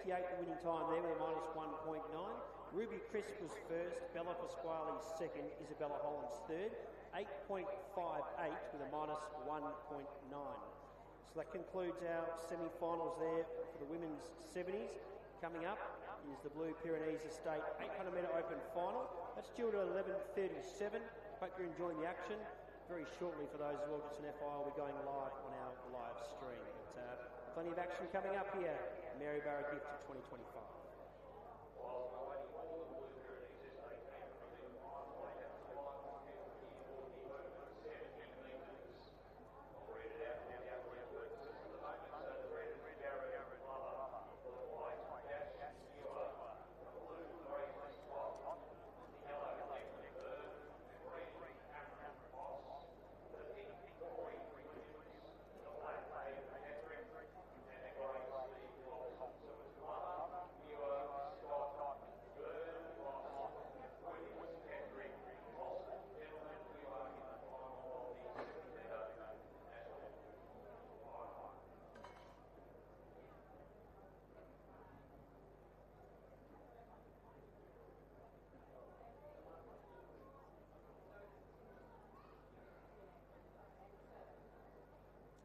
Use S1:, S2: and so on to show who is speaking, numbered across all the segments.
S1: $2.58 the winning time there with a minus 1.9. Ruby Crisp was first, Bella Pasquale second, Isabella Hollands third. 8.58 with a minus 1.9. So that concludes our semi-finals there for the women's 70s. Coming up is the Blue Pyrenees Estate 800 metre open final. That's due at 11:37. Hope you're enjoying the action. Very shortly for those as well, just an FYI, we're going live on our live stream. But plenty of action coming up here. Maryborough Gift 2025.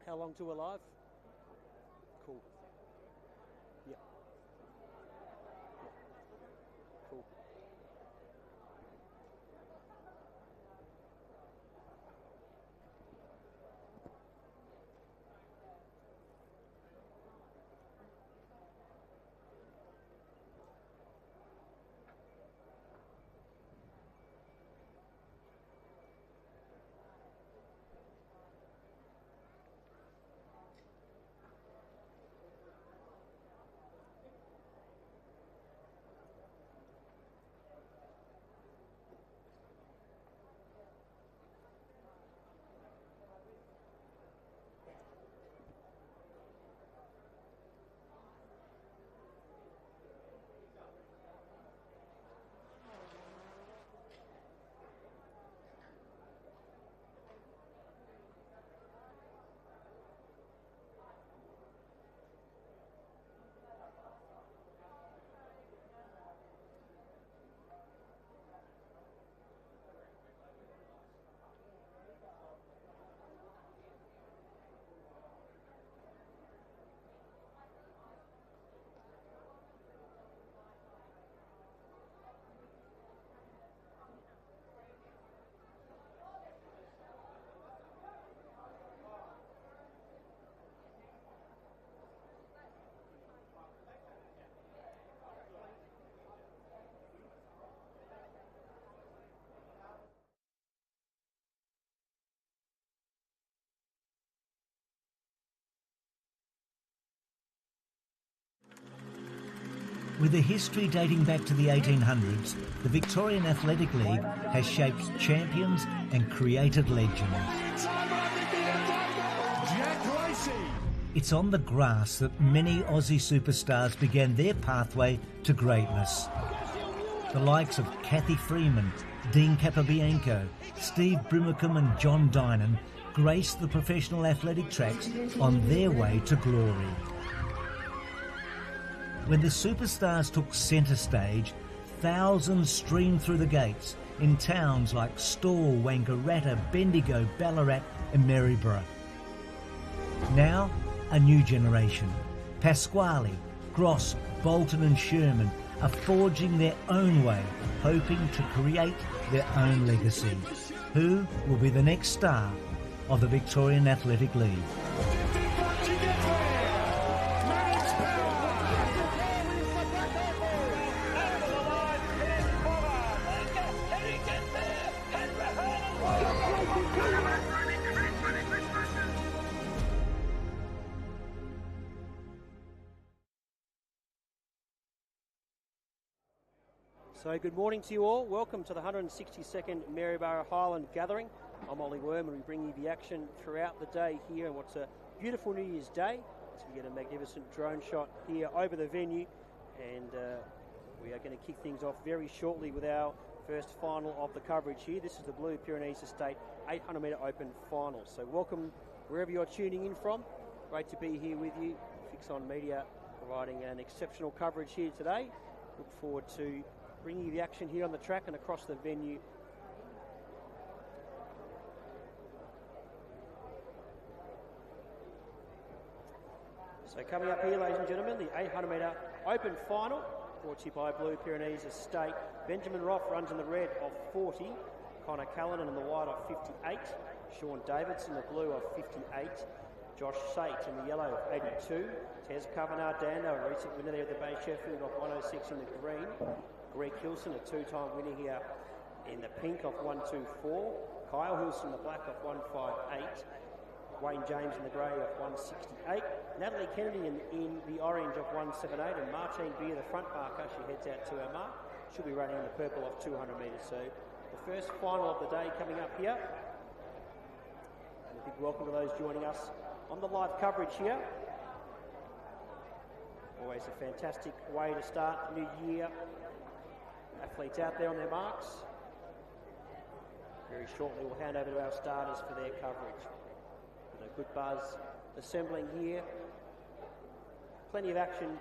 S1: How long to alive? Cool. Yep. Cool.
S2: With a history dating back to the 1800s, the Victorian Athletic League has shaped champions and created legends. It's on the grass that many Aussie superstars began their pathway to greatness. The likes of Kathy Freeman, Dean Capobianco, Steve Brimacombe and John Dynan graced the professional athletic tracks on their way to glory. When the superstars took centre stage, thousands streamed through the gates in towns like Stawell, Wangaratta, Bendigo, Ballarat and Maryborough. Now, a new generation, Pasquale, Gross, Bolton and Sherman, are forging their own way, hoping to create their own legacy. Who will be the next star of the Victorian Athletic League?
S1: So good morning to you all. Welcome to the 162nd Maryborough Highland Gathering. I'm Ollie Worm and we bring you the action throughout the day here on what's a beautiful New Year's Day. So we get a magnificent drone shot here over the venue and we are going to kick things off very shortly with our first final of the coverage here. This is the Blue Pyrenees Estate 800 metre open final. So welcome wherever you're tuning in from. Great to be here with you. Fix On Media providing an exceptional coverage here today. Look forward to bringing you the action here on the track and across the venue. So coming up here, ladies and gentlemen, the 800 metre open final, brought to you by Blue Pyrenees Estate. Benjamin Roth runs in the red of 40, Connor Callanan in the white of 58, Sean Davidson in the blue of 58, Josh Sate in the yellow of 82, Tez Kavanagh-Dando, a recent winner there at the Bay Sheffield of 106 in the green, Greg Hilson, a two-time winner here in the pink of 124, Kyle Hilson in the black of 158, Wayne James in the grey of 168, Natalie Kennedy in the orange of 178, and Martine Beer, the front marker, she heads out to her mark. She'll be running in the purple of 200 metres. So the first final of the day coming up here. And a big welcome to those joining us on the live coverage here. Always a fantastic way to start the new year. Athletes out there on their marks. Very shortly we'll hand over to our starters for their coverage. A good buzz assembling here. Plenty of action.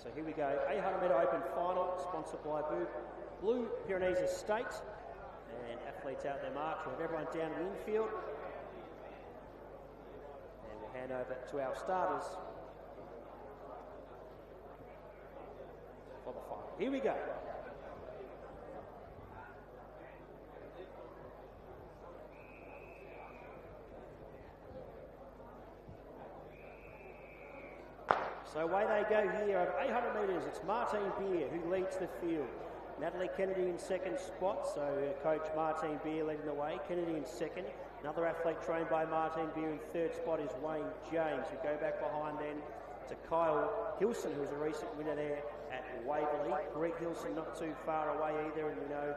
S1: So here we go, 800 metre open final, sponsored by Blue Pyrenees Estate. And athletes out their marks. We'll have everyone down in the infield. Hand over to our starters for the final. Here we go. So away they go here over 800 metres. It's Martine Beer who leads the field. Natalie Kennedy in second spot, so coach Martine Beer leading the way. Kennedy in second. Another athlete trained by Martine Beer in third spot is Wayne James, who go back behind then to Kyle Hilson, who was a recent winner there at Waverley. Greg Hilson not too far away either, and we know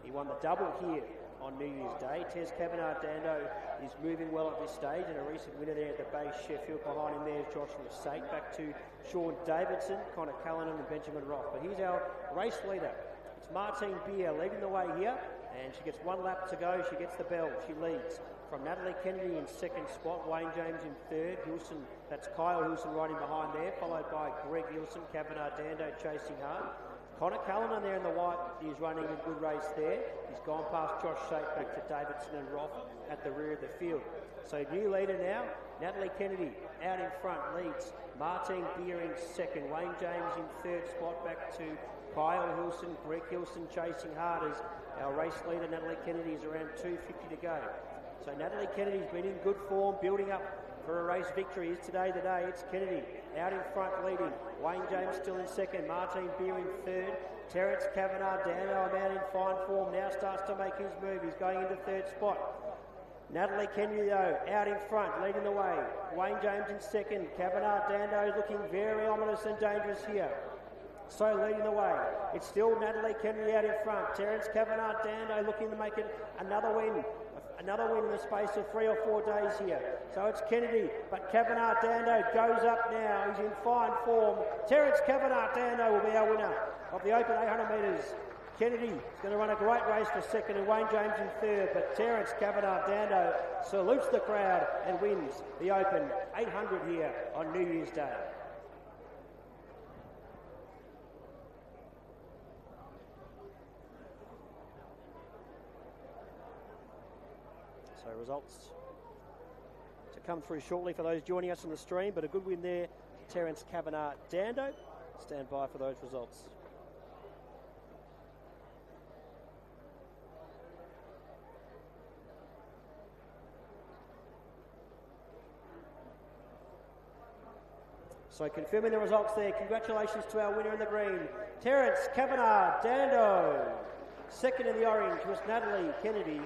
S1: he won the double here on New Year's Day. Tez Kavanagh-Dando is moving well at this stage, and a recent winner there at the Bay Sheffield. Behind him there's Joshua Sate. Back to Sean Davidson, Connor Callanan and Benjamin Roth. But here's our race leader. It's Martine Beer leading the way here. And she gets one lap to go. She gets the bell. She leads from Natalie Kennedy in second spot. Wayne James in third. Hilson, that's Kyle Hilson riding behind there, followed by Greg Hilson, Kavanagh-Dando chasing hard. Connor Callanan there in the white is running a good race there. He's gone past Josh Sate back to Davidson and Roth at the rear of the field. So new leader now, Natalie Kennedy out in front leads. Martine Beer in second. Wayne James in third spot back to Kyle Hilson. Greg Hilson chasing hard as our race leader, Natalie Kennedy, is around 250 to go. So Natalie Kennedy's been in good form, building up for a race victory. Is today the day? It's Kennedy out in front leading. Wayne James still in second. Martine Beer in third. Terence Kavanagh-Dando, a man in fine form, now starts to make his move. He's going into third spot. Natalie Kennedy, though, out in front, leading the way. Wayne James in second. Kavanagh-Dando looking very ominous and dangerous here. So leading the way, it's still Natalie Kennedy out in front. Terence Kavanagh-Dando looking to make it another win in the space of 3 or 4 days here. So it's Kennedy, but Kavanagh-Dando goes up now. He's in fine form. Terence Kavanagh-Dando will be our winner of the Open 800 metres. Kennedy is going to run a great race for second and Wayne James in third, but Terence Kavanagh-Dando salutes the crowd and wins the Open 800 here on New Year's Day. So results to come through shortly for those joining us on the stream, but a good win there to Terence Kavanagh-Dando. Stand by for those results. So confirming the results there, congratulations to our winner in the green, Terence Kavanagh-Dando. Second in the orange was Natalie Kennedy,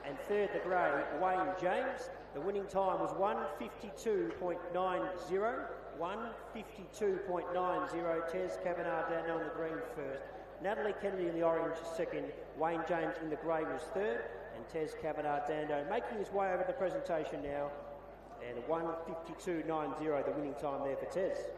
S1: and third the grey, Wayne James. The winning time was 1:52.90. 1:52.90. Tez Kavanagh-Dando in the green first. Natalie Kennedy in the orange second. Wayne James in the grey was third. And Tez Kavanagh-Dando making his way over the presentation now. And 1:52.90, the winning time there for Tez.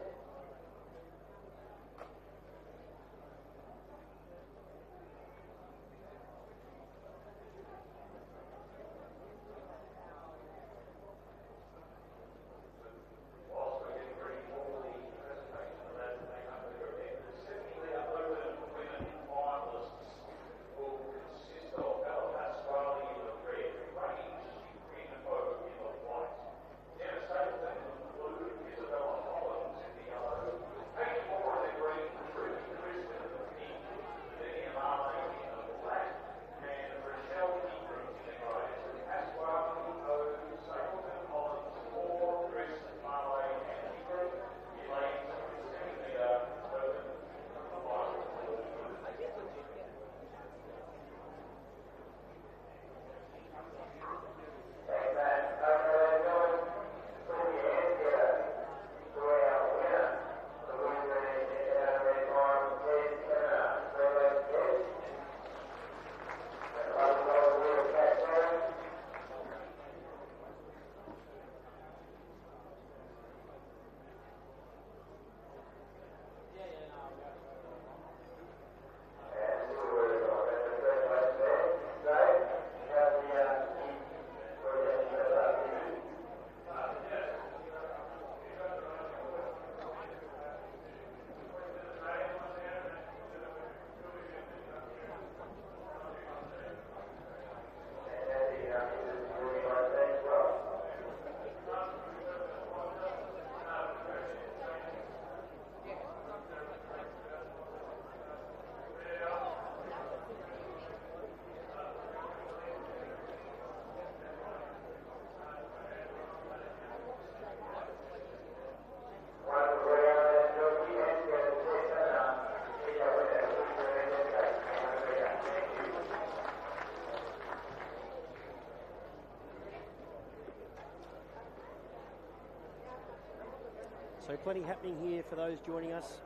S1: So plenty happening here for those joining us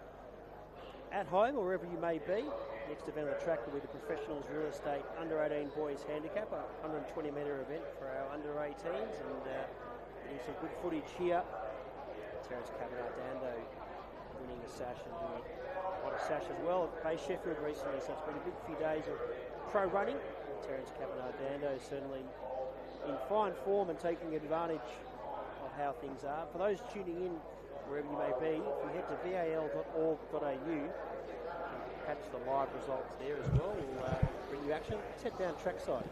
S1: at home or wherever you may be. Next event on the track will be the Professionals Real Estate Under-18 Boys Handicap, a 120-metre event for our under-18s, and getting some good footage here. Terence Cavanagh-Dando winning the sash and doing quite a sash as well at Bay Sheffield recently, so it's been a big few days of pro running. Terence Cavanagh-Dando certainly in fine form and taking advantage of how things are. For those tuning in wherever you may be, if you head to val.org.au, catch the live results there as well. We'll bring you action. Let's head down trackside.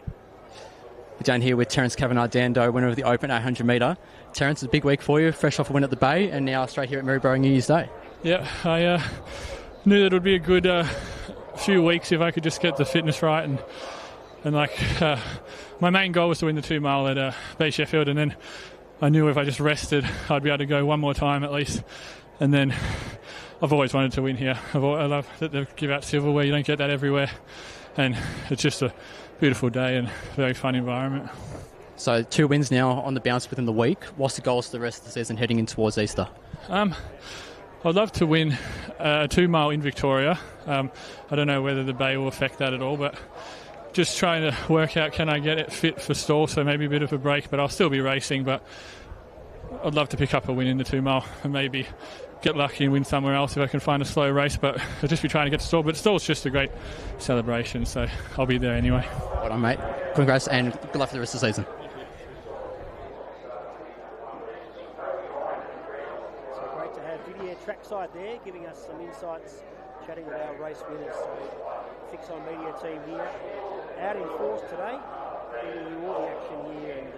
S3: We're down here with Terence Cavanagh-Dando, winner of the Open 800 metre. Terence, it's a big week for you, fresh off a win at the Bay, and now straight here at Maryborough New Year's Day.
S4: Yeah, I knew that it would be a good few weeks if I could just get the fitness right, and my main goal was to win the 2 mile at Bay Sheffield, and then I knew if I just rested, I'd be able to go one more time at least. And then I've always wanted to win here. I love that they give out silverware. You don't get that everywhere. And it's just a beautiful day and very fun environment.
S3: So 2 wins now on the bounce within the week. What's the goals for the rest of the season heading in towards Easter?
S4: I'd love to win a 2 mile in Victoria. I don't know whether the Bay will affect that at all, but just trying to work out, can I get it fit for stall, so maybe a bit of a break, but I'll still be racing. But I'd love to pick up a win in the 2 mile and maybe get lucky and win somewhere else if I can find a slow race, but I'll just be trying to get to stall. But stall's just a great celebration, so I'll be there anyway.
S3: Well done, mate. Congrats and good luck for the rest of the season.
S1: So great to have Didier trackside there, giving us some insights, chatting with our race winners. So Fix On Media team here, out in force today, bringing you all the action here, and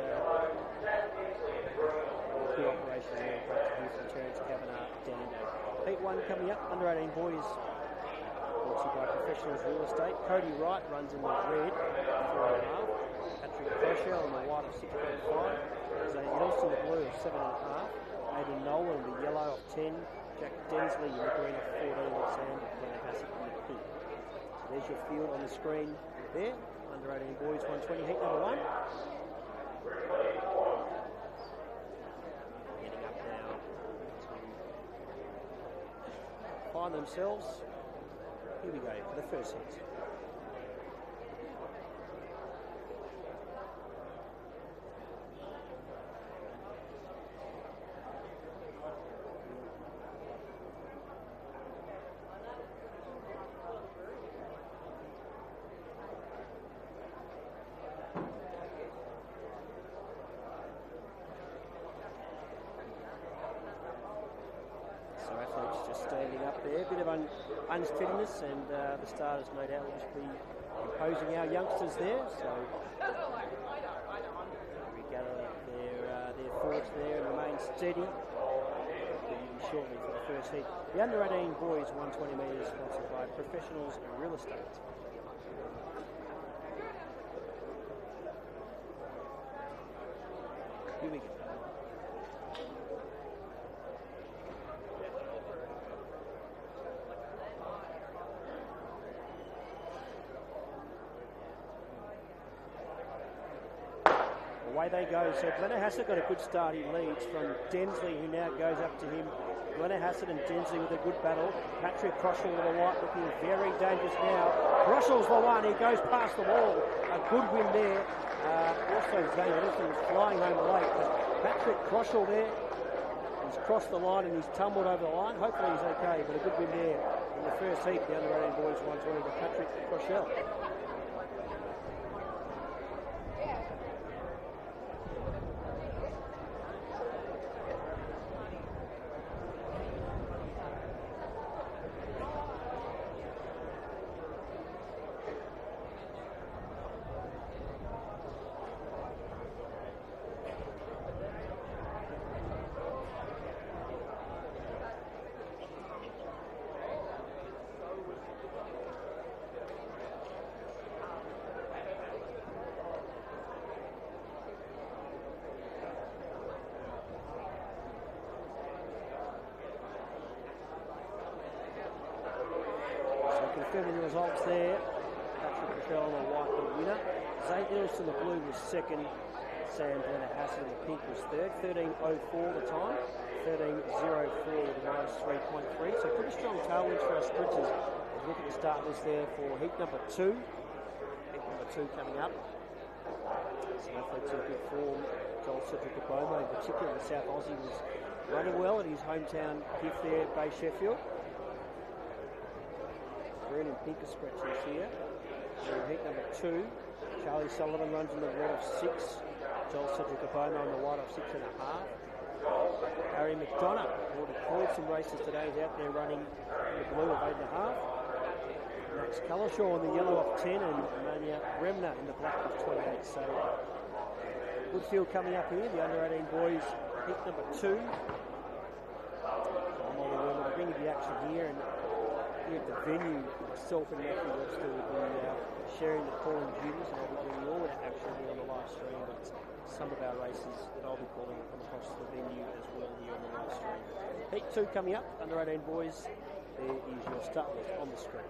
S1: good operation there. Great to hear from Terence Cavanagh-Dando. Heat 1 coming up, under-18 boys, brought to you by Professionals Real Estate. Cody Wright runs in the red, 4.5. Patrick Crochell in the white of 6.5. Zane Nelson in the blue of 7.5. Aidan Nolan in the yellow of 10. Jack Densley in the green of 14. And Sam Hassett in the pink. So there's your field on the screen there. Under-18 boys, 120, heat number 1. Getting up now to find themselves. Here we go for the first heat. Unsteadiness, and the starters no doubt will just be imposing our youngsters there. So regather their thoughts there and remain steady. Shortly for the first heat. The under-18 boys 120 metres, sponsored by Professionals Real Estate. Here we go. Away they go. So Glenn Hassett got a good start. He leads from Densley, who now goes up to him. Glenn Hassett and Densley with a good battle. Patrick Crochell with the white looking very dangerous now. Crochell's the one. He goes past the wall. A good win there. Also Zane Edison was flying home late, but Patrick Crochell there. He's crossed the line and he's tumbled over the line. Hopefully he's okay, but a good win there in the first heat. The under-18 boys 120 to Patrick Crochell. Confirming the results there. Patrick Crochell on the white, the winner. Zane Nielsen, the blue, was second. Sam Hassett in the pink was third. 13.04 the time. 13.04 with a -3.3. So pretty strong tailwinds for our sprinters. As we look at the start list there for heat number 2. Heat number 2 coming up. Some athletes in good form. Joel Cedric Abomo in particular, the South Aussie, was running well at his hometown gift there, Bay Sheffield. Green and pink expressions here. So in heat number 2, Charlie Sullivan runs in the red of 6. Joel Cedric Abomo in the white of 6.5. Harry McDonough already called some races today. He's out there running in the blue of 8.5. Max Cullishaw in the yellow of 10 and Mania Remner in the black of 28. So good field coming up here. The under-18 boys, heat number 2. I'm Molly to bring you the action here, and here at the venue, myself and Matthew Webster will be sharing the calling duties, and I'll be bringing all that action here on the live stream. But some of our races that I'll be calling come across the venue as well here on the live stream. Heat 2 coming up, under-18 boys. There is your start list on the screen.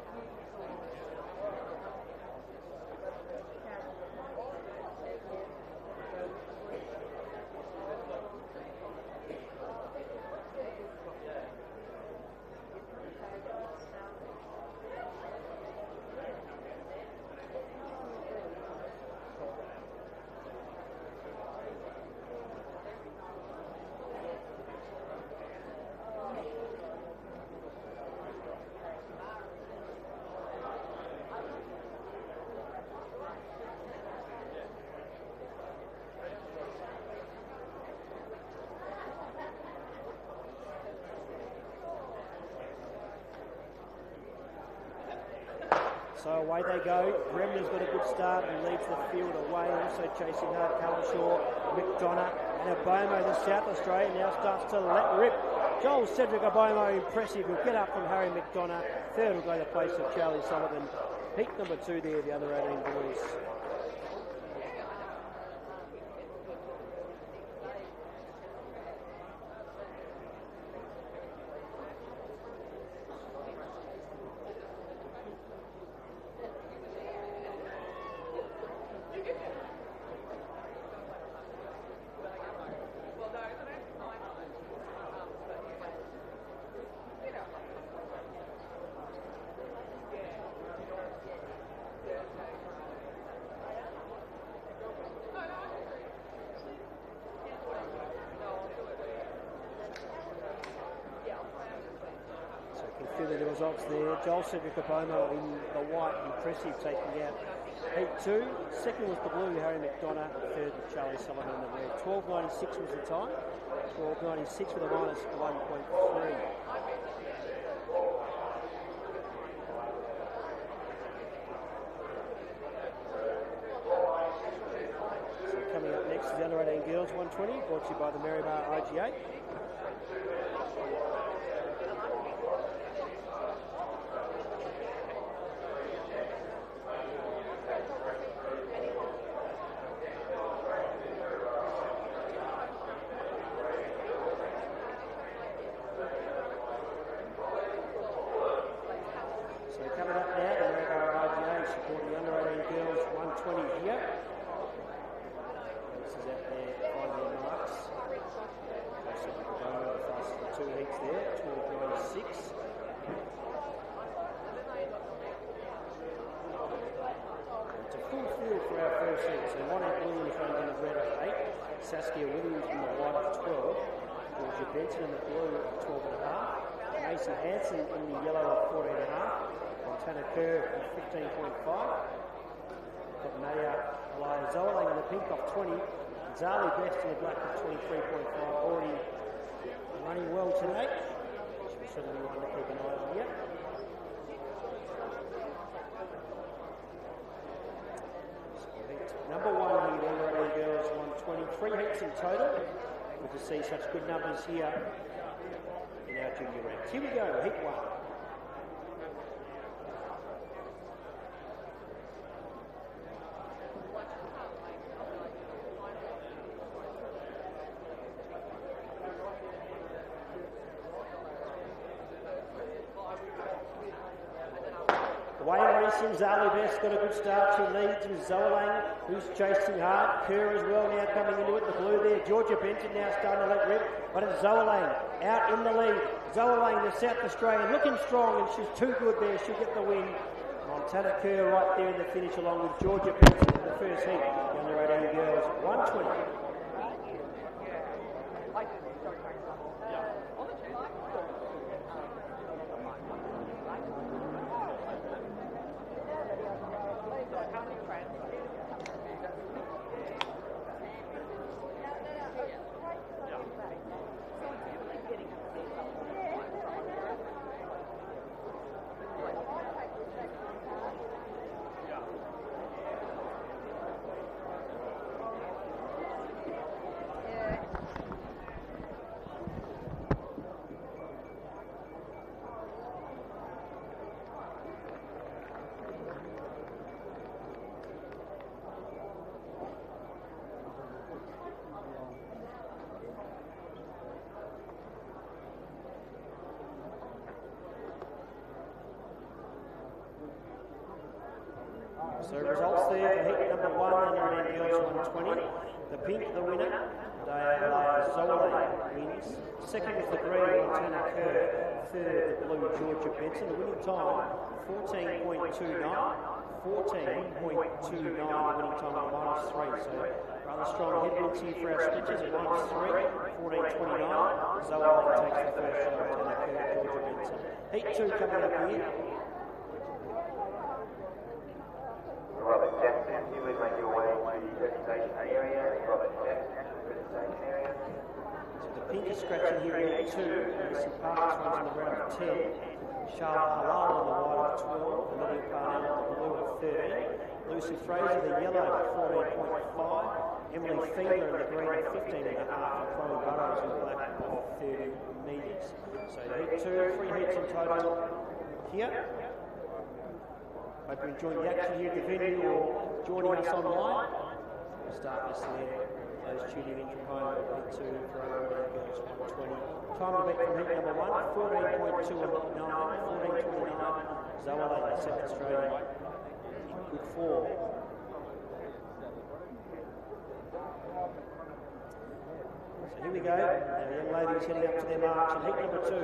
S1: So away they go. Remner's got a good start and leads the field away. Also chasing hard Cullishaw, McDonough and Abomo. The South Australian now starts to let rip. Joel Cedric Abomo, impressive. Will get up from Harry McDonough. Third will go to the place of Charlie Sullivan. Heat number 2 there, the under 18 boys. The results there. Joel Cedric Abomo in the white, impressive, taking out heat 2. Second was the blue, Harry McDonough. Third was Charlie Sullivan in the red. 12.96 was the time. 12.96 with a -1.3. So coming up next is the under 18 girls 120, brought to you by the Maryborough IGA. Saskia Williams in the white of 12, Georgia Benson in the blue of 12.5, Mason Hanson in the yellow of 14.5, Montana Kerr of 15.5, got Maya Zoalang in the pink of 20, Zali Best in the black of 23.5, already running well today. She'll certainly want to keep an eye on here. Number 1 here, the under 18 girls 120. 3 heats in total. Good to see such good numbers here in our junior ranks. Here we go, heat 1. Zali Best got a good start. She leads with Zoalang, who's chasing hard. Kerr as well now coming into it. The blue there. Georgia Benton now starting to let rip. But it's Zoe Lane out in the lead. Zoe Lane, the South Australian, looking strong, and she's too good there. She'll get the win. Montana Kerr right there in the finish, along with Georgia Benson in the first heat. The under 18 girls, 120. So results there for heat number 1, under 18 girls, 120. The pink, the winner, Zoe wins. Second is the green, Montana Kerr. Third, the blue, Georgia Benson. The winning time, 14.29. 14.29, the winning time on -3. So rather strong headwinds here for our sprinters at -3, 14.29. Zoe takes the first shot, Montana Kerr, Georgia Benson. Heat 2 coming up here.
S5: Robert Jackson, you would make your way to the presentation area. Robert Jackson, presentation area.
S1: So the pink is scratching here in 2. Lucy Parks runs in the round of 10. Charlotte Halal on the white of 12. Olivia Parnell on the blue of 13. Lucy Fraser, the yellow at 14.5. Emily Fiedler in the green at 15.5. And Chloe Burrows in black of 30 metres. So heat 2, 3 heats in total here. Hope you enjoyed the action here at the venue or joining us online. We'll start this there. Those tuning in from home at heat 2 for under 18 girls, 120. Time to beat from heat number 1, 14.29, 14.29. Zoe Lane, South Australia, in good form. So here we go. Our young ladies heading up to their march in heat number 2.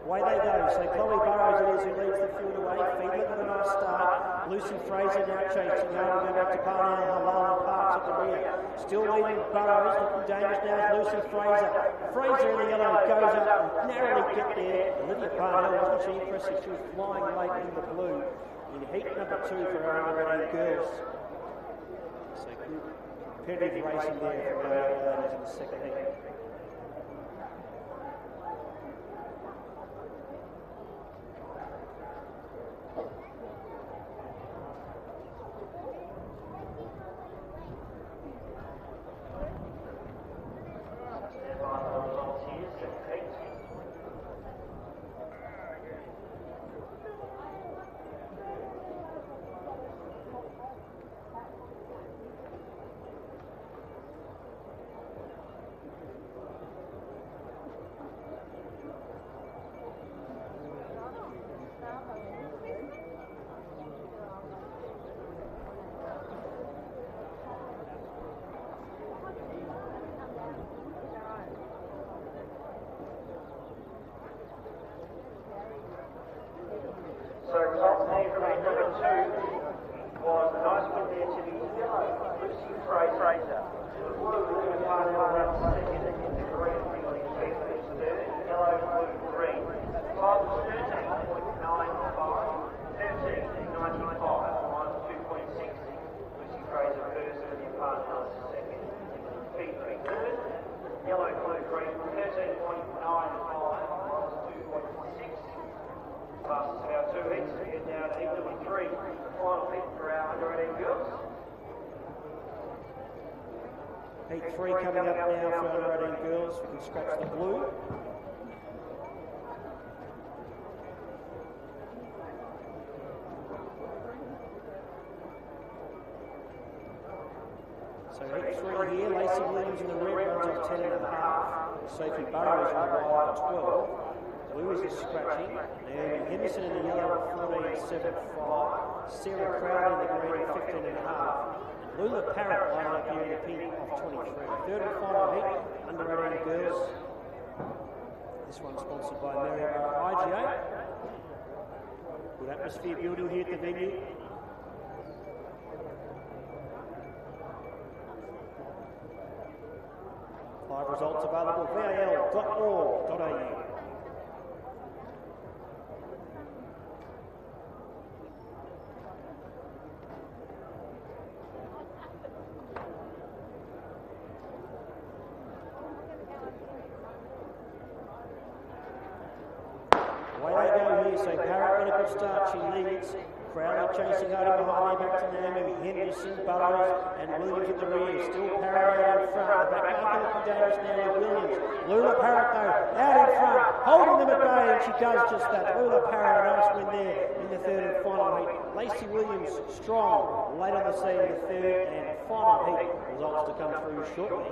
S1: Away they go. So Chloe Burrows it is who leads the field away. Fiedler with a nice start. Lucy Fraser now chasing hard. Go back to Parnell, Halal and Parks at the rear. Still leading Burrows. Looking dangerous now is Lucy Fraser. Fraser in the yellow goes up and narrowly get there. Olivia Parnell, wasn't she impressive? She was flying late in the blue in heat number 2 for our under 18 girls. So good competitive racing there from our young ladies in the second heat.
S5: So results there from heat number 2 was a nice win there to the yellow, Lucy Fraser. The blue, Olivia Parnell runs second, the green, Emily Fiedler is third, yellow, blue, green. Time was 13.95, 13.95, minus 2.6. Lucy Fraser first, Olivia Parnell second, Fiedler third, yellow, blue, green, 13.95, minus 2.6. Fastest of our 2 heats, we get now to heat number 3, the final heat for our under 18 girls.
S1: Heat 3 coming up now for under 18 girls. We can scratch the blue. So heat 3 here. Lacey Williams in the red runs off 10.5. Sophie Burrows in the white at 12. Lewis is scratching. Naomi Henderson in the yellow at 14.75. Sarah Crowley in the green at 15.5. And Lula Parrott lining up here in the pink of 23. Third and final heat, under 18 girls. This one sponsored by Maryborough IGA. Good atmosphere building here at the venue. Live results available at val.org.au. Start, she leads. Crowley chasing hard behind her, back to Naomi Henderson, Burrows and Williams at the rear. Still Parrott out in front. The back marker looking dangerous now with Williams. Lula Parrott though, out in front, holding them at bay, and she does just that. Lula Parrott, a nice win there in the third and final heat. Lacey Williams strong late on the scene in the third and final heat. Results to come through shortly.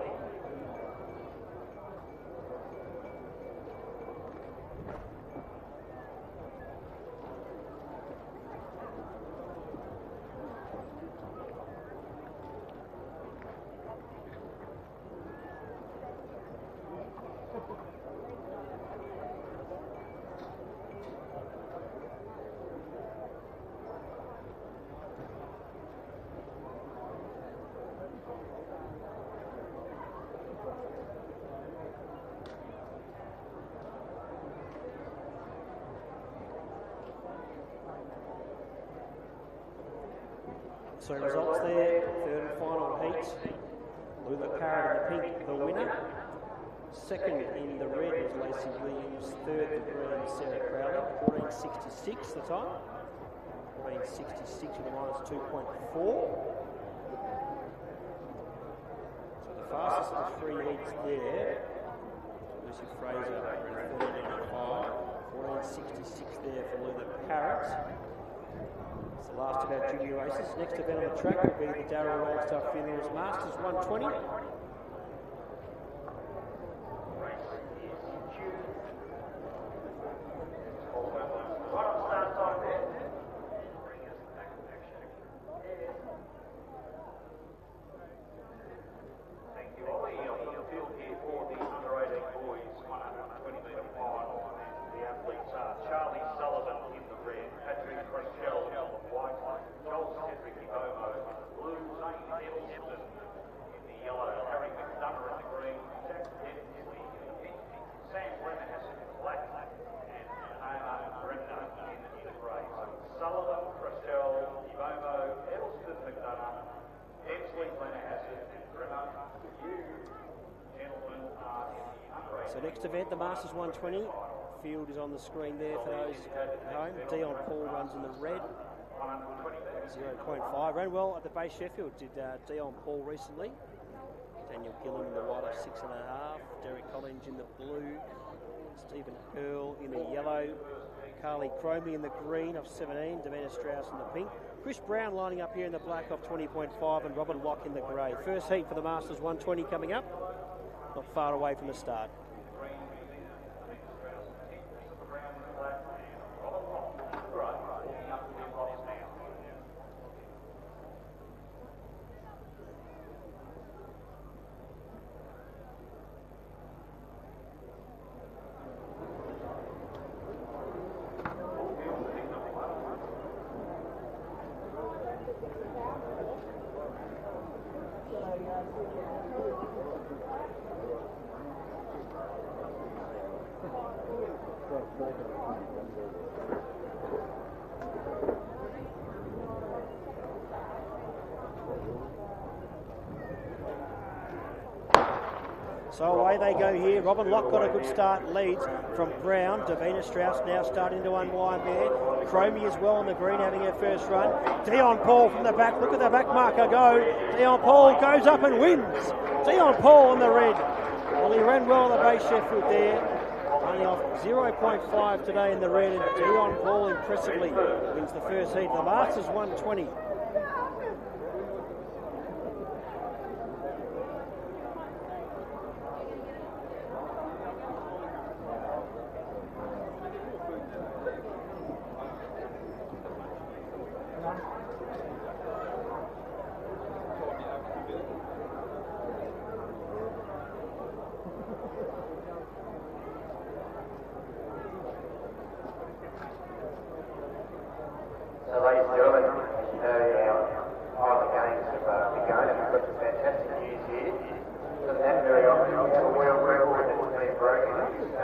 S1: So results there, third and final heat. Lula Parrott in the pink, the winner. Second in the red is Lacey Williams. Third the green, Sarah Crowley. 14.66 the time. 14.66 with a minus 2.4. So the fastest of the three heats there. Lucy Fraser, 14.95. 14.66 there for Lula Parrott. The last of our junior races. Next event on the track will be the Darrell Wagstaff Funerals Masters 120. So next event, the Masters 120. Field is on the screen there for those at home. Dion Paul runs in the red. 0.5. Ran well at the Bay Sheffield, did Dion Paul recently. Daniel Gillam in the white of 6.5. Derek Collins in the blue. Stephen Earl in the yellow. Carly Cromie in the green of 17. Davina Strauss in the pink. Chris Brown lining up here in the black of 20.5 and Robin Locke in the grey. First heat for the Masters 120 coming up. Not far away from the start. So away they go here. Robin Locke got a good start, leads from Brown. Davina Strauss now starting to unwind there. Cromie as well on the green, having her first run. Dion Paul from the back. Look at the back marker go. Dion Paul goes up and wins. Dion Paul on the red. Well, he ran well on the Bay Sheffield there. Only off 0.5 today in the red. And Dion Paul impressively wins the first heat. The Masters 120.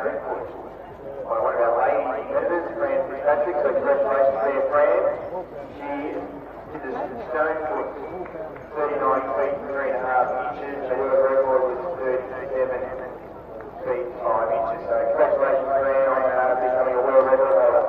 S6: by one of our lady competitors, Fran Fitzpatrick. So congratulations there, Fran. She did a stone foot, 39 feet 3.5 inches. The world record was 37 feet 5 inches. So congratulations, Fran, on becoming a world record holder.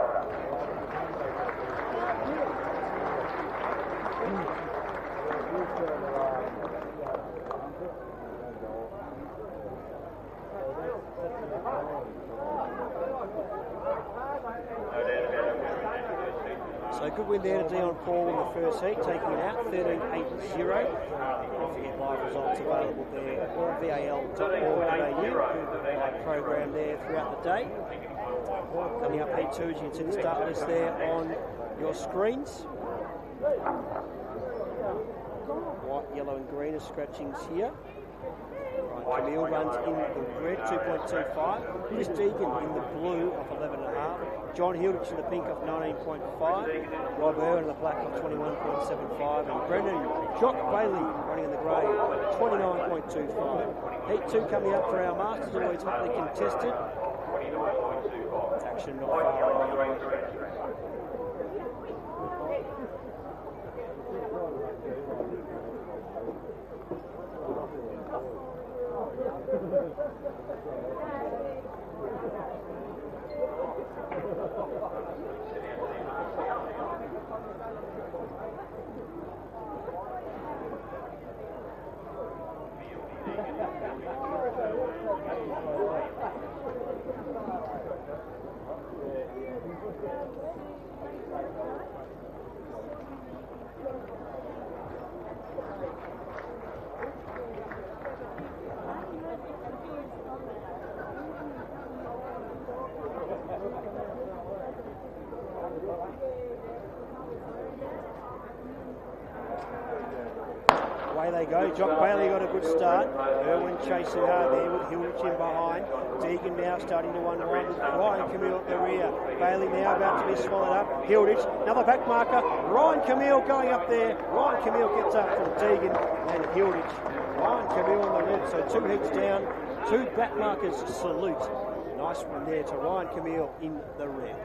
S1: So good win there to Dion Paul in the first heat, taking it out 13.80. Don't forget live results available there on val.org.au. Live program there throughout the day. Coming up heat 2, as you can see the start list there on your screens. White, yellow and green are scratchings here. Right, Camille runs in the red, 2.25. Chris Deegan in the blue of 11.5. John Hilditch in the pink of 19.5. Rob Irwin in the black of 21.75. And Brendan Jock Bailey running in the grey, 29.25. Heat 2 coming up for our Masters, always hotly contested. Action not far away. Away they go. Jock Bailey got a good start. Irwin chasing hard there with Hilditch in behind. Deegan now starting to unwind with Ryan Camille at the rear. Bailey now about to be swallowed up. Hilditch, another back marker. Ryan Camille going up there. Ryan Camille gets up from Deegan and Hilditch. Ryan Camille on the red, so 2 heats down. 2 back markers salute. Nice one there to Ryan Camille in the red.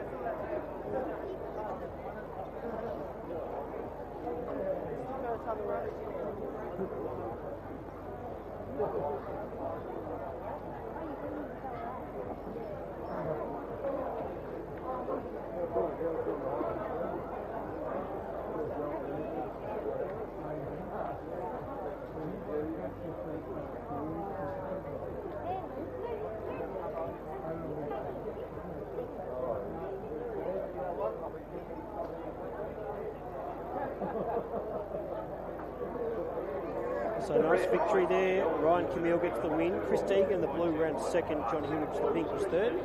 S1: So nice victory there. Ryan Camille gets the win. Chris Deegan, the blue, ran second. John Hilditch, the pink, was third.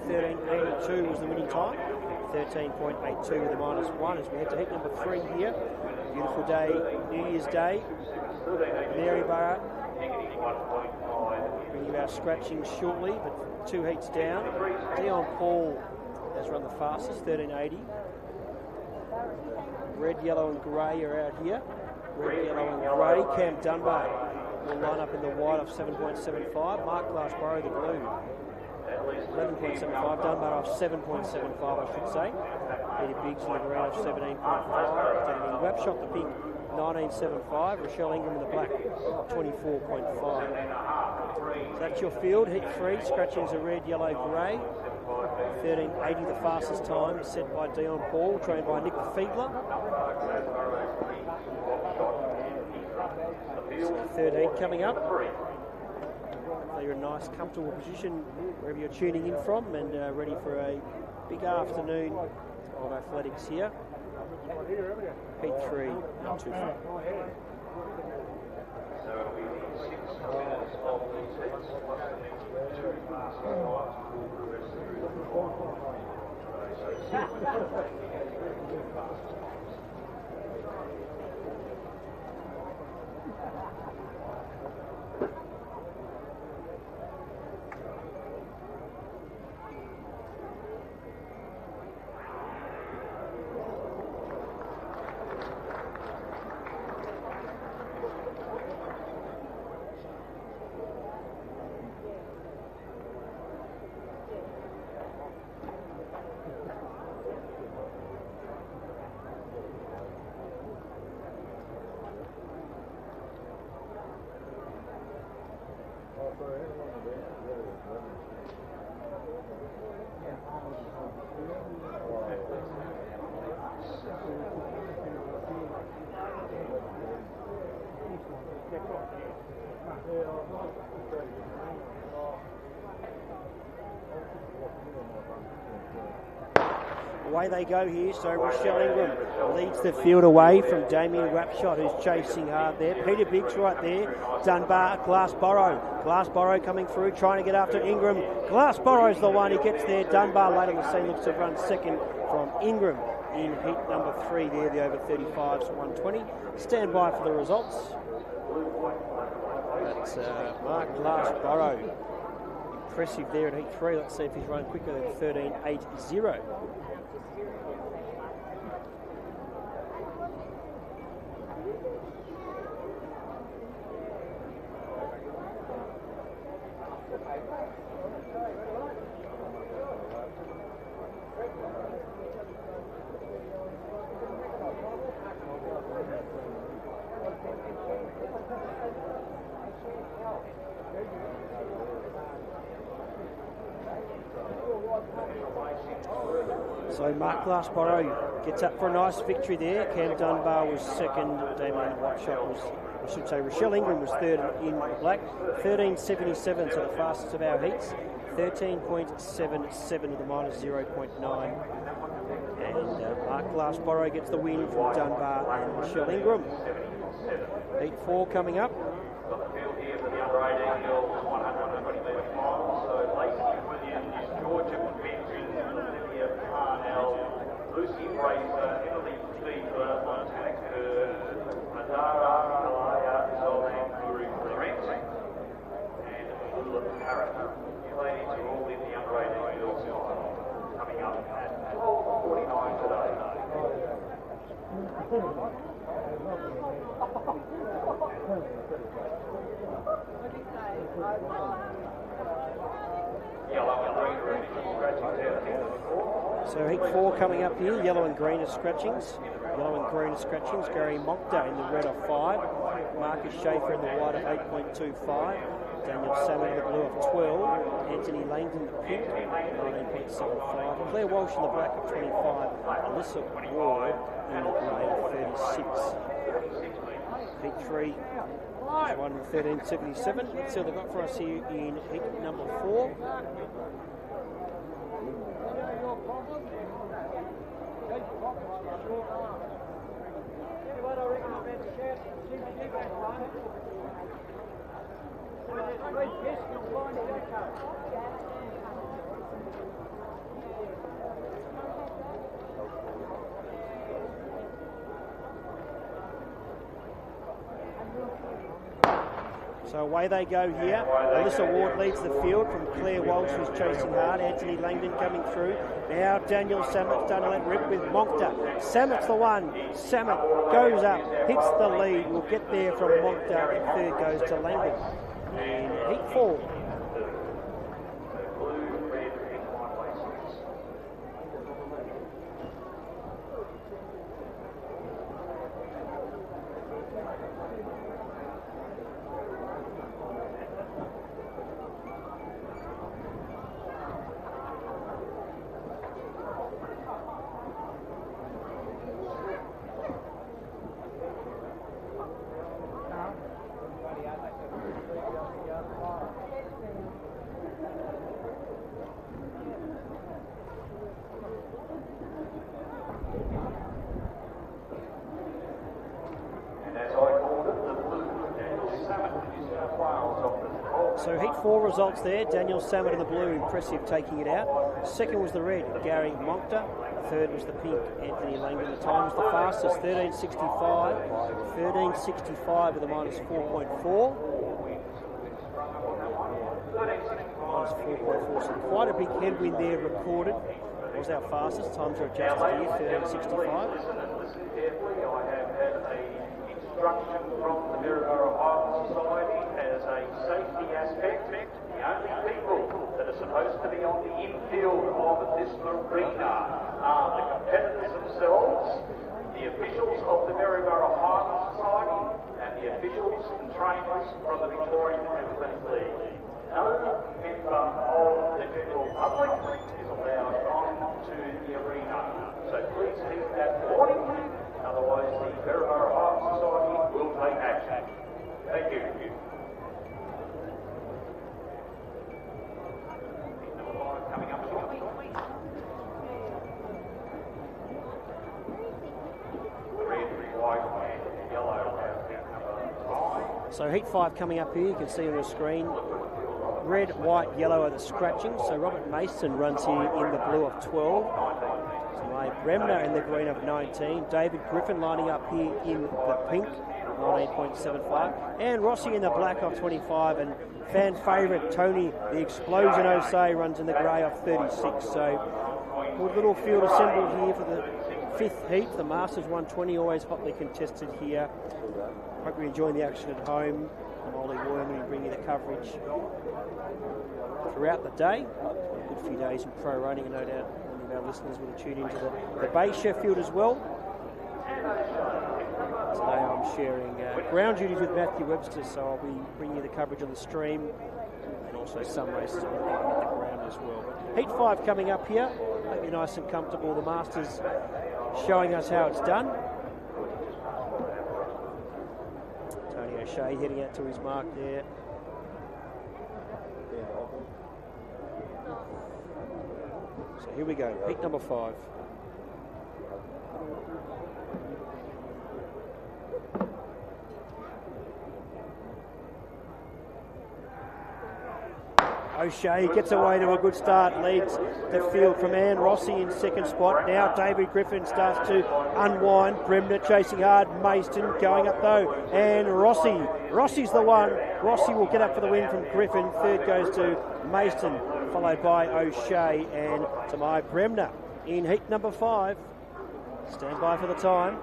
S1: 13.82 was the winning time. 13.82 with a -1 as we head to heat number 3 here. Beautiful day, New Year's Day. Maryborough. Bring you our scratching shortly, but 2 heats down. Dion Paul has run the fastest, 13.80. Red, yellow and grey are out here. Red, yellow and grey. Cam Dunbar will line up in the white of 7.75. Mark Glassborough, the blue, 11.75. Dunbar off 7.75, I should say. Peter Biggs in the green of 17.5. Damien Wapshot, the pink, 19.75. Rochelle Ingram in the black, 24.5. So that's your field. Heat 3. Scratchings are red, yellow, grey. 13.80 the fastest time, set by Dion Paul, trained by Nick Fiedler. Third heat coming up. So you're in a nice, comfortable position wherever you're tuning in from, and ready for a big afternoon of athletics here. Heat 3, not too far.
S6: So it'll be 6 hours of the sets, plus 2 fast times to progress through the final. So 6 fast times.
S1: away they go here. So Rochelle Ingram leads the field away from Damien Rapshot, who's chasing hard there. Peter Biggs right there. Dunbar, Glassborough coming through, trying to get after Ingram. Glassborough's the one who gets there. Dunbar late on the scene looks to run second from Ingram in heat number 3 there, the over 35s 120. Stand by for the results. That's Mark Glassborough. Impressive there at heat 3. Let's see if he's run quicker than 13.80. So Mark Glassborough gets up for a nice victory there. Cam Dunbar was second. Damien Rapshot was, I should say, Rochelle Ingram was third in the black. 13.77, so the fastest of our heats. 13.77 to the minus 0.9. And Mark Glassborough gets the win from Dunbar and Rochelle Ingram. Heat 4 coming up.
S6: Got the field here for the under 18 girls 120 metre final. So Lacey Williams, Georgia Benson, Olivia Parnell, Lucy Fraser, Emily Beaver, Montana Kerr, Madara Alaya, Zolan Guru Trent, and Lula Parrott. You ladies are all in the under 18 girls final. Coming up at 12:49 today.
S1: So heat 4 coming up here. Yellow and green are scratchings. Yellow and green are scratchings. Gary Monkda in the red of 5. Marcus Schaefer in the white of 8.25. Daniel Salmon in the blue of 12. Anthony Langdon the pink 19.75. Claire Walsh in the black of 25. Alyssa Ward in the grey of 36. Heat 3 is one with 13.77. Let's see what they've got for us here in heat number 4. So away they go here. Alyssa Ward leads the field from Claire Walsh, who's chasing hard. Anthony Langdon coming through. Now Daniel Sammett's done a let rip with Monkta. Sammett's the one. Sammet goes up, hits the lead. Will get there from Monkta. And third goes to Langdon in heat 4. So heat 4 results there. Daniel Salmon in the blue, impressive taking it out. Second was the red, Gary Monkta. Third was the pink, Anthony Langdon. The time was the fastest, 13.65. 13.65 with a minus 4.4. Minus 4.4, so quite a big headwind there recorded. That was our fastest. Times are adjusted here, 13.65.
S6: I have had a instruction from the Maryborough Highland Society as a safety aspect. The only people that are supposed to be on the infield of this arena are the competitors themselves, the officials of the Maryborough Highland Society, and the officials and trainers from the Victorian Athletics League. No member of the general public is allowed onto the arena. So please keep that warning. Otherwise, the Maryborough Highland Society will take action. Thank you. Number 5 coming up shortly.
S1: So heat 5 coming up here, you can see on the screen. Red, white, yellow are the scratching. So Robert Mason runs here in the blue of 12. Tamai Bremner in the green of 19. David Griffin lining up here in the pink, 19.75. And Rossi in the black of 25. And fan favourite Tony, the Explosion Osei, runs in the grey of 36. So good little field assembled here for the 5th heat. The Masters 120 always hotly contested here. Hope you're enjoying the action at home. I'm Ollie Wormley bringing you the coverage throughout the day. A good few days in pro running, and no doubt many of our listeners will tune into the Bay Sheffield as well. Today I'm sharing ground duties with Matthew Webster, so I'll be bringing you the coverage on the stream and also some races on the ground as well. Heat 5 coming up here. Hope you're nice and comfortable. The Masters showing us how it's done. Tony O'Shea heading out to his mark there. So here we go, heat number 5. O'Shea gets away to a good start, leads the field from Anne Rossi in second spot. Now David Griffin starts to unwind. Bremner chasing hard. Mason going up though. And Rossi's the one. Rossi will get up for the win from Griffin. Third goes to Mason, followed by O'Shea and Tamai Bremner in heat number 5. Stand by for the time.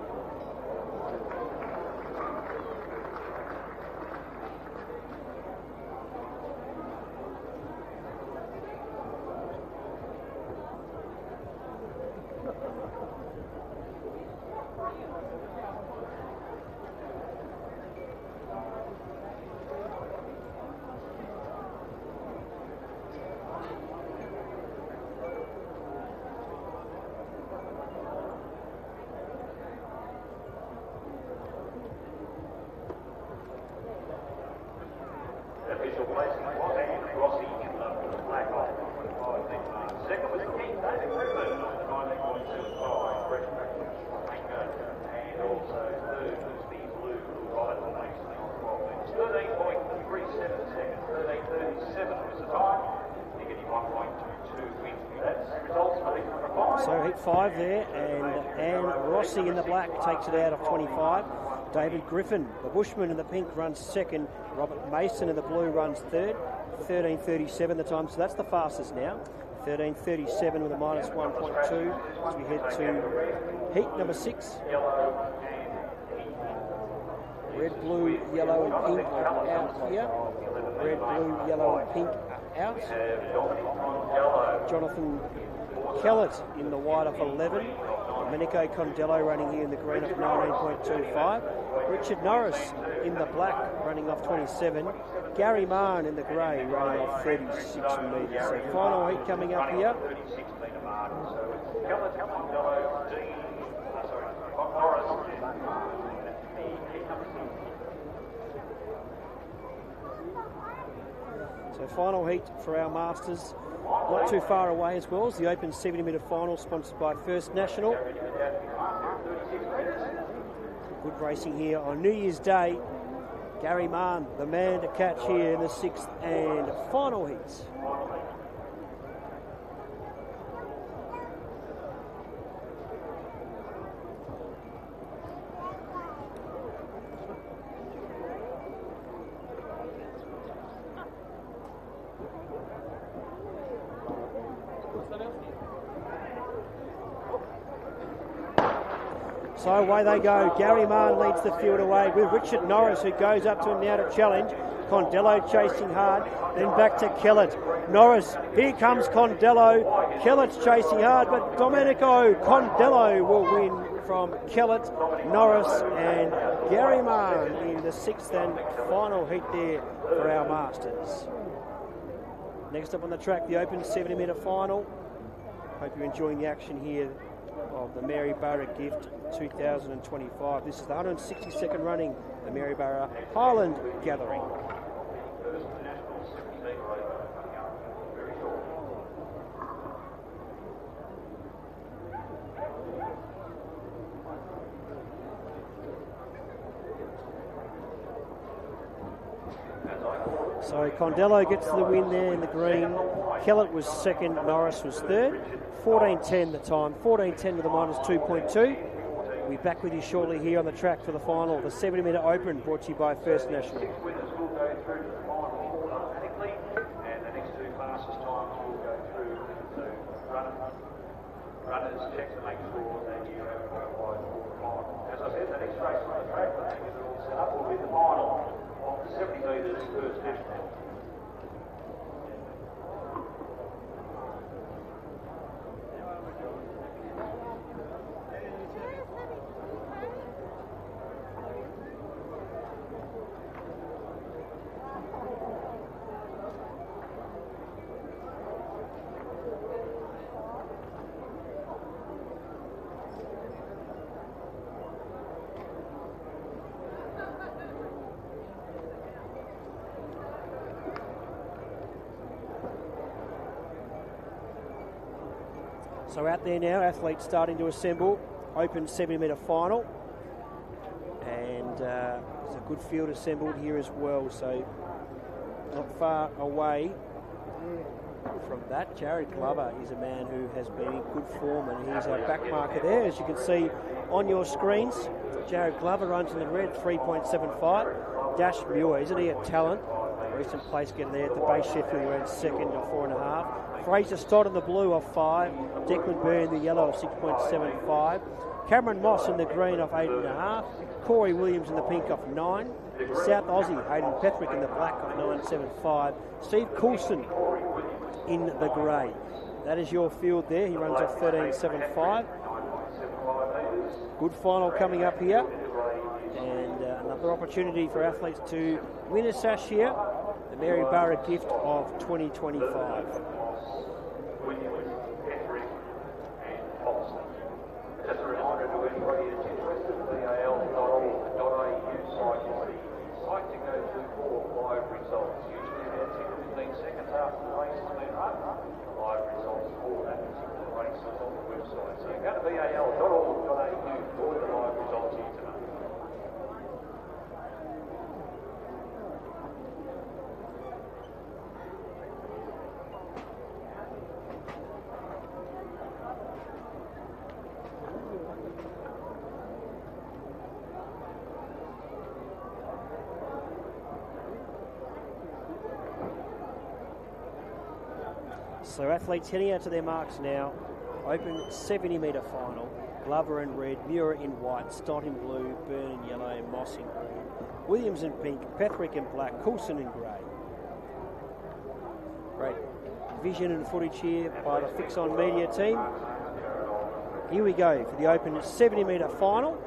S1: So heat 5 there, and Anne Rossi in the black takes it out of 25. David Griffin, the Bushman in the pink, runs second. Robert Mason in the blue runs third. 13.37 the time, so that's the fastest now. 13.37 with a minus 1.2 as we head to heat number 6. Red, blue, yellow and pink are out here. Red, blue, yellow and pink are out. Jonathan Kellett in the white of 11. Domenico Condello running here in the green of 19.25. Richard Norris in the black running off 27. Gary Mahon in the grey running off 36 metres. So final heat coming up here. So final heat for our Masters. Not too far away as well as the Open 70-metre final sponsored by First National. Good racing here on New Year's Day. Gary Mahon, the man to catch here in the 6th and final heats. So away they go. Gary Mahon leads the field away with Richard Norris, who goes up to him now to challenge. Condello chasing hard, then back to Kellett. Norris, here comes Condello. Kellett's chasing hard, but Domenico Condello will win from Kellett, Norris and Gary Mahon in the 6th and final heat there for our Masters. Next up on the track, the Open 70-metre final. Hope you're enjoying the action here of the Maryborough Gift 2025. This is the 162nd running the Maryborough Highland Gathering. So Condello gets the win there in the green. Kellett was second, Norris was third. 14.10 the time, 14.10 with a minus 2.2. We'll be back with you shortly here on the track for the final of the 70-metre Open, brought to you by First National.
S6: Winners will go through to the final automatically, and the next two fastest times will go through. So runners check to make sure that you have qualified for the final. As I said, the next race on the track, I think it's all set up, will be the final of the 70 metres First National.
S1: So out there now, athletes starting to assemble. Open 70-metre final. And there's a good field assembled here as well, so not far away from that. Jared Glover is a man who has been in good form, and he's our back marker there, as you can see on your screens. Jared Glover runs in the red, 3.75. Dash Muir, isn't he a talent? Recent place getting there at the base Sheffield ran second of 4.5. Fraser Stott in the blue of 5. Declan Byrne in the yellow of 6.75. Cameron Moss in the green of 8.5. Corey Williams in the pink of 9. South Aussie Hayden Petherick in the black of 9.75. Steve Coulson in the grey. That is your field there. He runs off 13.75. Good final coming up here. And another opportunity for athletes to win a sash here. The Mary Barra gift of 2025.
S6: Just a reminder to anybody that's interested, BAL.org.au site is the site to go to for live results. Usually about 10-15 seconds after the race has been run, the live results for that particular race is on the website. So go to BAL.org.au for the live results here tonight.
S1: So athletes heading out to their marks now. Open 70-metre final. Glover in red, Muir in white, Stott in blue, Byrne in yellow, Moss in green, Williams in pink, Petherick in black, Coulson in grey. Great vision and footage here by the Fix On Media team. Here we go for the Open 70-metre final.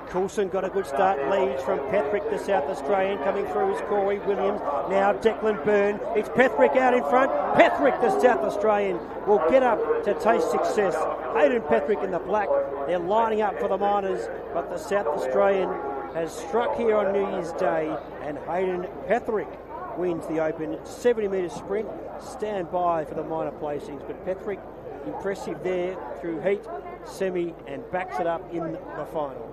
S1: Coulson got a good start, leads from Petherick, the South Australian. Coming through is Corey Williams. Now Declan Byrne. It's Petherick out in front. Petherick, the South Australian, will get up to taste success. Hayden Petherick in the black. They're lining up for the minors, but the South Australian has struck here on New Year's Day, and Hayden Petherick wins the Open 70-metre sprint. Stand by for the minor placings, but Petherick impressive there through heat, semi, and backs it up in the final.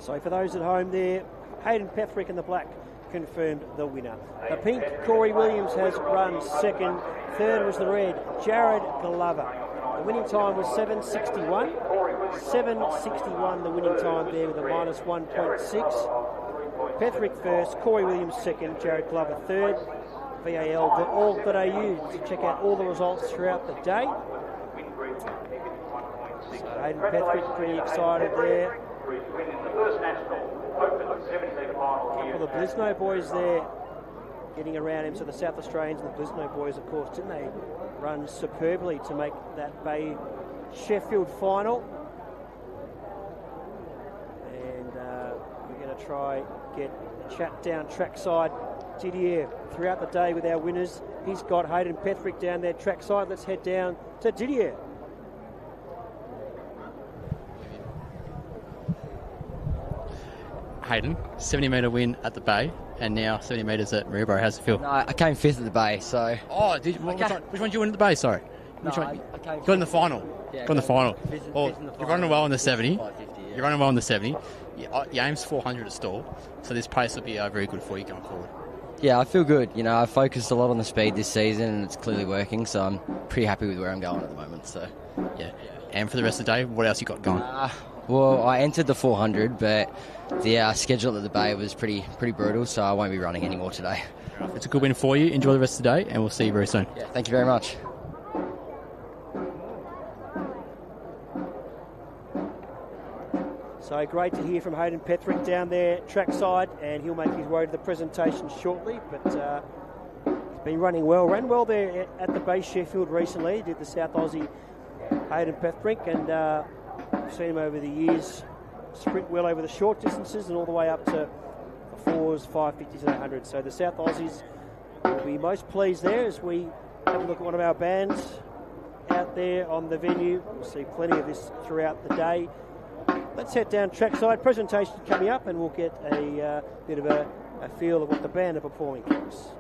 S1: So for those at home there, Hayden Petherick in the black confirmed the winner. The pink, Corey Williams, has run second. Third was the red, Jared Glover. The winning time was 7.61. 7.61 the winning time there with a minus 1.6. Petherick first, Corey Williams second, Jared Glover third. VAL.org.au to check out all the results throughout the day. So Hayden Petherick pretty excited there. Well, the Blisno boys there getting around him. So the South Australians and the Blisno boys, of course, didn't they run superbly to make that Bay Sheffield final? And we're going to try get a chat down trackside. Didier throughout the day with our winners. He's got Hayden Petherick down there trackside. Let's head down to Didier.
S3: Hayden, 70-metre win at the Bay, and now 70 metres at Maryborough. How's it feel?
S7: No, I came fifth at the Bay, so...
S3: Oh, which one did you win at the Bay, sorry?
S7: No,
S3: Which one?
S7: I came
S3: Got in the final.
S7: Yeah,
S3: Got in the final.
S7: fifth in
S3: Well,
S7: the final.
S3: you're running well in the 70.
S7: 550, yeah.
S3: You're running well in the 70. Your aim's 400 at stall, so this pace will be very good for you going forward.
S7: Yeah, I feel good. You know, I've focused a lot on the speed this season, and it's clearly working, so I'm pretty happy with where I'm going at the moment, so...
S3: Yeah. And for the rest of the day, what else you got going?
S7: Well, I entered the 400, but the schedule at the Bay was pretty brutal, so I won't be running anymore today.
S3: It's a good win for you. Enjoy the rest of the day, and we'll see you very soon.
S7: Yeah, thank you very much.
S1: So great to hear from Hayden Petherick down there trackside, and he'll make his way to the presentation shortly. But he's been running well. Ran well there at the Bay Sheffield recently. Did the South Aussie Hayden Petherick, and I've seen him over the years sprint well over the short distances and all the way up to the 4s, 550s and 100s. So the South Aussies will be most pleased there as we have a look at one of our bands out there on the venue. We'll see plenty of this throughout the day. Let's head down trackside. Presentation coming up, and we'll get a bit of a feel of what the band are performing for us.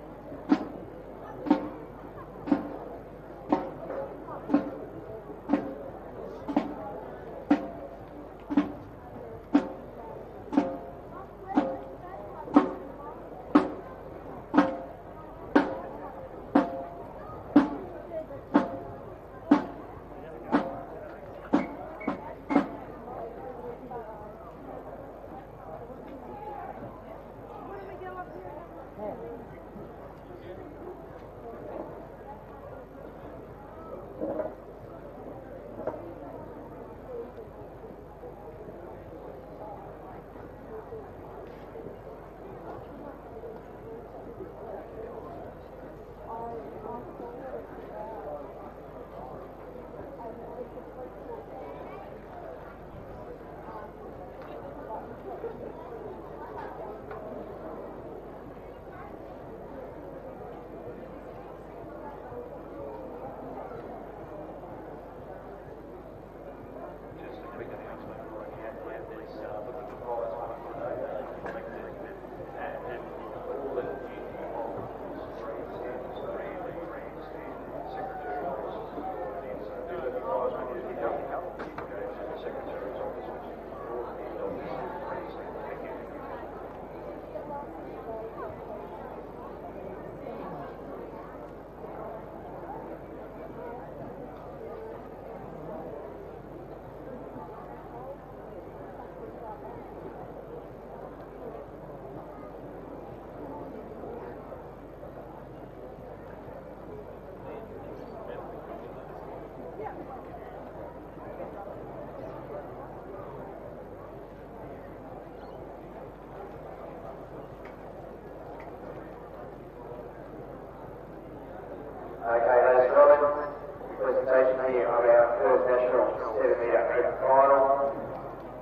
S6: Okay, ladies and gentlemen, presentation here of our first national 7-metre open final.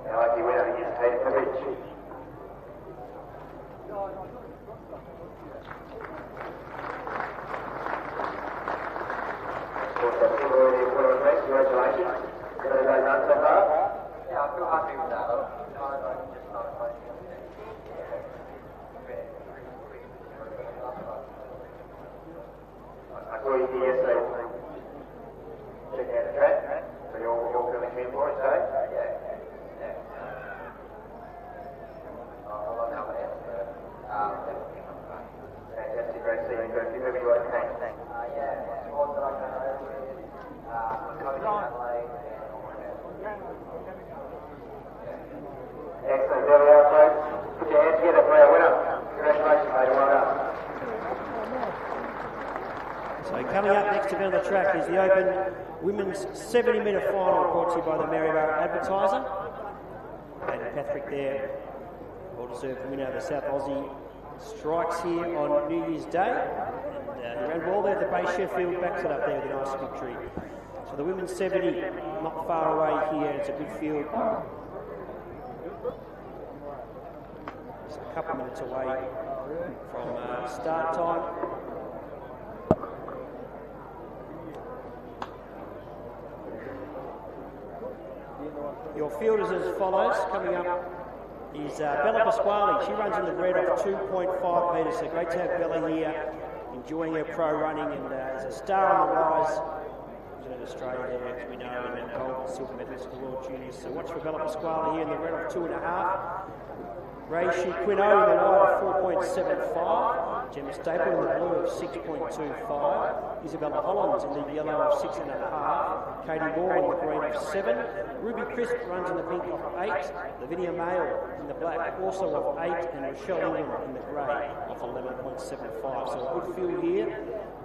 S6: Our lucky winner is Hayden Petherick. Congratulations. So they've done so far? Yeah, I feel happy with that. I saw you here yesterday checking out the track, so you're feeling keen for it today? Yeah. I love how it is. Fantastic, great to see you. Keep moving your way. Thanks. Yeah, squad that I came over with, coach in Adelaide, and all that. Excellent, there we are, folks. Put your hands together for our winner.
S1: coming up next event on the track is the Open Women's 70-metre final brought to you by the Maryborough Advertiser. Hayden Patrick there, well-deserved winner of the South Aussie Strikes here on New Year's Day. And he ran well there at the Bay Sheffield, backs it up there with a nice victory. So the women's 70, not far away here, it's a good field. Just a couple of minutes away from start time. Your field is as follows. Coming up is Bella Pasquale. She runs in the red of 2.5 metres, so great to have Bella here, enjoying her pro running, and is a star on the rise. She's in Australia there, as we know, and gold and silver medalist at the World Juniors. So watch for Bella Pasquale here in the red of 2.5. Reishi Quino in the white of 4.75. Gemma Staple in the blue of 6.25. Isabella Hollands in the yellow of 6.5. Katie Moore in the green of 7. Ruby Crisp runs in the pink of 8. Lavinia Mail in the black also of 8. And Rochelle Ingram in the grey of 11.75. So a good field here.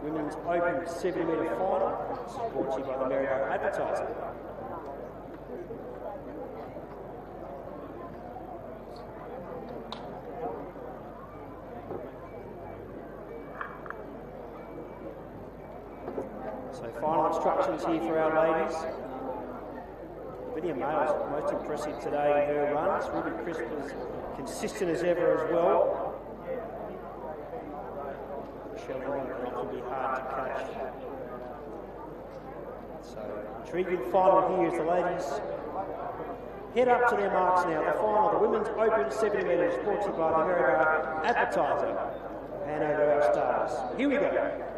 S1: Women's Open 70-metre final. This is brought to you by the Maryborough Advertiser. So final instructions here for our ladies. Lavinia Mail is most impressive today in her runs. Ruby Crisp is consistent as ever as well. Michelle Ingram can often be hard to catch. So intriguing final here as the ladies head up to their marks now. The final, the women's Open 70 metres, brought to you by the Maryborough Advertiser. Hand over to our stars. Here we go.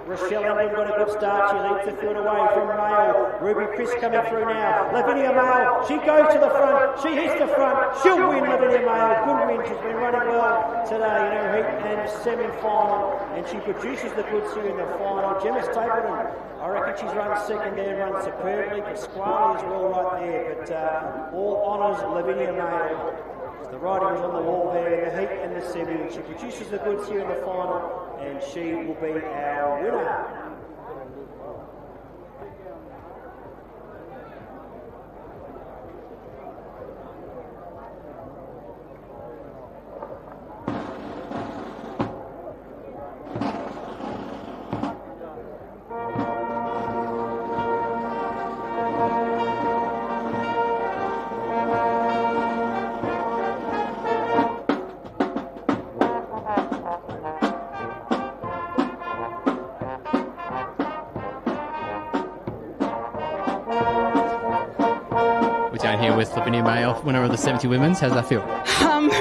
S1: Rochelle Ingram got a good start. She leads the field away from Mail. Ruby Crisp coming through now. Lavinia Mail, she goes to the front. She hits the front. She'll win, Lavinia Mail. Good win. She's been running well today in her heat and semi-final. And she produces the goods here in the final. Gemma Stapleton, I reckon she's run second there, run superbly. Pasquale as well right there. But all honours Lavinia Mail. The riding is on the wall there in the heat and the semi, and she produces the goods here in the final, and she will be our winner.
S3: Down here with Lavinia Mail, winner of the 70 Women's. How's that feel?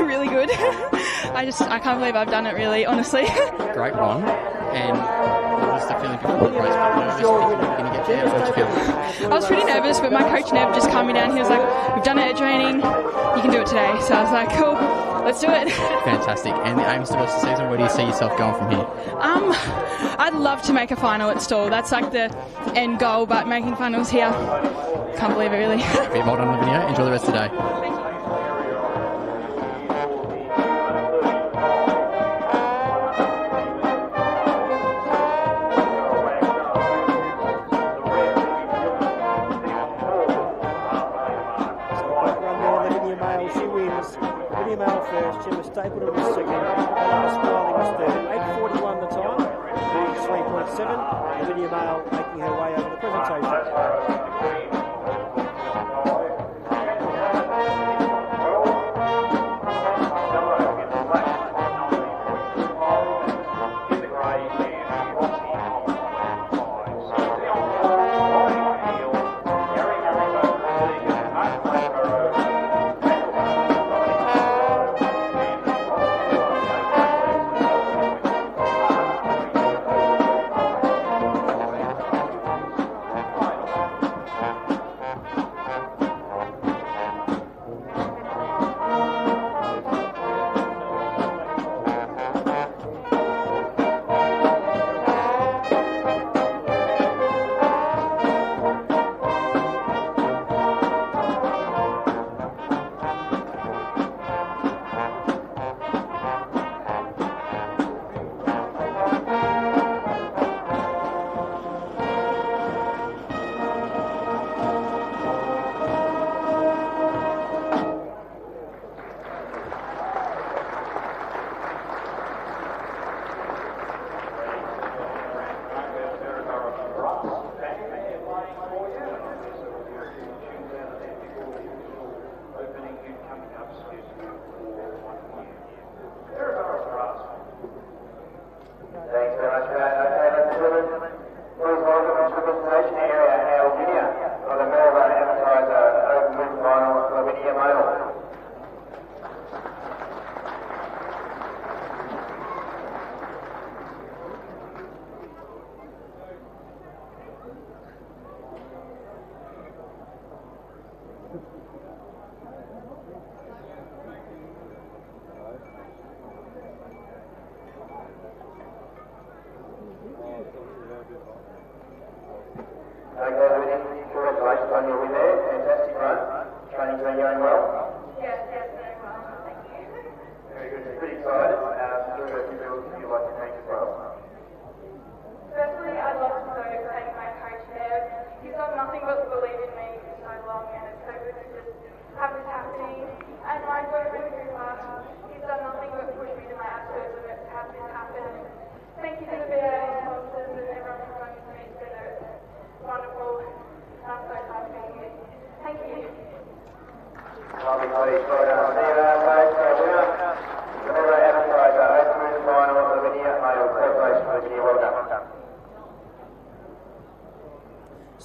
S8: Really good. I can't believe I've done it, really, honestly.
S3: Great one. And what was the feeling before the race? Nervous thinking you were going to get there? How'd you feel?
S8: I was pretty nervous, but my coach Neb just calmed me down. He was like, "We've done it at training. You can do it today." So I was like, "Cool, let's do it."
S3: Fantastic. And the aims the rest of the season, where do you see yourself going from here?
S8: I'd love to make a final at Stawell. That's like the end goal, but making finals here, can't believe it, really.
S3: Well done, Lavinia. Enjoy the rest of the day.
S8: Thank you.
S1: Lavinia Mail first, Gemma Stapleton was second, Bella Pasquale was third. 8.41 the time, 3.7. Lavinia Mail making her way over the presentation.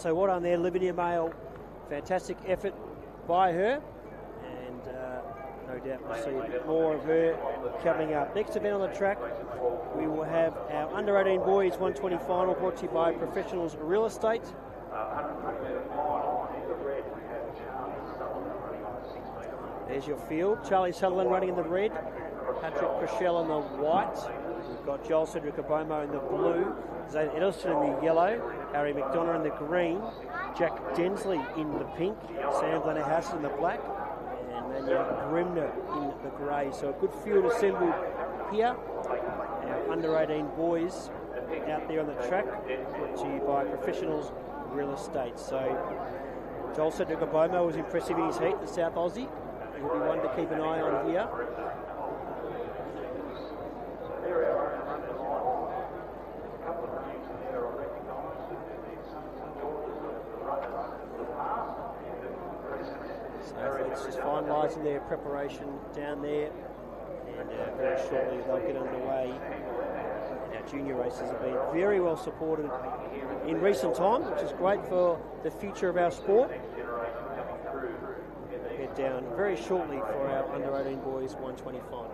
S1: So well done there, Lavinia Mail. Fantastic effort by her. And no doubt we'll see a bit more of her coming up. Next event on the track, we will have our under-18 boys 120 final brought to you by Professionals Real Estate. There's your field. Charlie Sutherland running in the red, Patrick Rochelle in the white. We've got Joel Cedric Obomo in the blue, Zane Edelston in the yellow, Harry McDonough in the green, Jack Densley in the pink, Sam Blennerhaus in the black, and Manya Grimner in the grey. So a good field assembled here. Our under-18 boys out there on the track, brought to you by Professionals Real Estate. So Joel Cedric Obomo was impressive in his heat, the South Aussie. He'll be one to keep an eye on here. So athletes just finalising their preparation down there, and very shortly they'll get underway. And our junior races have been very well supported in recent times, which is great for the future of our sport. Head down very shortly for our under-18 boys 120 final.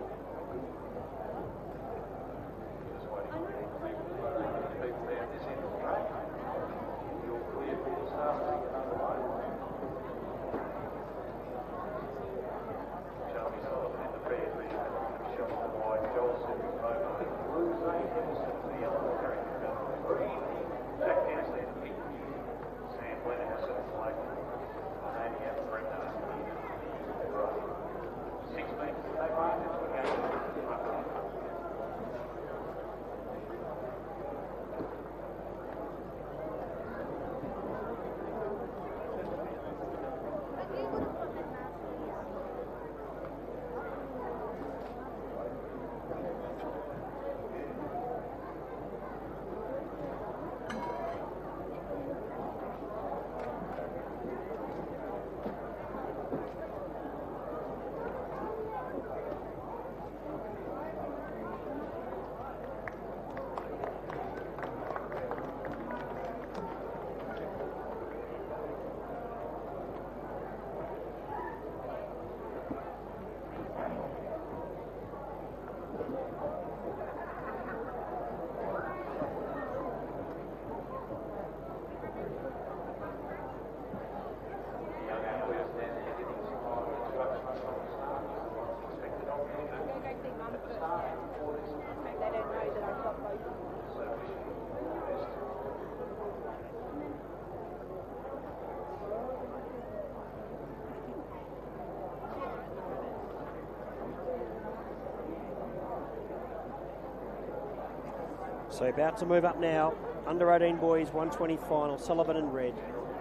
S1: So about to move up now, under-18 boys 120 final, Sullivan in red,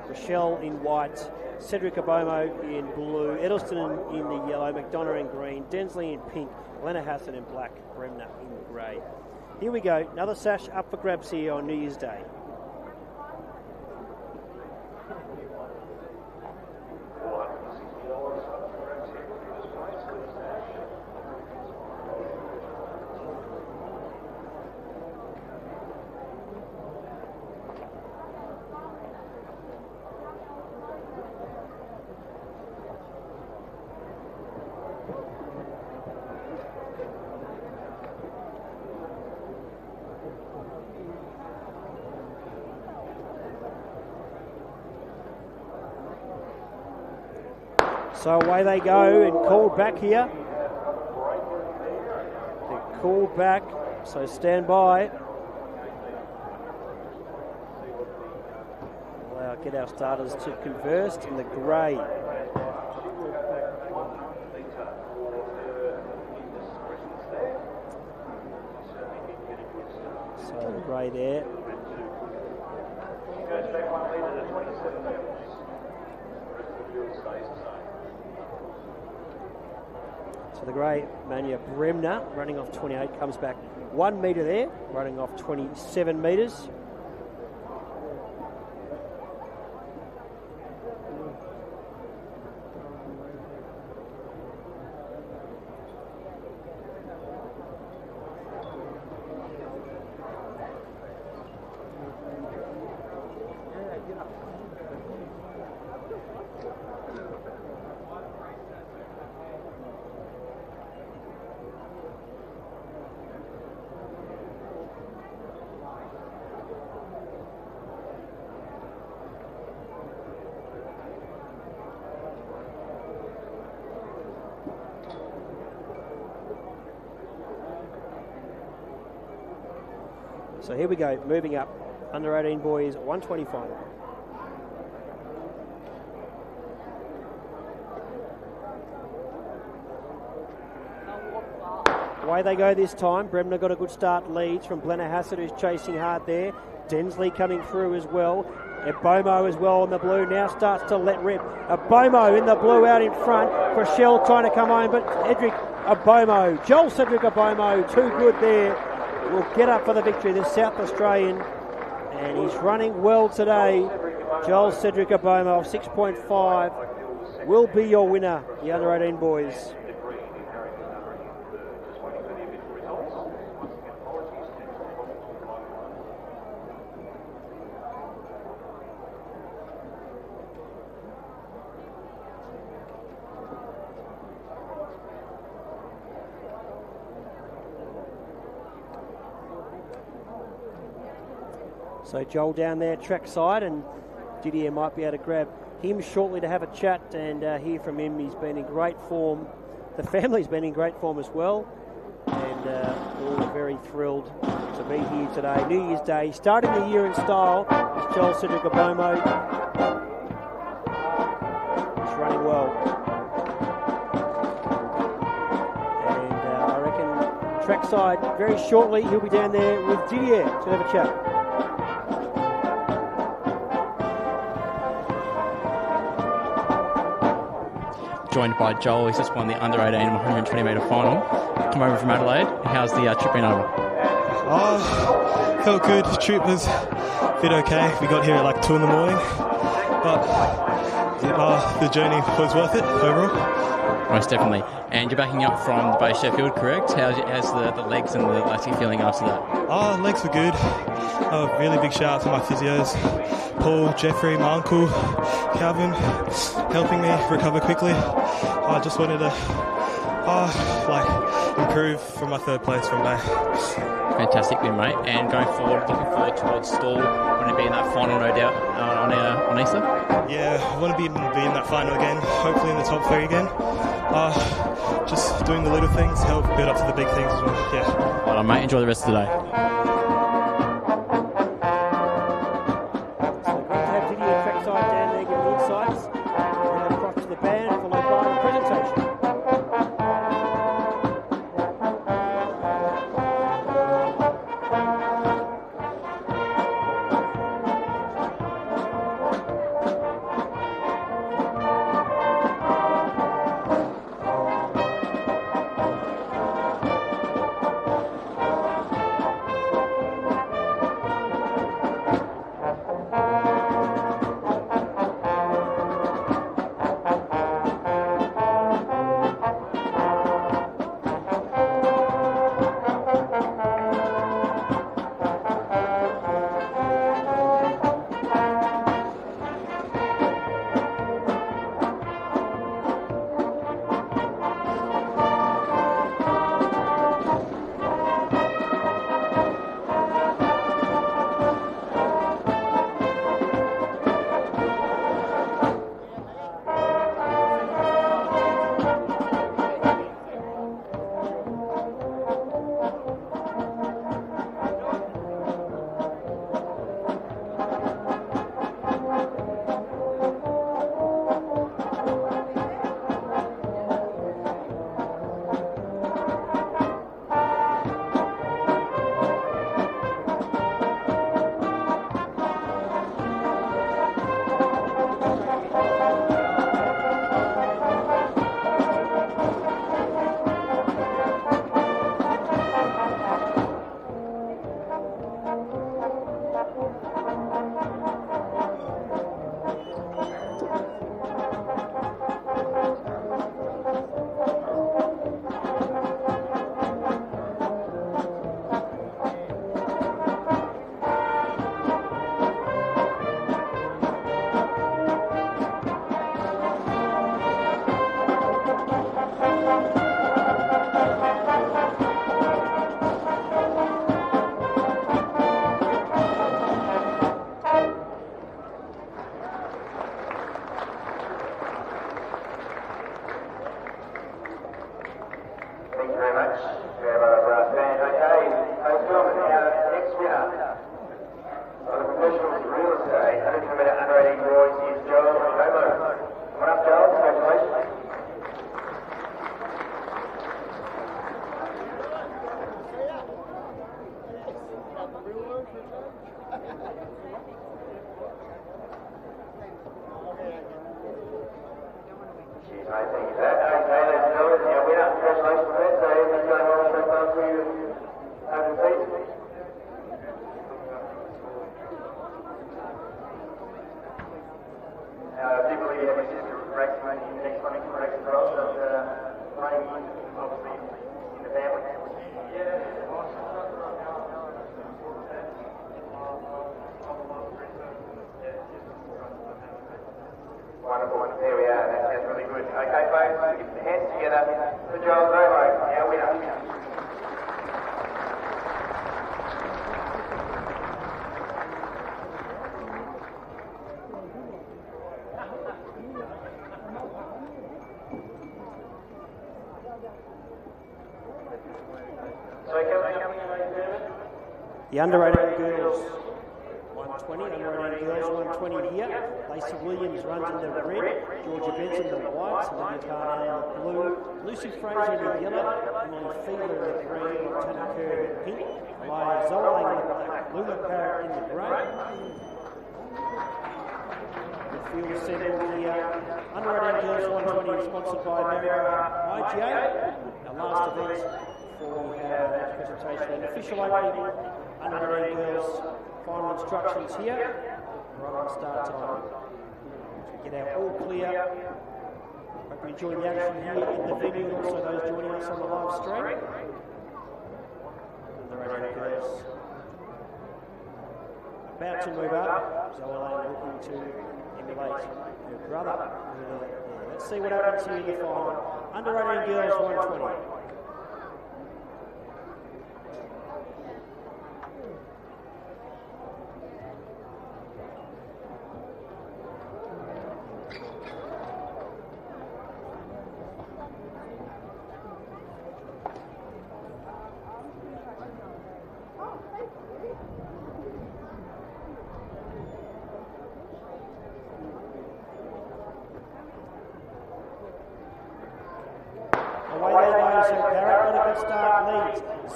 S1: Rochelle in white, Cedric Obomo in blue, Edelston in the yellow, McDonough in green, Densley in pink, Blennerhaus in black, Bremner in grey. Here we go, another sash up for grabs here on New Year's Day. So away they go and called back here. They're called back, so stand by. We'll get our starters to converse in the grey. So the grey there. So the grey Mania Bremner running off 28 comes back 1 metre there, running off 27 metres. So here we go, moving up. Under 18 boys, 120 final. Away they go this time. Bremner got a good start, leads from Blennerhassett, who's chasing hard there. Densley coming through as well. Ebomo as well in the blue, now starts to let rip. Ebomo in the blue out in front. Rochelle trying to come home, but Edric Ebomo, Joel Cedric Ebomo, too good there. Will get up for the victory, the South Australian. And he's running well today. Joel Cedric Ebomo of 6.5 will be your winner, the under 18 boys. So Joel down there trackside, and Didier might be able to grab him shortly to have a chat and hear from him. He's been in great form. The family's been in great form as well, and all very thrilled to be here today. New Year's Day, starting the year in style, is Joel Cedric Ebomo. He's running well. And I reckon trackside very shortly he'll be down there with Didier to have a chat.
S3: Joined by Joel. He's just won the under 18 120 metre final. Come over from Adelaide. How's the trip been over?
S9: Oh, felt good. The trip was a bit okay. We got here at like 2 in the morning, but the journey was worth it overall.
S3: Most definitely. And you're backing up from the Bay Sheffield, correct? How's the legs and the lactic feeling after that?
S9: Oh, legs were good. Really big shout out to my physios, Paul, Jeffrey, my uncle, Calvin, helping me recover quickly. I just wanted to improve from my 3rd place from Bay.
S3: Fantastic win, mate. And going forward, looking forward towards Stall. Want to be in that final, no doubt, on Easter?
S9: Yeah, I want to be in that final again, hopefully in the top 3 again. Just doing the little things to help build up to the big things as well. Yeah.
S3: Well done, mate. Enjoy the rest of the day.
S1: So great to have Didier trackside down there giving insights. And across to the band, followed by the presentation.
S6: Thank you for that. Okay, ladies and gentlemen, our winner, congratulations on that. So everything's going well so far for you over the season. I do believe you have your sister racing next running for race as well, so running obviously in the family. Wonderful, there we are, that sounds really good. Okay folks, get the hands together for Giles Rolo, our winner.
S1: The under-18 girls 120, under-18 girls 120 here. Lacey Williams runs in the red, Georgia Benson in the white, Olivia Parnell in the blue, Lucy Fraser in the yellow, Emily Fiedler in the green, Montana Kerr in the pink, Elia Zolang in the black, Lula Parrott in the grey. The field assembled here. Under-18 girls 120 sponsored by Maryborough IGA. Our last event before we have our presentation and official opening. Under-18 girls, final instructions here. Right on start time. So get our all clear. Hope you enjoy the action here in the venue and also those joining us on the live stream. Under-18 girls about to move up. Zoe Lane looking to emulate her brother. Let's see what happens here in the final. Under-18 girls 120.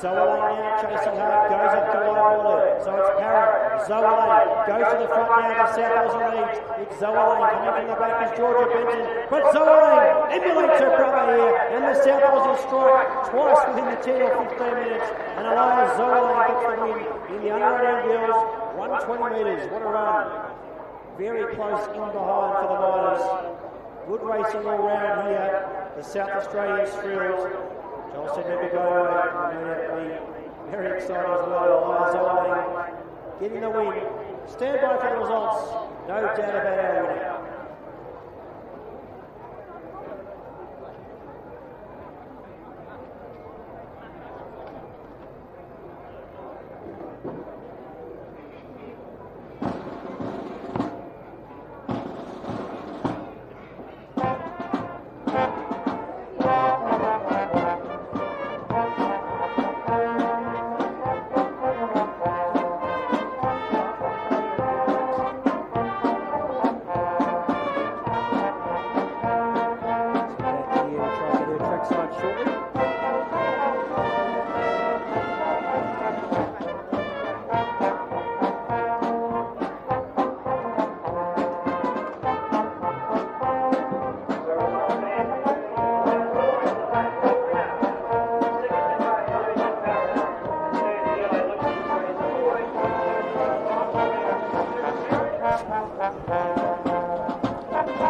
S1: Zoe Lane now chasing hard, goes up to wide border, so it's Parrott. Zoe Lane goes to the front now, the South Aussie leads. It's Zoe Lane coming from the back is Georgia Benson, but Zoe Lane emulates her brother here, and the South Aussie strike twice within the 10 or 15 minutes, and Elias Zoe Lane gets the win in the under-18 girls, 120 metres. What a run! Very close in behind for the Miners. Good racing all round here. The South Australians thrilled. Joel said never go away. No doubt be very excited as well. Elias Zoe Lane getting the win. Stand by for the results. No doubt about our winner.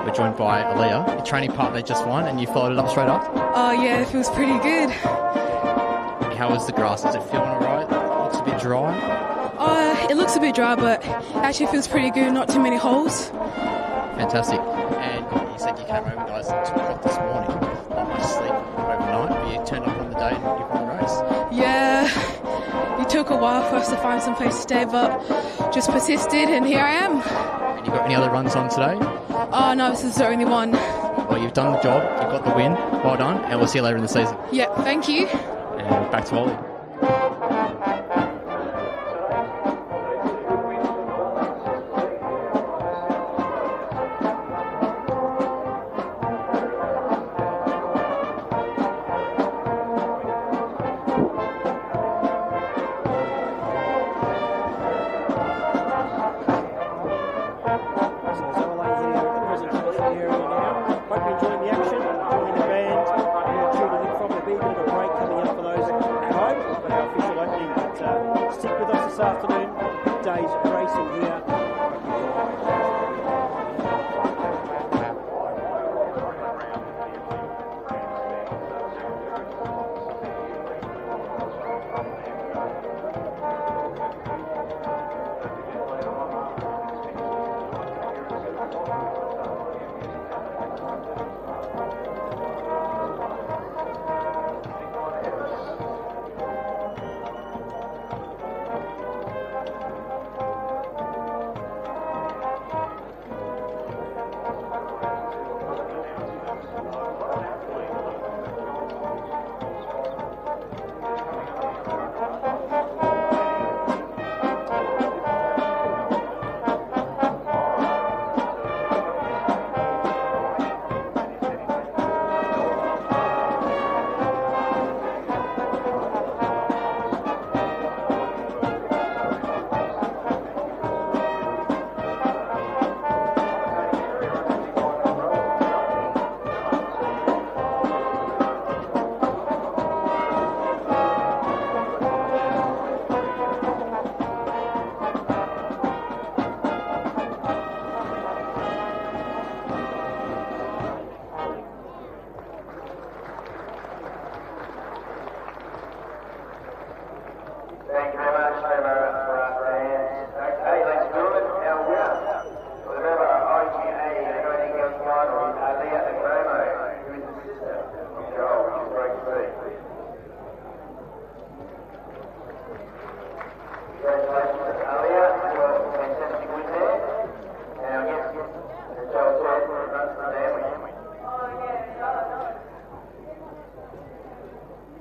S3: We're joined by Aaliyah, your training partner just won, and you followed it up straight up.
S8: Oh yeah, it feels pretty good.
S3: How was the grass? Is it feeling alright? Looks a bit dry.
S8: It looks a bit dry, but it actually feels pretty good. Not too many holes.
S3: Fantastic. And you said you came over, guys, at 2 o'clock this morning. Not much sleep overnight, but you turned up on the day and you won the race.
S8: Yeah, it took a while for us to find some place to stay, but just persisted, and here I am.
S3: And you got any other runs on today?
S8: Oh no, this is the only one.
S3: Well, you've done the job, you've got the win, well done, and we'll see you later in the season.
S8: Yeah, thank you.
S3: And back to Ollie.
S1: Hope you enjoyed the action. afternoon. Day's racing here.
S6: Thank you very much for our fans. Okay, ladies and gentlemen, our winner for the member IGA Uniting Girls Final is Aliyah Agromo, who is the sister of Joel, which is great to see. Congratulations, Aliyah, for a fantastic win there. And I guess, as Joel said, runs the sandwich.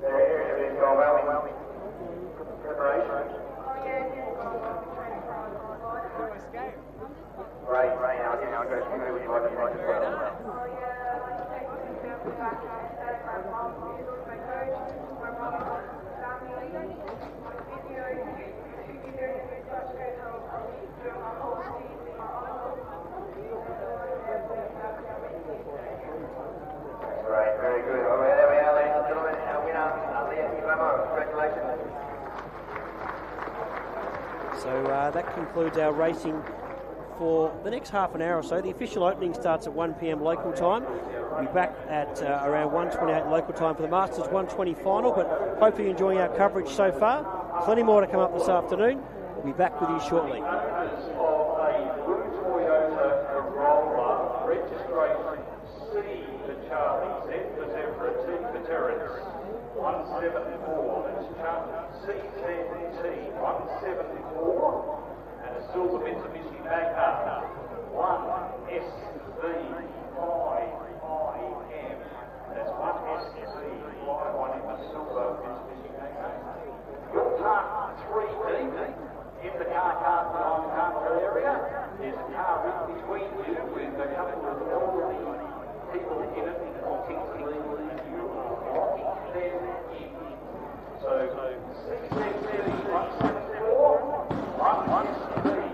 S6: Their area is going well. Preparation. Right, now go through with what you like as well. Right, very good. All right, there we are, ladies and gentlemen. Our winner, Aliyah Agromo. Congratulations.
S1: So that concludes our racing for the next half an hour or so. The official opening starts at 1 p.m. local time. We'll be back at around 1:28 local time for the Masters 120 final, but hopefully you're enjoying our coverage so far. Plenty more to come up this afternoon. We'll be back with you shortly.
S10: Owners of a blue Toyota Corolla, registration C for Charlie, Z for Zebra, T for Terence, 174. That's CZT 174. And a silver Mitsubishi Bagger, 1SV5IM. That's 1SV51 in the silver Mitsubishi Bagger. You'll park 3 deep in the car area. There's a car in between you with a couple of elderly people in it, Kingsley, and you are blocking them in. So, 670 174, 1SV5IM.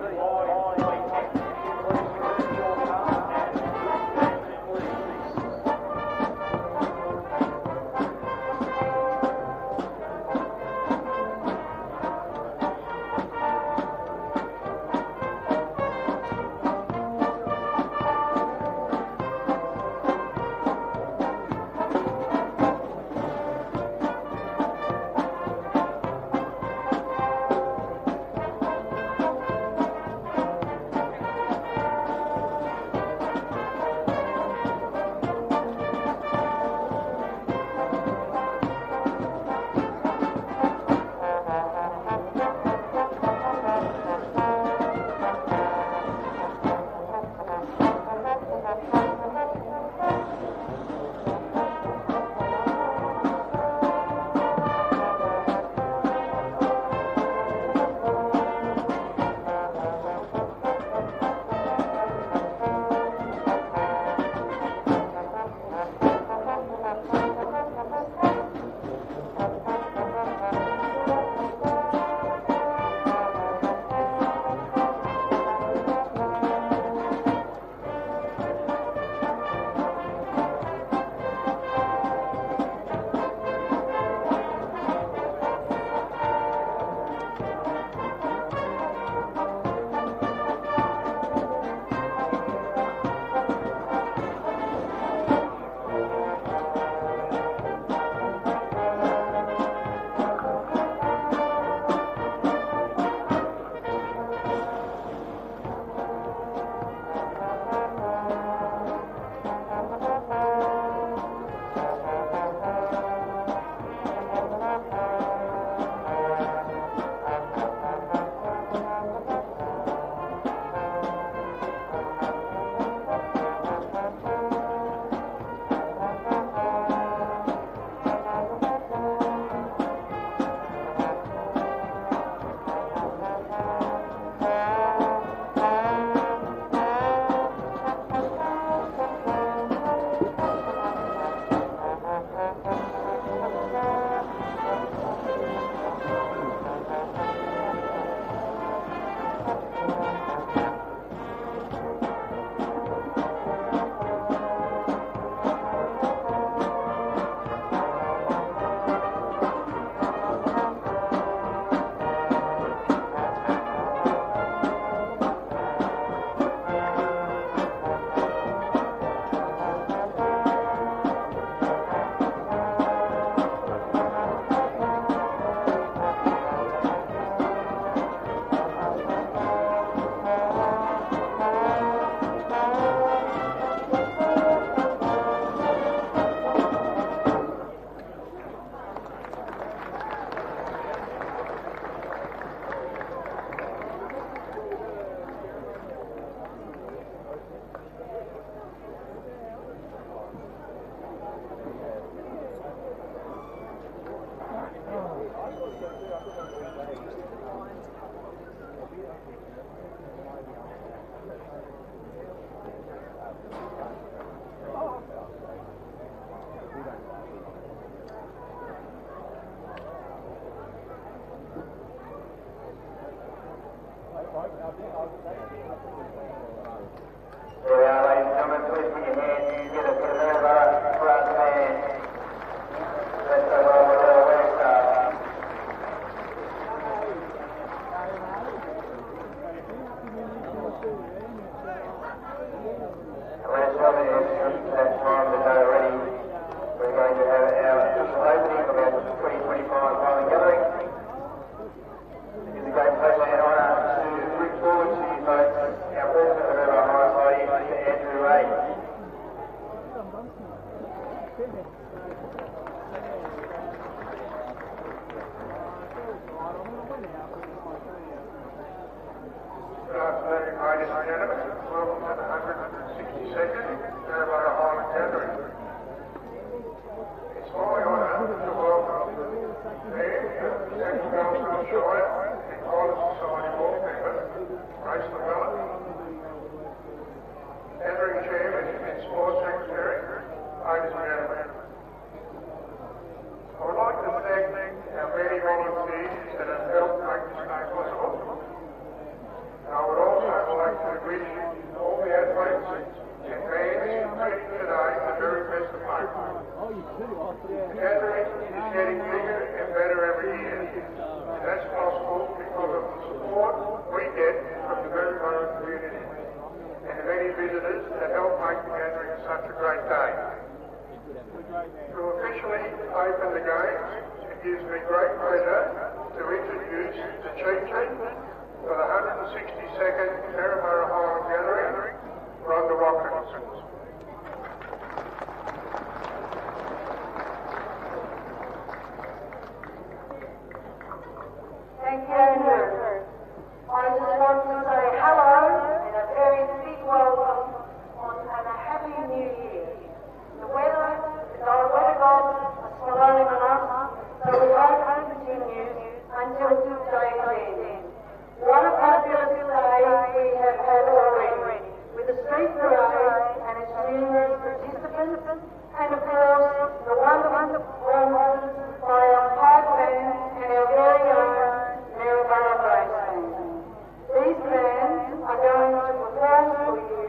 S6: There we are, ladies and gentlemen. Please put your hands together for the Maryborough brass band. Let's go well with our wedding staff. Ladies and gentlemen, it's that time that they're ready. We're going to have our official opening of our 2025 Highland Gathering. It is a great pleasure and honour to bring forward to you folks our president of the Maryborough High Society, Mr. Andrew Ray.
S10: Good afternoon, ladies and gentlemen. Welcome to the 162nd Maryborough Highland Gathering. It's my honour to welcome Mayor, Central Wellsville Shire and Highland Society board member, Grace Llewellyn, Gathering Chairman and Sports Secretary, ladies and gentlemen. I would like to thank our many volunteers that have helped make this day possible. I would also like to wish all the athletes and fans competing today the very best of luck. The gathering is getting bigger and better every year, and that's possible because of the support we get from the Maryborough community and the many visitors that help make the gathering such a great day. To officially open the games, it gives me great pleasure to introduce the chieftain for the 162nd Maryborough Highland Gathering, Rhonda Watkins.
S11: Thank you, Andrew. I just want to say hello and a very big welcome and a happy new year. The weather gods are smiling on us, so we hope to continue until today's end. What a fabulous day we have had already, with the street parade and its numerous participants, and of course the wonderful performances by our pipe band and our very own Maryborough brass band. These bands are going to perform for you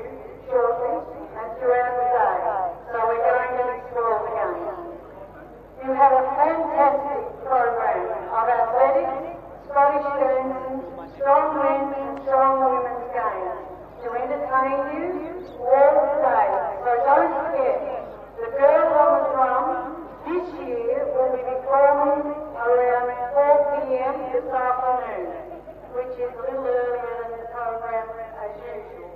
S11: shortly and throughout the day, so we're going to explore the games. You have a fantastic program of athletics, Scottish dancing, strong men's and strong women's games to entertain you all day. So don't forget, the girls on the drum this year will be performing around 4 p.m. this afternoon, which is a little earlier than the program as usual.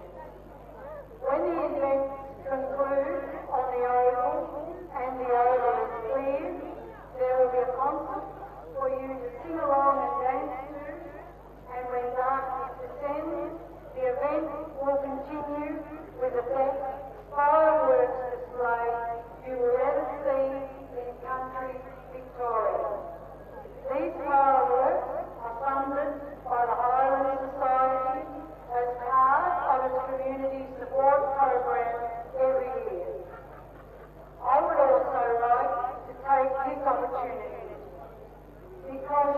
S11: When the event concludes on the oval and the oval is cleared, there will be a concert for you to sing along and dance to, and when darkness descends, the event will continue with the best fireworks display you will ever see in country Victoria. These fireworks are funded by the Highland Society as part of its community support program every year. I would also like to take this opportunity because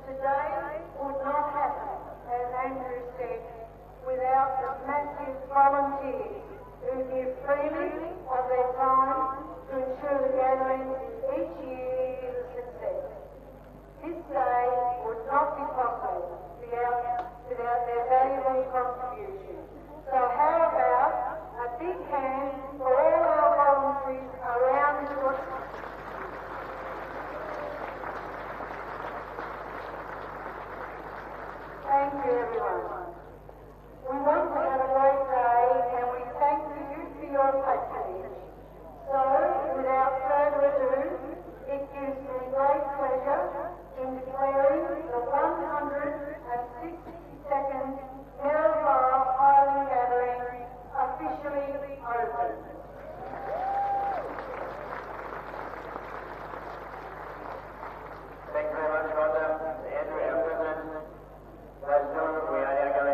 S11: today would not happen, as Andrew said, without the massive volunteers who give freely of their time to ensure the gathering each year is a success. This day would not be possible without their valuable contribution. So how about a big hand for all our volunteers around the world? Thank you, everyone. We want to have a great day, and we thank you for your patronage. So, without further ado, it gives me great pleasure in declaring the 162nd Maryborough Highland Gathering officially open.
S6: Thank you very much, Rhonda. Andrew, our president. Ladies and gentlemen, we are now going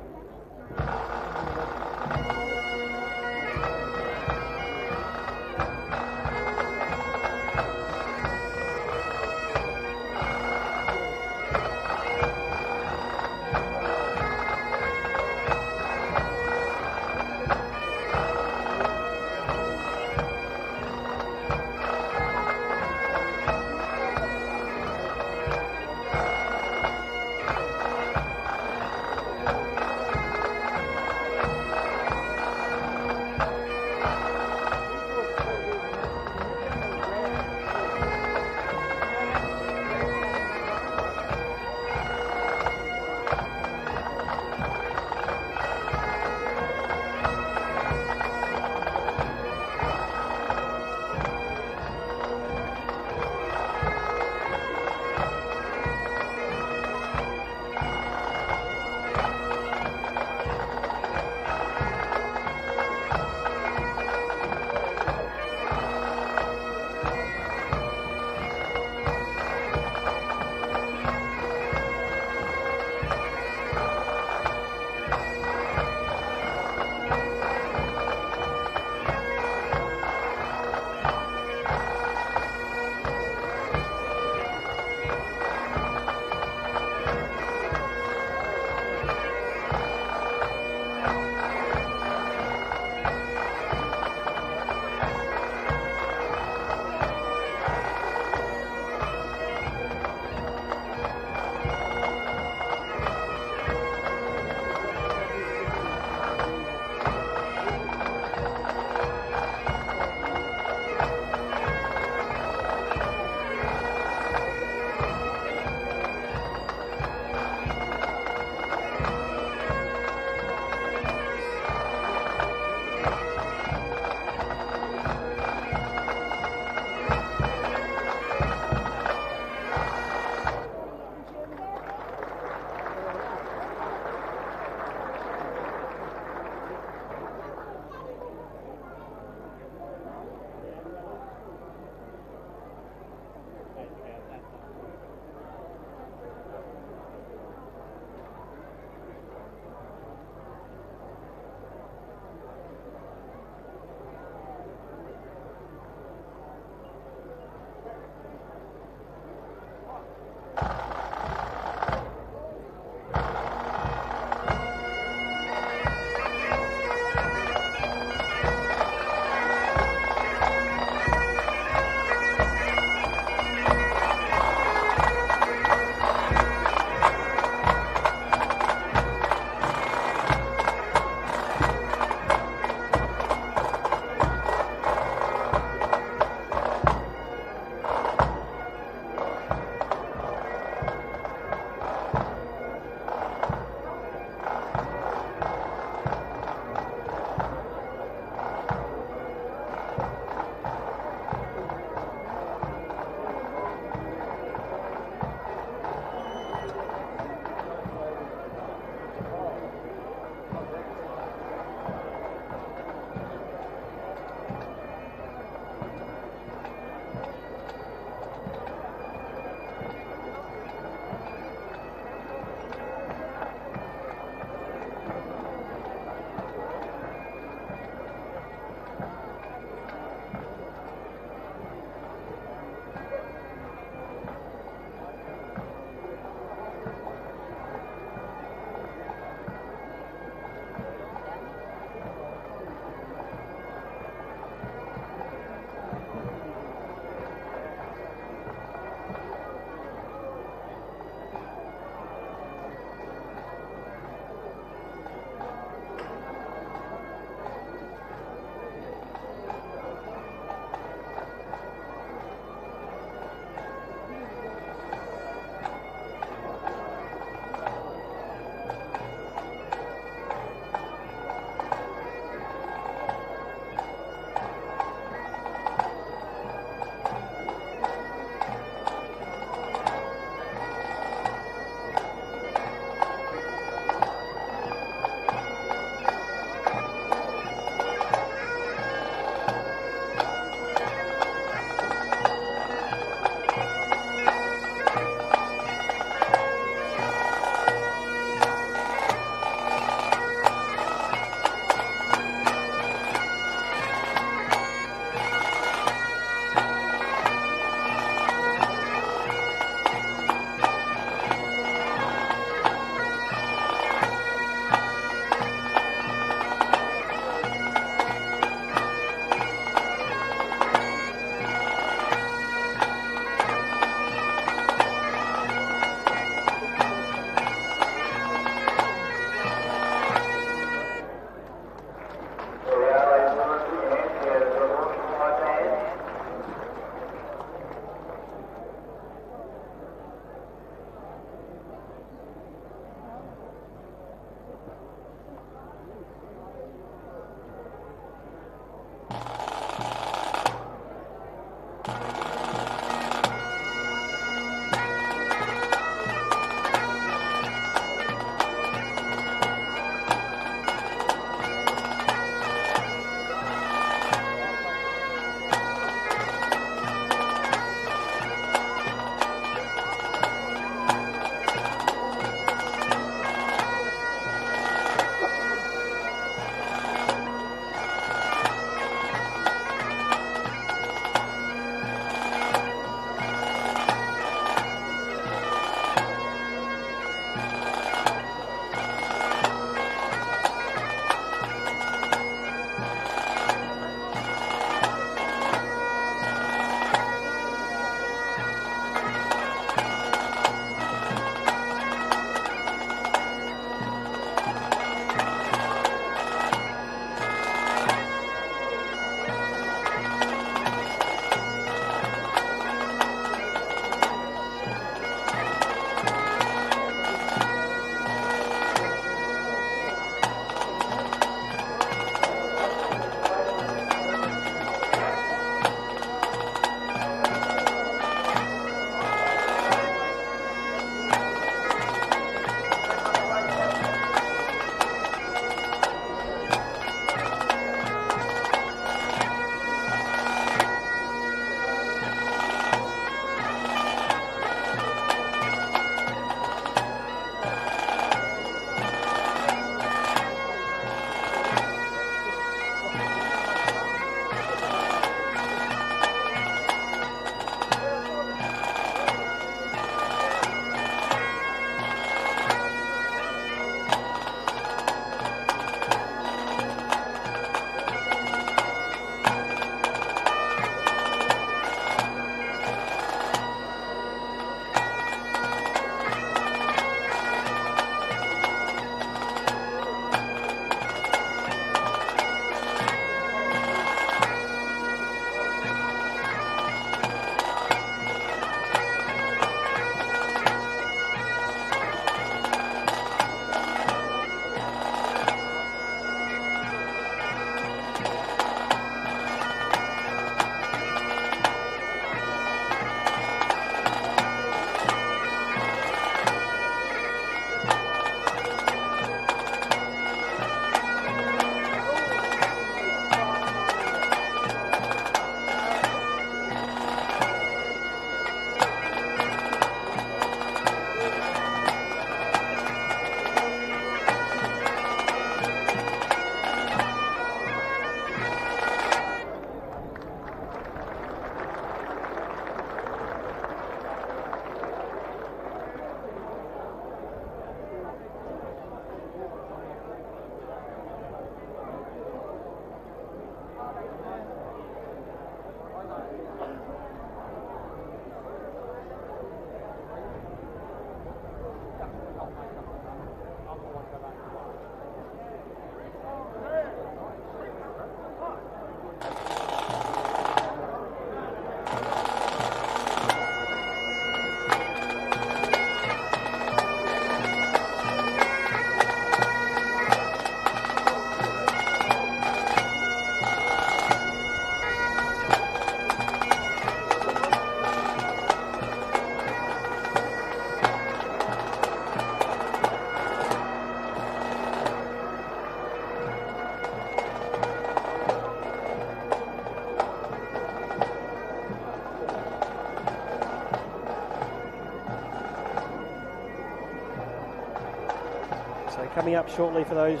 S1: coming up shortly for those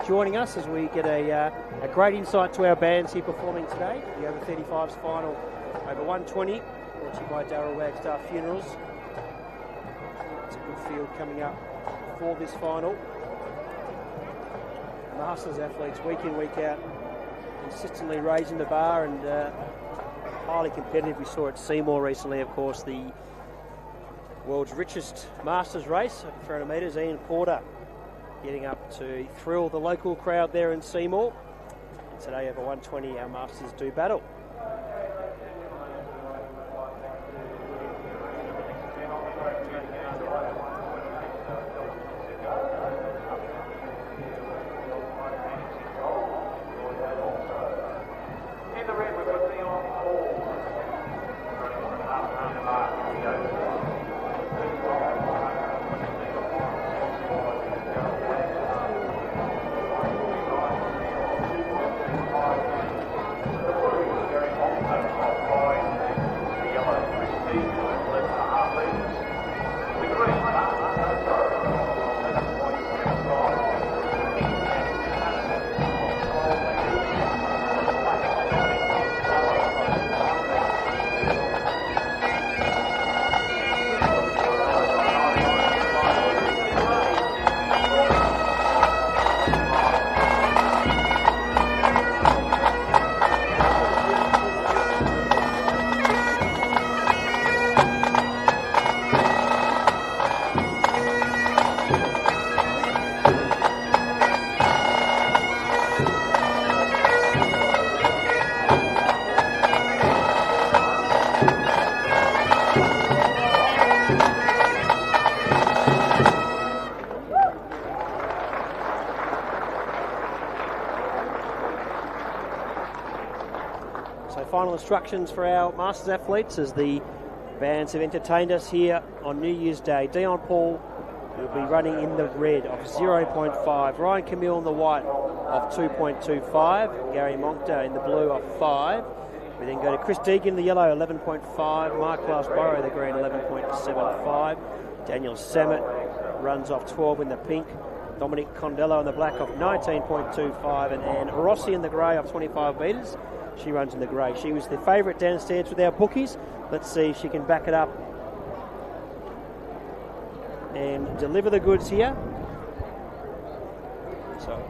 S1: joining us as we get a great insight to our bands here performing today. The over 35s final over 120, brought to you by Darryl Wagstaff Funerals. It's a good field coming up for this final. Masters athletes week in, week out, consistently raising the bar and highly competitive. We saw at Seymour recently, of course, the world's richest Masters race, 300 metres. Ian Porter getting up to thrill the local crowd there in Seymour. Today over 120, our Masters do battle. Final instructions for our Masters athletes as the bands have entertained us here on New Year's Day. Dion Paul will be running in the red of 0.5. Ryan Camille in the white of 2.25. Gary Moncta in the blue of 5. We then go to Chris Deegan in the yellow, 11.5. Mark Glassborough, the green, 11.75. Daniel Samet runs off 12 in the pink. Dominic Condello in the black of 19.25. And Anne Rossi in the grey of 25 metres. She runs in the grey. She was the favourite downstairs with our bookies. Let's see if she can back it up and deliver the goods here. So,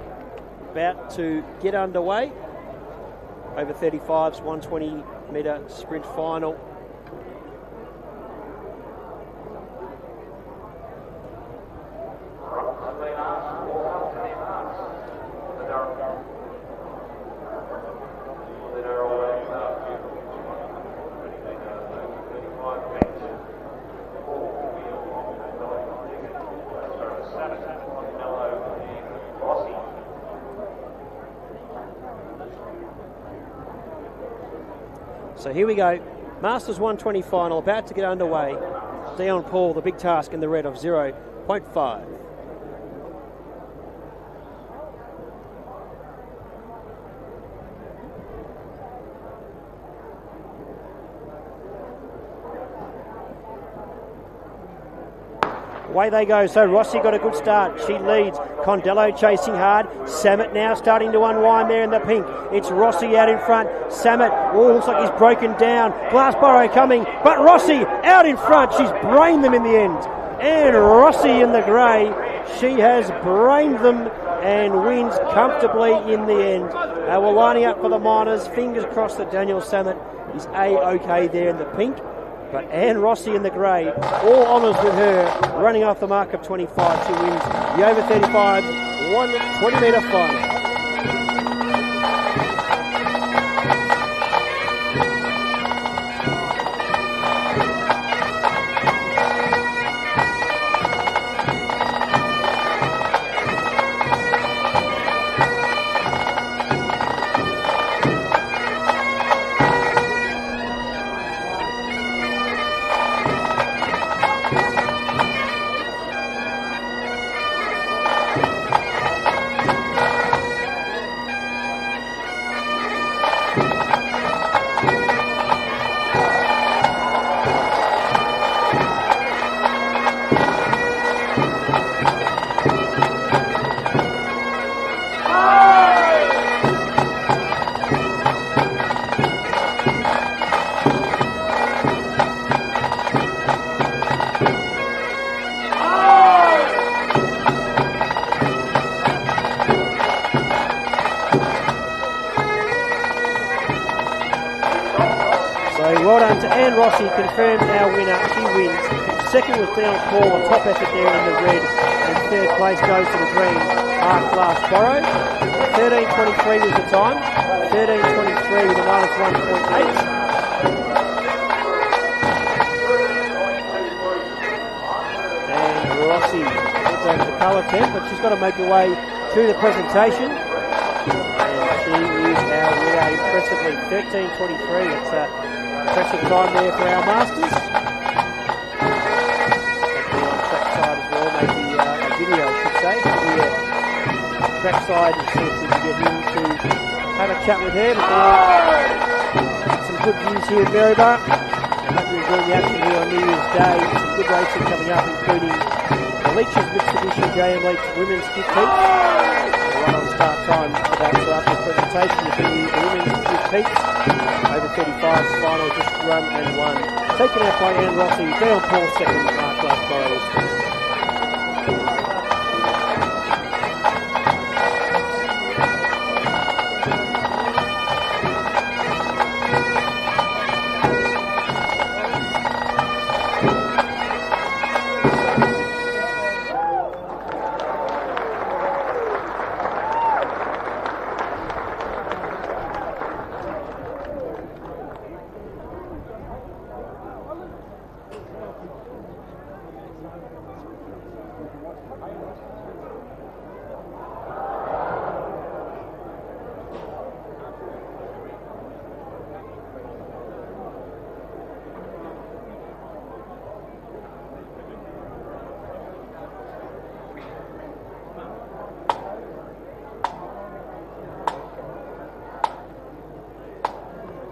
S1: about to get underway. Over 35s, 120 metre sprint final. So here we go, Masters 120 final about to get underway. Dion Paul, the big task in the red of 0.5. Away they go. So Rossi got a good start. She leads. Condello chasing hard. Samet now starting to unwind there in the pink. It's Rossi out in front. Samet, looks like he's broken down. Glassborough coming, but Rossi out in front. She's brained them in the end. And Rossi in the grey. She has brained them and wins comfortably in the end. We're lining up for the minors. Fingers crossed that Daniel Samet is A-OK there in the pink. But Anne Rossi in the grey, all honours with her, running off the mark of 25. She wins the over 35 120 metre final. Anne Rossi confirms our winner. She wins. Second was Brown Paul, a top effort there in the red. And third place goes to the green, Mark Glassborough. 13.23 was the time. 13.23 with a minus 1.8. And Rossi gets over the colour tent, but she's got to make her way through the presentation. And she is our winner impressively. 13.23. It's a impressive time there for our Masters. Maybe on trackside as well, maybe a video I should say. Trackside and see if we can get him to have a chat with her. But some good news here at Maryborough. I hope you're enjoying the action here on New Year's Day. Some good racing coming up, including the Leach's Mitsubishi JM Leach Women's Gift Heat. Right on start time for that. So after the presentation, will be the Women's Gift Heats. Over 35's final, just run and won. Taken out by Anne Rossi, Dale Paul second, Mark Glassborough was third.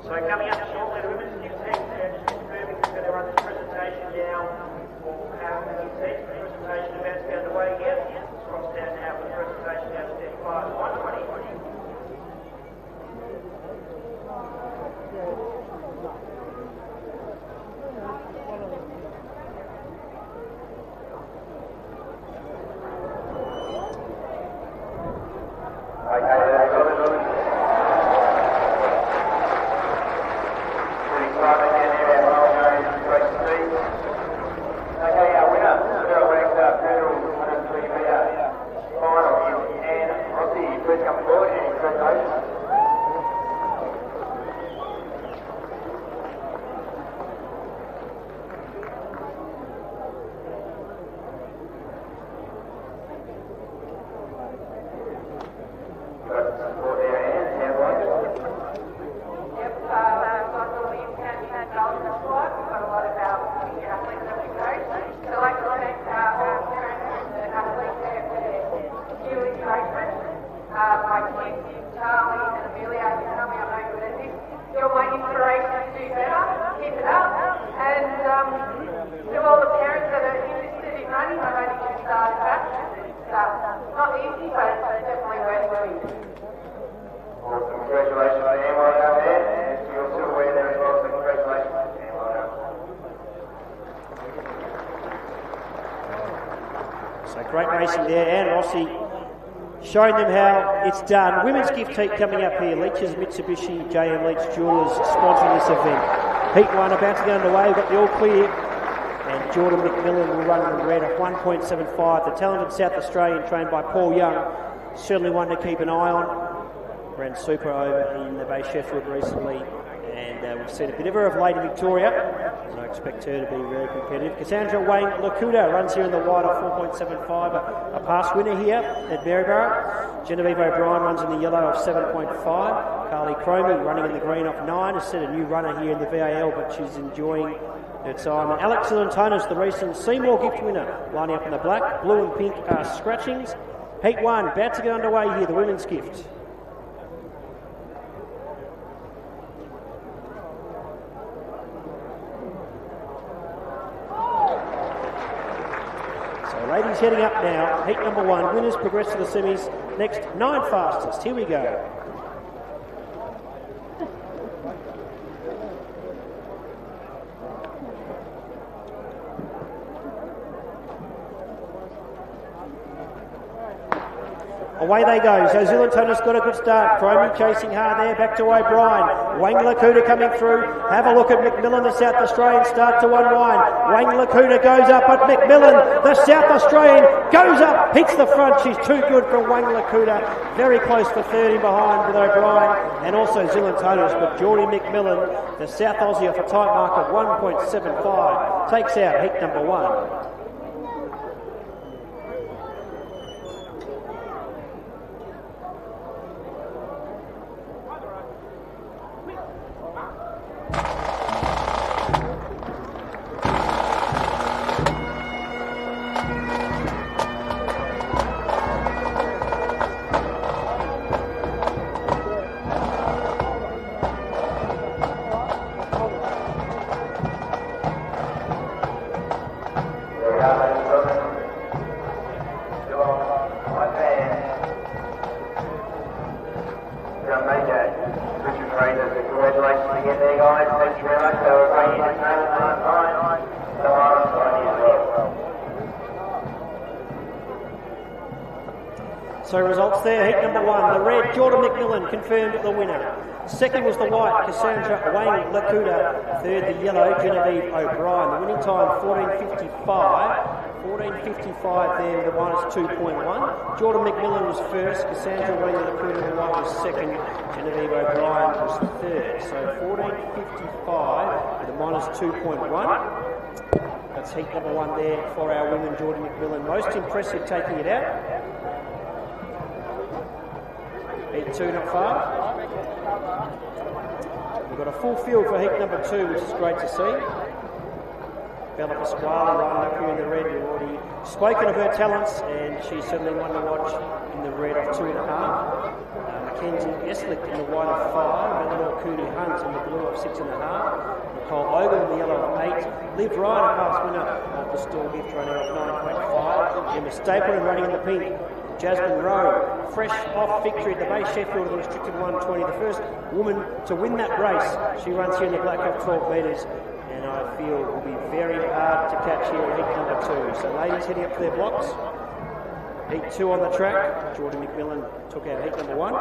S5: So coming up shortly, the women's gift team, just confirming who's going to run this presentation now. We'll have the gift team presentation about to be underway here. Scott's down now for the presentation down to 35, 120.
S1: Great racing there, Anne Rossi showing them how it's done. Women's gift heat coming up here. Leach's Mitsubishi JM Leach Jewelers sponsoring this event. Heat 1 about to get underway. We've got the all clear. And Jordan McMillan will run in the red at 1.75. The talented South Australian trained by Paul Young. Certainly one to keep an eye on. Ran super over in the Bay Sheffield recently. And we've seen a bit of her of late in Victoria. So I expect her to be very competitive. Cassandra Wayne Lakuta runs here in the white at 4.75. A past winner here at Maryborough. Genevieve O'Brien runs in the yellow of 7.5. Carly Cromie running in the green off 9. Has set a new runner here in the VAL, but she's enjoying her time. And Alex Lantonis, the recent Seymour gift winner, lining up in the black. Blue and pink are scratchings. Heat 1 about to get underway here, the women's gift. Ladies heading up now, heat number 1. Winners progress to the semis. Next, 9 fastest. Here we go. Away they go. So Zilantona's got a good start. Cromie chasing hard there. Back to O'Brien. Wang Lakuta coming through. Have a look at McMillan, the South Australian, start to unwind. Wang Lakuta goes up, but McMillan, the South Australian, goes up, hits the front. She's too good for Wang Lakuta. Very close for 30 behind with O'Brien and also Zilantona's. But Geordie McMillan, the South Aussie, off a tight mark of 1.75, takes out heat number 1. So results there, heat number 1, the red, Jordan McMillan, confirmed the winner. Second was the white, Cassandra Wang Lakuta. Third, the yellow, Genevieve O'Brien. The winning time, 14.55 there with a minus 2.1. Jordan McMillan was first, Cassandra Wang Lakuta, the white was second, Genevieve O'Brien was third. So 14.55 with a minus 2.1. That's heat number 1 there for our women, Jordan McMillan. Most impressive taking it out. Heat 2 not far. We've got a full field for heat number 2, which is great to see. Bella Pasquale lining up here in the red. We've already spoken of her talents, and she's certainly one to watch in the red of 2.5. Mackenzie Eslick in the white of 5. Eleanor Cooney Hunt in the blue of 6.5. Nicole Ogle in the yellow of 8. Liv Ryan, a past winner of the store gift, running off 9.5. Emma Stapleton running in the pink. Jasmine Rowe, fresh off victory at the Bay Sheffield in the restricted 120, the first woman to win that race. She runs here in the black of 12 metres, and I feel it will be very hard to catch here in heat number 2. So ladies heading up to their blocks. Heat 2 on the track. Jordan McMillan took out heat number 1.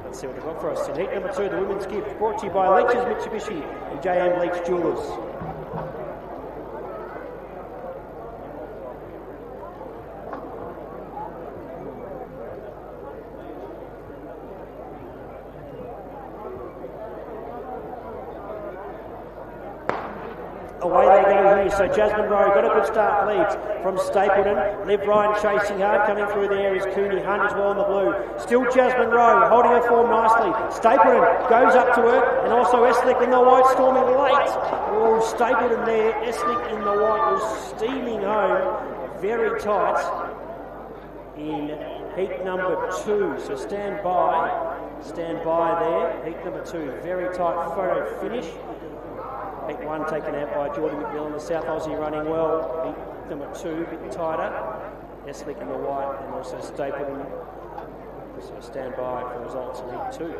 S1: Let's see what they've got for us. In heat number 2, the women's gift, brought to you by Leach's Mitsubishi and J.M. Leach Jewellers. Away they go here, so Jasmine Rowe got a good start, leads from Stapleton. Liv Ryan chasing hard, coming through there is Cooney Hunt as well in the blue. Still Jasmine Rowe, holding her form nicely. Stapleton goes up to her, and also Eslick in the white, storming late. Oh, Stapleton there, Eslick in the white was steaming home, very tight in heat number 2. So stand by there, heat number 2, very tight photo finish. Heat 1 taken out by Jordan McMillan, the South Aussie running well. Heat number 2, a bit tighter. Eslick in the white, and also Stapleton. So stand by for results in heat 2.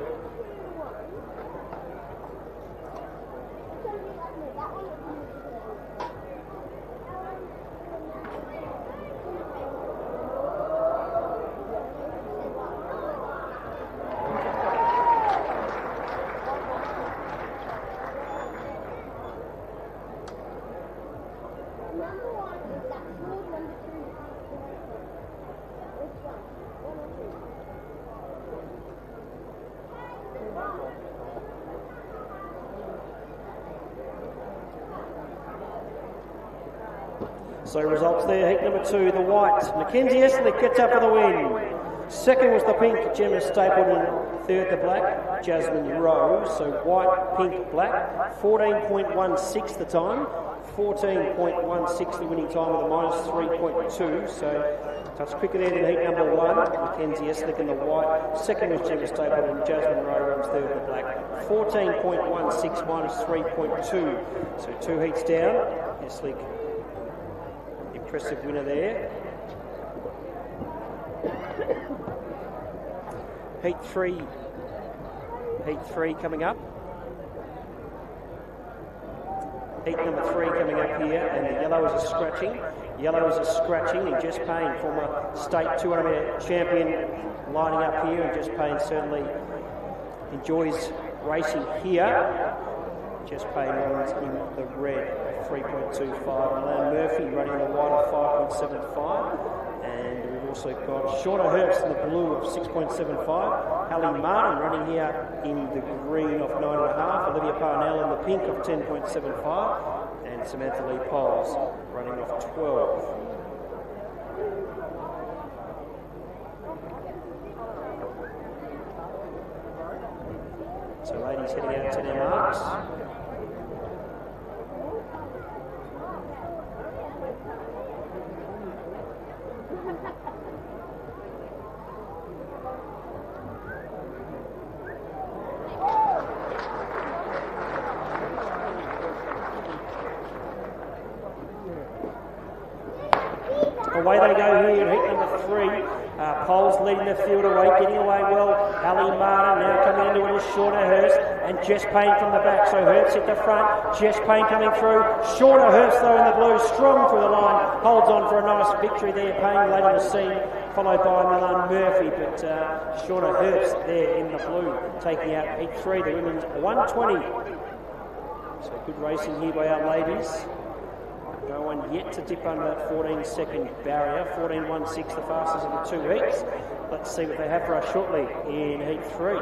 S1: So results there, heat number 2, the white. Mackenzie Eslick gets up for the win. Second was the pink, Gemma Stapleton. Third, the black, Jasmine Rowe. So white, pink, black. 14.16 the time. 14.16 the winning time with a minus 3.2. So touch quicker there than heat number 1. Mackenzie Eslick in the white. Second was Gemma Stapleton. Jasmine Rowe runs third with the black. 14.16 minus 3.2. So 2 heats down. Eslick, impressive winner there. Heat 3 coming up. Heat number 3 coming up here, and the yellow is a scratching. Yellow is a scratching, and Jess Payne, former state 200-metre champion, lining up here, and Jess Payne certainly enjoys racing here. Jess Payne runs in the red at 3.25. Milan Murphy running in the white of 5.75. And we've also got Shauna Herbst in the blue of 6.75. Hallie Martin running here in the green of 9.5. Olivia Parnell in the pink of 10.75. And Samantha Lee Poles running off 12. So ladies heading out to their marks. Away they go here in heat number 3. Poles leading the field away, getting away well. Hallie Martin now coming into it is Shauna Herbst and Jess Payne from the back. So Herbst at the front, Jess Payne coming through. Shauna Herbst though in the blue, strong through the line, holds on for a nice victory there. Payne late on the scene, followed by Milan Murphy, but Shauna Herbst there in the blue, taking out heat 3, the women's 120. So good racing here by our ladies. No one yet to dip under that 14-second barrier. 14.16, the fastest of the 2 heats. Let's see what they have for us shortly in heat 3.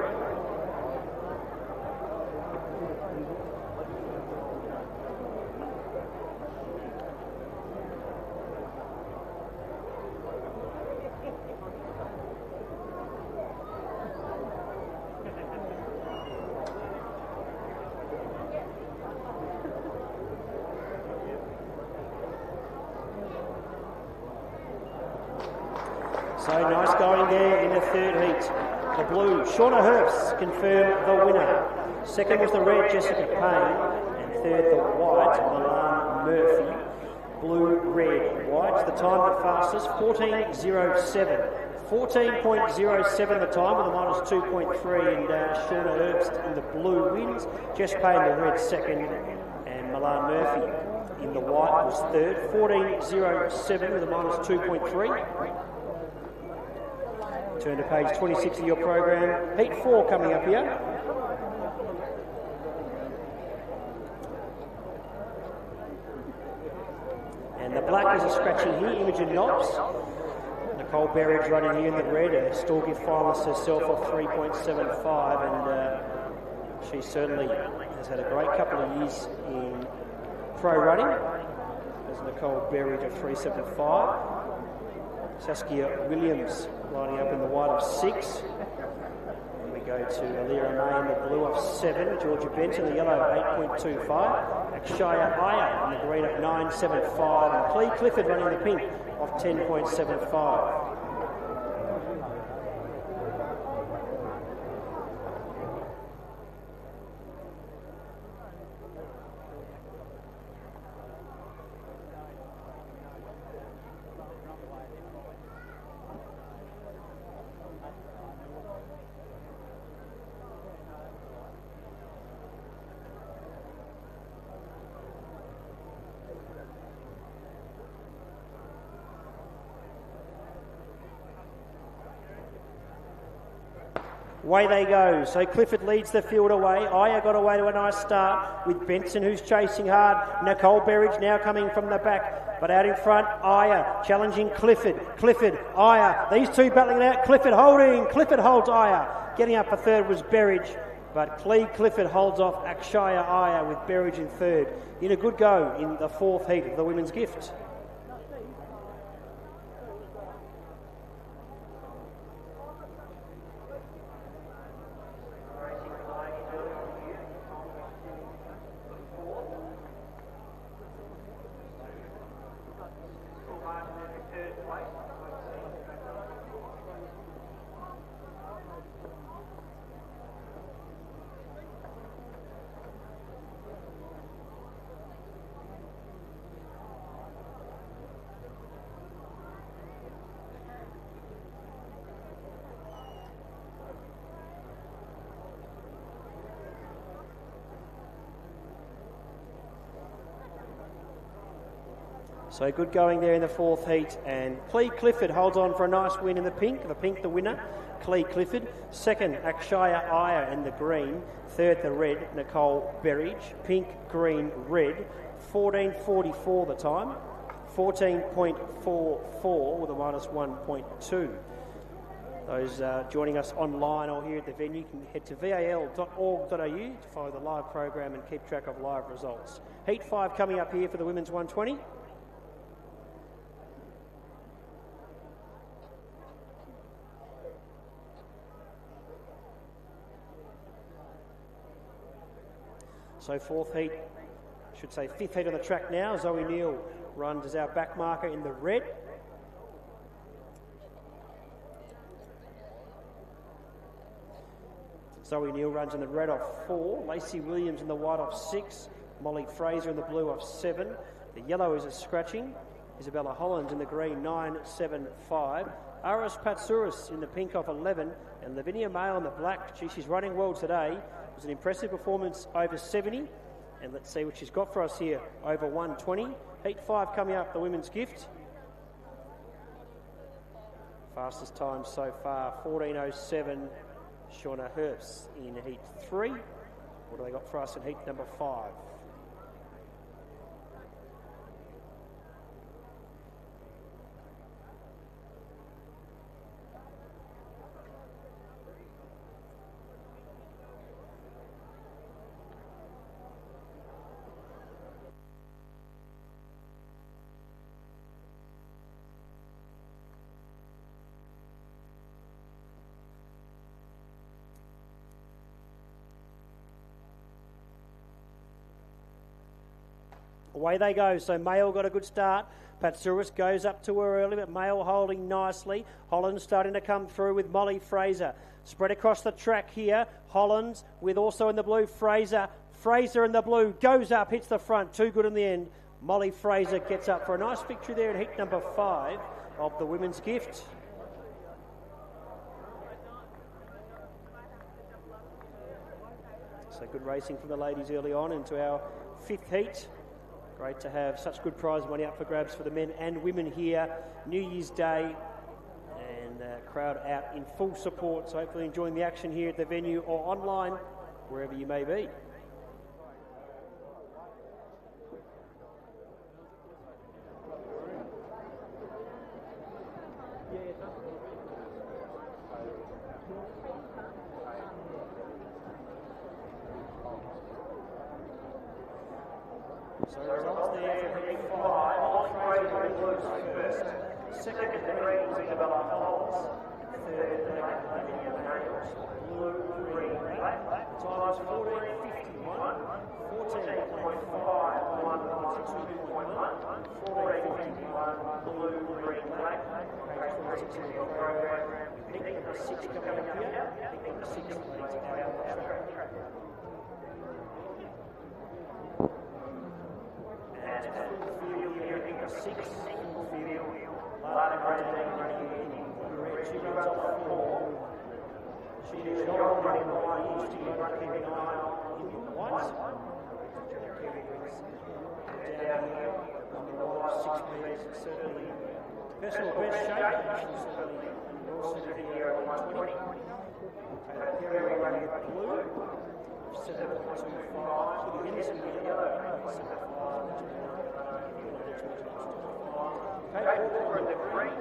S1: So nice going there in the 3rd heat. The blue, Shauna Herbst, confirmed the winner. Second was the red, Jessica Payne. And third, the white, Milan Murphy. Blue, red, white. The time the fastest, 14.07. 14.07 the time with a minus 2.3, and Shauna Herbst in the blue wins. Jess Payne the red second, and Milan Murphy in the white was third. 14.07 with a minus 2.3. Turn to page 26 of your program. Heat 4 coming up here. And the black is a scratching here, Imogen Knox. Nicole Berridge running here in the red, a Storgift finalist herself of 3.75, and she certainly has had a great couple of years in pro running. There's Nicole Berridge of 3.75. Saskia Williams lining up in the white of 6. And we go to Alira May in the blue of 7. Georgia Benton, the yellow, 8.25. Akshaya Iyer in the green at 9.75. And Clee Clifford running the pink of 10.75. Away they go. So Clifford leads the field away. Iyer got away to a nice start with Benson, who's chasing hard. Nicole Berridge now coming from the back. But out in front, Iyer challenging Clifford. Clifford, Iyer. These two battling it out. Clifford holding. Clifford holds Iyer. Getting up for third was Berridge. But Clee Clifford holds off Akshaya Iyer with Berridge in third. In a good go in the 4th heat of the women's gift. So good going there in the fourth heat, and Clee Clifford holds on for a nice win in the pink. The pink, the winner, Clee Clifford. Second, Akshaya Iyer in the green. Third, the red, Nicole Berridge. Pink, green, red. 14.44 the time. 14.44 with a minus 1.2. Those joining us online or here at the venue can head to val.org.au to follow the live program and keep track of live results. Heat 5 coming up here for the women's 120. So fourth heat, should say fifth heat on the track now. Zoe Neal runs as our back marker in the red. Zoe Neal runs in the red off 4. Lacey Williams in the white off 6. Molly Fraser in the blue off 7. The yellow is a scratching. Isabella Hollands in the green 9.75. Aris Patsouris in the pink off 11. And Lavinia Mail in the black. She's running well today. It was an impressive performance over 70. And let's see what she's got for us here over 120. Heat 5 coming up, the women's gift. Fastest time so far, 14.07. Shauna Herbst in heat 3. What do they got for us in heat number 5? Away they go. So Mail got a good start. Patsouris goes up to her early, but Mail holding nicely. Hollands starting to come through with Molly Fraser. Spread across the track here. Hollands with also in the blue Fraser. Fraser in the blue goes up, hits the front. Too good in the end. Molly Fraser gets up for a nice victory there in heat number 5 of the women's gift. So good racing from the ladies early on into our 5th heat. Great to have such good prize money up for grabs for the men and women here. New Year's Day, and crowd out in full support. So hopefully enjoying the action here at the venue or online, wherever you may be. So results there for heat 5. Molly Fraser in blue first. Second, the green was Isabella Hollands. Third, the black Lavinia Daniels. Blue, green, black. Time was 14.51. 14.5. 1.2.1. 14.51. Blue, green, black. Page 26 of your program. Heat number 6 coming up here. Heat number 6 leads our track. Six field, Lana Grandin running in red. She runs off 4. She is not running wide. Used to be running in the white. Down here on the wall of 6 metres. Certainly personal best shape. She's certainly well suited here at 120. Perry running blue. 7.25. To the Henderson yellow. 7.5. Kate Walker in the green.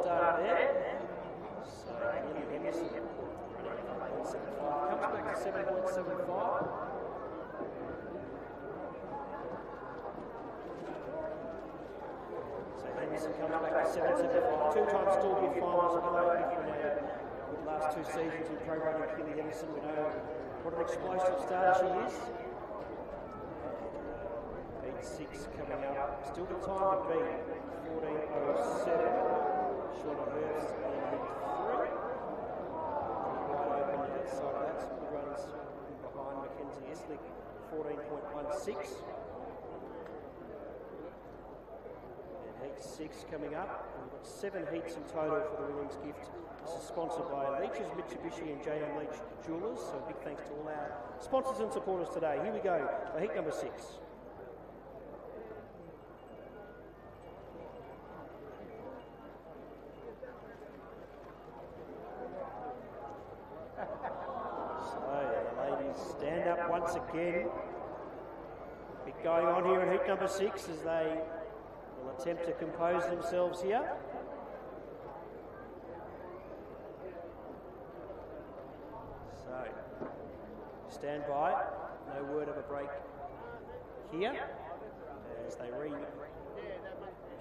S1: started there. So Kelly Henderson running at 5.75. Comes back to 7.75. So Henderson comes back to 7.75. Two-time Stormby finals. With the last 2 seasons in pro running, Kelly Henderson, we know what an explosive starter she is. 8.6 coming up. Still the time to beat. 14.07. Shauna Hurst in heat 3. Wide open outside of that. Some good runs behind Mackenzie Eslick. 14.16. And heat 6 coming up. And we've got 7 heats in total for the women's gift. This is sponsored by Leach's Mitsubishi and J.M. Leach Jewelers. So big thanks to all our sponsors and supporters today. Here we go for heat number 6. Stand up once again. Bit going on here in heat number 6 as they will attempt to compose themselves here. So, stand by. No word of a break here as they regain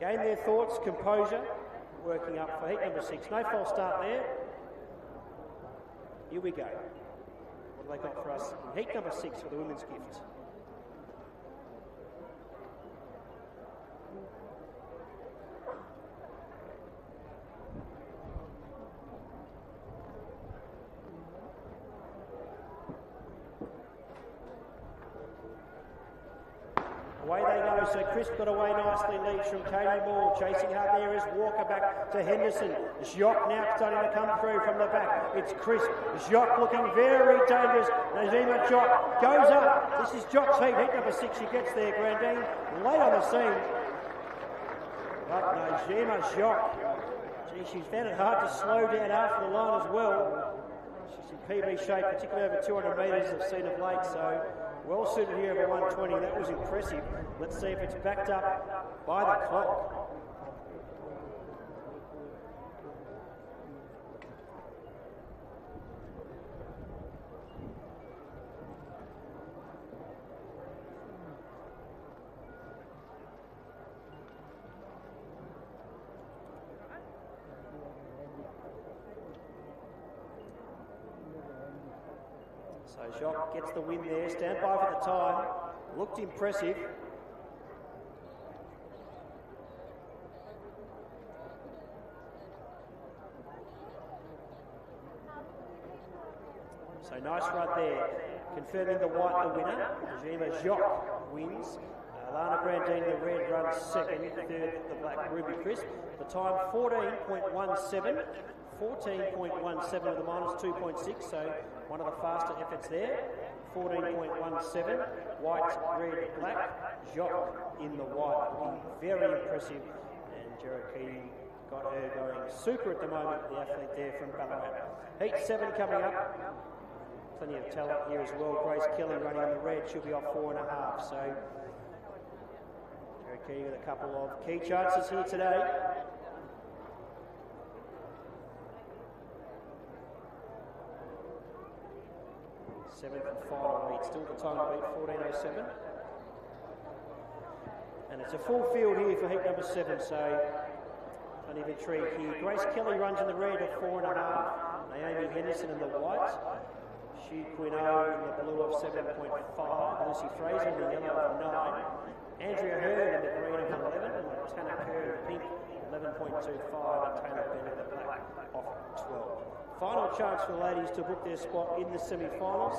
S1: their thoughts, composure, working up for heat number 6. No false start there. Here we go. What have they got for us in heat number 6 for the women's gift? Away they go, so Crisp got away nicely, leads from Katie Moore. Chasing hard there is Walker back to Henderson. Jock now starting to come through from the back. It's Crisp. Jock looking very dangerous. Nazima Jock goes up. This is Jock's heat number 6. She gets there, Grandine, late on the scene. But Nazima Jock, gee, she's found it hard to slow down after the line as well. She's in PB shape, particularly over 200 metres I've seen of late, so well suited here over 120. That was impressive. Let's see if it's backed up by the clock. So Jock gets the win there. Stand by for the time. Looked impressive. So nice run there. Confirming the white the winner. Najima Jock wins. Lana Grandine the red runs second. Third the black Ruby Crisp. The time 14.17. 14.17 with a minus 2.6, so one of the faster efforts there. 14.17, white, red, black. Jock in the white, looking very impressive. And Jared Keating got her going super at the moment, the athlete there from Ballarat. Heat 7 coming up. Plenty of talent here as well. Grace Kelly running in the red, she'll be off 4.5. So Jared Keating with a couple of key chances here today. Seventh and final heat, still the time to beat 14.07. And it's a full field here for heat number 7, so plenty of intrigue here. Grace Kelly runs in the red of 4.5. Naomi Henderson in the white. Xu Quino in the blue of 7.5. Lucy Fraser in the yellow of 9. Andrea Hearn in the green of 11. And Tana Kerr in the pink, 11.25. And Taylor Bennett in the black of 12. Final chance for the ladies to book their spot in the semi-finals.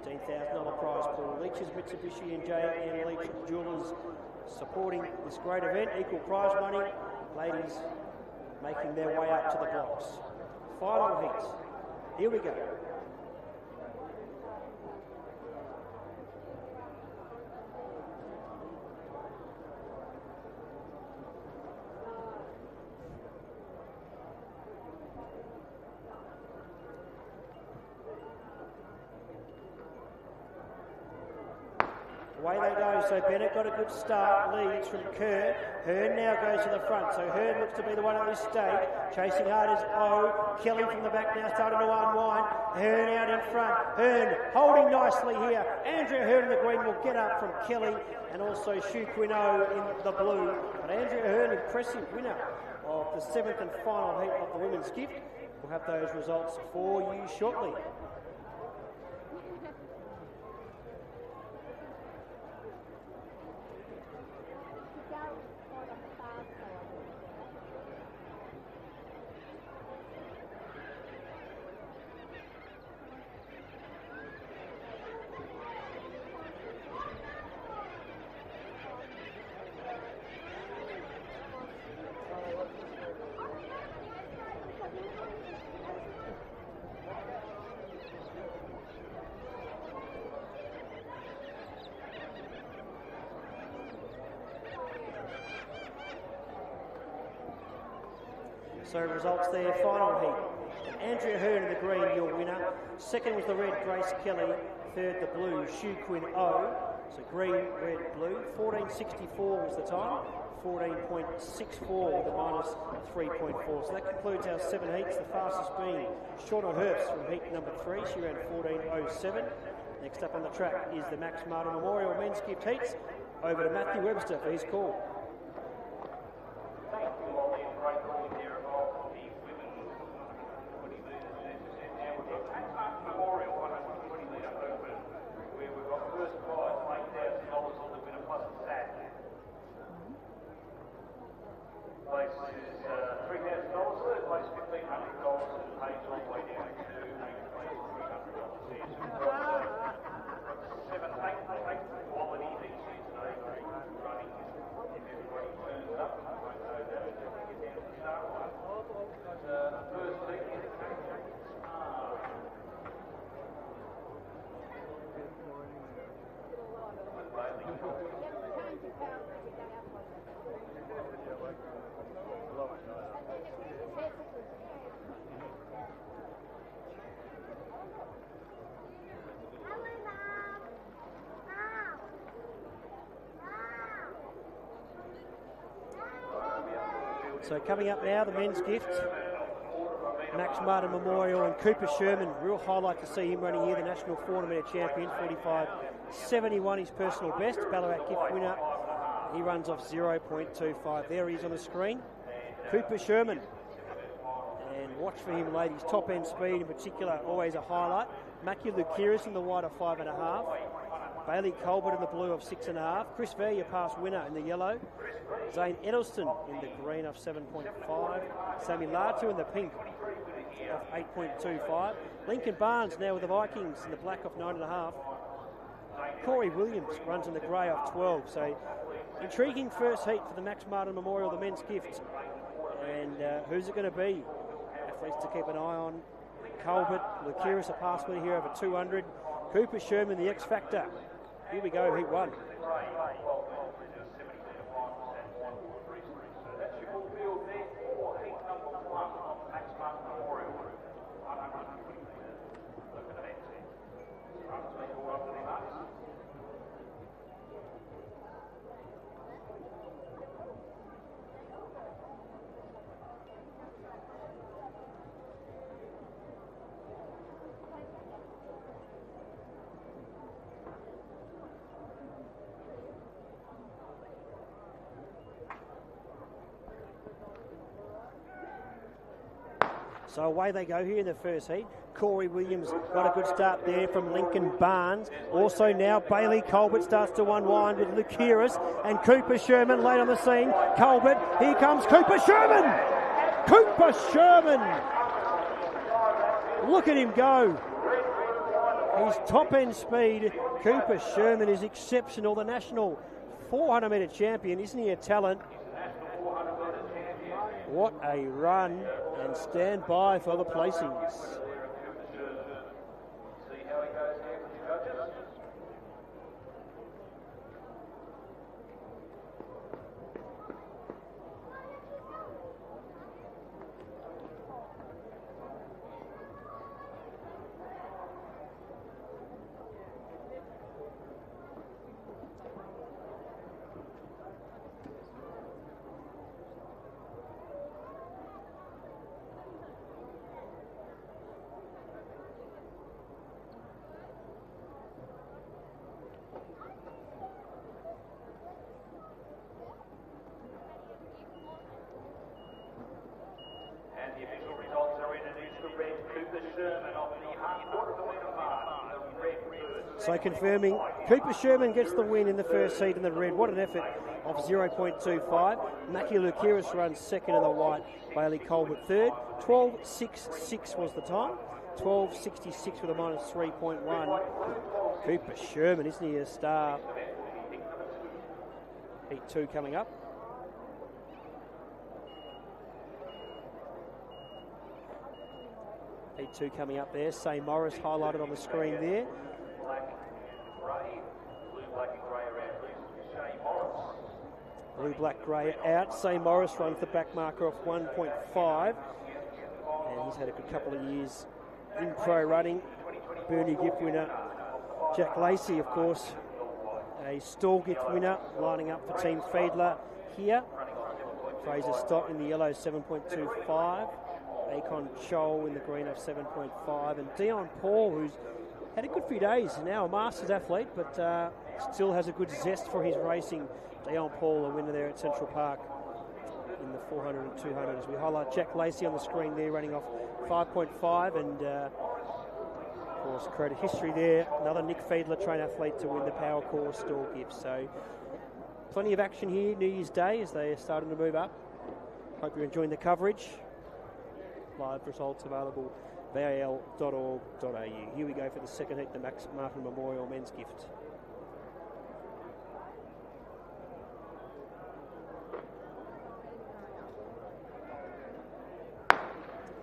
S1: $15,000 prize pool. Leach's Mitsubishi and J.M. Leach Jewelers supporting this great event. Equal prize money. Ladies making their way up to the blocks. Final heats. Here we go. away they go. So Bennett got a good start, leads from Kerr. Hearn now goes to the front. So Hearn looks to be the one at this stage. Chasing hard is O. Kelly from the back now starting to unwind. Hearn out in front. Hearn holding nicely here. Andrea Hearn in the green will get up from Kelly, and also Shu Quinn O in the blue. But Andrea Hearn, impressive winner of the 7th and final heat of the women's gift. We'll have those results for you shortly. So results there, final heat. Andrea Hearn in the green, your winner. Second was the red, Grace Kelly. Third, the blue, Shu Quinn O. So green, red, blue. 14.64 was the time. 14.64 with a minus 3.4. So that concludes our 7 heats. The fastest being Shauna Herbst from heat number 3. She ran 14.07. Next up on the track is the Max Martin Memorial Men's Gift Heats. Over to Matthew Webster for his call.
S10: Thank you, Ollie, and great calling there of the women's 20 metres. As you said, now we've got Max Martin Memorial 120 metre open, where we've got first prize $8,000 on the winner plus a sack. Place is $3,000, third place $1,500, and pays all the way down to eighth place $300 there. So we've got 8 quality heats here today, running if everybody turns up. First heat is
S1: So coming up now, the men's gift. Max Martin Memorial and Cooper Sherman. Real highlight to see him running here, the National 400 metre champion, 45.71, his personal best. Ballarat gift winner. He runs off 0.25. There he is on the screen. Cooper Sherman. And watch for him, ladies. Top end speed in particular, always a highlight. Mackie Lukiris in the white of 5.5. Bailey Colbert in the blue of 6.5. Chris Verrier, past winner in the yellow. Zane Edelston in the green of 7.5. Sammy Latu in the pink of 8.25. Lincoln Barnes now with the Vikings in the black of 9.5. Corey Williams runs in the grey of 12. So intriguing first heat for the Max Martin Memorial, the men's gift. And who's it going to be? Athletes to keep an eye on. Colbert, Lukiris, a past winner here over 200. Cooper Sherman, the X Factor. Here we go, heat 1. So away they go here in the first heat. Corey Williams got a good start there from Lincoln Barnes. Also now Bailey Colbert starts to unwind with Lukiris and Cooper Sherman late on the scene. Colbert, here comes Cooper Sherman! Cooper Sherman! Look at him go. His top end speed, Cooper Sherman, is exceptional. The national 400 metre champion, isn't he a talent? What a run, and stand by for the placings. So confirming, Cooper Sherman gets the win in the first heat in the red. What an effort of 0.25. Mackie Lukiris runs second in the white. Bailey Colbert third. 12.66 was the time. 12.66 with a minus 3.1. Cooper Sherman, isn't he a star? Heat 2 coming up. Heat 2 coming up there. Say Morris highlighted on the screen there. Blue, black, grey out. Say Morris runs the back marker off 1.5. And he's had a good couple of years in pro running. Bernie Gift winner. Jack Lacey, of course, a stall gift winner, lining up for Team Fiedler here. Fraser Stott in the yellow, 7.25. Akon Chol in the green of 7.5. And Dion Paul, who's had a good few days, now a Masters athlete, but still has a good zest for his racing. Dion Paul, a winner there at Central Park in the 400 and 200. As we highlight Jack Lacey on the screen there, running off 5.5. And of course, credit history there. Another Nick Fiedler trained athlete to win the Power Core stall gift. So plenty of action here New Year's Day as they are starting to move up. Hope you're enjoying the coverage. Live results available val.org.au. Here we go for the second heat, the Max Martin Memorial Men's Gift.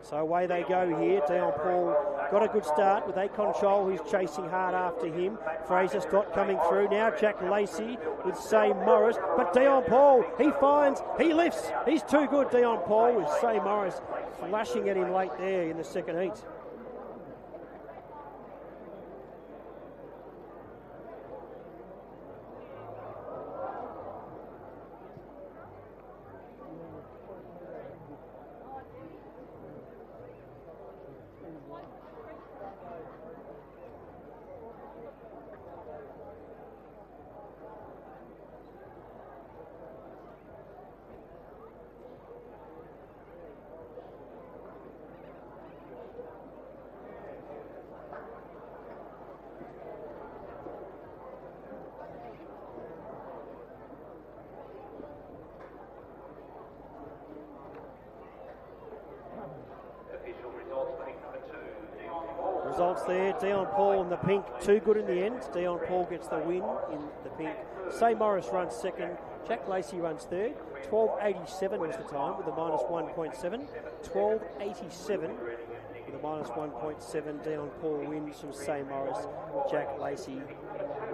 S1: So away they go here. Dion Paul got a good start with Akon Chol, who's chasing hard after him. Fraser Stott coming through. Now Jack Lacey with Say Morris. But Dion Paul, he finds, he lifts. He's too good, Dion Paul, with Say Morris flashing at him late there in the second heat. Results there, Dion Paul in the pink, too good in the end. Dion Paul gets the win in the pink. Say Morris runs second, Jack Lacey runs third. 12.87 was the time with a minus 1.7. 12.87 with a minus 1.7. Dion Paul wins from Say Morris. Jack Lacey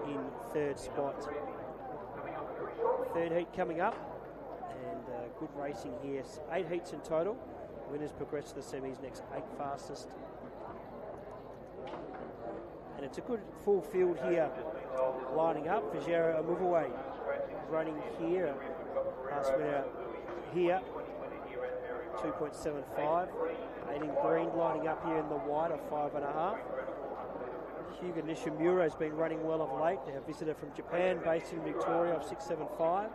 S1: in third spot. Third heat coming up, and good racing here. 8 heats in total. Winners progress to the semis next, 8 fastest. And it's a good full field here lining up. Fajero Amuvawe running here. Last winner here, 2.75. Aiden Green lining up here in the white of 5.5. Hugo Nishimura has been running well of late. They have visitor from Japan based in Victoria of 6.75.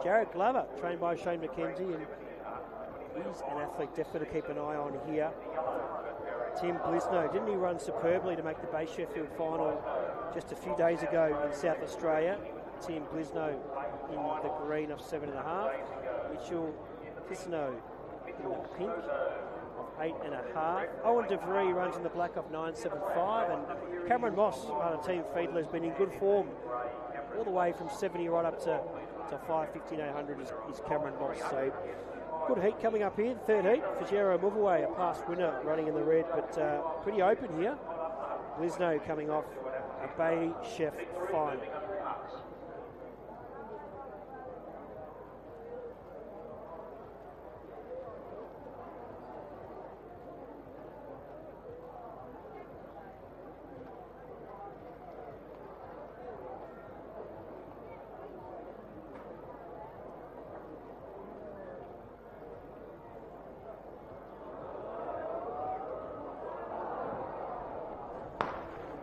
S1: Jared Glover, trained by Shane McKenzie, and he's an athlete definitely to keep an eye on here. Tim Blisno, didn't he run superbly to make the Bay Sheffield final just a few days ago in South Australia? Tim Blisno in the green of 7.5. Mitchell Blisno in the pink of 8.5. Owen DeVries runs in the black of 9.75. And Cameron Moss, part of Team Fiedler, has been in good form all the way from 70 right up to 5.15.800 is Cameron Moss. So good heat coming up here, third heat. Fajero Amuvawe, a past winner, running in the red, but pretty open here. Blisno coming off a Bay Chef final.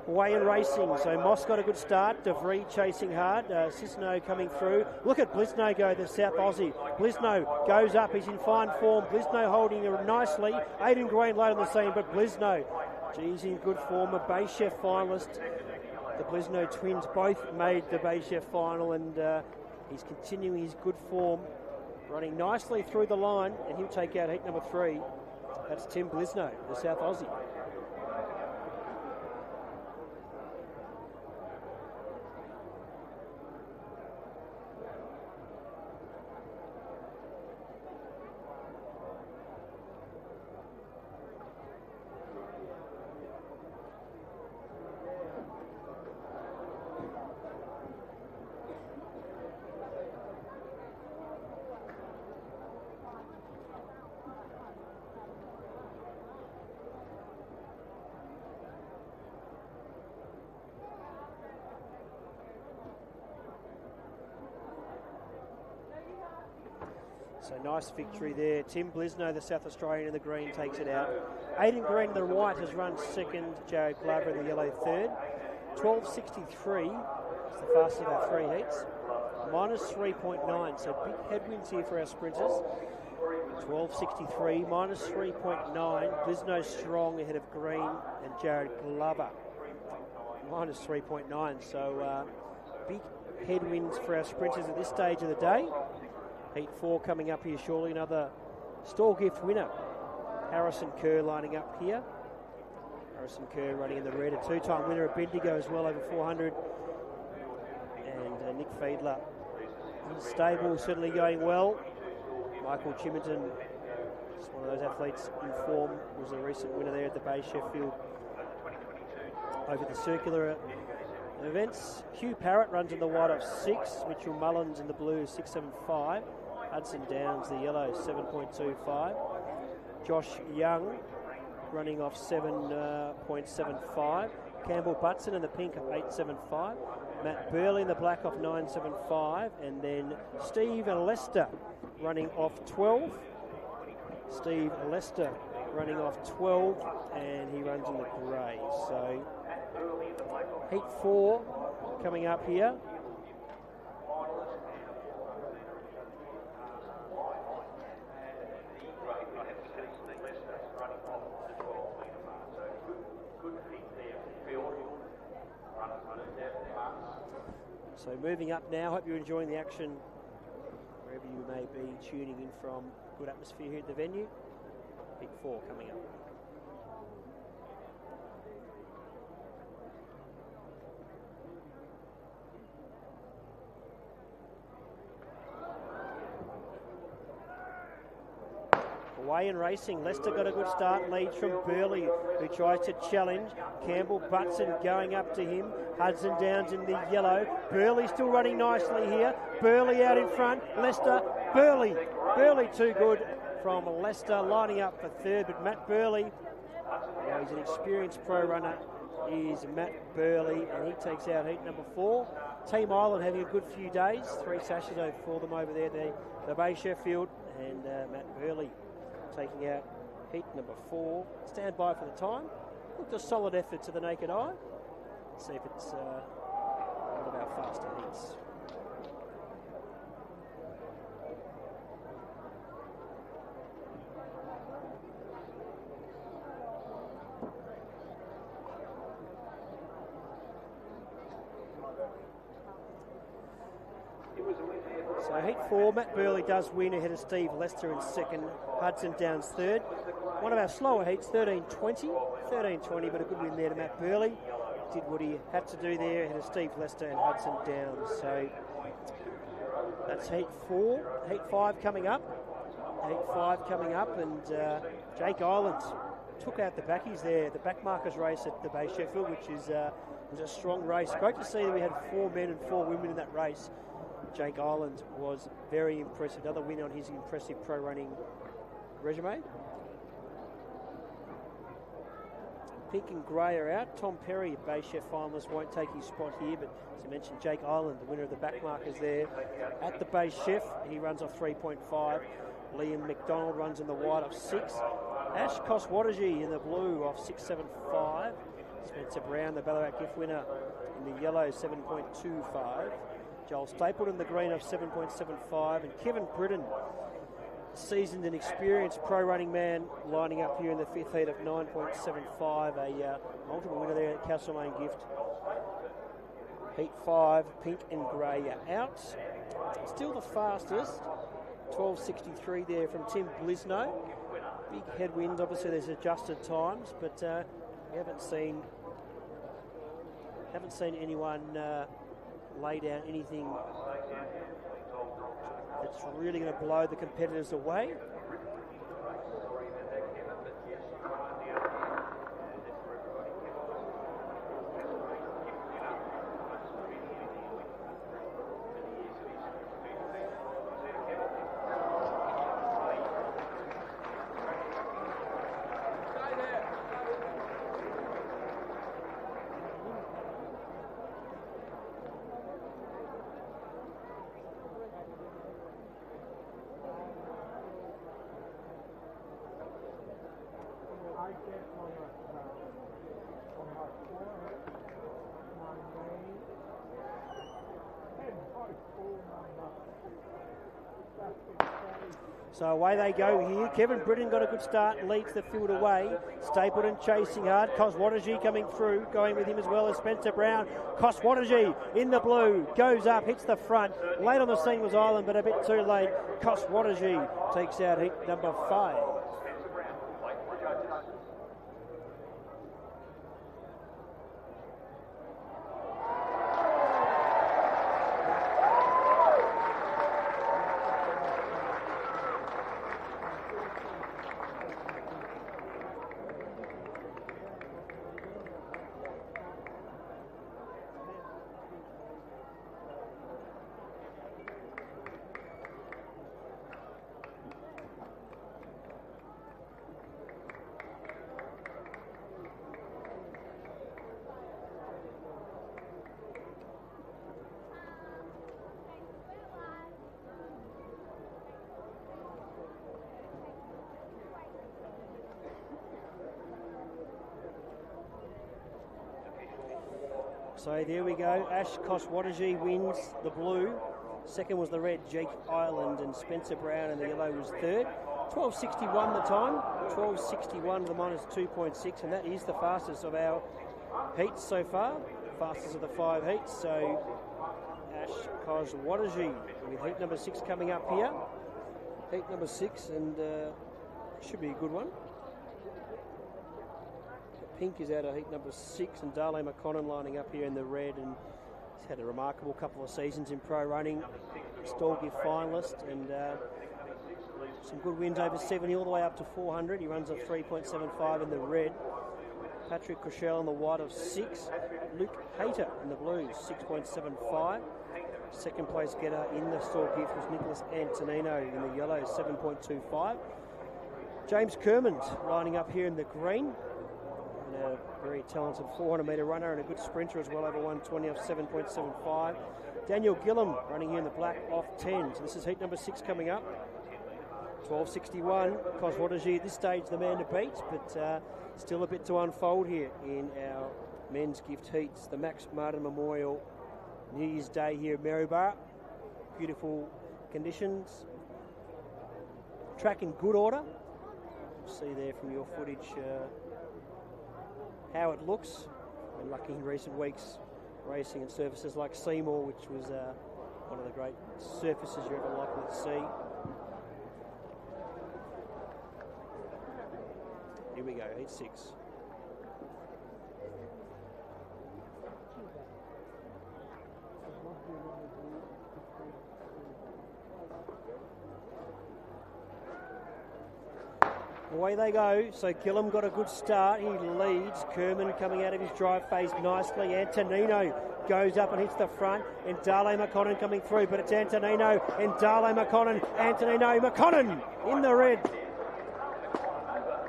S1: Way in racing, so Moss got a good start. DeVries chasing hard. Cisno coming through. Look at Blisno go, the South Aussie. Blisno goes up, he's in fine form. Blisno holding it nicely. Aiden Green late on the scene, but Blisno G's in good form, a Bay Chef finalist. The Blisno twins both made the Bay Chef final, and he's continuing his good form, running nicely through the line, and he'll take out heat number 3. That's Tim Blisno, the South Aussie. So nice victory there. Tim Blisno, the South Australian in the green, takes it out. Aidan Green, the white, has run second. Jared Glover in the yellow third. 12.63 is the fastest of our 3 heats. Minus 3.9, so big headwinds here for our sprinters. 12.63, minus 3.9. Blisno strong ahead of Green and Jared Glover. Minus 3.9, so big headwinds for our sprinters at this stage of the day. Heat 4 coming up here shortly. Another Stall Gift winner, Harrison Kerr, lining up here. Harrison Kerr running in the red, a 2-time winner of Bendigo as well, over 400. And Nick Fiedler, his stable certainly going well. Michael Chimerton, just one of those athletes in form, was a recent winner there at the Bay Sheffield over the circular events. Hugh Parrott runs in the white of 6. Mitchell Mullins in the blue, 6.75. Hudson Downs, the yellow, 7.25. Josh Young running off 7.75. Campbell Butson in the pink of 8.75. Matt Burley in the black off 9.75. And then Steve Lester running off 12. Steve Lester running off 12, and he runs in the grey. So Heat 4 coming up here. So moving up now, hope you're enjoying the action wherever you may be tuning in from. Good atmosphere here at the venue. Heat 4 coming up. Away and racing. Leicester got a good start. Leads from Burley, who tries to challenge. Campbell Butson going up to him. Hudson Downs in the yellow. Burley still running nicely here. Burley out in front. Leicester. Burley too good from Leicester, lining up for third. But Matt Burley, he's an experienced pro runner, is Matt Burley, and he takes out heat number 4. Team Island having a good few days. 3 sashes for them over there. The Bay Sheffield, and Matt Burley taking out heat number 4. Stand by for the time. Looked a solid effort to the naked eye. Let's see if it's one of our faster heats. So heat 4, Matt Burley does win ahead of Steve Lester in second. Hudson Downs third. One of our slower heats, 13.20, but a good win there to Matt Burley. Did what he had to do there ahead of Steve Lester and Hudson Downs. So that's heat 4. Heat 5 coming up. And Jake Ireland took out the backies there. The backmarkers race at the Bay Sheffield, which is was a strong race. Great to see that we had 4 men and 4 women in that race. Jake Ireland was very impressive. Another win on his impressive pro running resume. Pink and grey are out. Tom Perry, Bay Chef finalist, won't take his spot here, but as I mentioned, Jake Ireland, the winner of the backmarkers there at the Bay Chef. He runs off 3.5. Liam McDonald runs in the white off 6. Ash Koswadaji in the blue off 6.75. Spencer Brown, the Ballarat gift winner, in the yellow, 7.25. Joel Stapleton, the green, of 7.75, and Kevin Britton, seasoned and experienced pro running man lining up here in the fifth heat of 9.75, a multiple winner there at Castlemaine Gift. Heat 5, pink and grey are out. Still the fastest, 12.63 there from Tim Blisno. Big headwinds, obviously there's adjusted times, but we haven't seen anyone lay down anything that's really going to blow the competitors away. So away they go here. Kevin Britton got a good start and leads the field away. Stapleton chasing hard. Koswataji coming through, going with him as well as Spencer Brown. Koswataji in the blue, goes up, hits the front. Late on the scene was Island, but a bit too late. Koswataji takes out heat number 5. So there we go. Ash Koswataji wins the blue. Second was the red, Jake Ireland, and Spencer Brown in the yellow was third. 12.61 the time. 12.61 the minus 2.6, and that is the fastest of our heats so far. Fastest of the 5 heats. So Ash Koswataji with heat number 6 coming up here. Heat number 6, and should be a good one. Pink is out of heat number 6, and Darley McConnell lining up here in the red, and he's had a remarkable couple of seasons in pro running. Stall Gift finalist, and some good wins over 70 all the way up to 400. He runs a 3.75 in the red. Patrick Cushell in the white of 6. Luke Hayter in the blue, 6.75. Second place getter in the Stall Gift was Nicholas Antonino in the yellow, 7.25. James Kermond lining up here in the green. And a very talented 400-metre runner and a good sprinter as well, over 120 off 7.75. Daniel Gillum running here in the black off 10. So this is heat number 6 coming up. 12.61. Koswataji at this stage the man to beat, but still a bit to unfold here in our men's gift heats. The Max Martin Memorial New Year's Day here at Maryborough. Beautiful conditions. Track in good order. You'll see there from your footage how it looks. Been lucky in recent weeks racing in surfaces like Seymour, which was one of the great surfaces you're ever likely to see. Here we go, heat 6. Away they go. So Gillum got a good start. He leads. Kerman coming out of his drive phase nicely. Antonino goes up and hits the front. And Darley McConnell coming through. But it's Antonino and Darley McConnell. Antonino McConnell in the red.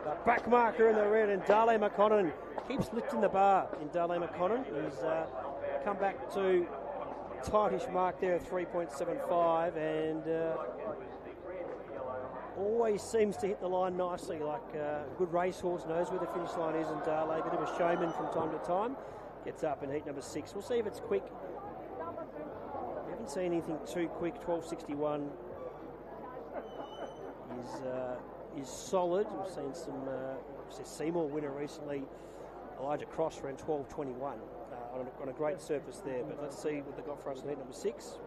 S1: The back marker in the red. And Darley McConnell keeps lifting the bar in Darley McConnell. He's come back to tightish mark there at 3.75. And always seems to hit the line nicely, like a good racehorse knows where the finish line is, and Darley, a bit of a showman from time to time, gets up in heat number 6. We'll see if it's quick. We haven't seen anything too quick. 12.61. is solid. We've seen some Seymour winner recently. Elijah Cross ran 12.21 on a great surface there. But let's see what they got for us in heat number 6.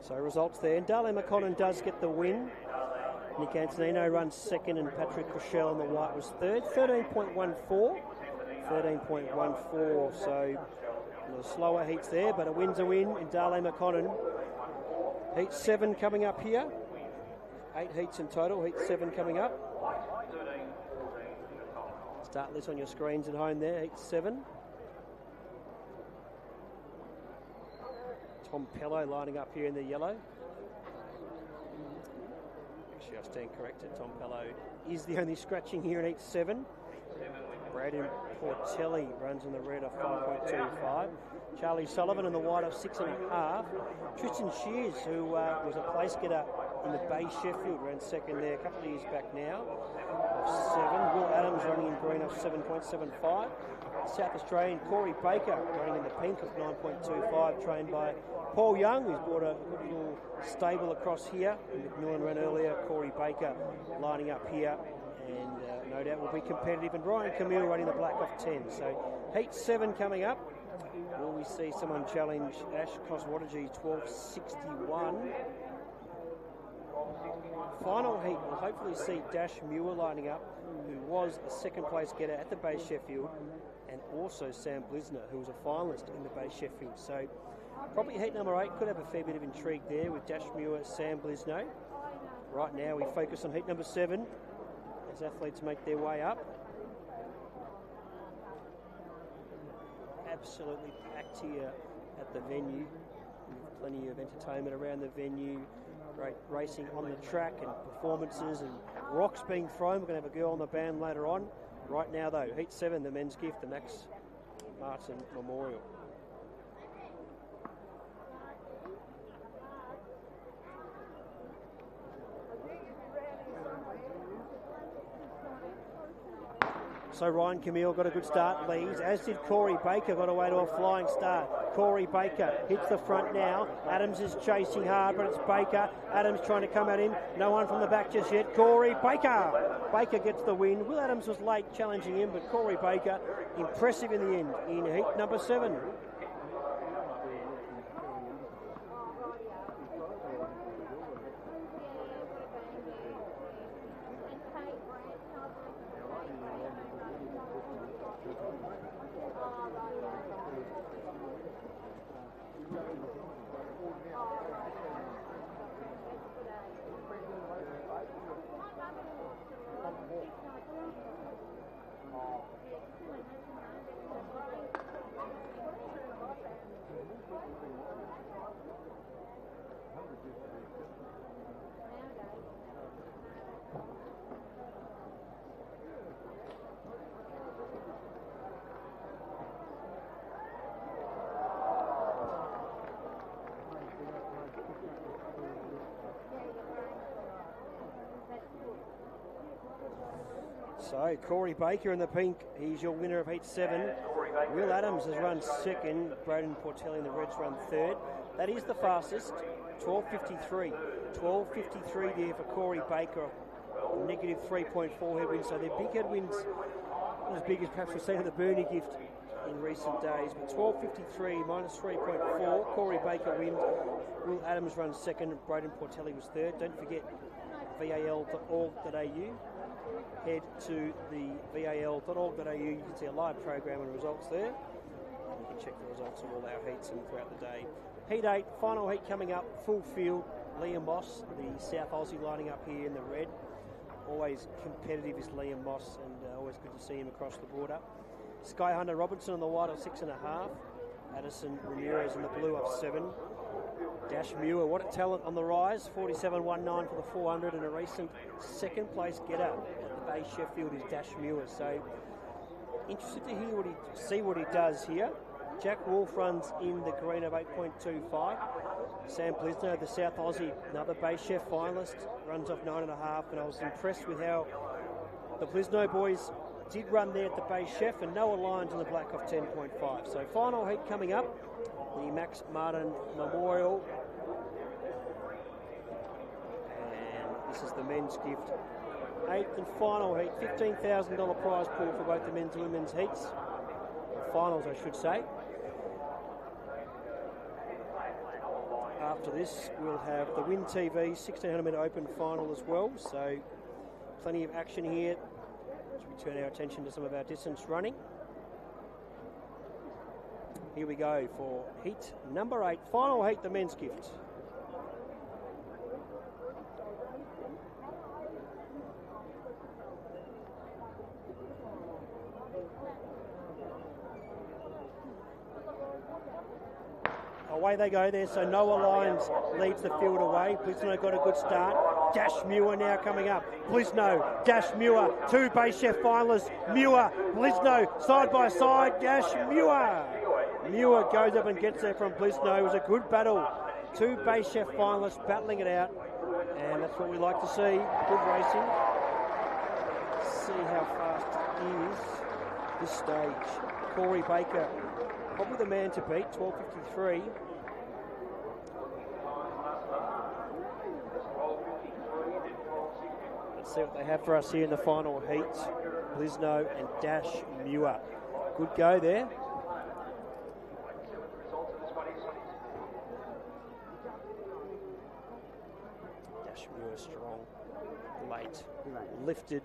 S1: So results there. And Dale McConnell does get the win. Nick Antonino runs second and Patrick Rochelle on the white was third. 13.14. 13.14. So the slower heats there, but a win's a win in Dale McConnell. Heat 7 coming up here. 8 heats in total. Heat 7 coming up. Start this on your screens at home there. Heat 7. Tom Pello lining up here in the yellow. Actually, I stand corrected. Tom Pello is the only scratching here in heat 7. Braden Portelli runs in the red of 5.25. Charlie Sullivan in the white of 6.5. Tristan Shears, who was a place getter in the Bay Sheffield, ran second there a couple of years back now of 7. Will Adams running in green of 7.75. South Australian Corey Baker running in the pink of 9.25, trained by Paul Young, who's brought a good little stable across here. McMillan ran earlier, Corey Baker lining up here, and no doubt will be competitive. And Ryan Camille running the black of 10. So heat 7 coming up. Will we see someone challenge Ash Koswatiji 12.61? Final heat, we'll hopefully see Dash Muir lining up, who was a second place getter at the Bay Sheffield, and also Sam Blisner, who was a finalist in the Bay Sheffield. So probably heat number 8 could have a fair bit of intrigue there with Dash Muir, Sam Blisner. Right now we focus on heat number 7 as athletes make their way up. Absolutely packed here at the venue. With plenty of entertainment around the venue. Great racing on the track and performances and rocks being thrown. We're going to have a girl on the band later on. Right now though, heat 7, the men's gift, the Max Martin Memorial. So Ryan Camille got a good start, leads, as did Corey Baker, got away to a flying start. Corey Baker hits the front now. Adams is chasing hard, but it's Baker. Adams trying to come at him. No one from the back just yet. Corey Baker. Baker gets the win. Will Adams was late challenging him, but Corey Baker, impressive in the end in heat number 7. So Corey Baker in the pink, he's your winner of heat 7. Will Adams has run second. Braden Portelli in the reds run third. That is the fastest, 12.53. 12.53 there for Corey Baker. Negative 3.4 headwinds, so they're big headwinds, not as big as perhaps we've seen at the Bernie gift in recent days. But 12.53 minus 3.4, Corey Baker wins. Will Adams runs second, Braden Portelli was third. Don't forget val.org.au. Head to the val.org.au. You can see a live program and results there. And you can check the results of all our heats and throughout the day. Heat 8, final heat coming up, full field. Liam Moss, the South Aussie, lining up here in the red. Always competitive is Liam Moss, and always good to see him across the border. Sky Hunter Robinson on the white of 6.5. Addison Ramirez in the blue of 7. Dash Muir, what a talent on the rise, 47.19 for the 400, and a recent second place getter at the Bay Sheffield is Dash Muir. So Interested to see what he does here. Jack Wolf runs in the green of 8.25. Sam Blisno, the South Aussie, another Bay Chef finalist, runs off 9.5, and I was impressed with how the Blisno boys did run there at the Bay Chef, and Noah Lyons in the black off 10.5. So final heat coming up, the Max Martin Memorial. And this is the men's gift. 8th and final heat, $15,000 prize pool for both the men's and women's heats. The finals, I should say. After this, we'll have the Win TV 1600 metre open final as well. So plenty of action here as we turn our attention to some of our distance running. Here we go for heat number 8, final heat, the men's gift. Away they go there, so Noah Lyons leads the field away. Blisno got a good start. Dash Muir now coming up. Blisno, Dash Muir, 2 Bay Chef finalists. Muir, Blisno, side by side. Dash Muir. Muir goes up and gets there from Blisno. It was a good battle. 2 Bay Chef finalists battling it out, and that's what we like to see. Good racing. See how fast it is this stage. Corey Baker, probably the man to beat, 12.53. Let's see what they have for us here in the final heat. Blisno and Dash Muir. Good go there. Dash Muir strong, late, lifted.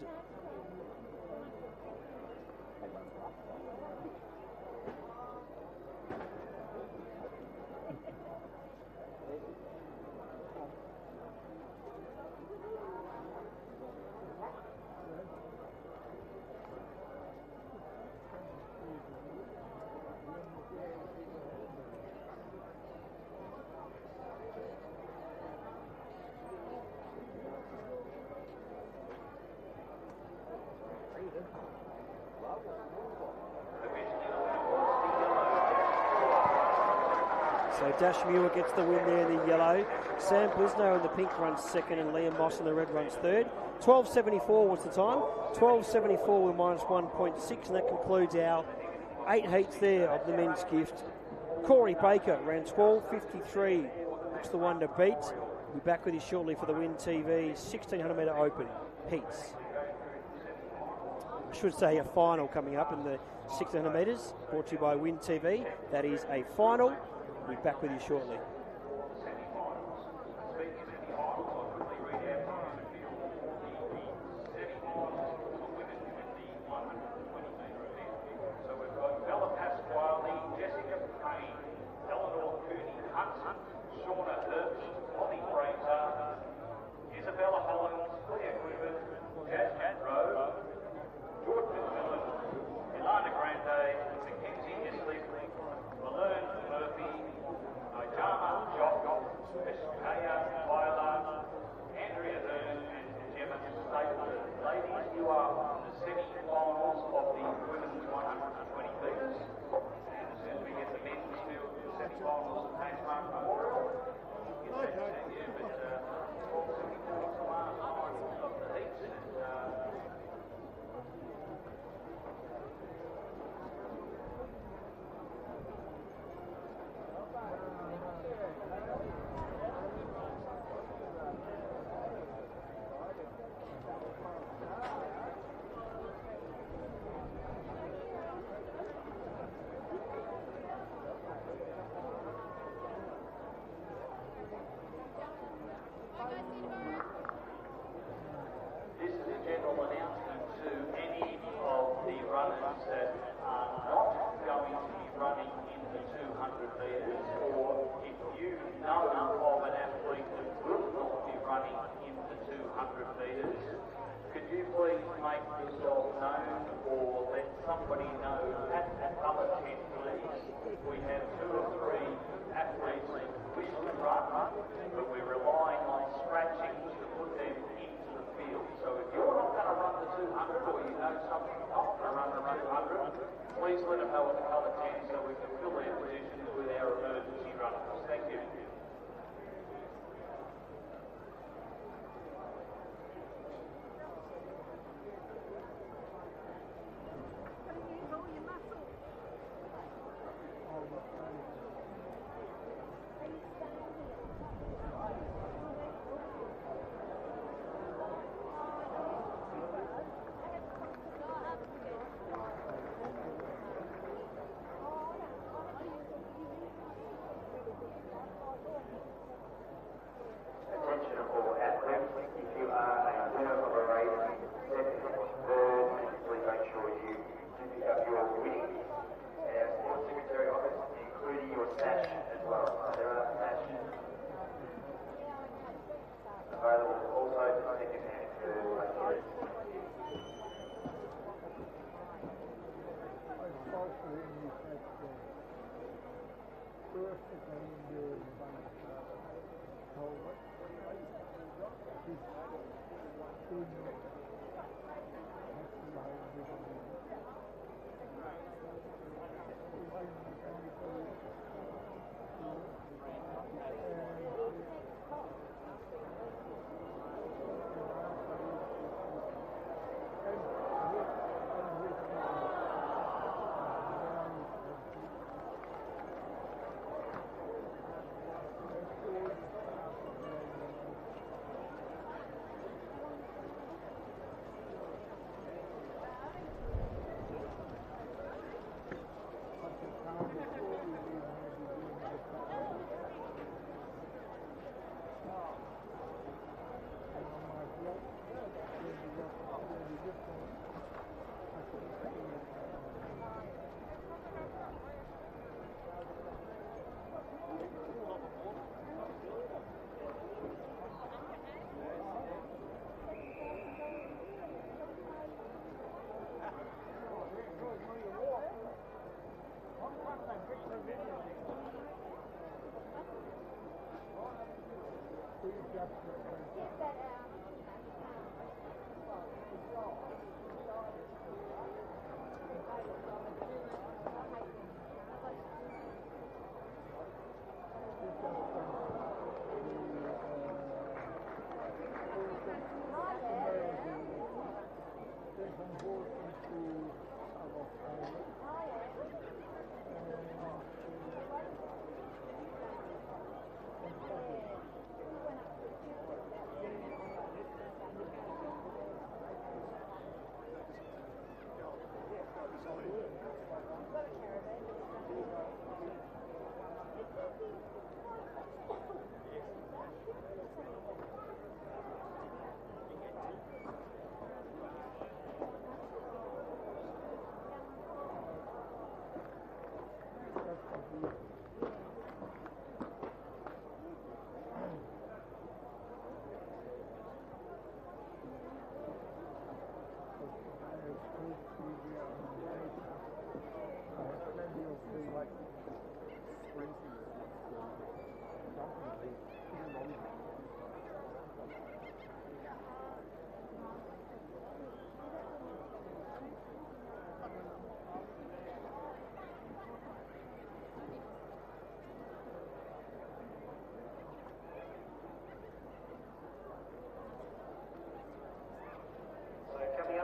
S1: So Dash Muir gets the win there in the yellow. Sam Blisno in the pink runs second, and Liam Moss in the red runs third. 12.74 was the time. 12.74 with minus 1.6, and that concludes our 8 heats there of the men's gift. Corey Baker ran 12.53. Looks the one to beat. We'll be back with you shortly for the Win TV 1600 metre open heats. I should say a final coming up in the 1600 metres, brought to you by Win TV. That is a final. We'll be back with you shortly.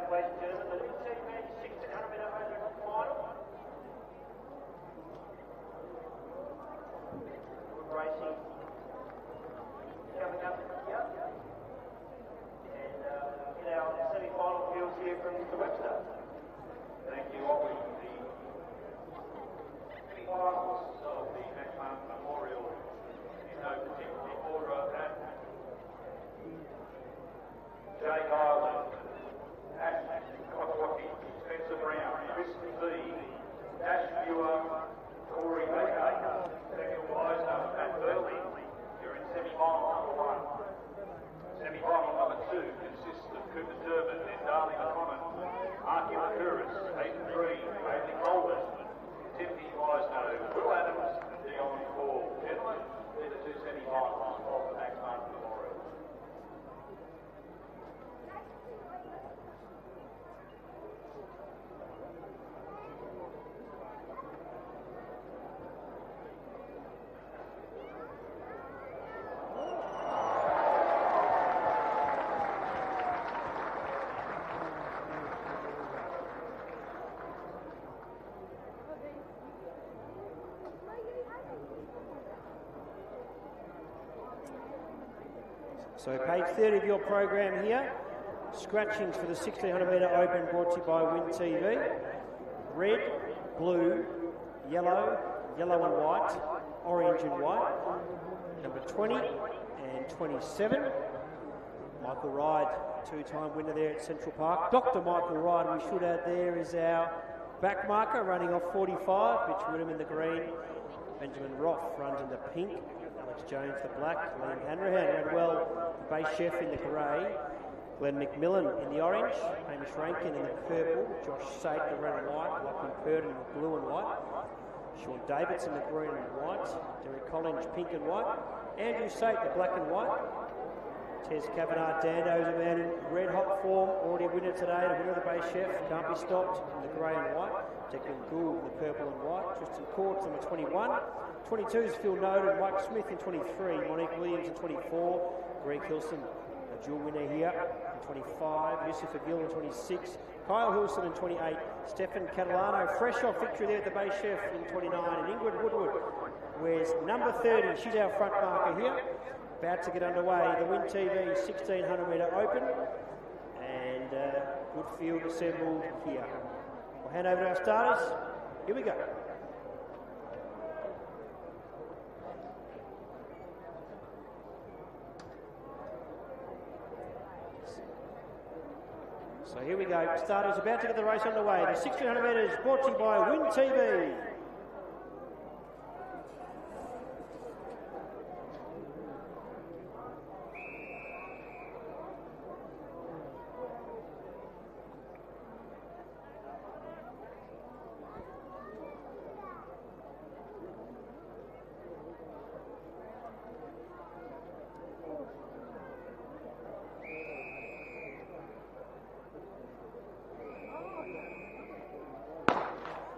S5: Ladies and gentlemen, the new team match 1600 metre open final. Good racing coming up here. And in our semi-final fields here from Mr. Webster.
S10: Thank you, Ollie. The semi-finals of the Maxman Memorial in no particular order at Jake Ireland, Ash Kotwaki, Spencer Brown, Chris V, Dash Viewer, Corey Baker, Daniel Weisner, Matt Burley. You're in semi-final number 1. Semi-final number 2 consists of Cooper Durbin and Darling O'Connor, Archie Makuris, Hayden Green, Bailey Colvin, Timothy Weisner, Will Adams, and Dion Paul. Gentlemen, they're the 2 semi-finals of the Maxman Memorial.
S1: So page 30 of your program here, scratchings for the 1600 metre open brought to you by Win TV. Red, blue, yellow, yellow and white, orange and white. Number 20 and 27. Michael Ride, 2-time winner there at Central Park. Dr. Michael Ride, we should add there, is our back marker, running off 45. Mitch Woodham in the green. Benjamin Roth runs in the pink. Alex Jones the black. Liam Hanrahan ran well. The base chef in the grey. Glenn McMillan in the orange. Hamish Rankin in the purple. Josh Sate the red and white. Lachlan Purden in the blue and white. Sean Davidson, the green and white. Derek Collins, pink and white. Andrew Sate, the black and white. Tez Kavanagh Dando is a man in red hot form, already a winner today, the winner of the Bay Chef, can't be stopped in the grey and white. Declan Gould, the purple and white. Tristan Courts, number 21. 22 is Phil Noden, Mike Smith in 23, Monique Williams in 24, Greg Hilson, a dual winner here in 25, Yusuf Aguil in 26, Kyle Hilson in 28, Stefan Catalano, fresh off victory there at the Bay Chef in 29, and Ingrid Woodward wears number 30. She's our front marker here. About to get underway. The Win TV 1600 metre open, and good field assembled here. We'll hand over to our starters. Here we go. So here we go. Starters about to get the race underway. The 1600 metres brought to you by Win TV.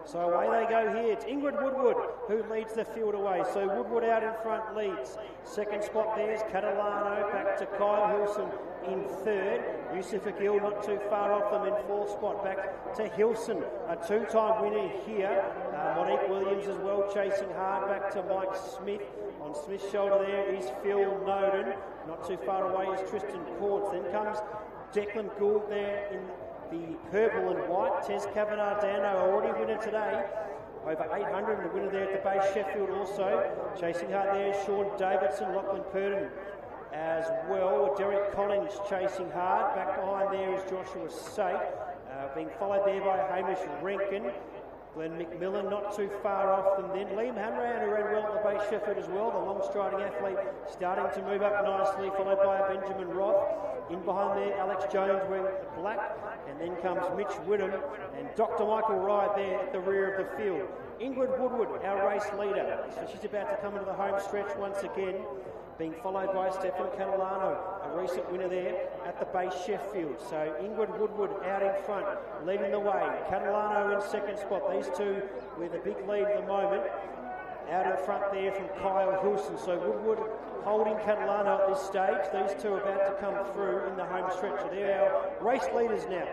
S1: So away they go here. It's Ingrid Woodward who leads the field away. So Woodward out in front leads. Second spot there's Catalano, back to Kyle Hilson in third. Yusuf Aguil not too far off them in fourth spot. Back to Hilson, a two-time winner here. Monique Williams as well chasing hard. Back to Mike Smith. On Smith's shoulder there is Phil Noden. Not too far away is Tristan Courts. Then comes Declan Gould there in the purple and white. Tez Kavanagh Dando, already winner today. Over 800 and the winner there at the Bay Sheffield also. Chasing hard there is Sean Davidson, Lachlan Purdon as well. Derek Collins chasing hard. Back behind there is Joshua Sate. Being followed there by Hamish Rankin. Glenn McMillan not too far off them then. Liam Hanrahan, who ran well at the Bay Sheffield as well, the long striding athlete, starting to move up nicely, followed by Benjamin Roth. In behind there, Alex Jones wearing black, and then comes Mitch Whittam and Dr. Michael Wright there at the rear of the field. Ingrid Woodward, our race leader, so she's about to come into the home stretch once again, being followed by Stefan Catalano, a recent winner there at the Bay Sheffield. So Ingrid Woodward out in front, leading the way. Catalano in second spot. These two with a big lead at the moment. Out in front there from Kyle Hilson. So Woodward holding Catalano at this stage. These two are about to come through in the home stretch. So they're our race leaders now.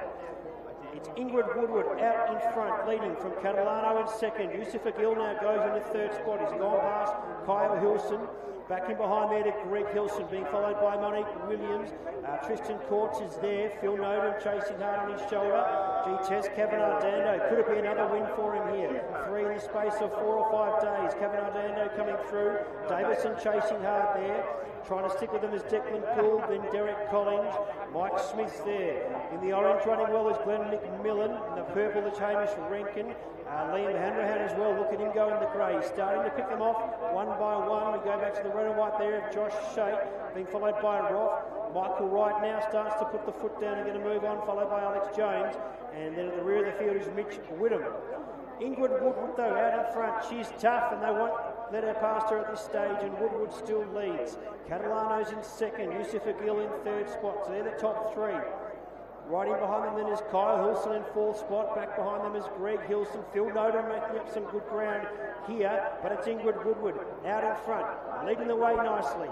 S1: It's Ingrid Woodward out in front, leading from Catalano in second. Yusuf Aguil now goes in the third spot. He's gone past Kyle Hilson. Back in behind there to Greg Hilson, being followed by Monique Williams. Tristan Courts is there. Phil Noden chasing hard on his shoulder. Tez Kavanagh Dando. Could it be another win for him here? 3 in the space of 4 or 5 days. Kavanagh Dando coming through. Davidson chasing hard there. Trying to stick with them is Declan Gould, then Derek Collins. Mike Smith's there. In the orange running well is Glenn McMillan. In the purple is Hamish Rankin. Liam Hanrahan as well. Look at him go in the grey. Starting to pick them off one by one. We go back to the red and white there of Josh Sate, being followed by Roth. Michael Wright now starts to put the foot down and get a move on, followed by Alex Jones. And then at the rear of the field is Mitch Whittam. Ingrid Woodward, though, out in front. She's tough and they won't let her past her at this stage, and Woodward still leads. Catalano's in second. Yusuf Aguil in third spot. So they're the top three. Right in behind them then is Kyle Hilson in fourth spot. Back behind them is Greg Hilson. Phil Noden making up some good ground here, but it's Ingrid Woodward out in front, leading the way nicely.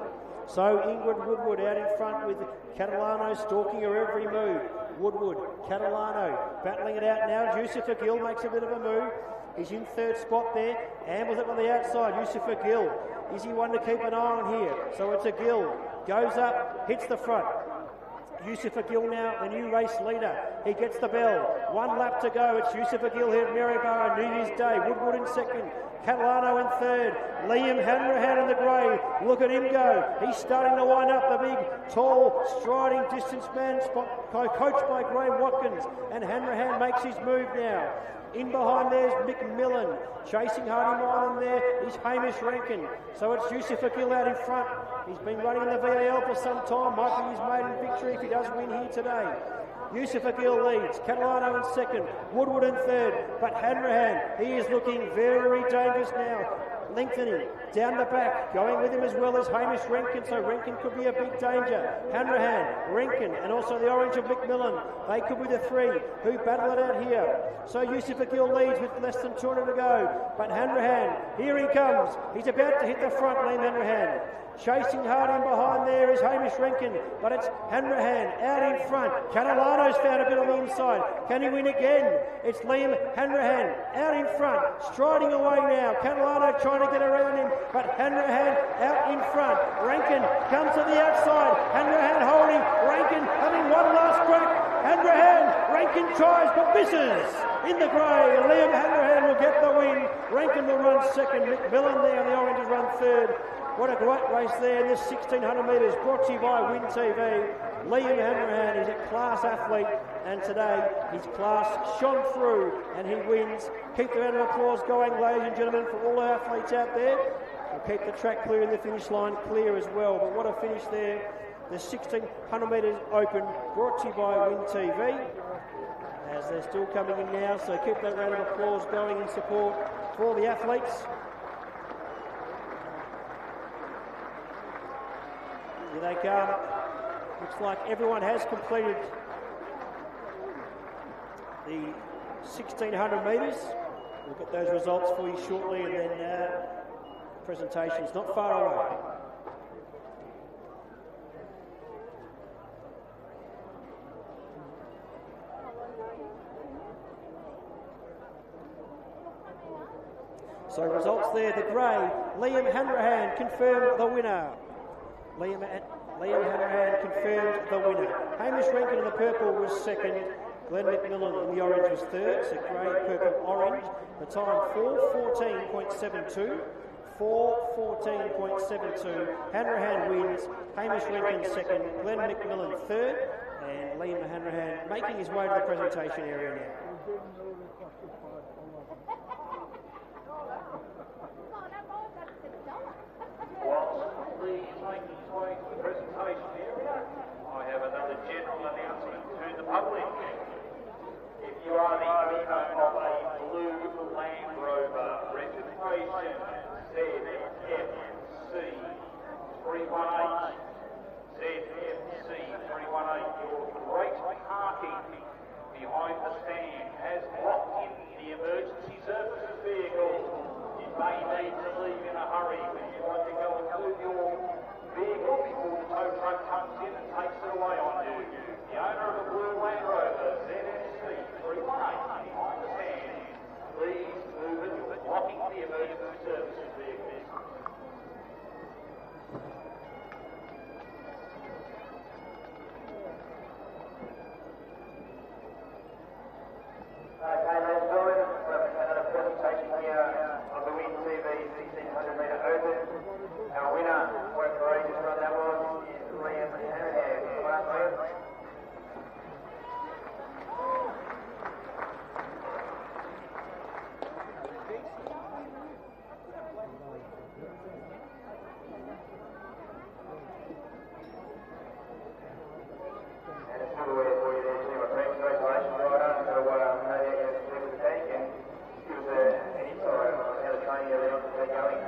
S1: So Ingrid Woodward out in front with Catalano stalking her every move. Woodward, Catalano battling it out now. Yusuf Aguil makes a bit of a move. He's in third spot there. Ambles it on the outside. Yusuf Aguil. Is he one to keep an eye on here? So it's Aguil. Goes up, hits the front. Yusuf Aguil now, the new race leader. He gets the bell. 1 lap to go. It's Yusuf Aguil here at Maryborough, New Year's Day. Woodward in second. Catalano in third. Liam Hanrahan in the grey. Look at him go. He's starting to wind up the big, tall, striding distance man, coached by Graham Watkins. And Hanrahan makes his move now. In behind there's McMillan. Chasing hard in behind them there is Hamish Rankin. So it's Yusuf Aguil out in front. He's been running in the VAL for some time. Might be his maiden victory if he does win here today. Yusuf Aguil leads. Catalano in second. Woodward in third. But Hanrahan, he is looking very dangerous now. Lengthening down the back, going with him as well as Hamish Rankin, so Rankin could be a big danger. Hanrahan, Rankin, and also the orange of McMillan, they could be the three who battle it out here. So Yusuf Aguil leads with less than 200 to go, but Hanrahan, here he comes. He's about to hit the front, Liam Hanrahan. Chasing hard in behind there is Hamish Rankin, but it's Hanrahan out in front. Catalano's found a bit on the inside. Can he win again? It's Liam Hanrahan out in front, striding away now. Catalano trying to get around him, but Hanrahan out in front. Rankin comes to the outside. Hanrahan holding. Rankin having one last crack. Hanrahan, Rankin tries but misses. In the grey, Liam Hanrahan will get the win. Rankin will run second. McMillan there, the Oranges run third. What a great race there in this 1600 metres, brought to you by Win TV. Liam Hanrahan is a class athlete, and today his class shone through and he wins. Keep the round of applause going, ladies and gentlemen, for all our athletes out there. We'll keep the track clear and the finish line clear as well. But what a finish there. The 1600 metres open, brought to you by Win TV. As they're still coming in now, so keep that round of applause going in support for all the athletes. Here they come. Looks like everyone has completed the 1600 metres. We'll get those results for you shortly, and then the presentation's not far away. So results there, the grey, Liam Hanrahan confirmed the winner. Liam Hanrahan confirmed the winner. Hamish Rankin in the purple was second. Glenn McMillan in the orange was third. So grey, purple, orange. The time 4:14.72. 4:14.72. Hanrahan wins. Hamish Rankin second. Glenn McMillan third. And Liam Hanrahan making his way to the presentation area now.
S10: Making his way to the presentation area, I have another general announcement to the public. If you are the owner of a blue Land Rover registration ZFC 318, your great parking behind the stand has blocked in the emergency services vehicle. You may need to leave in a hurry. Would you like to go and move your vehicle before the tow truck comes in and takes it away on you? The owner of the blue Land Rover ZFC 318 behind the stand, please move it. You're blocking the emergency services vehicle.
S6: Okay, ladies and gentlemen, another presentation here on the Win TV 1600 metre open. Our winner, what a courageous run that was, is Liam Hanrahan. Well done, Liam. And it's good way for you there, too, my friend. Congratulations, rider. So, no doubt you're with the tank and give us an insight on how the training early on is going.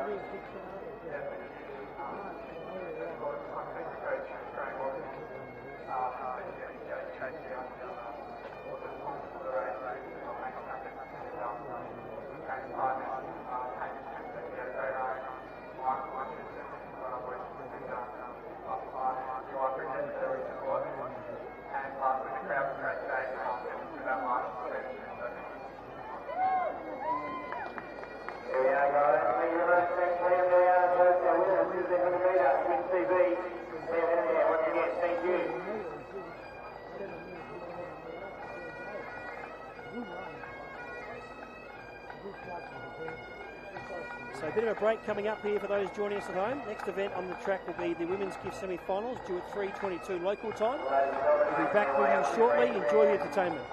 S1: So a bit of a break coming up here for those joining us at home. Next event on the track will be the Women's Gift Semi-Finals, due at 3:22 local time. We'll be back with you shortly. Enjoy the entertainment.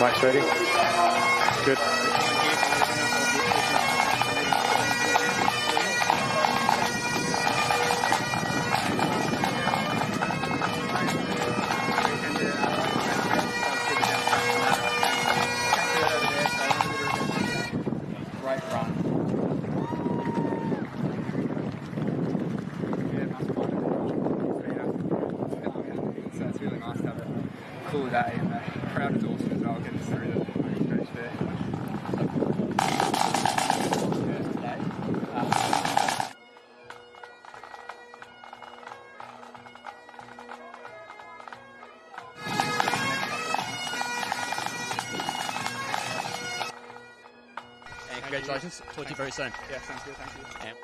S12: Mike's ready. Good.
S13: Great run. So it's really nice to have a cool day, and the crowd is awesome as well, getting us through the stretch there.
S3: And congratulations. Talk to you very soon.
S13: Yeah, sounds good. Thank you.
S3: Yeah.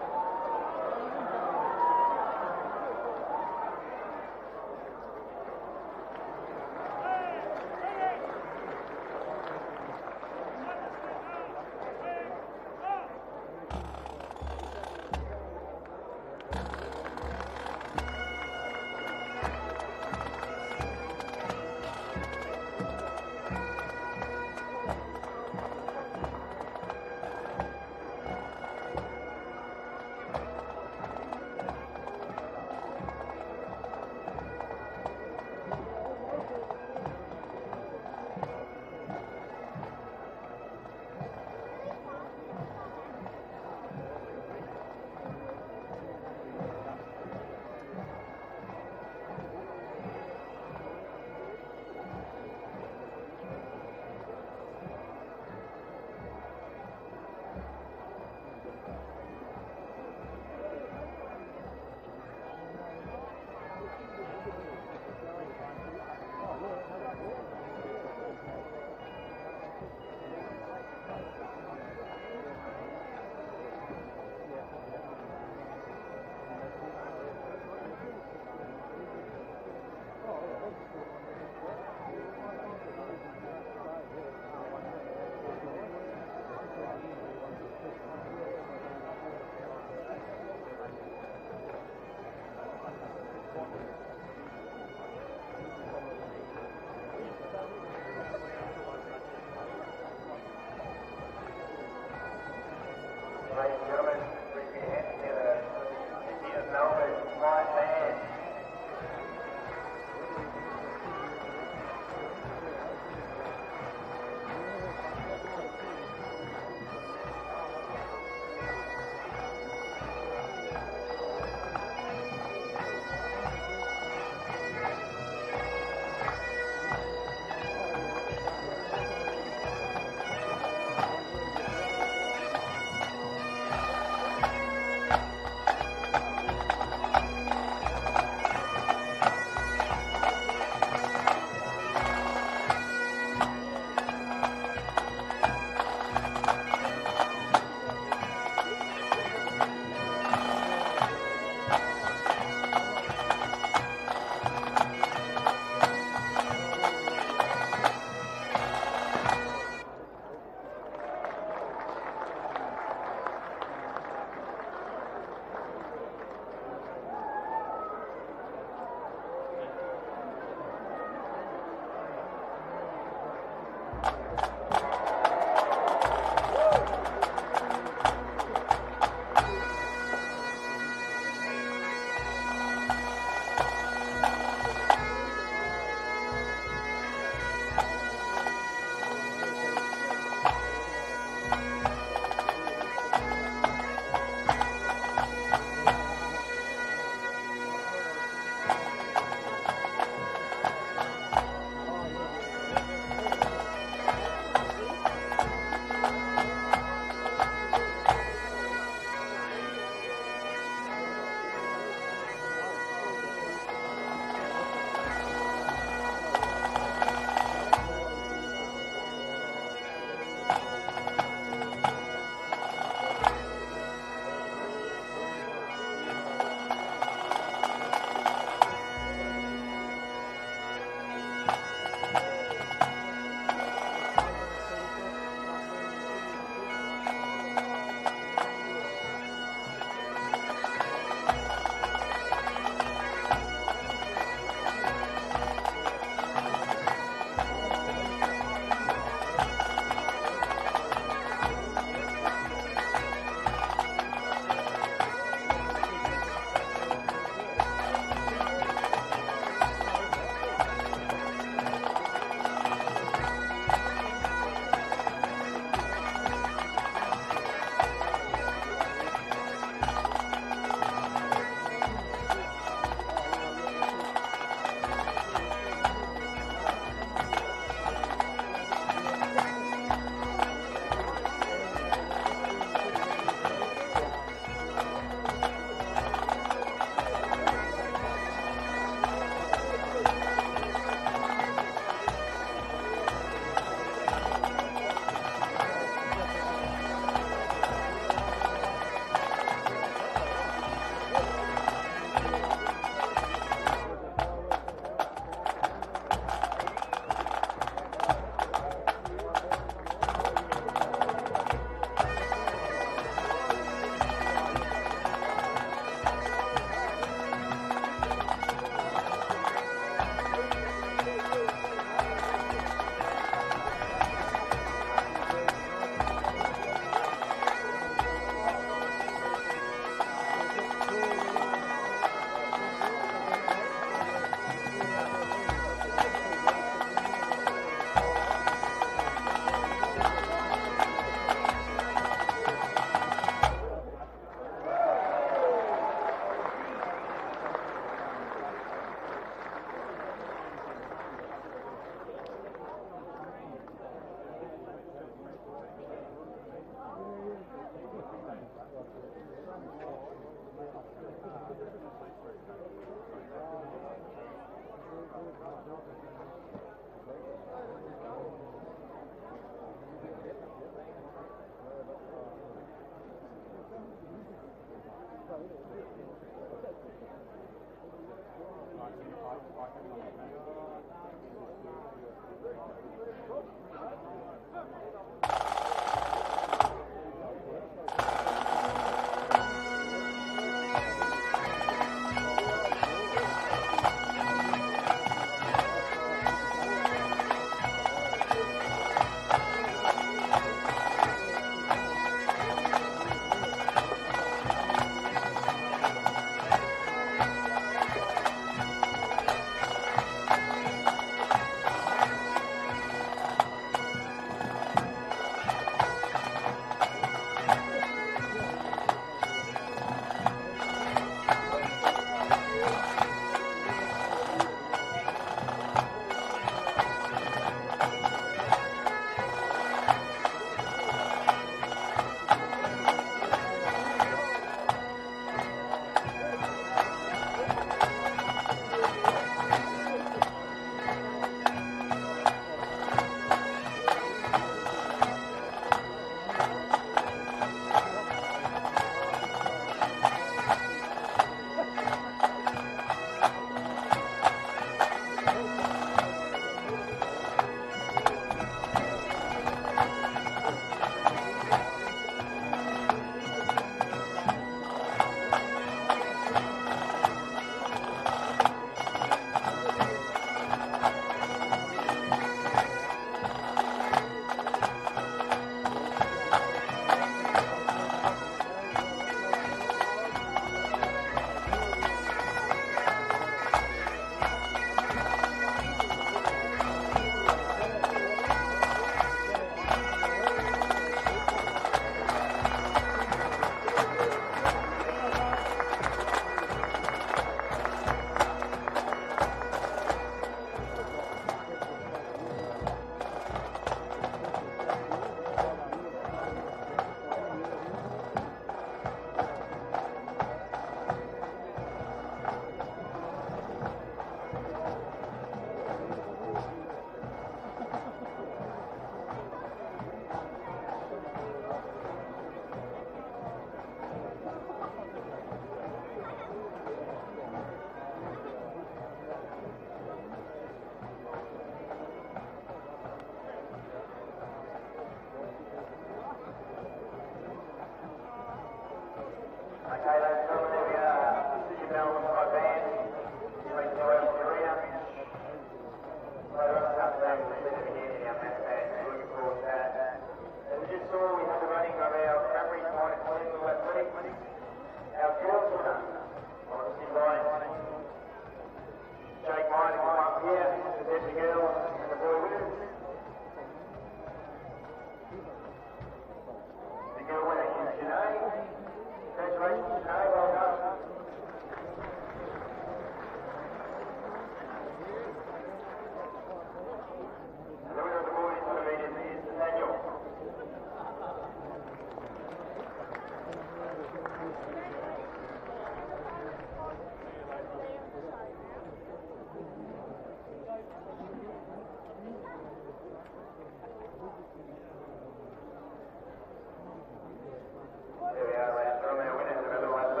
S6: There we are, ladies and gentlemen, our winners of Level 1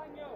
S10: Holly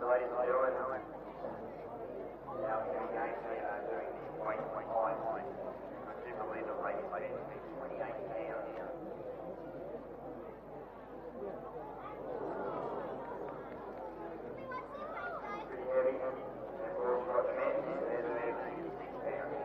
S6: So ladies and gentlemen, now we're going to doing the weight line. I do believe the weight is 28 pounds. Pretty heavy. And we've also got the men, they're doing 66 pounds.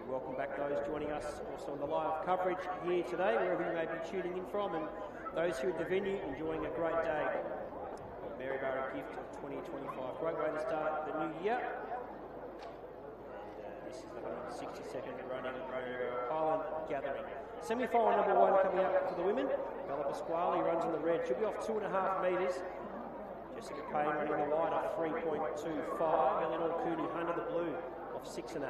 S1: Welcome back those joining us also on the live coverage here today, wherever you may be tuning in from, and those here at the venue enjoying a great day. Maryborough Gift 2025. Great way to start the new year. This is the 162nd running of Maryborough Highland Gathering. Semi-final number one coming up for the women. Bella Pasquale runs in the red. She'll be off 2.5 metres. Jessica Payne running the white of 3.25. Eleanor Cooney, Hunter the blue of 6.5.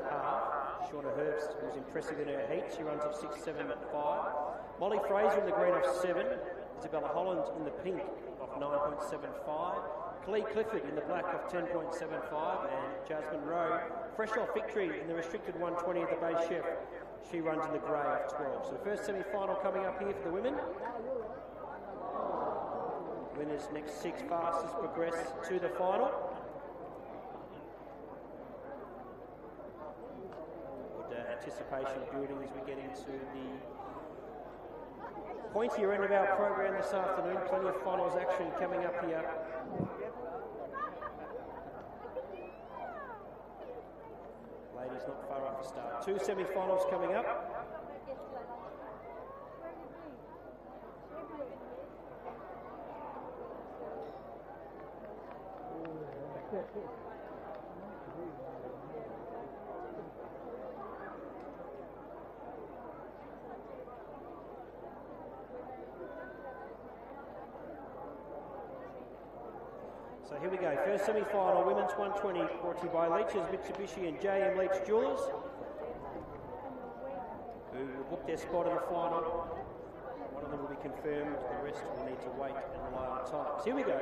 S1: Shauna Herbst, who's impressive in her heat, she runs of 6.75. Molly Fraser in the green of 7. Isabella Holland in the pink of 9.75. Clee Clifford in the black of 10.75, and Jasmine Rowe, fresh off victory in the restricted 120 at the base chef. She runs in the grey of 12. So the first semi-final coming up here for the women. Winners next 6 fastest progress to the final. Good anticipation building as we get into the pointier end of our program this afternoon. Plenty of finals action coming up here. Ladies not far off the start. 2 semi-finals coming up. So here we go, first semi-final, women's 120, brought to you by Leach's Mitsubishi and JM Leach Jewelers, who will book their spot in the final. One of them will be confirmed, the rest will need to wait and rely on times. Here we go.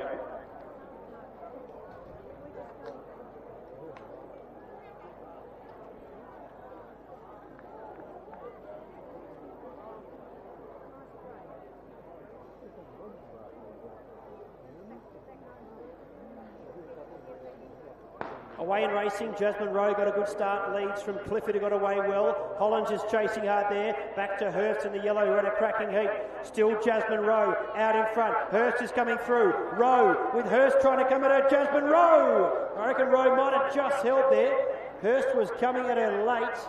S1: Away in racing, Jasmine Rowe got a good start, leads from Clifford who got away well. Hollands is chasing hard there, back to Hurst in the yellow who had a cracking heat. Still Jasmine Rowe out in front, Hurst is coming through. Rowe with Hurst trying to come at her, Jasmine Rowe! I reckon Rowe might have just held there. Hurst was coming at her late,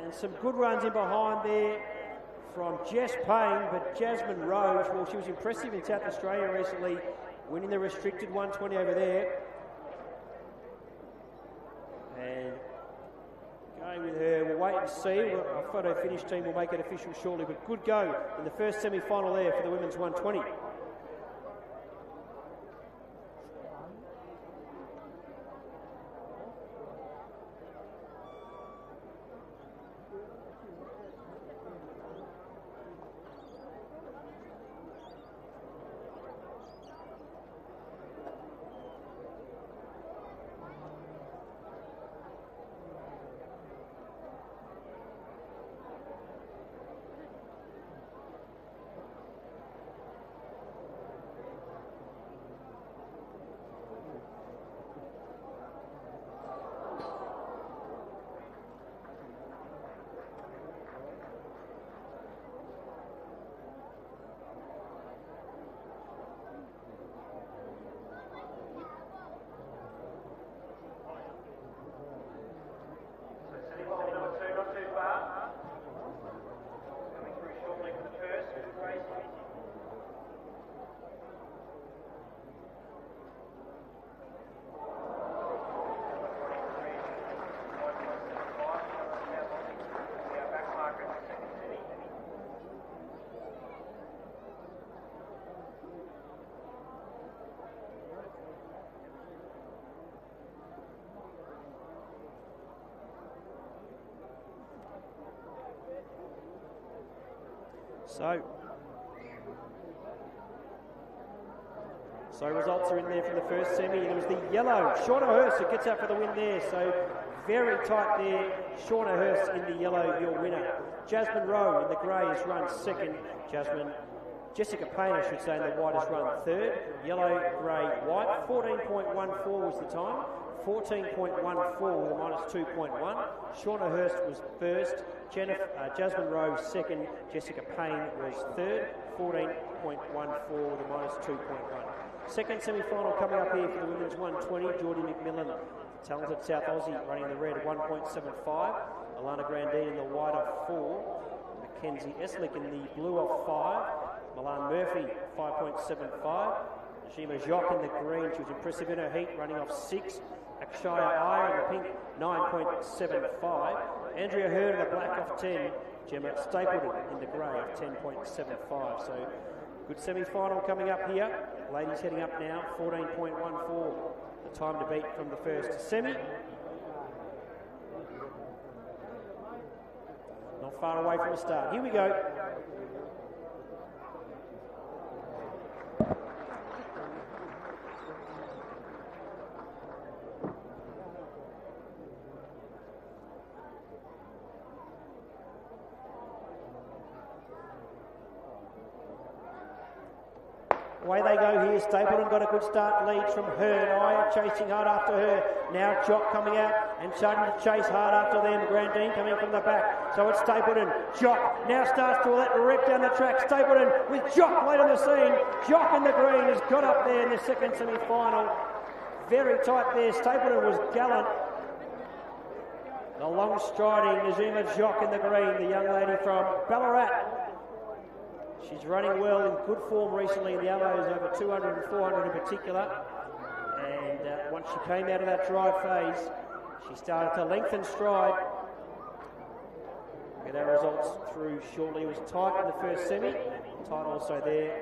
S1: and some good runs in behind there from Jess Payne, but Jasmine Rowe, well, she was impressive in South Australia recently, winning the restricted 120 over there. And going with her, we'll wait and see. Our photo finish team will make it official shortly, but good go in the first semi-final there for the women's 120. So results are in there from the first semi. There was the yellow, Shauna Hurst, who gets out for the win there. So very tight there. Shauna Hurst in the yellow, your winner. Jasmine Rowe in the grey has run second. Jessica Payne, I should say, in the white has run third. Yellow, grey, white. 14.14 was the time. 14.14 with a minus 2.1. Shauna Hurst was first. Jasmine Rowe second. Jessica Payne was third. 14.14 with a minus 2.1. Second semi-final coming up here for the women's 120. Geordie McMillan, talented South Aussie, running the red 1.75. Alana Grandin in the white of 4. Mackenzie Eslick in the blue of 5. Milan Murphy 5.75. Najima Jock in the green, she was impressive in her heat, running off 6. Akshaya Iyer in the pink 9.75. Andrea Hurd in the black of 10. Gemma Stapleton in the grey of 10.75. So good semi-final coming up here. Ladies heading up now, 14.14. The time to beat from the first semi. Not far away from the start. Here we go. Away they go here. Stapleton got a good start lead from Hearn. Aya chasing hard after her. Now Jock coming out and starting to chase hard after them. Grandine coming from the back. So it's Stapleton. Jock now starts to let rip down the track. Stapleton with Jock late on the scene. Jock in the green has got up there in the second semi-final. Very tight there. Stapleton was gallant. The long striding Najima Jock in the green, the young lady from Ballarat. She's running well, in good form recently in the others, over 200 and 400 in particular. And once she came out of that drive phase, she started to lengthen stride. We'll get our results through shortly. It was tight in the first semi, tight also there.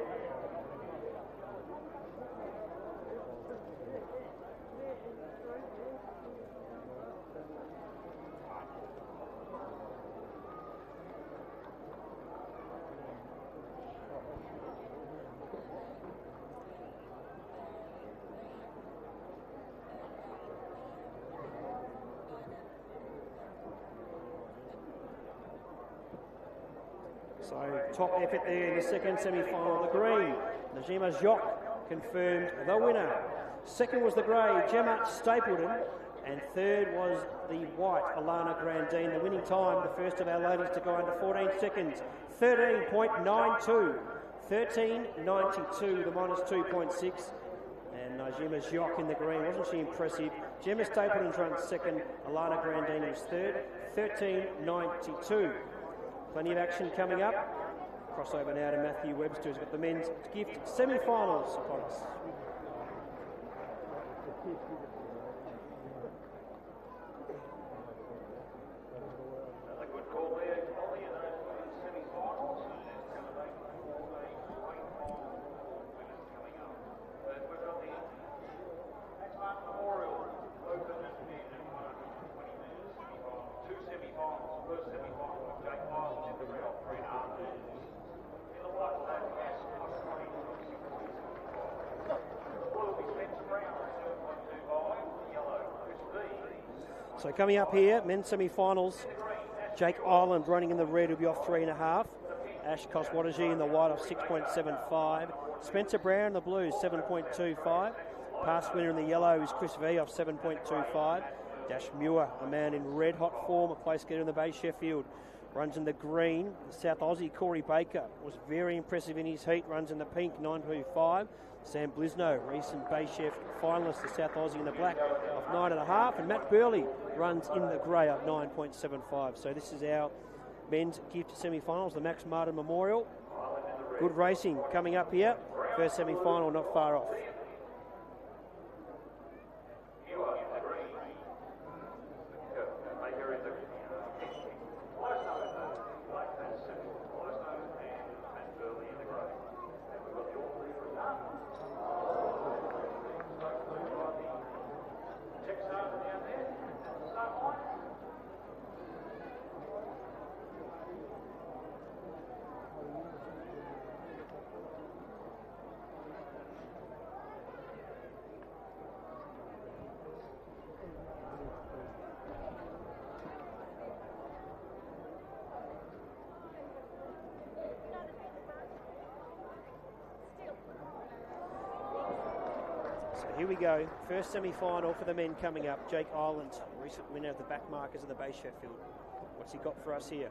S1: So top effort there in the second semi-final. The green, Najima Jock confirmed the winner. Second was the grey, Gemma Stapleton. And third was the white, Alana Grandine. The winning time, the first of our ladies to go under 14 seconds, 13.92. 13.92, the minus 2.6. And Najima Jock in the green. Wasn't she impressive? Gemma Stapleton's run second, Alana Grandine was third, 13.92. Plenty of action coming up. Crossover now to Matthew Webster, who's got the men's gift semi-finals upon us.
S10: Another good call there, Ollie, in those semi-finals. It's going to make for a great final winners coming up. But we've got the Maxmark Memorial Open and Men at 120 metres semi-final. Two semi-finals. First semi-final with Jake Ireland in the red off 3.5 metres. In the white flag, Ash Cosconi, 6.75. Will be Spencer Brown, 7.25. Yellow, Chris B.
S1: So coming up here, men's semi-finals, Jake Ireland running in the red will be off 3.5. Ash Koswataji in the white off 6.75. Spencer Brown in the blues 7.25. Past winner in the yellow is Chris V off 7.25. Dash Muir, a man in red hot form, a place getter in the Bay Sheffield, runs in the green. The South Aussie Corey Baker was very impressive in his heat, runs in the pink 9.25. Sam Blisno, recent Bay Chef finalist, the South Aussie in the black off 9.5. And Matt Burley runs in the grey at 9.75. So this is our men's gift semi-finals, the Max Martin Memorial. Good racing coming up here. First semi-final not far off. Here we go, first semi-final for the men coming up. Jake Ireland, recent winner of the back markers of the Bay Sheffield. What's he got for us here?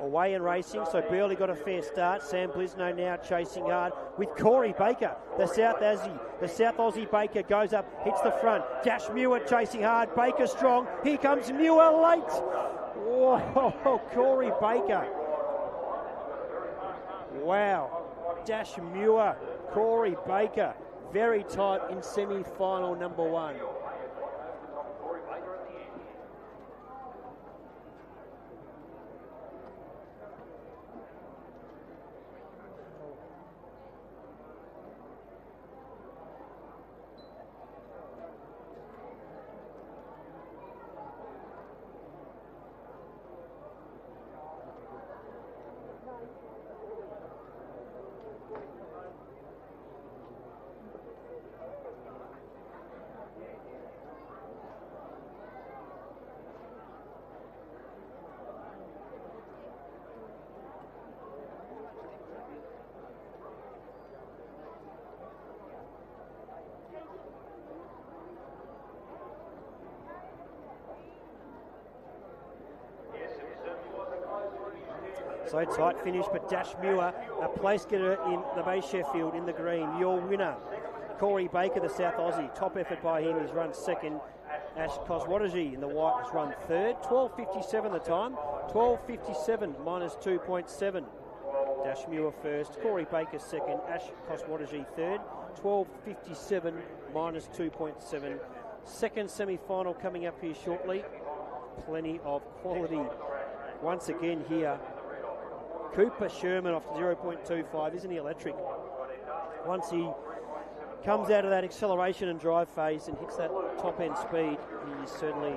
S1: Away and racing, so Burley got a fair start. Sam Blisno now chasing hard with Corey Baker, the South Aussie Baker goes up, hits the front. Dash Muir chasing hard, Baker strong. Here comes Muir late. Whoa, Corey Baker. Wow. Dash Muir, Corey Baker, very tight in semi-final number one. So tight finish, but Dash Muir, a place getter in the Bay Sheffield in the green. Your winner, Corey Baker, the South Aussie. Top effort by him. He's run second. Ash Koswadaji in the white has run third. 12.57 the time. 12.57 minus 2.7. Dash Muir first. Corey Baker second. Ash Koswadaji third. 12.57 minus 2.7. Second semi-final coming up here shortly. Plenty of quality. Once again here, Cooper Sherman off 0.25. Isn't he electric? Once he comes out of that acceleration and drive phase and hits that top end speed, he is certainly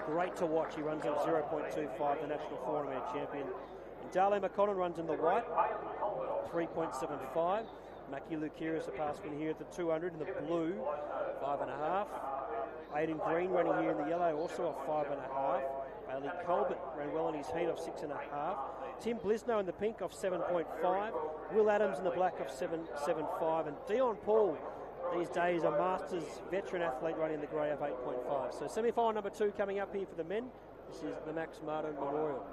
S1: great to watch. He runs at 0.25, the National 400 champion. And Darlene McConnell runs in the white, 3.75. Mackie Lukiris a pass win here at the 200 in the blue, 5.5. Aidan Green running here in the yellow, also a 5.5. Bailey Colbert ran well in his heat of 6.5. Tim Blisno in the pink of 7.5. Will Adams in the black of 7.75. And Dion Paul, these days a Masters veteran athlete, running the grey of 8.5. So semi-final number 2 coming up here for the men. This is the Max Martin Memorial.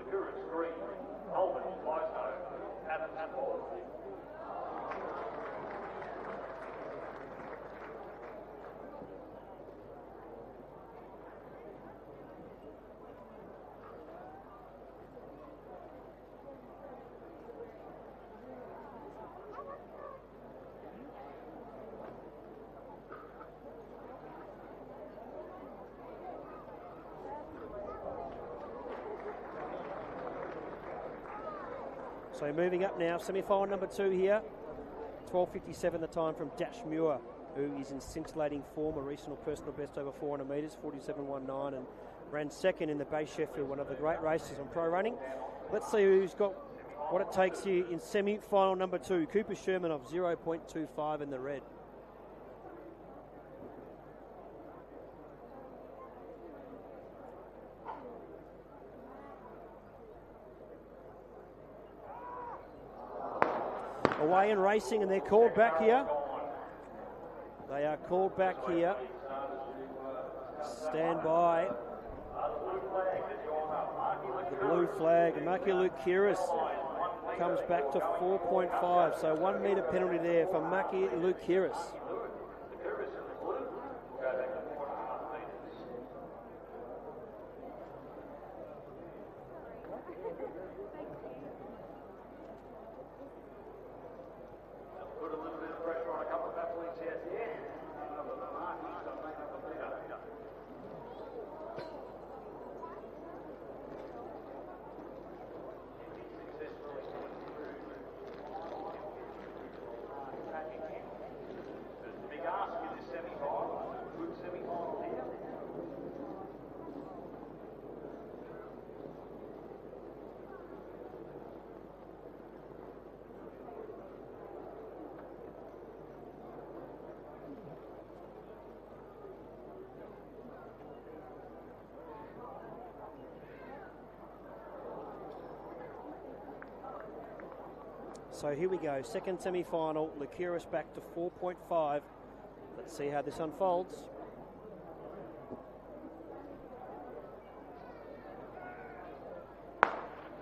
S1: So moving up now, semi-final number 2 here. 12.57 the time from Dash Muir, who is in scintillating form, a recent personal best over 400 metres, 47.19, and ran second in the Bay Sheffield, one of the great races on pro running. Let's see who's got what it takes here in semi-final number 2. Cooper Sherman of 0.25 in the red. Away and racing, and they're called back here. They are called back here. Stand by. The blue flag. Maki Lukiris comes back to 4.5. So 1 metre penalty there for Maki Lukiris. So here we go, second semi-final, Lukiris back to 4.5. Let's see how this unfolds.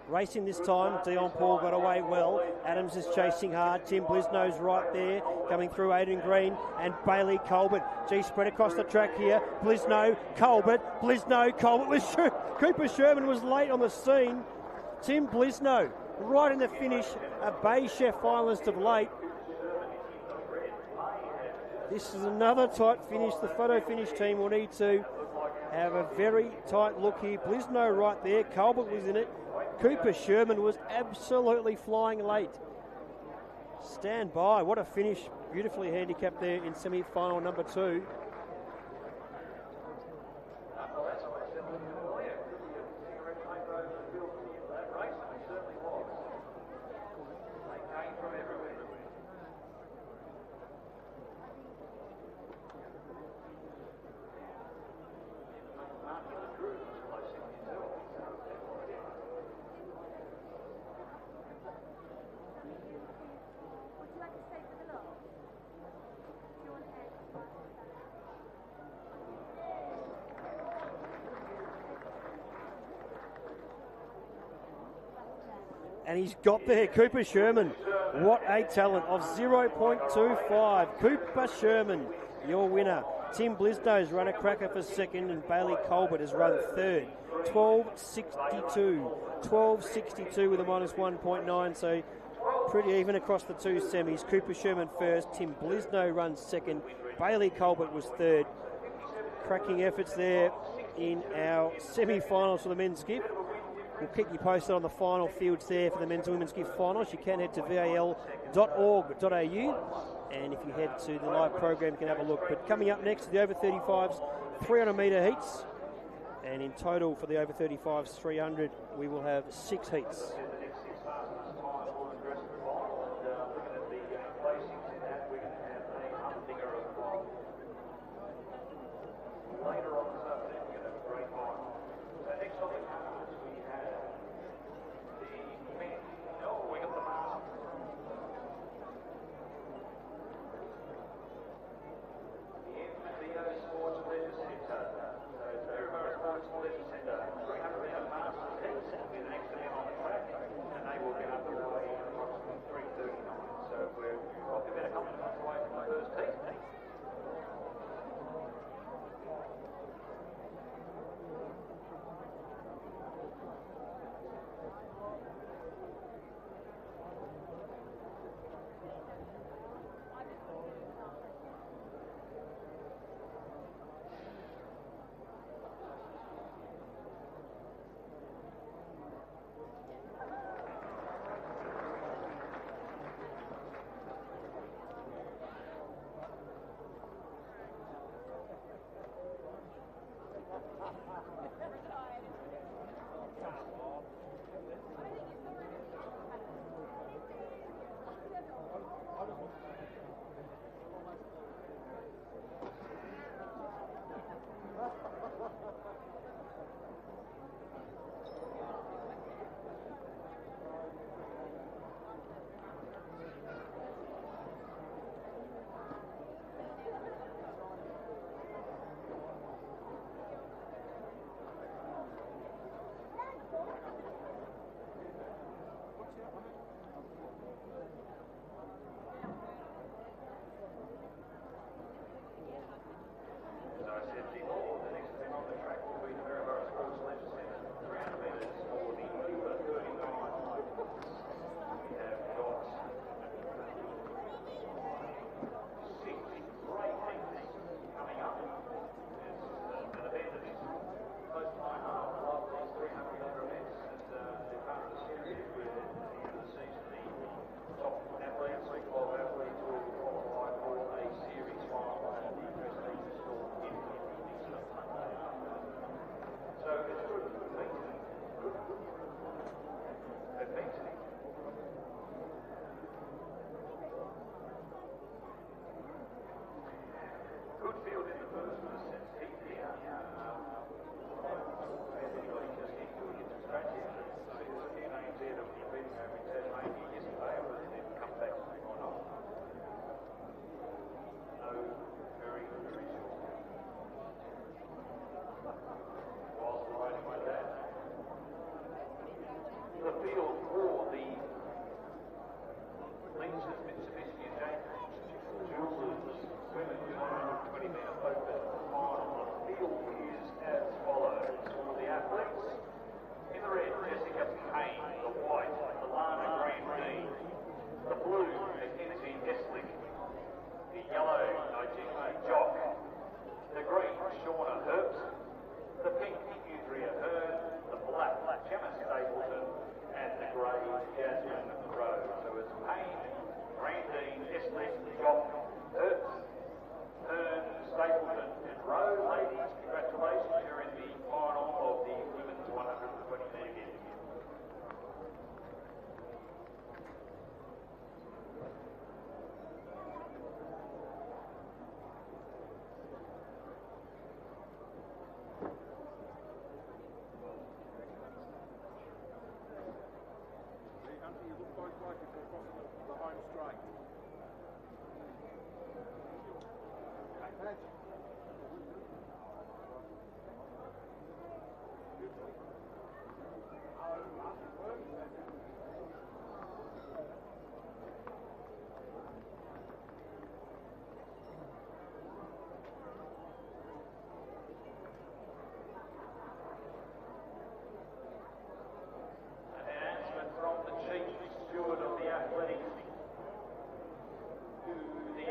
S1: Racing this time, Dion Paul got away well. Adams is chasing hard. Tim Blisno's right there, coming through Aidan Green and Bailey Colbert. Spread across the track here. Blisno, Colbert. Cooper Sherman was late on the scene. Tim Blisno right in the finish, a Bay Chef finalist of late. This is another tight finish. The photo finish team will need to have a very tight look here. Blisno right there, Colbert was in it. Cooper Sherman was absolutely flying late. Stand by, what a finish. Beautifully handicapped there in semi-final number 2. And he's got there, Cooper Sherman. What a talent of 0.25. Cooper Sherman, your winner. Tim Blisnow's run a cracker for second, and Bailey Colbert has run third. 12.62 with a minus 1.9, so pretty even across the two semis. Cooper Sherman first, Tim Blisnow runs second, Bailey Colbert was third. Cracking efforts there in our semi-finals for the men's skiff. We'll keep you posted on the final fields there for the men's and women's skiff finals. You can head to val.org.au, and if you head to the live program, you can have a look. But coming up next, the over 35s 300 metre heats, and in total for the over 35s 300, we will have 6 heats.
S10: Later on this afternoon, we're going to have a great night. So next on the cards, we have the men. Oh, we got the mask. The MVO Sports Leisure Centre. So it's Maryborough Sports Leisure Centre. 300 metre masters heats with the next event on the track, and they will get underway at approximately 3:39. So we're probably about a couple of minutes away from the first heat. In the red, Jessica Payne. The white, Alana Green.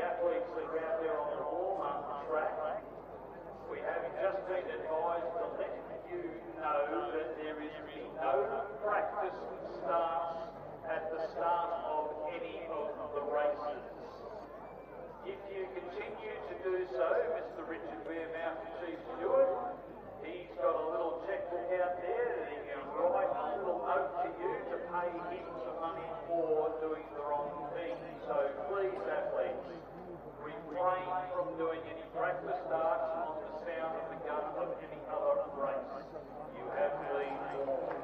S10: athletes that are out there on the warm-up track, we have just been advised to let you know that there is no practice starts at the start of any of the races. If you continue to do so, Mr. Richard Wearmouth, Chief Steward, he's got a little checkbook out there that he can write a little note to you to pay him some money for doing the wrong thing. So please, athletes, refrain from doing any practice starts on the sound of the gun of any other race. You have been warned.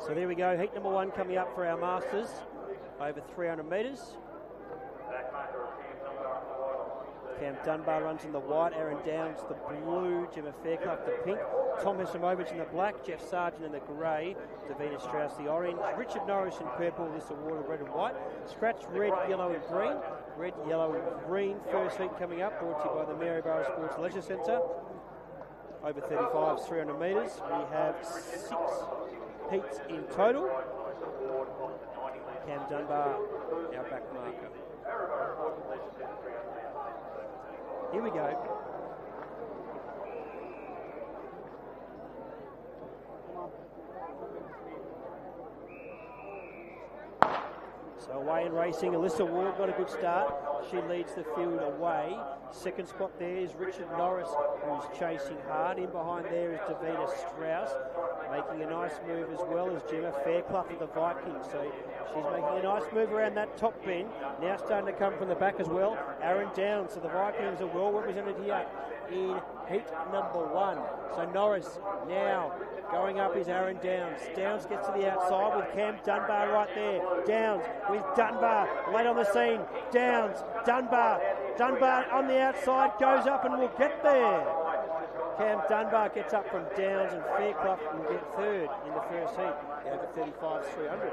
S1: So there we go, heat number 1 coming up for our Masters, over 300 metres. Cam Dunbar runs in the white, Aaron Downs the blue, Gemma Fairclough the pink, Tom Hesimovich in the black, Jeff Sargent in the grey, Davina Strauss the orange, Richard Norris in purple, this award of red and white, Scratch red, yellow and green, red, yellow and green, first heat coming up, brought to you by the Maryborough Sports Leisure Centre. Over 35s, 300 metres. We have 6 heats in total. Cam Dunbar, our back marker. Here we go. So away in racing, Alyssa Ward got a good start. She leads the field away. Second spot there is Richard Norris, who's chasing hard. In behind there is Davina Strauss, making a nice move as well as Gemma Fairclough of the Vikings. So she's making a nice move around that top bend. Now starting to come from the back as well. Aaron Downs, so the Vikings are well represented here in heat number 1. So Norris now going up is Aaron Downs. Downs gets to the outside with Cam Dunbar right there. Downs with Dunbar late on the scene. Downs, Dunbar on the outside, goes up and will get there. Cam Dunbar gets up from Downs and Fairclough will get third in the first heat, over 35 300.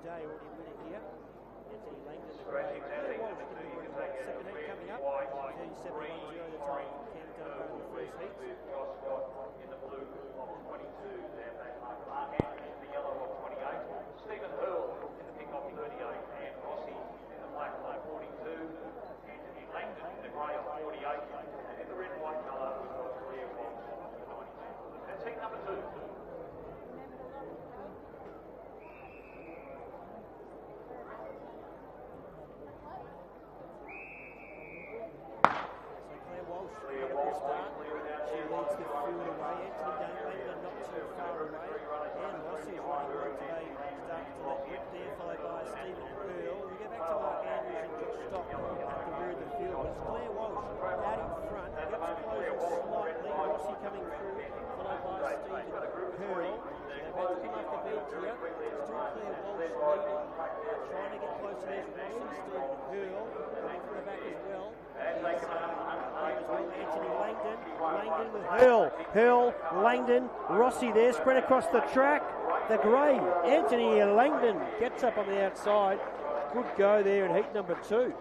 S1: Day already winning here. Anthony Langdon, the grey. Claire Walsh going to be second heat coming up. 37.10 the time from Cam Dunbar in the first heat.
S10: Josh Scott in the blue of 22 there, Mark Andrews in the yellow of 28. Stephen Hurl in the pink of 38. And Rossi in the black of 42. Anthony Langdon in the grey of 48. And in the red and white colour, we've got Claire Walsh of 92. That's heat number 2.
S1: Hurl, Langdon, Rossi there, spread across the track. The grey, Anthony Langdon gets up on the outside. Good go there in heat number 2.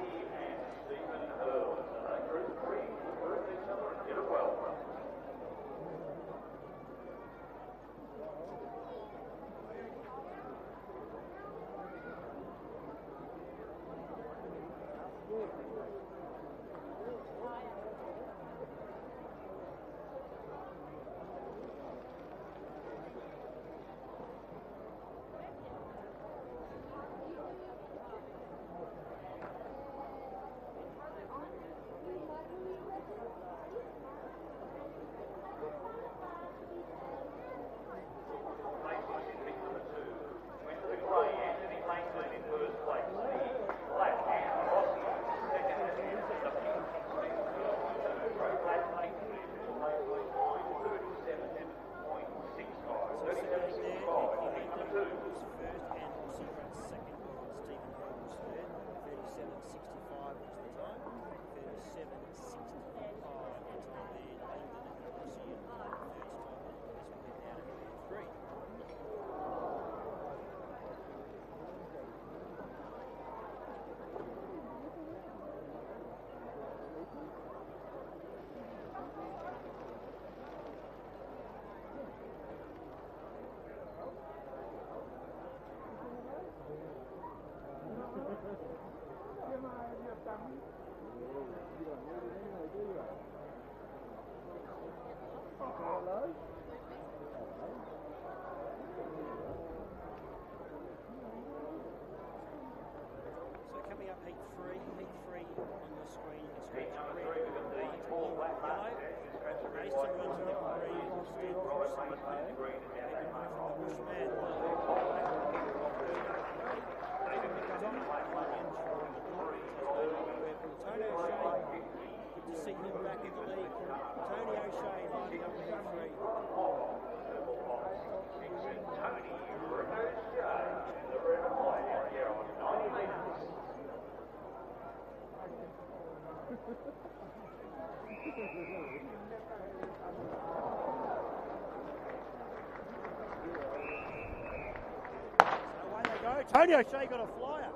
S1: Tony O'Shea got a flyer.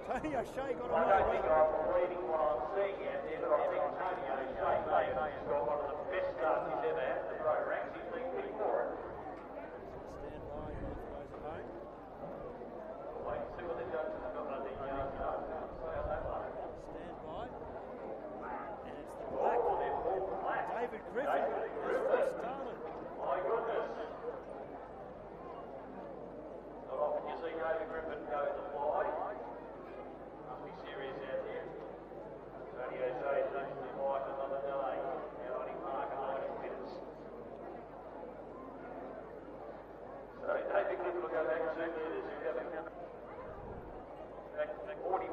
S1: Tony O'Shea got a flyer.
S10: I don't think I'm reading what I'm seeing out there, but I think Tony O'Shea may have got one of the best starts he's ever had in the pro ranks. He's been pretty for it.
S1: Stand by, for those at home.
S10: Wait and see what they've done to the stand by. And
S1: it's the black. David Griffin has started.
S10: My goodness.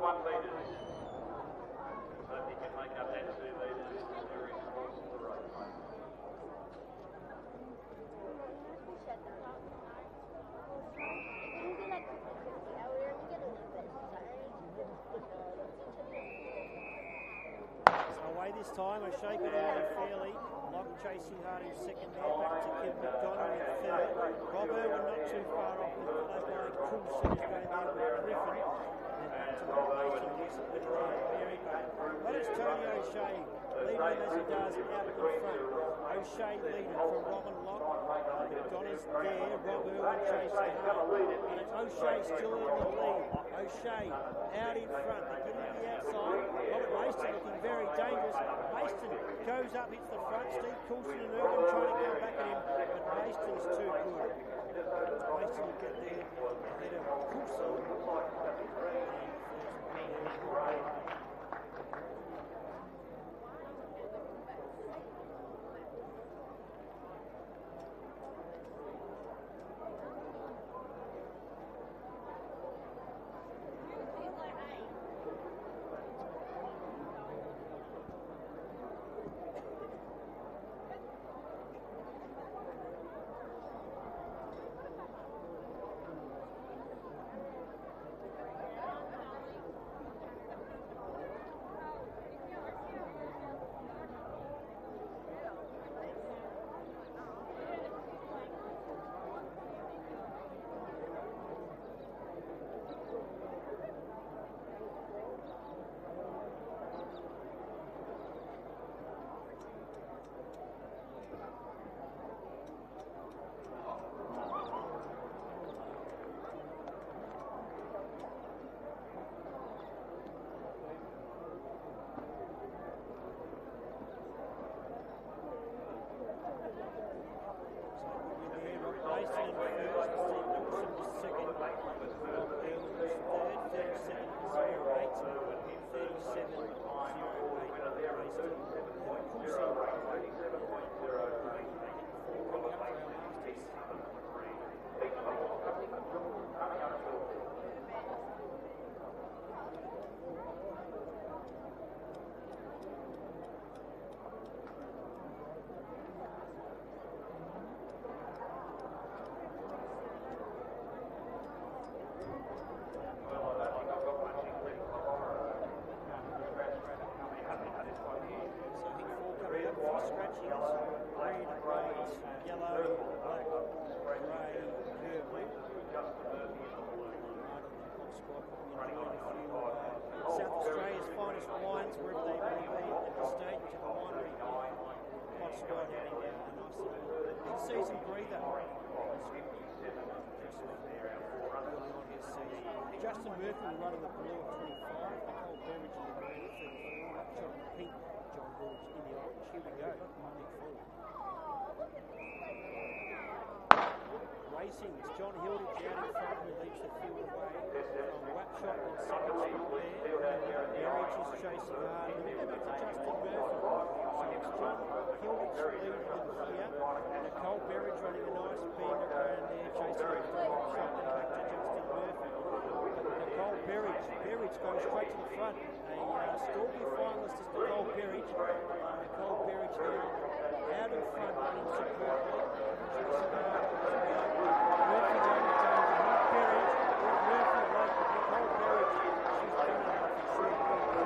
S10: metres. So if he can make up that 2 metres, very close to the race.
S1: Away this time, O'Shea got away fairly. Lock chasing hard in second there, back to Kim McDonald in third. Rob Irwin not too far off, followed by Coulson is going there with Griffin. Then back to Mason with Mary Bay. But it's Tony O'Shea leading them as he does out in front. O'Shea leading from Robin Locke. McDonald's there, Rob Irwin chasing hard. And it's O'Shea still in the lead. O'Shea out in front, they get to the outside. Robert Mason looking very dangerous. Mason goes up, hits the front. Steve Coulson and Irwin trying to come back at him, but Mason's too good. Mason will get there ahead of Coulson. Season breather. Justin Murphy will run in the blue of 25. Nicole Beveridge in the green of 34. Upshot in pink. John George in the orange. Here we go. Racing. It's John Hilditch out in front who leads the field away. From Wapshot in second spot there. Marriage is chasing hard. And then back to Justin Murphy. So it's John Hilditch leading them here. Nicole Beveridge running a nice bend around there, chasing after Wapshot and back to Justin Murphy. Nicole Beveridge goes straight to the front. A Stalky finalist is Nicole Beveridge. Nicole Beveridge now out in front running superbly. Murphy down the danger, not Beveridge. Murphy like Nicole Beveridge. She's done it for sure.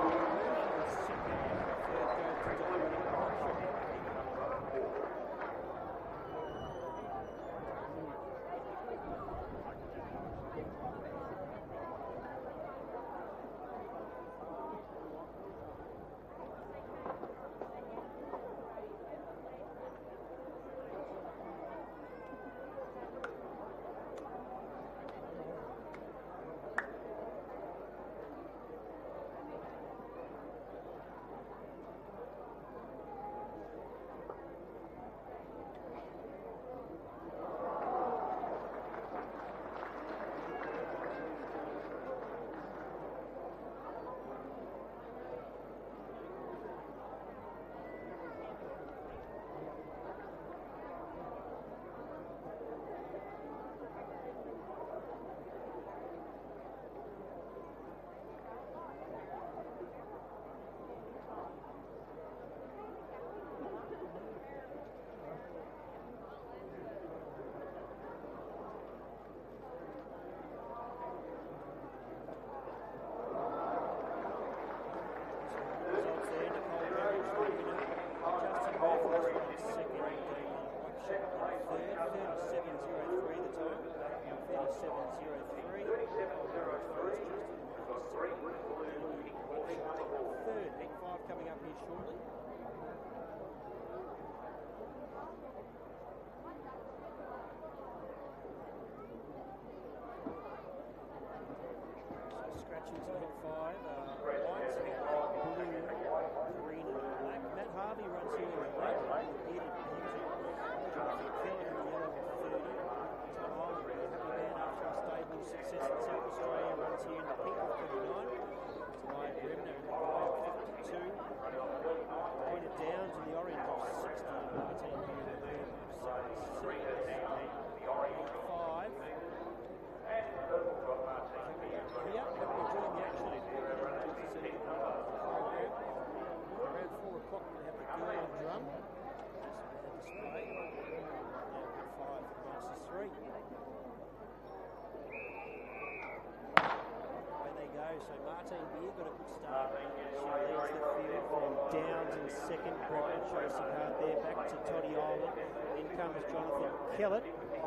S1: second. Bremner chasing hard there, back to Toddy Island. In comes Jonathan Kellett.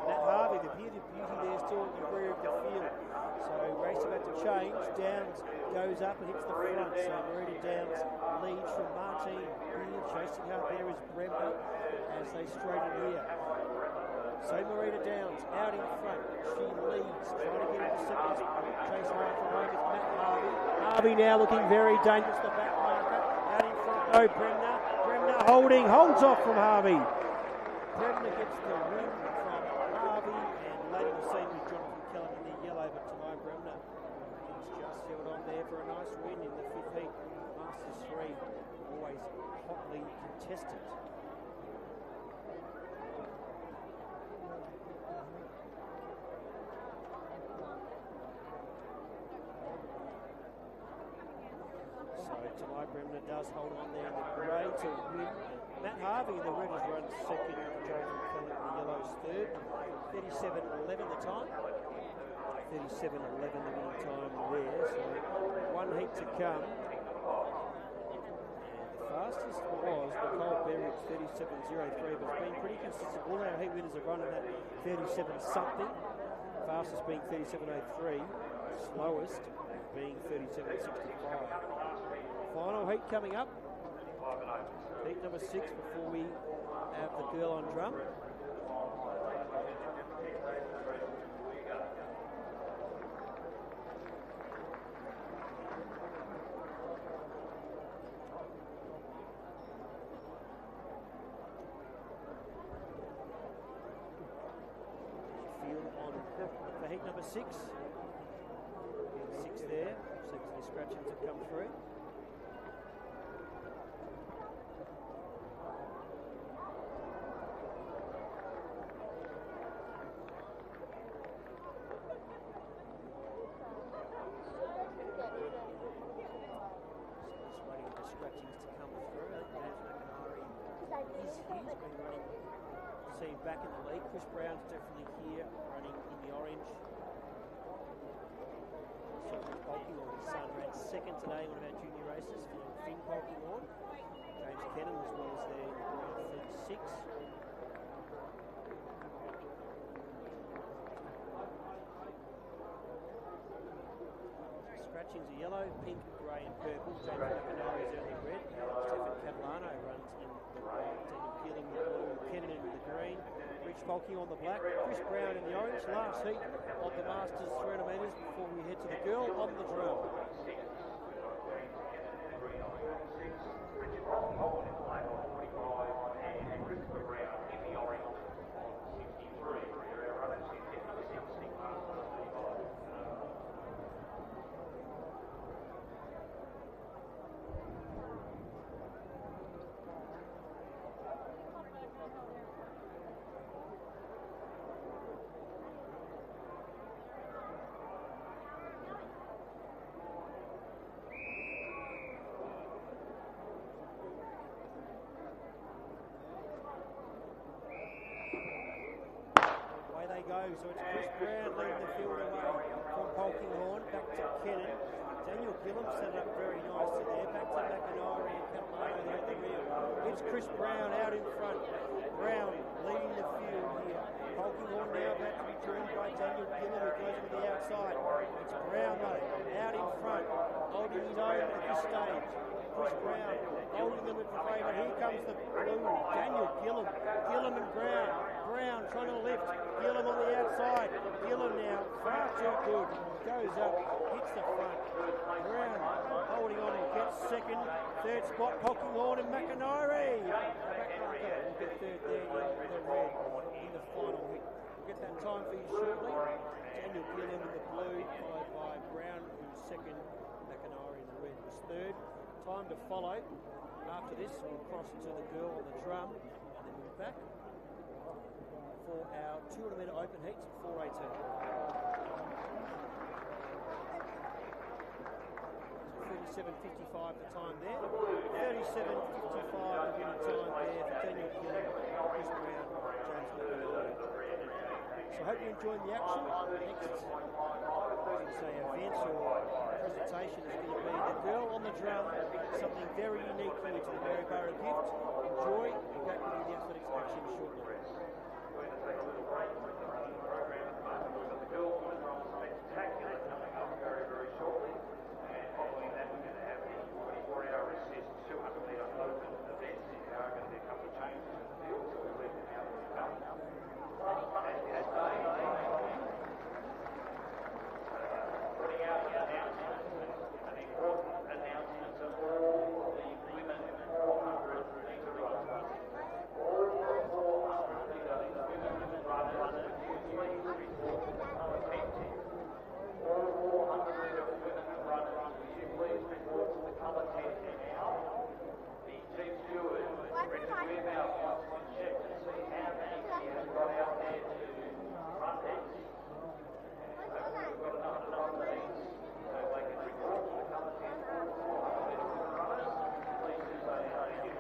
S1: Matt Harvey, the beauty there still at the rear of the field. So race about to change. Downs goes up and hits the front. So Marita Downs leads from Martine Beard. Chasing hard there is Bremner as they straighten here. So Marita Downs out in front. She leads, trying to get into second. Chasing hard from home is Matt Harvey. Harvey now looking very dangerous, the back marker. Out in front though, Bremner. Bremner holds off from Harvey. Bremner gets the win from Harvey, and later the scene with Jonathan Kellett in the yellow, but Tamai Bremner has just held on there for a nice win in the fifth heat. Masters 3, always hotly contested. So Tamai Bremner does hold on there in the grey to win. Matt Harvey in the red has run second, Jonathan Kellett in the yellow's third. 37.11 the time. 37.11 the winning time there. So one heat to come. And the fastest was Nicole Berridge, 37.03, but it's been pretty consistent. All our heat winners have run in that 37 something. Fastest being 37.03. Slowest being 37.65. Final heat coming up. Heat number 6 before we have the girl on drum. Field on for heat number 6. 6 there. 6 of the scratchings have come through. Back in the league. Chris Brown's definitely here, running in the orange. So Chris Polkinghorn, his son, ran second today in one of our junior races for Finn Polkinghorn. James Kennan as well as there in the 36. Scratchings are yellow, pink, grey and purple. James McIntyre is early red. Stefan Catalano runs in the white. Daniel Gilling in the blue. Kennan in the green. Rich Polky on the black. Chris Brown in the orange. Last heat of the Masters 300 metres before we head to the girl on the drum. Go. So it's Chris Brown leading the field away from Polkinghorn, back to Kennan. Daniel Gillam set it up very nicely there, back to McIntyre and Catalano there at the rear. It's Chris Brown out in front. Brown leading the field here. Polkinghorn now about to be joined by Daniel Gillam, who goes to the outside. It's Brown though, out in front, holding his own at this stage. Chris Brown holding them at the favourite. Here comes the blue, Daniel Gillam. Gillam and Brown. Brown trying to lift. Gillam on the outside. Gillam now, far too good. Goes up, hits the front. Brown holding on and gets second. Third spot, Polkinghorn and McIntyre. McIntyre will get third there in the red in the final hit. We'll get that time for you shortly. Daniel Gillam in the blue, followed by Brown who's second. McIntyre in the red was third. Time to follow. After this, we'll cross to the girl on the drum and then we'll be back for our 200 metre open heats at 4:18. So 37.55 the time there. 37.55 the winning time there for Daniel Gillam, Chris Brown, James McIntyre. So I hope you enjoyed the action. Next say, event or presentation is going to be the girl on the drum, something very unique here to the Maryborough Gift. Enjoy and go back with the athletics action shortly.
S10: We're going to take a little break from the running program at the moment. We've got the girls on the drum spectacular coming up very, very shortly. And following that, we're going to have the 24-hour assist 200-metre open events. There are going to be a couple of changes in the field, so we'll leave them out in the come. Putting out the announcement, an important announcement to all the women 400-metre runners. All 400-metre women runners, would you please report to the colour tent? All 400-metre women runners, would you please report to the colour tent now? The chief steward, Brendan Weirmouth, wants to check to see how many he has got out there to run next. We've got enough leads, so they can report to the colour tent all 400-metre women runners. Please do so now. Thank you.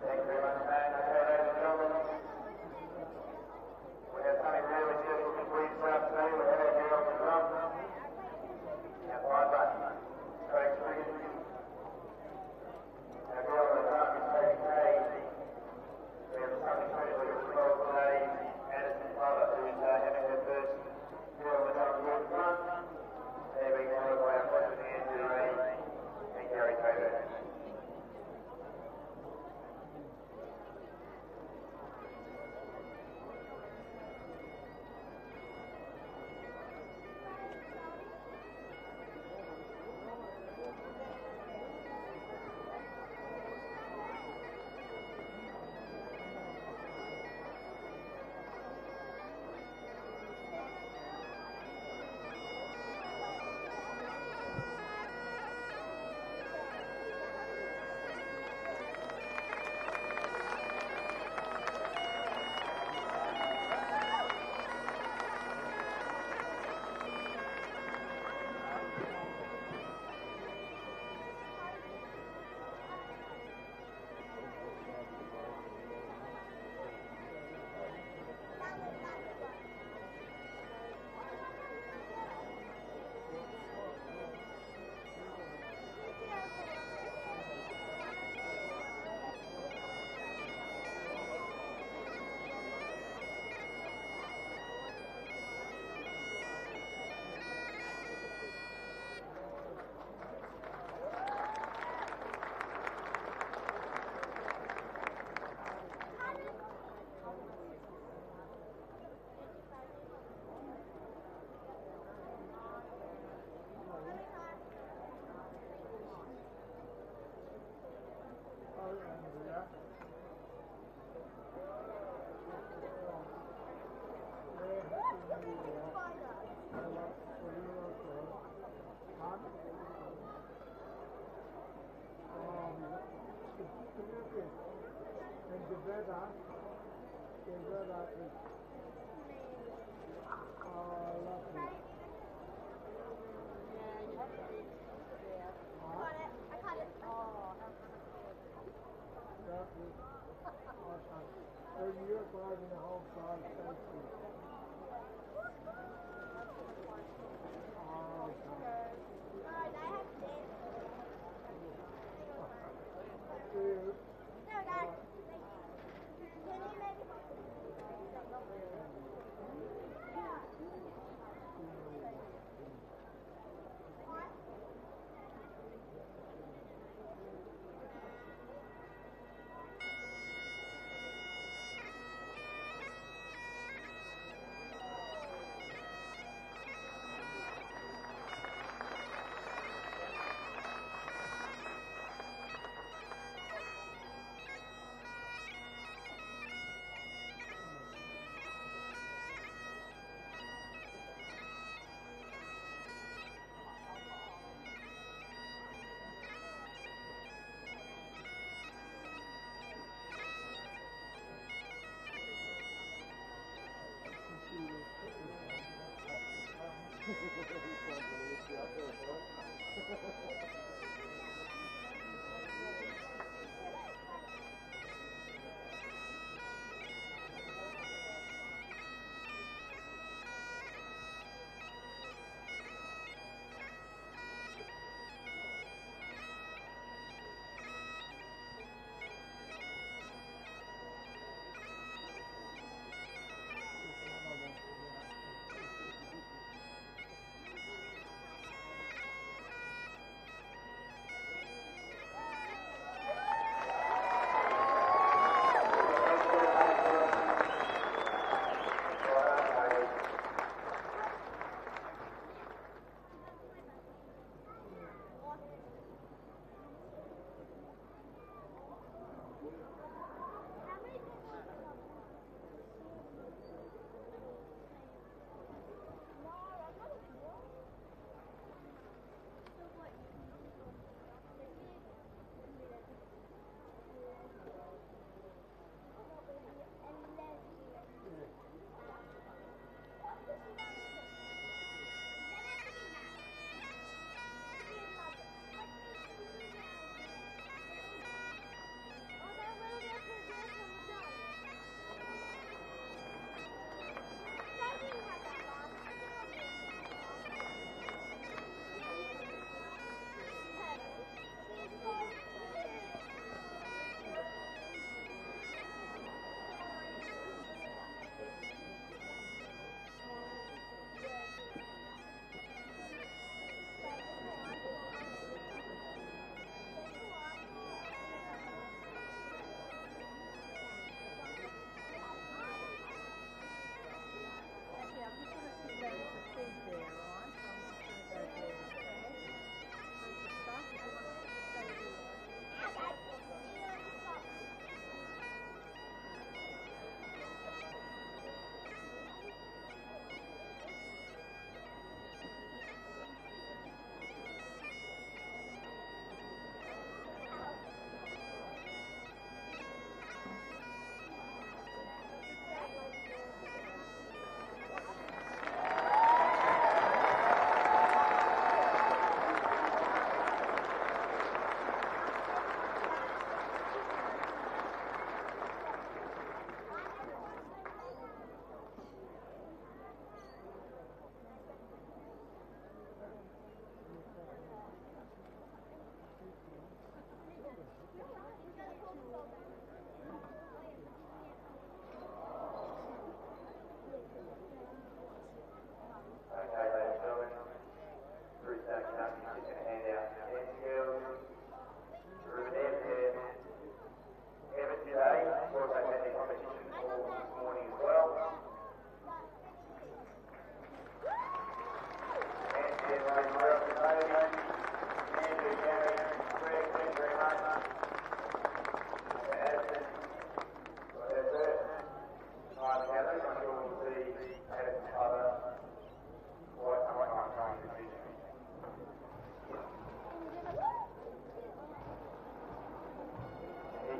S6: Thank you very much, Matt. Okay, ladies and gentlemen, we have something really special to complete this afternoon. We have our girl on the drum. Our driver, Craig Spriggan. Our girl on the drum is Sophie Kay. We have something special to control today. Addison Glover, who is having her first girl on the drum here in front. There we go, by our president Andrew Ray and Gary Coburn.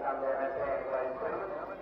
S6: come down and stand, please, gentlemen.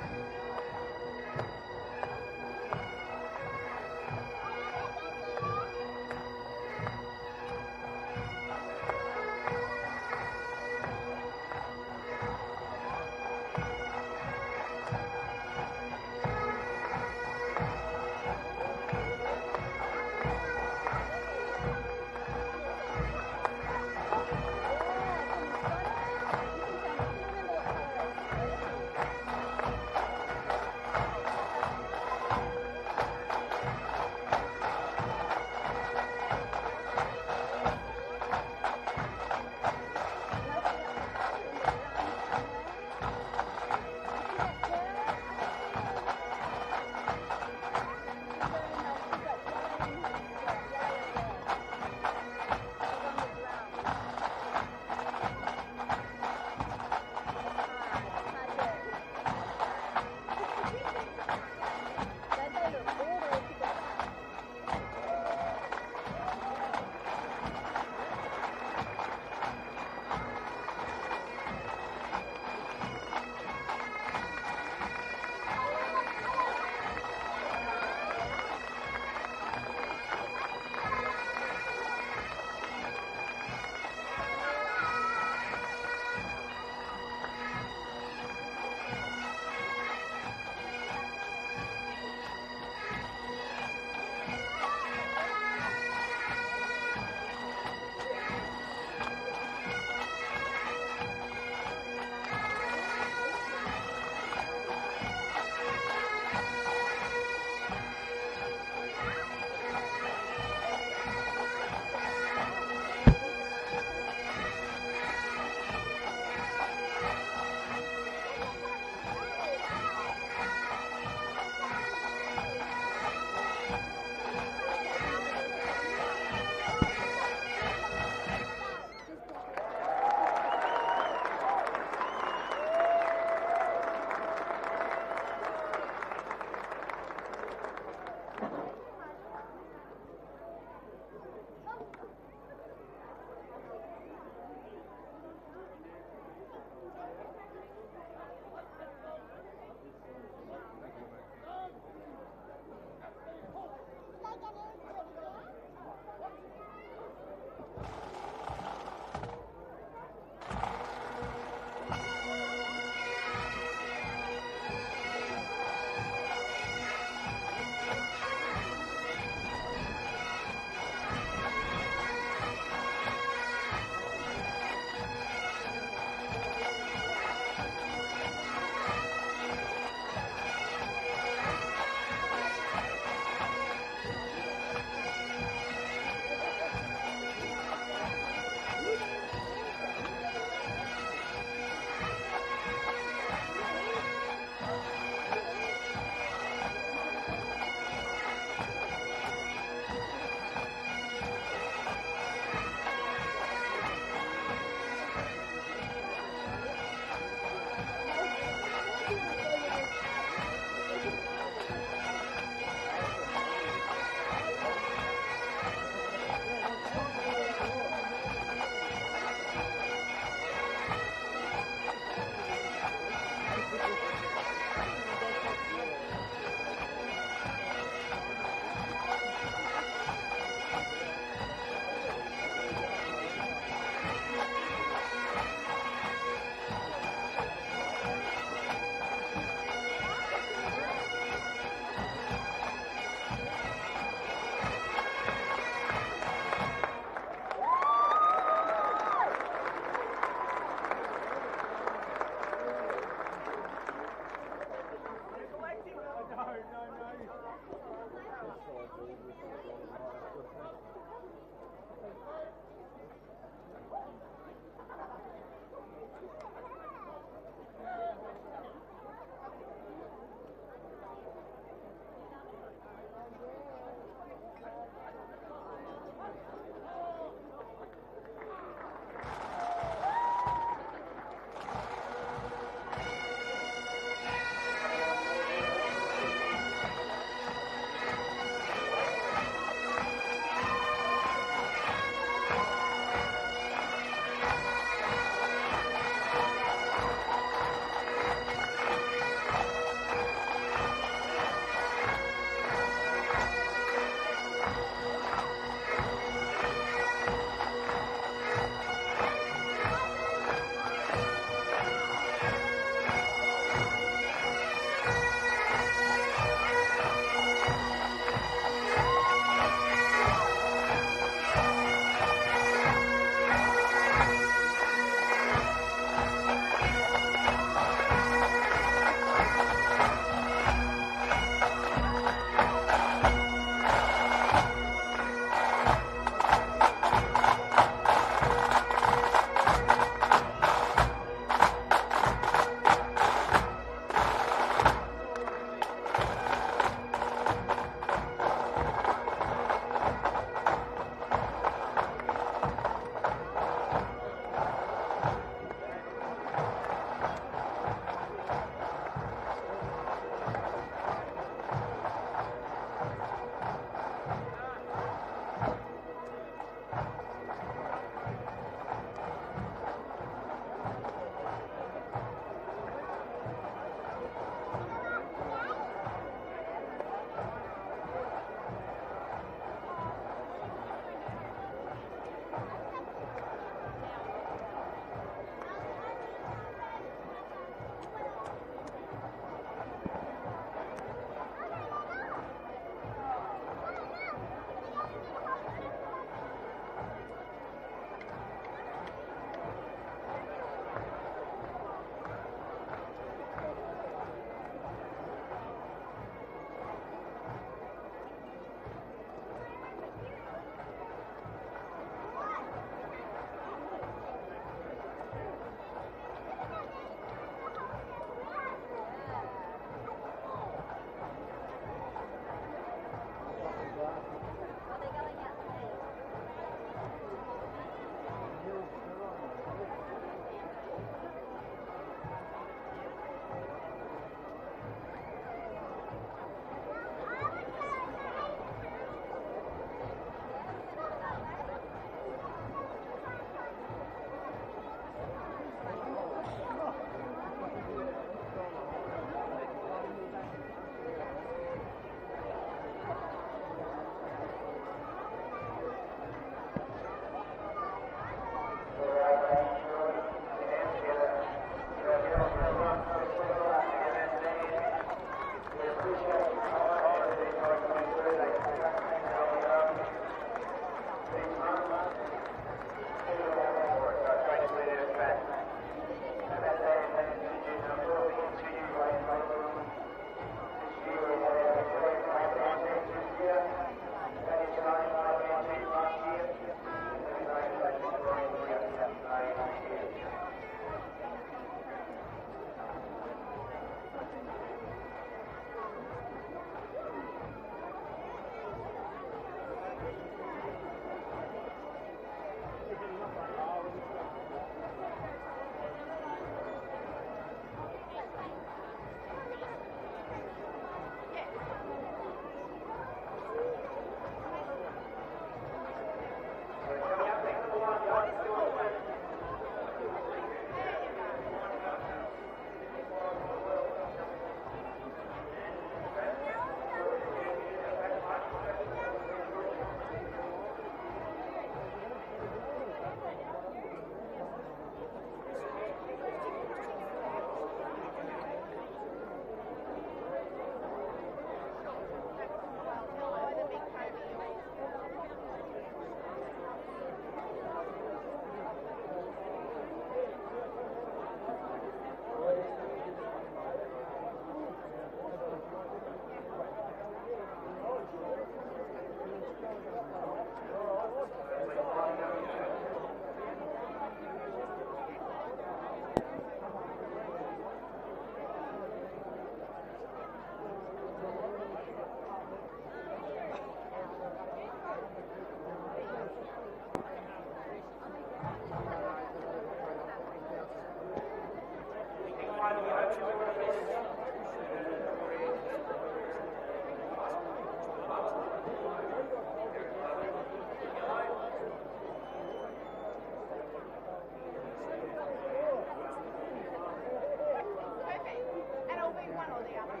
S14: one or the other.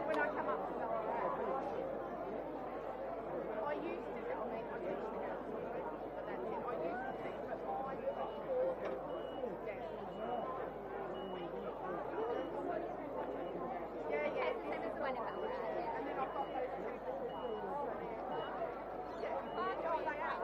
S14: When I come up to Ballarat, I used to, I mean, I teach the girls, but that's it. I used to teach, but mine was all down. Yeah, yeah. Same as the one in Ballarat, yeah. And then I've got those two little ones. Yeah. Oh, they are.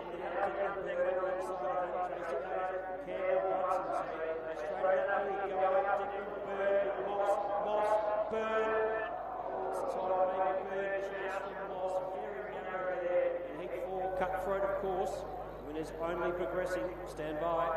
S1: now to the bird alongside of him. Chasing out Campbell Hudson. So straight up there you go. Declan Bird, Moss, Bird. It's time maybe Bird, Chasing Moss. Very narrow there. And heat 4, Cutthroat, of course. Winners only progressing. Stand by.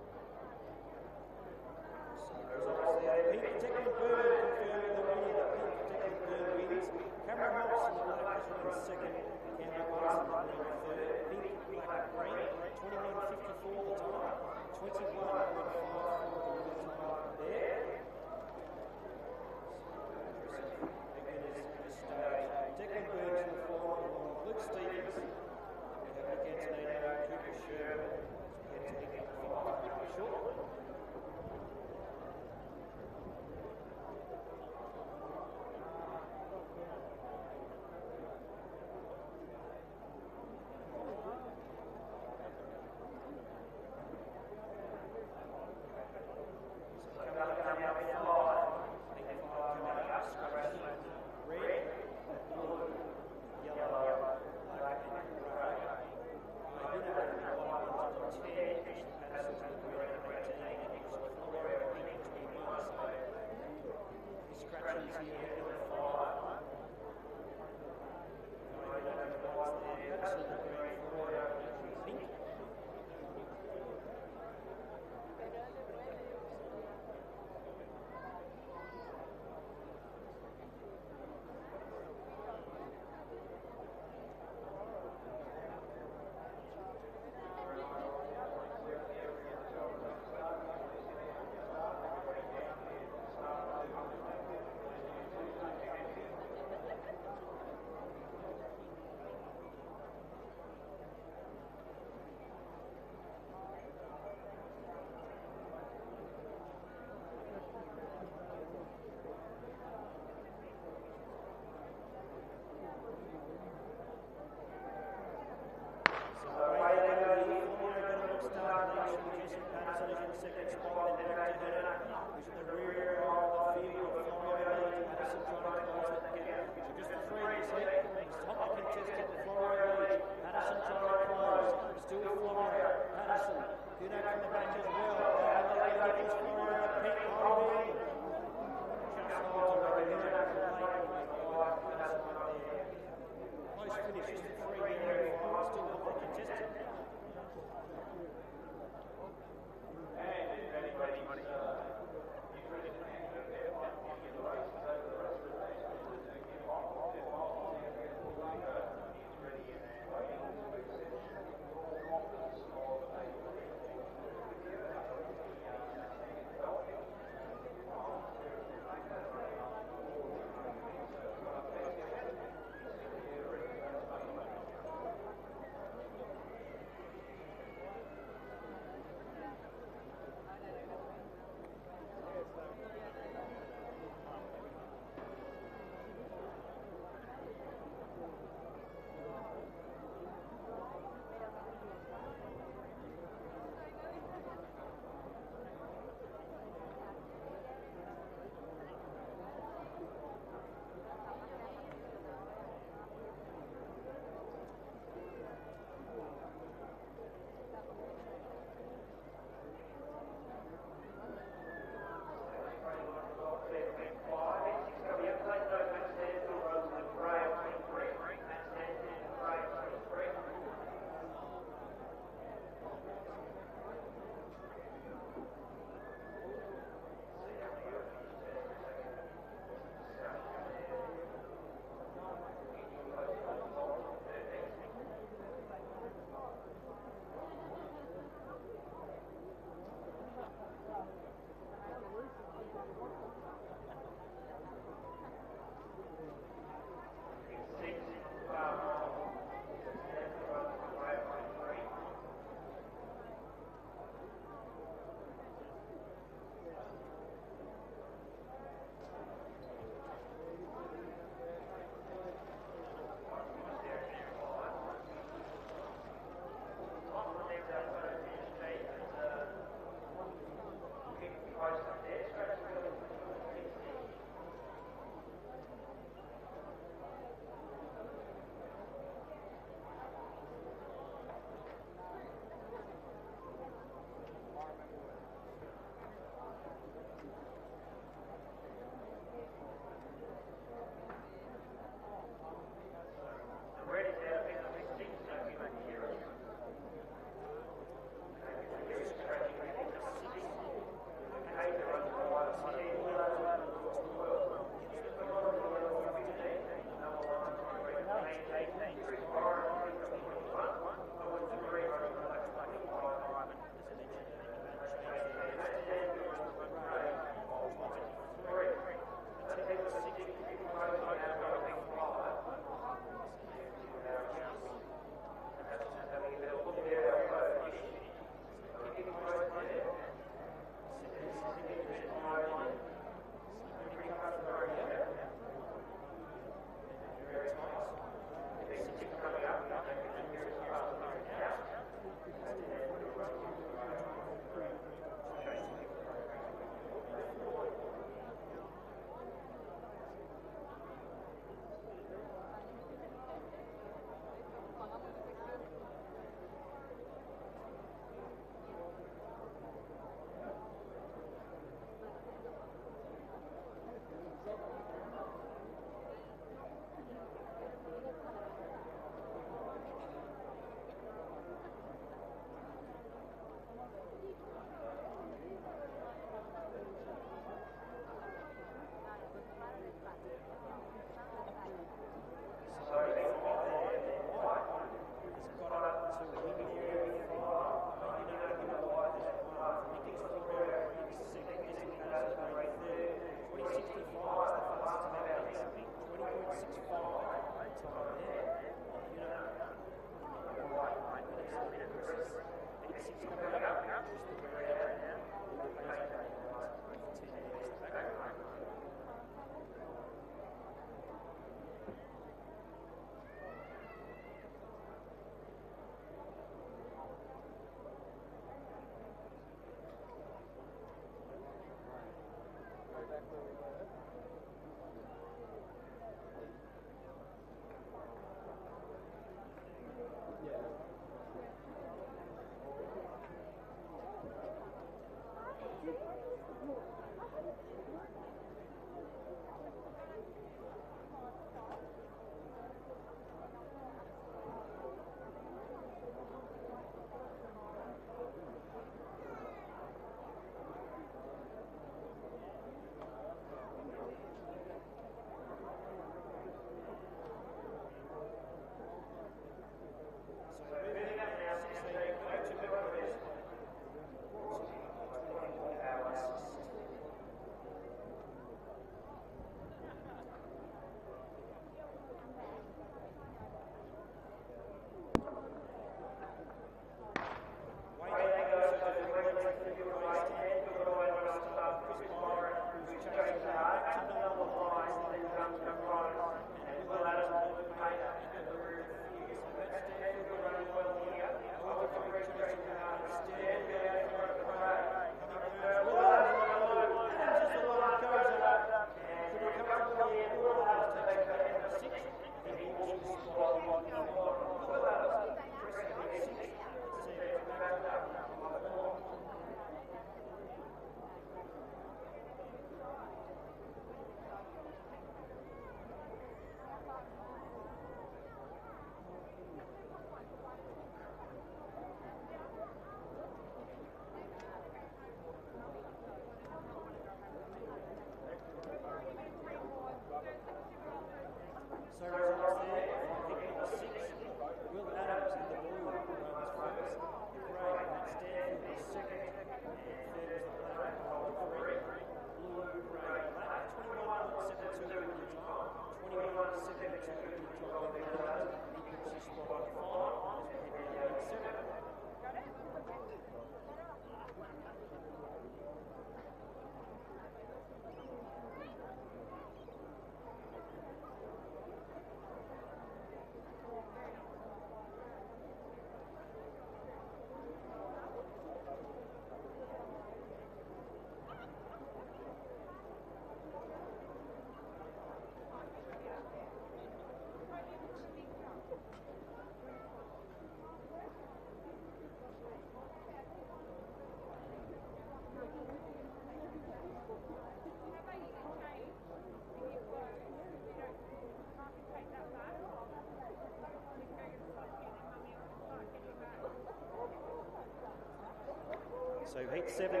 S1: So heat 7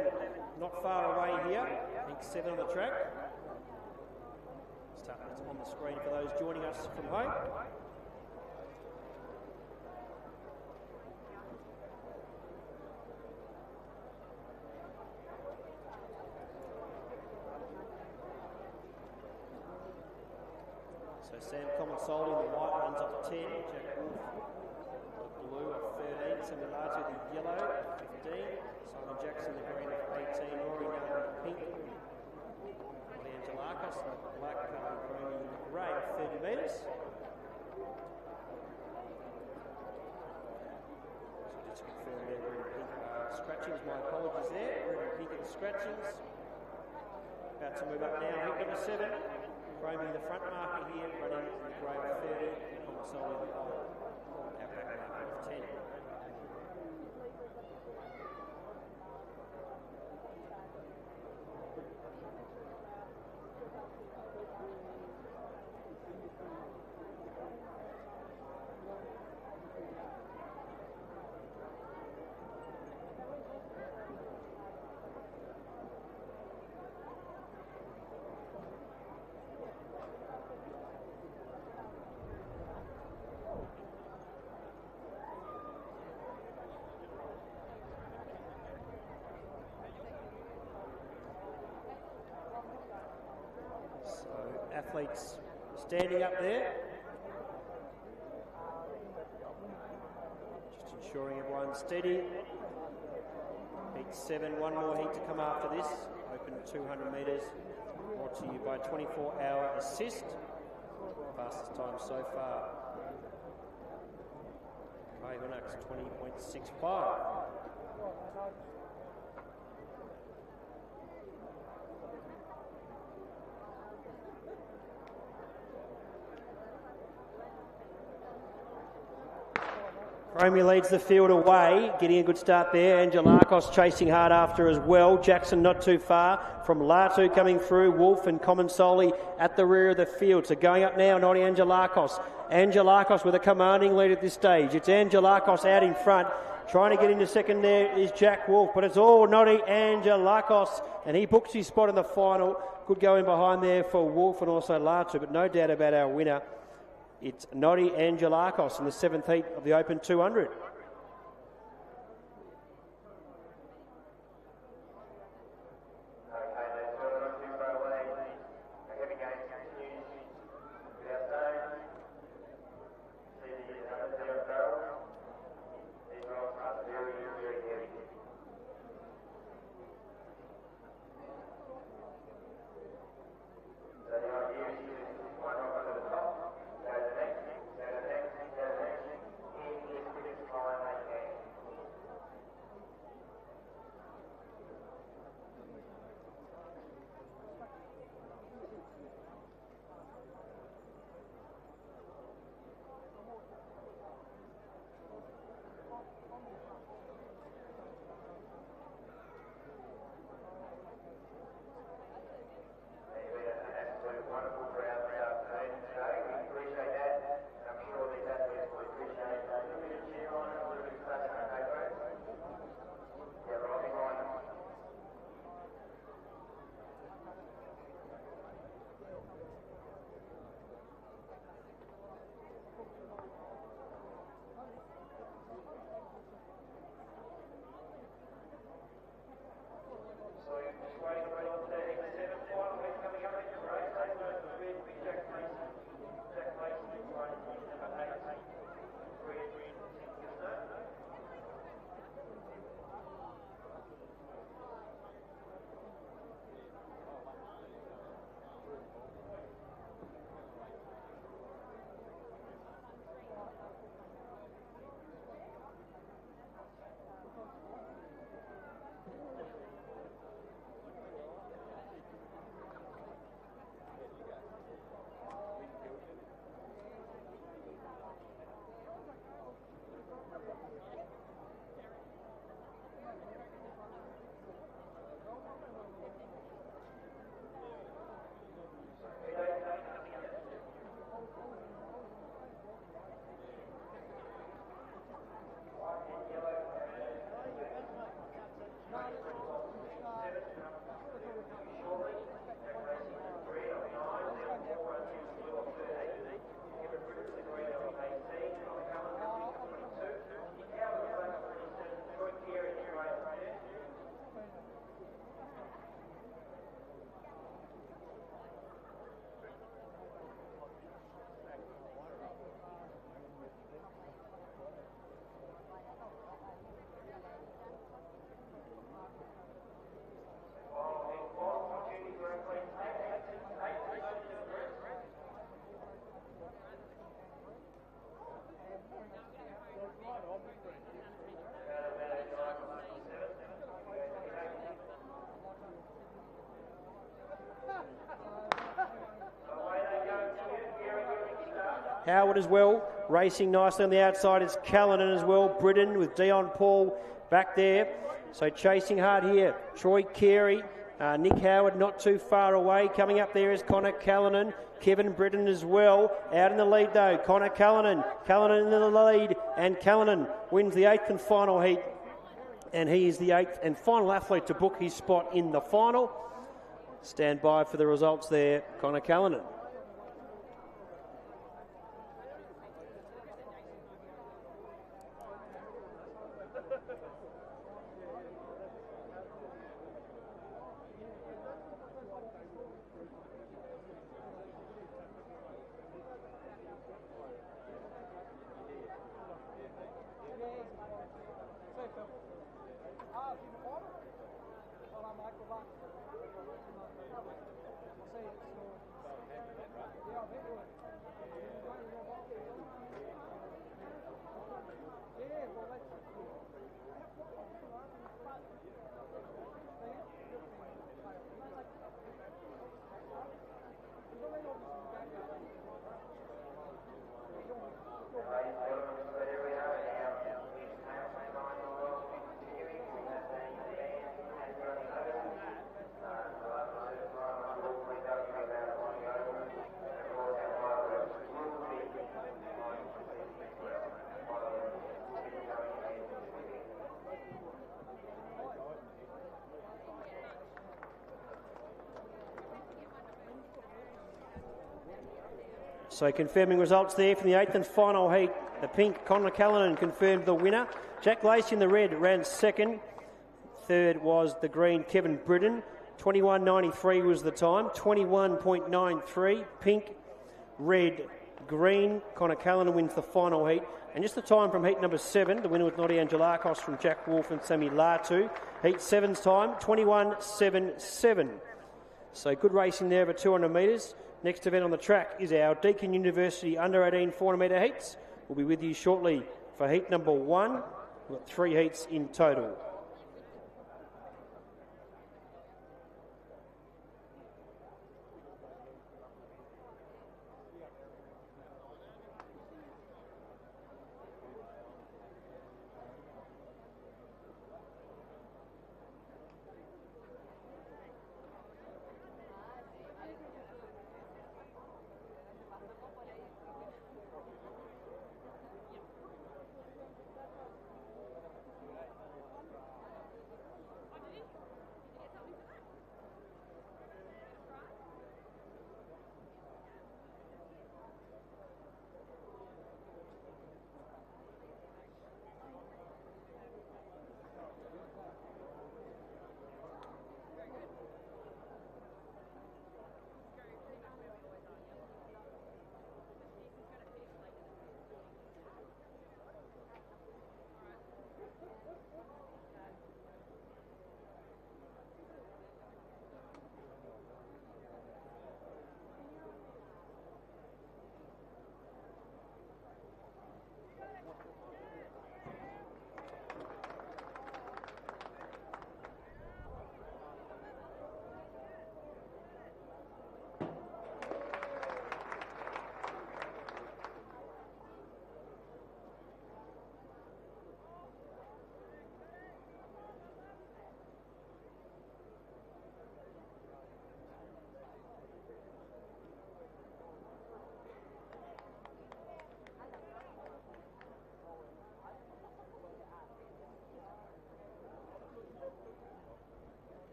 S1: not far away here. Heat 7 on the track. Start that's on the screen for those joining us from home. So Sam Comensoli in the white runs off 10, Jack Wolf the blue off 13, Sammy Larger the yellow at 15, Simon Jackson the green off 18, Rory Nunn the pink, Molly Angelakis in the black, Carly Cromie in the grey off 30 metres. So just confirm there, red and pink scratchings, my apologies there, red and pink at the scratchings. About to move up now, heat number 7. Cromie the front marker here, running in the grey of 30, Comensoli the white, our back marker of 10. Athletes standing up there. Just ensuring everyone's steady. Heat 7, one more heat to come after this. Open 200 metres. Brought to you by 24-Hour Assist. Fastest time so far. Kai Hunnak's 20.65. Cromie leads the field away, getting a good start there. Angelakis chasing hard after as well. Jackson not too far from Latu coming through. Wolf and Comensoli at the rear of the field. So going up now, Noddy Angelakis. Angelakis with a commanding lead at this stage. It's Angelakis out in front. Trying to get into second there is Jack Wolf, but it's all Noddy Angelakis, and he books his spot in the final. Good going behind there for Wolf and also Latu, but no doubt about our winner. It's Noddy Angelakis in the 7th heat of the Open 200. Howard as well. Racing nicely on the outside is Callanan as well. Britton with Dion Paul back there. So chasing hard here. Troy Carey. Nick Howard not too far away. Coming up there is Connor Callanan. Kevin Britton as well. Out in the lead though. Connor Callanan. Callanan in the lead. And Callanan wins the 8th and final heat. And he is the 8th and final athlete to book his spot in the final. Stand by for the results there, Connor Callanan. So confirming results there from the 8th and final heat. The pink, Connor Callanan, confirmed the winner. Jack Lacey in the red ran second. Third was the green, Kevin Britton. 21.93 was the time. 21.93. Pink, red, green. Connor Callanan wins the final heat. And just the time from heat number 7, the winner was Noddy Angelakos from Jack Wolf and Sammy Latu. Heat 7's time, 21.77. So good racing there over 200 metres. Next event on the track is our Deakin University under-18 400-metre heats. We'll be with you shortly for heat number 1. We've got 3 heats in total.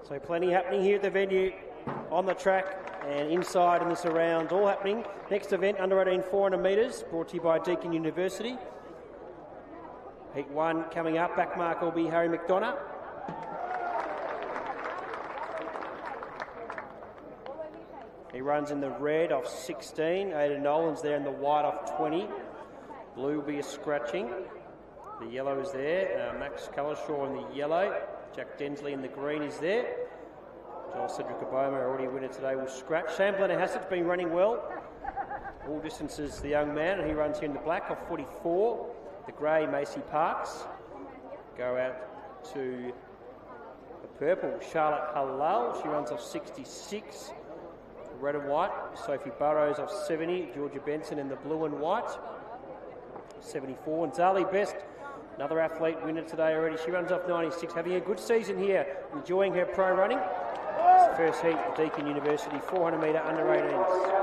S1: So plenty happening here at the venue, on the track and inside in the surrounds, all happening. Next event, under 18 400 metres, brought to you by Deakin University. Heat 1 coming up. Back marker will be Harry McDonough. He runs in the red off 16. Aidan Nolan's there in the white off 20. Blue will be a scratching. The yellow is there. Max Cullershaw in the yellow. Jack Densley in the green is there. Joel Cedric Obama, already a winner today, will scratch. Sam Blenner Hassett's been running well. All distances, the young man, and he runs here in the black off 44. The grey, Macy Parks. Go out to the purple, Charlotte Halal. She runs off 66. Red and white, Sophie Burrows off 70. Georgia Benson in the blue and white, 74. And Zali Best, another athlete winner today already. She runs off 96. Having a good season here, enjoying her pro running. It's the first heat at Deakin University, 400 metre under 18s.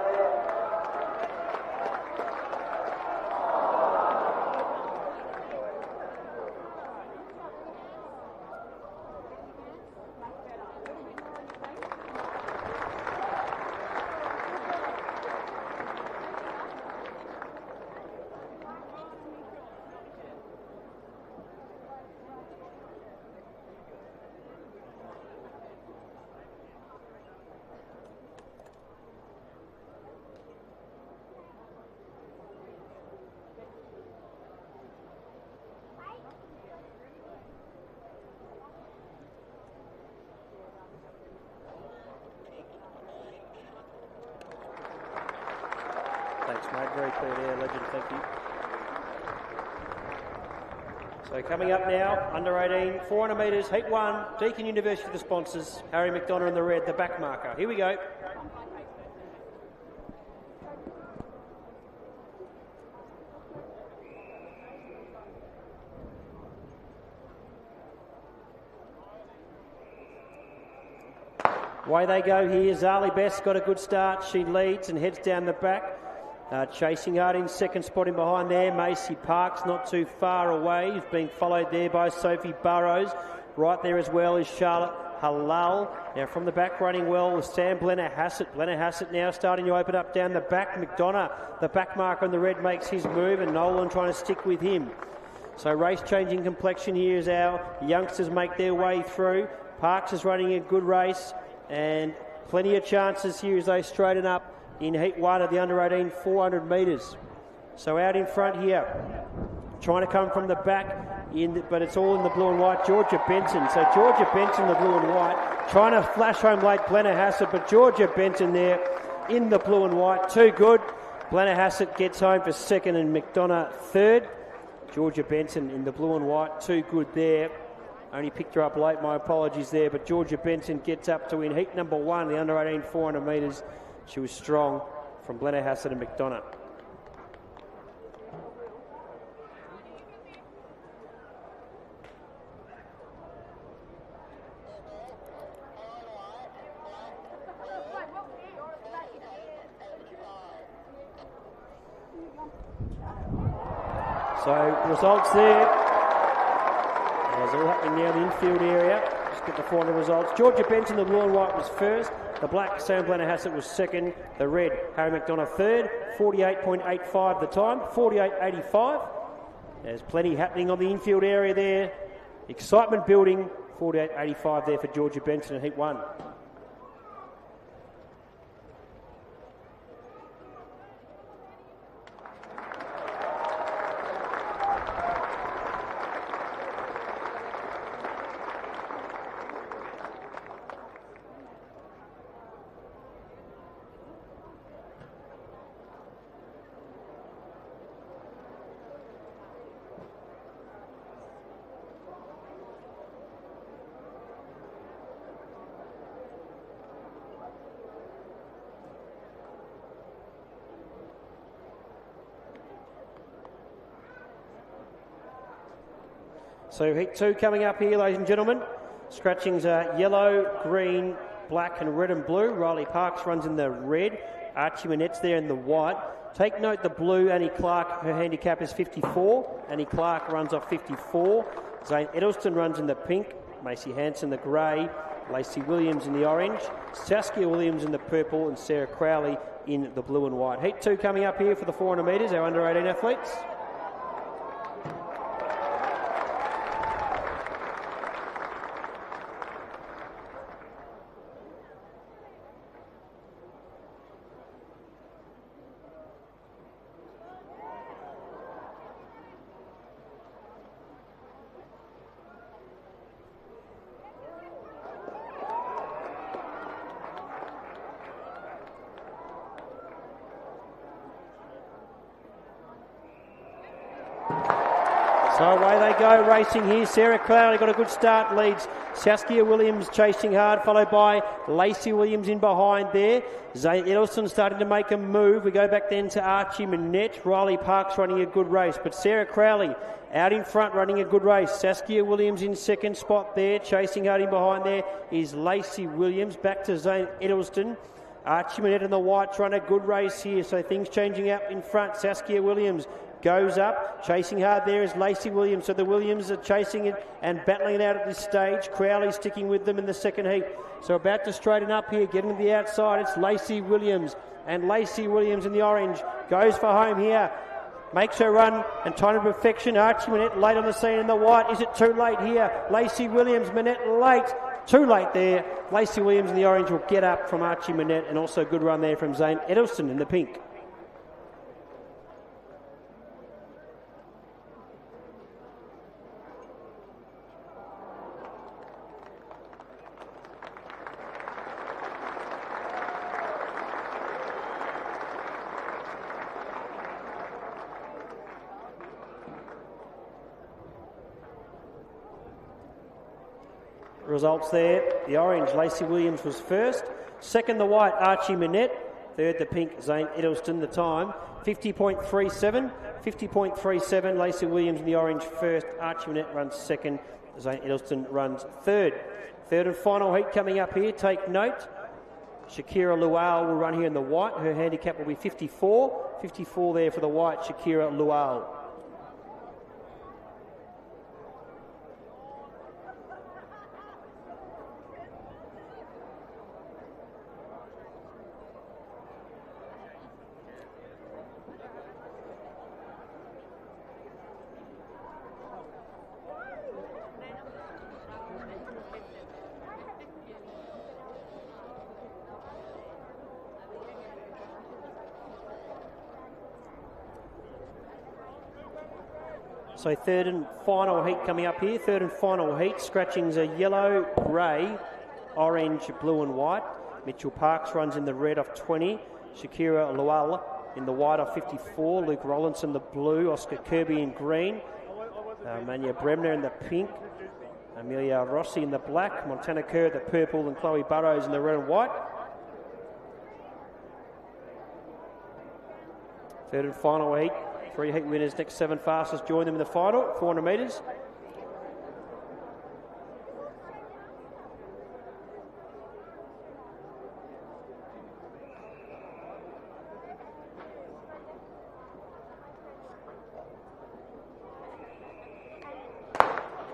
S1: Thanks, mate. Very clear there, legend. Thank you. So coming up now, under 18, 400 metres, heat 1, Deakin University, the sponsors. Harry McDonough in the red, the back marker. Here we go. Away they go here. Zali Best got a good start. She leads and heads down the back. Chasing hard in second spot in behind there. Macy Parks not too far away. He's being followed there by Sophie Burrows. Right there as well is Charlotte Halal. Now from the back running well with Sam Blenner Hassett. Blenner Hassett now starting to open up down the back. McDonough, the back marker on the red, makes his move, and Nolan trying to stick with him. So race changing complexion here as our youngsters make their way through. Parks is running a good race and plenty of chances here as they straighten up in heat 1 of the under 18 400 metres. So out in front here, trying to come from the back, but it's all in the blue and white. Georgia Benson. So Georgia Benson, the blue and white, trying to flash home late Blenner Hassett, but Georgia Benson there in the blue and white. Too good. Blenner Hassett gets home for second and McDonough third. Georgia Benson in the blue and white, too good there. Only picked her up late, my apologies there, but Georgia Benson gets up to win heat number 1, the under 18 400 metres. She was strong from Blenner Hassett and McDonough. So results there. There's all happening now in the infield area. Just get the 400 results. Georgia Benson, the blue and white, was first. The black, Sam Blenner Hassett, was second. The red, Harry McDonough, third. 48.85 the time. 48.85. There's plenty happening on the infield area there. Excitement building. 48.85 there for Georgia Benson in heat 1. So heat 2 coming up here, ladies and gentlemen. Scratchings are yellow, green, black and red and blue. Riley Parks runs in the red. Archie Manette's there in the white. Take note the blue, Annie Clark, her handicap is 54. Annie Clark runs off 54. Zane Edelston runs in the pink. Macy Hanson the grey. Lacey Williams in the orange, Saskia Williams in the purple, and Sarah Crowley in the blue and white. Heat 2 coming up here for the 400 metres, our under 18 athletes. So away they go, racing here. Sarah Crowley got a good start, leads Saskia Williams chasing hard, followed by Lacey Williams in behind there. Zane Edelson starting to make a move. We go back then to Archie Manette. Riley Parks running a good race, but Sarah Crowley out in front running a good race. Saskia Williams in second spot there, chasing hard in behind there is Lacey Williams. Back to Zane Edelston. Archie Manette and the Whites run a good race here, so things changing up in front. Saskia Williams goes up, chasing hard there is Lacey Williams. So the Williams are chasing it and battling it out at this stage. Crowley sticking with them in the second heat. So about to straighten up here, getting to the outside, it's Lacey Williams. And Lacey Williams in the orange goes for home here. Makes her run and time of perfection. Archie Manette late on the scene in the white. Is it too late here? Lacey Williams, Manette late. Too late there. Lacey Williams in the orange will get up from Archie Manette, and also a good run there from Zane Edelson in the pink. Results there. The orange, Lacey Williams was first. Second, the white, Archie Manette. Third, the pink, Zane Edelston. The time, 50.37. 50.37, Lacey Williams in the orange first. Archie Manette runs second. Zane Edelston runs third. Third and final heat coming up here. Take note. Shakira Lual will run here in the white. Her handicap will be 54. 54 there for the white, Shakira Lual. So third and final heat coming up here. Third and final heat. Scratchings are yellow, grey, orange, blue and white. Mitchell Parks runs in the red off 20. Shakira Lual in the white off 54. Luke Rollinson the blue. Oscar Kirby in green. Mania Bremner in the pink. Amelia Rossi in the black. Montana Kerr the purple. And Chloe Burrows in the red and white. Third and final heat. 3 heat winners, next 7 fastest join them in the final, 400 metres.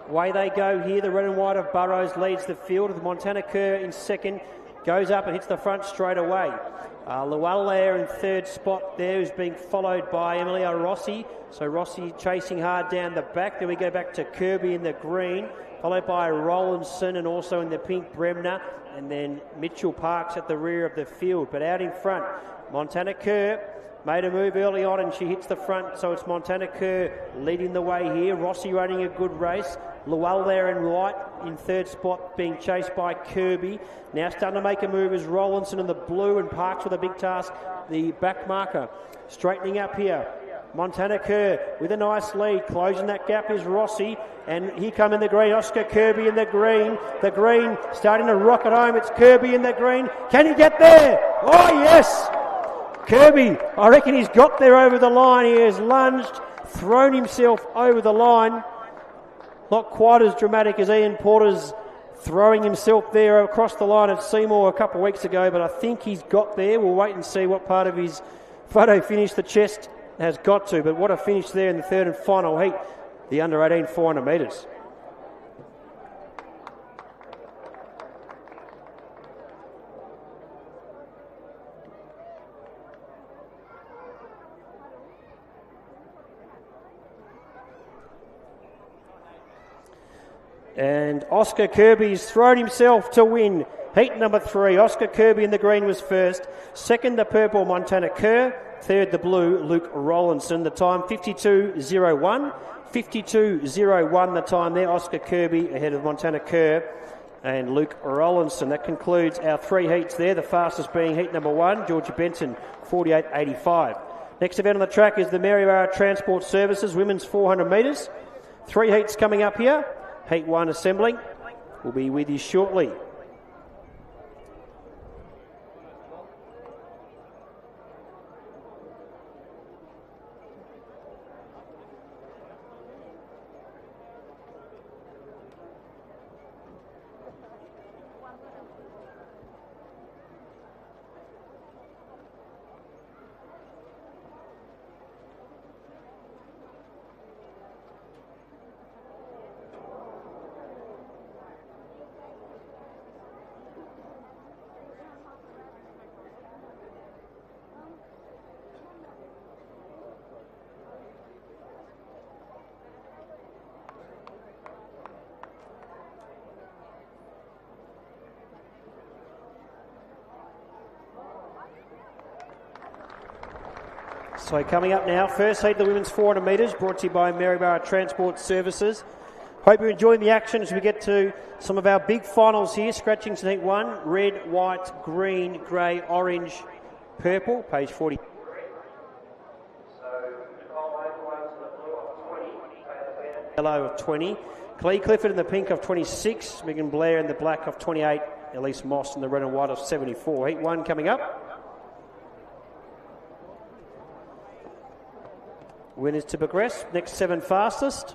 S1: Away they go here. The red and white of Burrows leads the field with Montana Kerr in second. Goes up and hits the front straight away. Lual there in third spot there, who's being followed by Emilia Rossi. So Rossi chasing hard down the back. Then we go back to Kirby in the green, followed by Rollinson and also in the pink Bremner. And then Mitchell Parks at the rear of the field. But out in front, Montana Kerr made a move early on and she hits the front. So it's Montana Kerr leading the way here. Rossi running a good race. Lual there in white in third spot, being chased by Kirby. Now starting to make a move is Rollinson in the blue, and Parks with a big task, the back marker. Straightening up here, Montana Kerr with a nice lead. Closing that gap is Rossi, and here come in the green, Oscar Kirby in the green. The green starting to rocket home. It's Kirby in the green. Can he get there? Oh yes! Kirby, I reckon he's got there over the line. He has lunged, thrown himself over the line. Not quite as dramatic as Ian Porter's throwing himself there across the line at Seymour a couple of weeks ago, but I think he's got there. We'll wait and see what part of his photo finish the chest has got to, but what a finish there in the third and final heat, the under 18 400 metres. And Oscar Kirby's thrown himself to win heat number 3. Oscar Kirby in the green was first. Second, the purple Montana Kerr. Third, the blue Luke Rollinson. The time 52.01. 52.01 the time there. Oscar Kirby ahead of Montana Kerr and Luke Rollinson. That concludes our 3 heats there. The fastest being heat number 1, Georgia Benson, 48.85. Next event on the track is the Maryborough Transport Services Women's 400 metres. 3 heats coming up here. Heat 1 assembling. We'll be with you shortly. So coming up now, first heat, the women's 400 metres, brought to you by Maryborough Transport Services. Hope you're enjoying the action as we get to some of our big finals here. Scratchings in heat 1, red, white, green, grey, orange, purple, page 40. Yellow of 20. Clee Clifford in the pink of 26. Megan Blair in the black of 28. Elise Moss in the red and white of 74. Heat 1 coming up. Winners to progress. Next 7 fastest.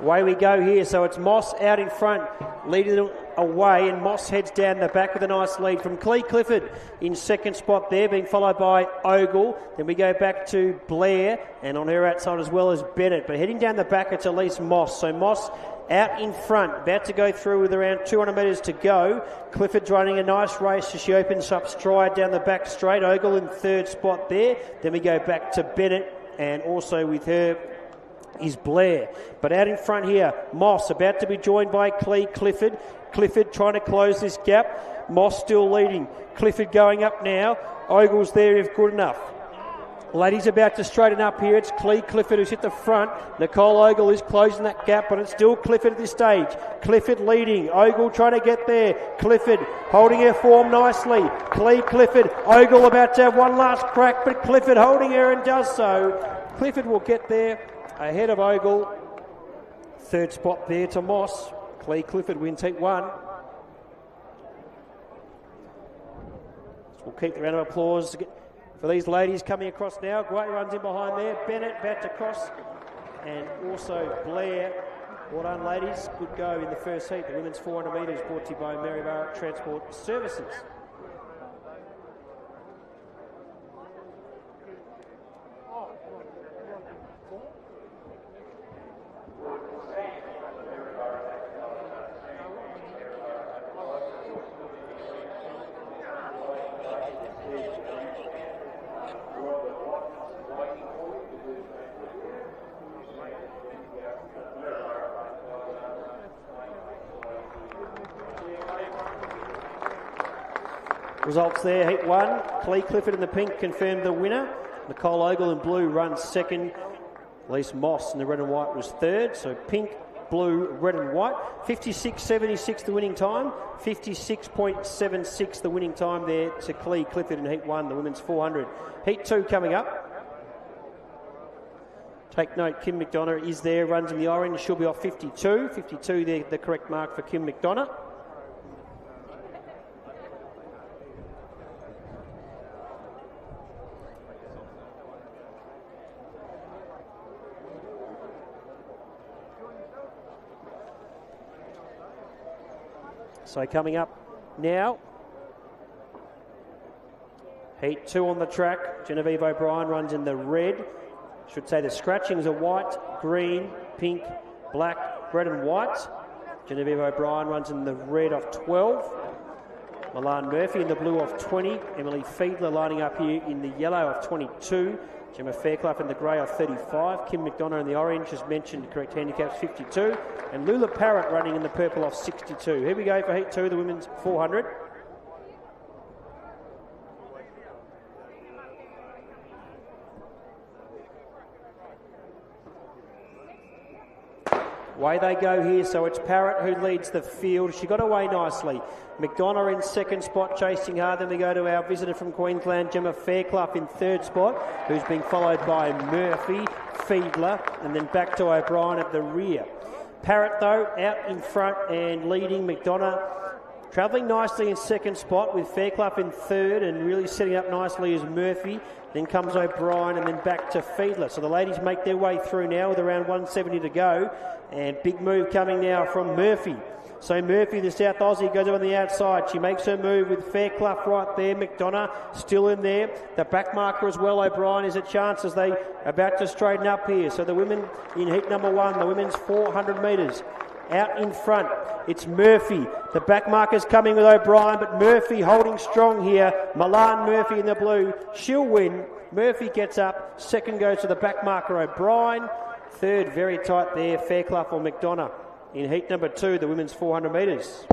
S1: Away we go here. So it's Moss out in front, leading it away, and Moss heads down the back with a nice lead from Clee Clifford in second spot there, being followed by Ogle. Then we go back to Blair, and on her outside as well as Bennett. But heading down the back, it's Elise Moss. So Moss out in front, about to go through with around 200 metres to go. Clifford's running a nice race as she opens up stride down the back straight. Ogle in third spot there. Then we go back to Bennett, and also with her is Blair. But out in front here, Moss about to be joined by Clee Clifford. Clifford trying to close this gap. Moss still leading. Clifford going up now. Ogle's there if good enough. Ladies about to straighten up here. It's Clee Clifford who's at the front. Nicole Ogle is closing that gap, but it's still Clifford at this stage. Clifford leading. Ogle trying to get there. Clifford holding her form nicely. Clee Clifford. Ogle about to have one last crack, but Clifford holding her and does so. Clifford will get there ahead of Ogle. Third spot there to Moss. Clee Clifford wins heat 1. So we'll keep the round of applause for these ladies coming across now. Great runs in behind there. Bennett about to cross, and also Blair. Well done, ladies. Good go in the first heat. The women's 400 metres brought to you by Maryborough Transport Services. Results there, heat 1. Clee Clifford in the pink confirmed the winner. Nicole Ogle in blue runs second. Elise Moss in the red and white was third. So pink, blue, red and white. 56.76 the winning time. 56.76 the winning time there to Clee Clifford in heat 1, the women's 400. Heat 2 coming up. Take note, Kim McDonough is there, runs in the orange. She'll be off 52. 52 the correct mark for Kim McDonough. So coming up now, heat 2 on the track. Genevieve O'Brien runs in the red. Should say the scratchings are white, green, pink, black, red and white. Genevieve O'Brien runs in the red of 12. Milan Murphy in the blue of 20. Emily Fiedler lining up here in the yellow of 22. Gemma Fairclough in the grey of 35. Kim McDonough in the orange, as mentioned, correct handicaps 52. And Lula Parrott running in the purple of 62. Here we go for Heat 2, the women's 400. Away they go here, so it's Parrott who leads the field. She got away nicely. McDonough in second spot, chasing hard. Then we go to our visitor from Queensland, Gemma Fairclough in third spot, who's being followed by Murphy, Fiedler, and then back to O'Brien at the rear. Parrott, though, out in front and leading. McDonough travelling nicely in second spot with Fairclough in third and really setting up nicely is Murphy. Then comes O'Brien and then back to Fiedler. So the ladies make their way through now with around 170 to go. And big move coming now from Murphy. So Murphy, the South Aussie, goes on the outside. She makes her move with Fairclough right there. McDonough still in there. The back marker as well, O'Brien, is a chance as they are about to straighten up here. So the women in heat number 1, the women's 400 metres. Out in front, it's Murphy. The back marker's coming with O'Brien, but Murphy holding strong here. Milan Murphy in the blue. She'll win. Murphy gets up. Second goes to the back marker, O'Brien. Third, very tight there, Fairclough or McDonough. In heat number 2, the women's 400 metres.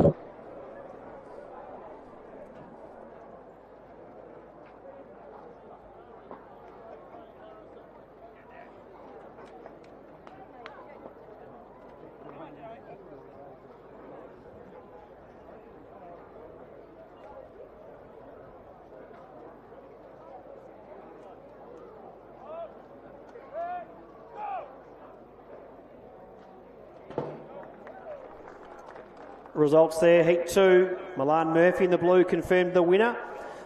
S1: Results there, heat 2, Milan Murphy in the blue confirmed the winner.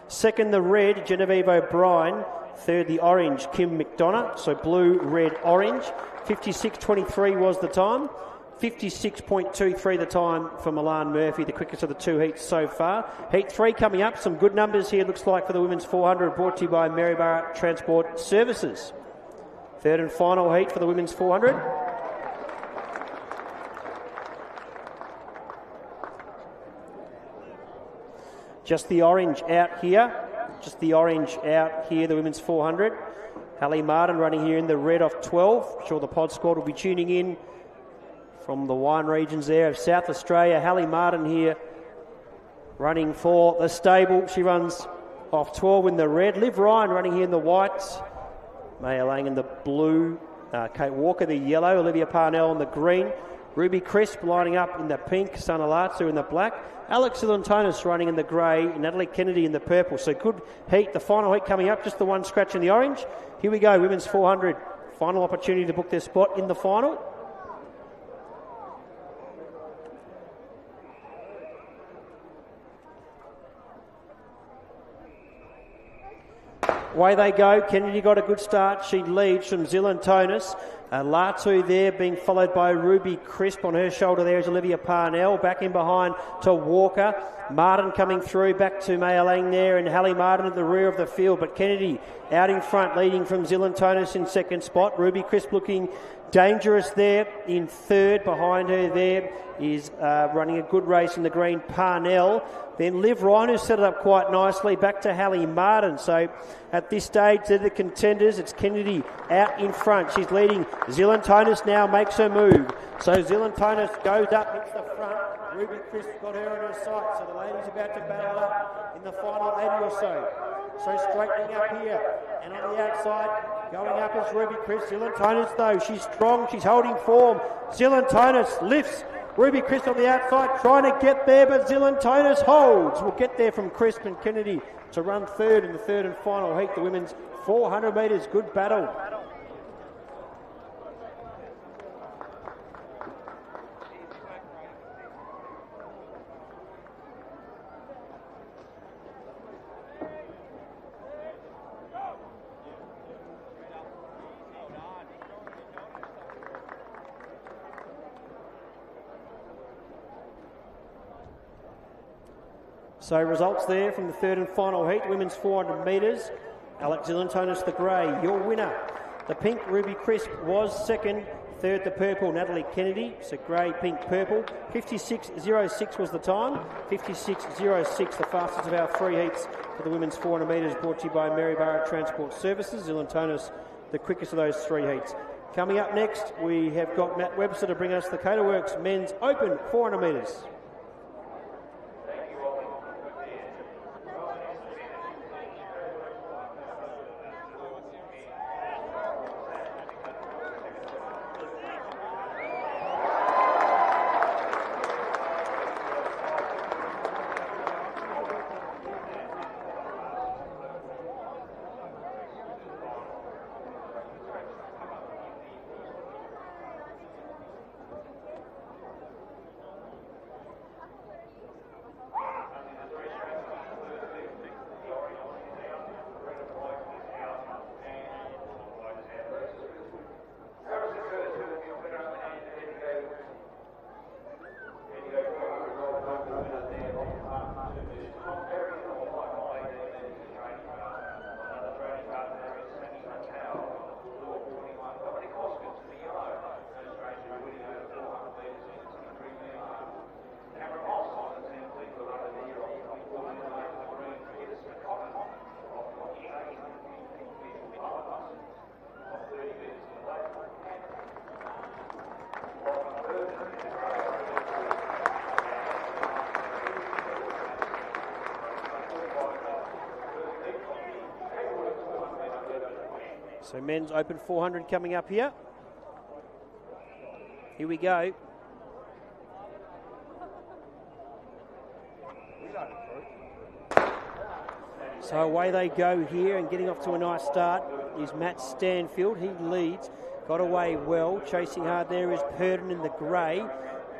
S1: Second, the red, Genevieve O'Brien. Third, the orange, Kim McDonough. So blue, red, orange. 56.23 was the time. 56.23 the time for Milan Murphy, the quickest of the 2 heats so far. Heat 3 coming up, some good numbers here, looks like, for the women's 400, brought to you by Maryborough Transport Services. Third and final heat for the women's 400. Just the orange out here. The women's 400. Hallie Martin running here in the red of 12. I'm sure the pod squad will be tuning in from the wine regions there of South Australia. Hallie Martin here running for the stable. She runs off 12 in the red. Liv Ryan running here in the whites. Maya Lang in the blue. Kate Walker, the yellow. Olivia Parnell in the green. Ruby Crisp lining up in the pink. Sana Latsu in the black. Alex Zilantonis running in the grey, Natalie Kennedy in the purple. So good heat. The final heat coming up, just the one scratch in the orange. Here we go, women's 400. Final opportunity to book their spot in the final. Away they go. Kennedy got a good start. She leads from Zilantonis. Latu there being followed by Ruby Crisp. On her shoulder there is Olivia Parnell. Back in behind to Walker. Martin coming through. Back to Maya Lang there and Hallie Martin at the rear of the field. But Kennedy out in front leading from Zilantonis in second spot. Ruby Crisp looking dangerous there in third. Behind her there is running a good race in the green, Parnell. Then Liv Ryan, who set it up quite nicely, back to Hallie Martin. So at this stage, they're the contenders. It's Kennedy out in front. She's leading. Zilantonis now makes her move. So Zilantonis goes up, hits the front. Ruby Crisp got her on her sight. So the lady's about to battle up in the final 80 or so. So straightening up here. And on the outside, going up is Ruby Crisp. Zilantonis, though, she's strong. She's holding form. Zilantonis lifts. Ruby Crisp on the outside trying to get there, but Zilantonis holds. We'll get there from Crisp and Kennedy to run third in the third and final heat. The women's 400 metres. Good battle. So results there from the third and final heat, women's 400 metres. Alex Zilantonis, the grey, your winner. The pink, Ruby Crisp, was second. Third, the purple, Natalie Kennedy. So grey, pink, purple. 56.06 was the time. 56.06, the fastest of our 3 heats for the women's 400 metres, brought to you by Maryborough Transport Services. Zilantonis, the quickest of those 3 heats. Coming up next, we have got Matt Webster to bring us the Caterworks Men's Open 400 metres. So men's open 400 coming up here. Here we go. So away they go here, and getting off to a nice start is Matt Stanfield. He leads, got away well. Chasing hard there is Purdon in the grey.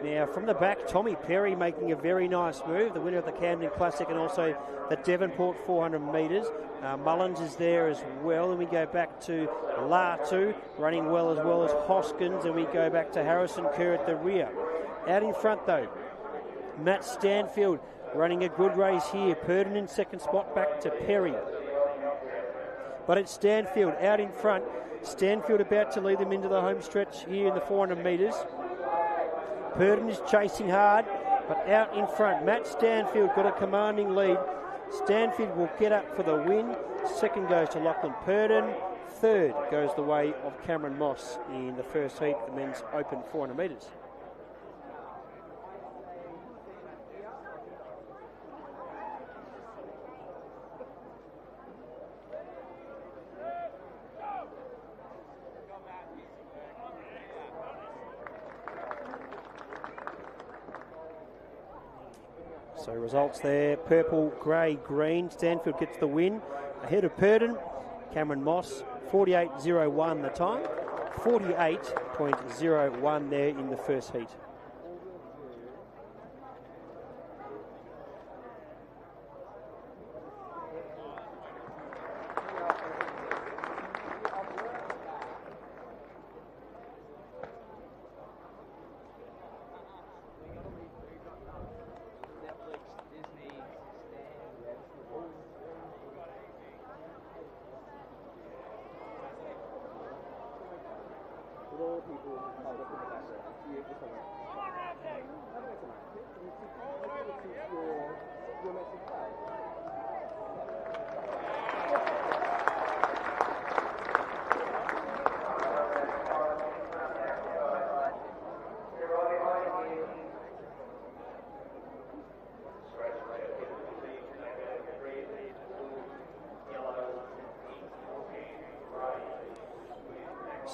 S1: Now from the back, Tommy Perry making a very nice move, the winner of the Camden Classic and also the Devonport 400 metres. Mullins is there as well, and we go back to Latu running well as Hoskins, and we go back to Harrison Kerr at the rear. Out in front though, Matt Stanfield running a good race here. Purdon in second spot, back to Perry. But it's Stanfield out in front. Stanfield about to lead them into the home stretch here in the 400 metres. Purdon is chasing hard, but out in front, Matt Stanfield got a commanding lead. Stanfield will get up for the win. Second goes to Lachlan Purdon. Third goes the way of Cameron Moss in the first heat, the men's open 400 metres. So results there, purple, grey, green. Stanfield gets the win. Ahead of Purdon, Cameron Moss, 48.01 the time. 48.01 there in the first heat.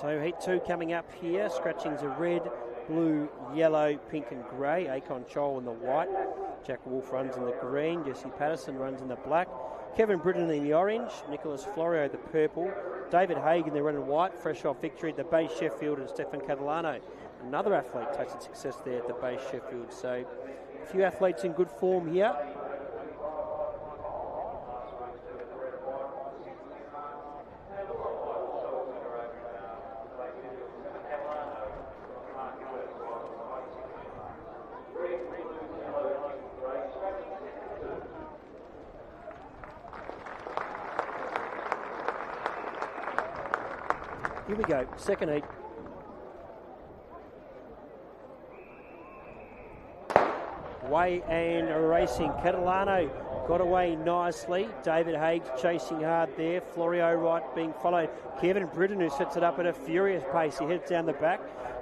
S1: So heat 2 coming up here. Scratchings are red, blue, yellow, pink and grey. Akon Chol in the white. Jack Wolf runs in the green. Jesse Patterson runs in the black. Kevin Britton in the orange. Nicholas Florio the purple. David Hagan, they're running white. Fresh off victory at the Bay Sheffield, and Stefan Catalano, another athlete, tasted success there at the Bay Sheffield. So a few athletes in good form here. Here we go, second heat. Way and racing. Catalano got away nicely. David Haig chasing hard there. Florio Wright being followed. Kevin Britton, who sets it up at a furious pace. He heads down the back,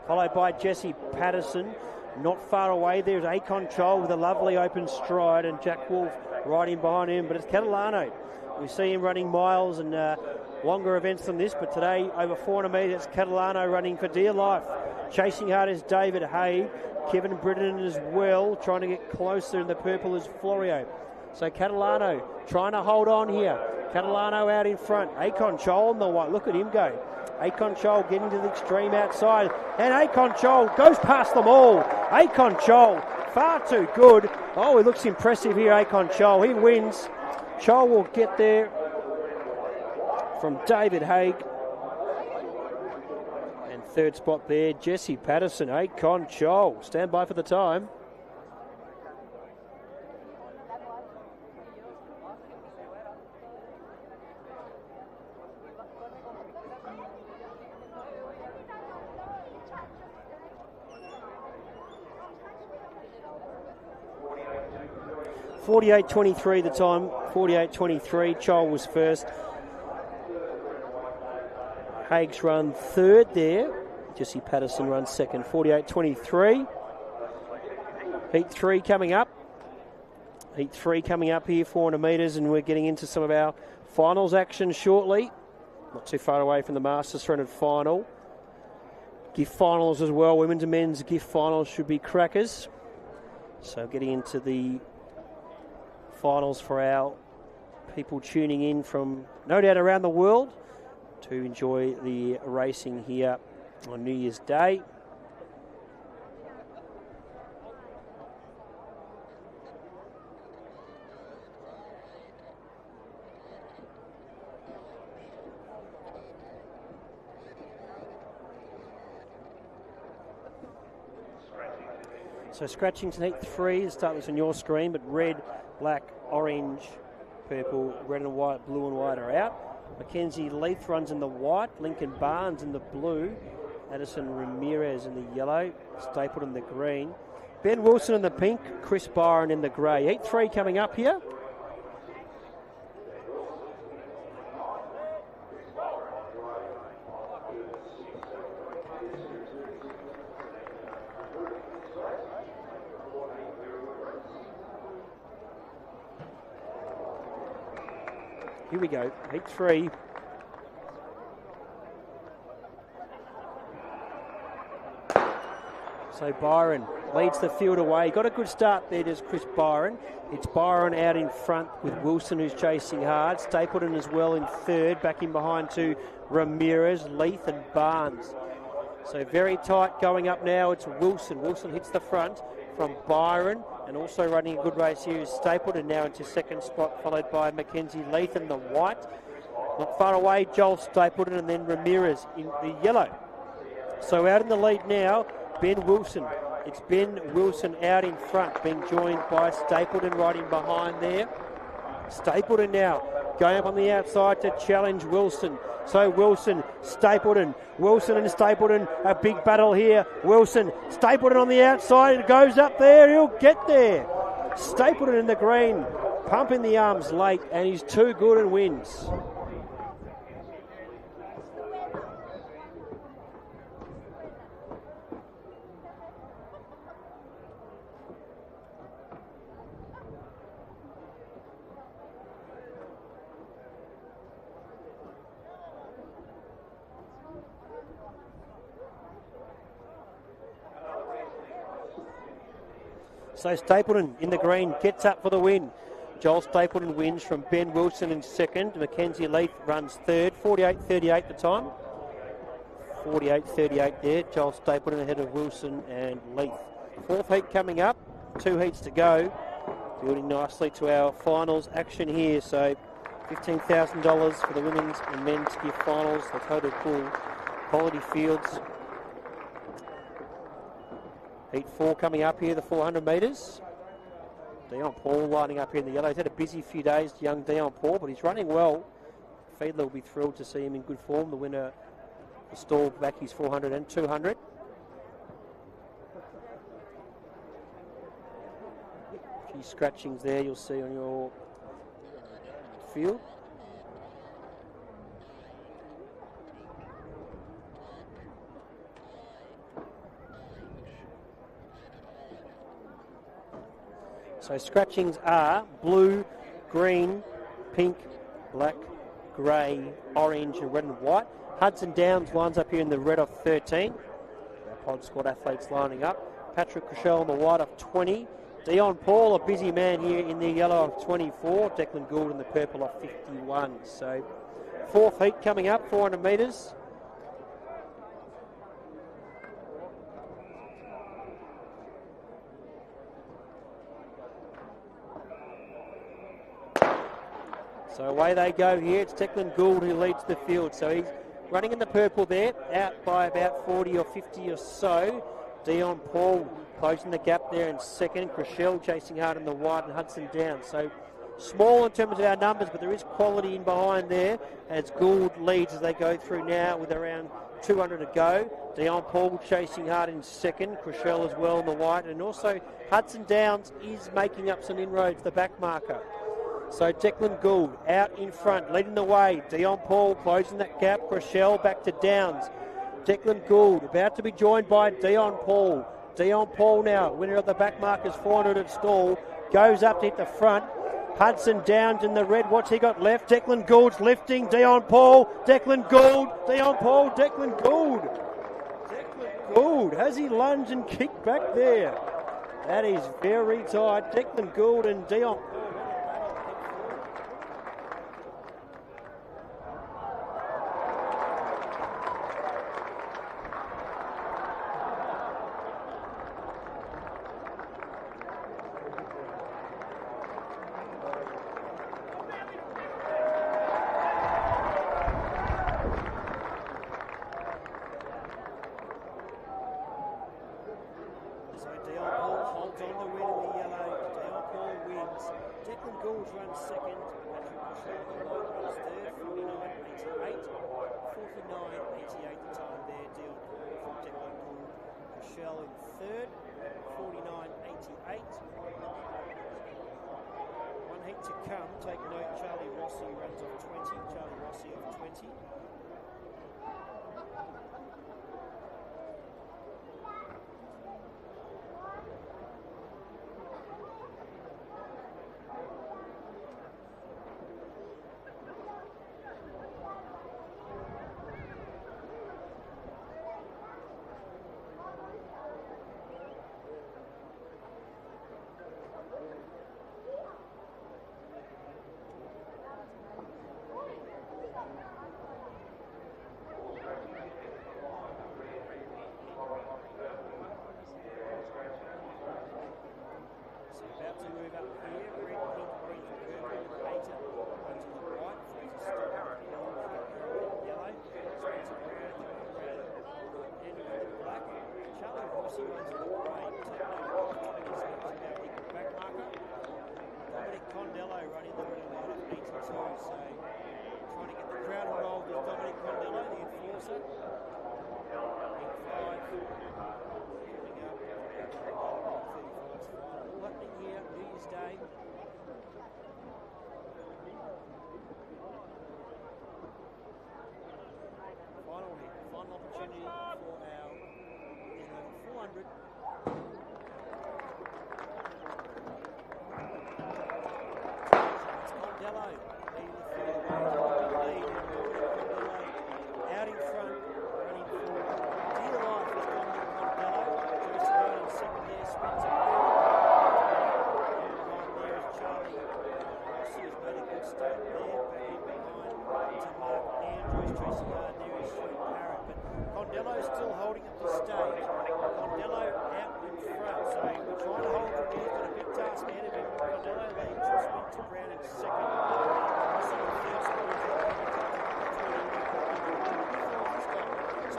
S1: followed by Jesse Patterson. Not far away, there's Akon Chol with a lovely open stride, and Jack Wolf right in behind him. But it's Catalano. We see him running miles and longer events than this, but today over 400 metres, Catalano running for dear life. Chasing hard is David Haig. Kevin Britton as well, trying to get closer in the purple is Florio. So Catalano trying to hold on here. Catalano out in front. Akon Chol on the white. Look at him go. Akon Chol getting to the extreme outside. And Akon Chol goes past them all. Akon Chol, far too good. Oh, he looks impressive here, Akon Chol. He wins. Chol will get there from David Haig. And third spot there, Jesse Patterson, Akon Chol. Stand by for the time. .48.23 the time, 48.23. Chol was first. Haig's run third there. Jesse Patterson runs second, 48.23. Heat 3 coming up. Heat 3 coming up here, 400 metres, and we're getting into some of our finals action shortly. Not too far away from the Masters 300 final. Gift finals as well. Women's and men's gift finals should be crackers. So getting into the finals for our people tuning in from no doubt around the world to enjoy the racing here on New Year's Day. So scratching to heat 3, start this on your screen, but red, black, orange, purple, red and white, blue and white are out. Mackenzie Leith runs in the white, Lincoln Barnes in the blue, Addison Ramirez in the yellow, Stapleton in the green, Ben Wilson in the pink, Chris Byron in the grey. Heat 3 coming up here. Here we go, heat 3. So Byron leads the field away. Got a good start there, does Chris Byron. It's Byron out in front with Wilson, who's chasing hard. Stapleton as well in third, back in behind to Ramirez, Leith and Barnes. So very tight going up now. It's Wilson. Wilson hits the front from Byron, and also running a good race here is Stapleton now into second spot, followed by Mackenzie Leith in the white. Not far away, Joel Stapleton, and then Ramirez in the yellow. So out in the lead now, Ben Wilson. It's Ben Wilson out in front, being joined by Stapleton right in behind there. Stapleton now going up on the outside to challenge Wilson. So Wilson, Stapleton, Wilson and Stapleton, a big battle here. Wilson, Stapleton on the outside, it goes up there, he'll get there. Stapleton in the green, pumping the arms late, and he's too good and wins. So Stapleton in the green gets up for the win. Joel Stapleton wins from Ben Wilson in second. Mackenzie Leith runs third. 48.38 the time. 48.38 there. Joel Stapleton ahead of Wilson and Leith. Fourth heat coming up. 2 heats to go. Building nicely to our finals action here. So $15,000 for the women's and men's gift finals. The total pool. Quality fields. Heat 4 coming up here, the 400 metres. Dion Paul lining up here in the yellow. He's had a busy few days, young Dion Paul, but he's running well. Fiedler will be thrilled to see him in good form. The winner stalled back his 400 and 200. A few scratchings there you'll see on your field. So scratchings are blue, green, pink, black, grey, orange and red and white. Hudson Downs lines up here in the red of 13. Our pod squad athletes lining up. Patrick Rochelle on the white of 20. Dion Paul, a busy man here in the yellow of 24. Declan Gould in the purple of 51. So fourth heat coming up, 400 metres. So away they go here. It's Declan Gould who leads the field. So he's running in the purple there, out by about 40 or 50 or so. Dion Paul closing the gap there in second. Rochelle chasing hard in the white and Hudson Downs. So small in terms of our numbers, but there is quality in behind there as Gould leads as they go through now with around 200 to go. Dion Paul chasing hard in second. Rochelle as well in the white. And also Hudson Downs is making up some inroads, the back marker. So Declan Gould out in front, leading the way. Dion Paul closing that gap. Rochelle back to Downs. Declan Gould about to be joined by Dion Paul. Dion Paul now, winner of the back markers 400 at stall, goes up to hit the front. Hudson Downs in the red. What's he got left? Declan Gould's lifting. Dion Paul. Declan Gould. Dion Paul. Declan Gould. Declan Gould. Has he lunged and kicked back there? That is very tight. Declan Gould and Dion.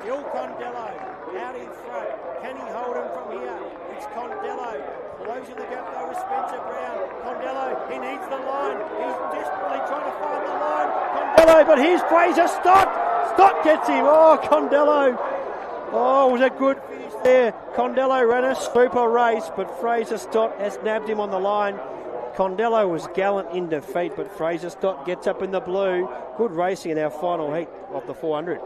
S1: Still Condello out in front. Can he hold him from here? It's Condello closing the gap though with Spencer Brown. Condello, he needs the line. He's desperately trying to find the line. Condello, but here's Fraser Stott. Stott gets him. Oh, Condello. Oh, it was a good finish there. Condello ran a super race, but Fraser Stott has nabbed him on the line. Condello was gallant in defeat, but Fraser Stott gets up in the blue. Good racing in our final heat of the 400.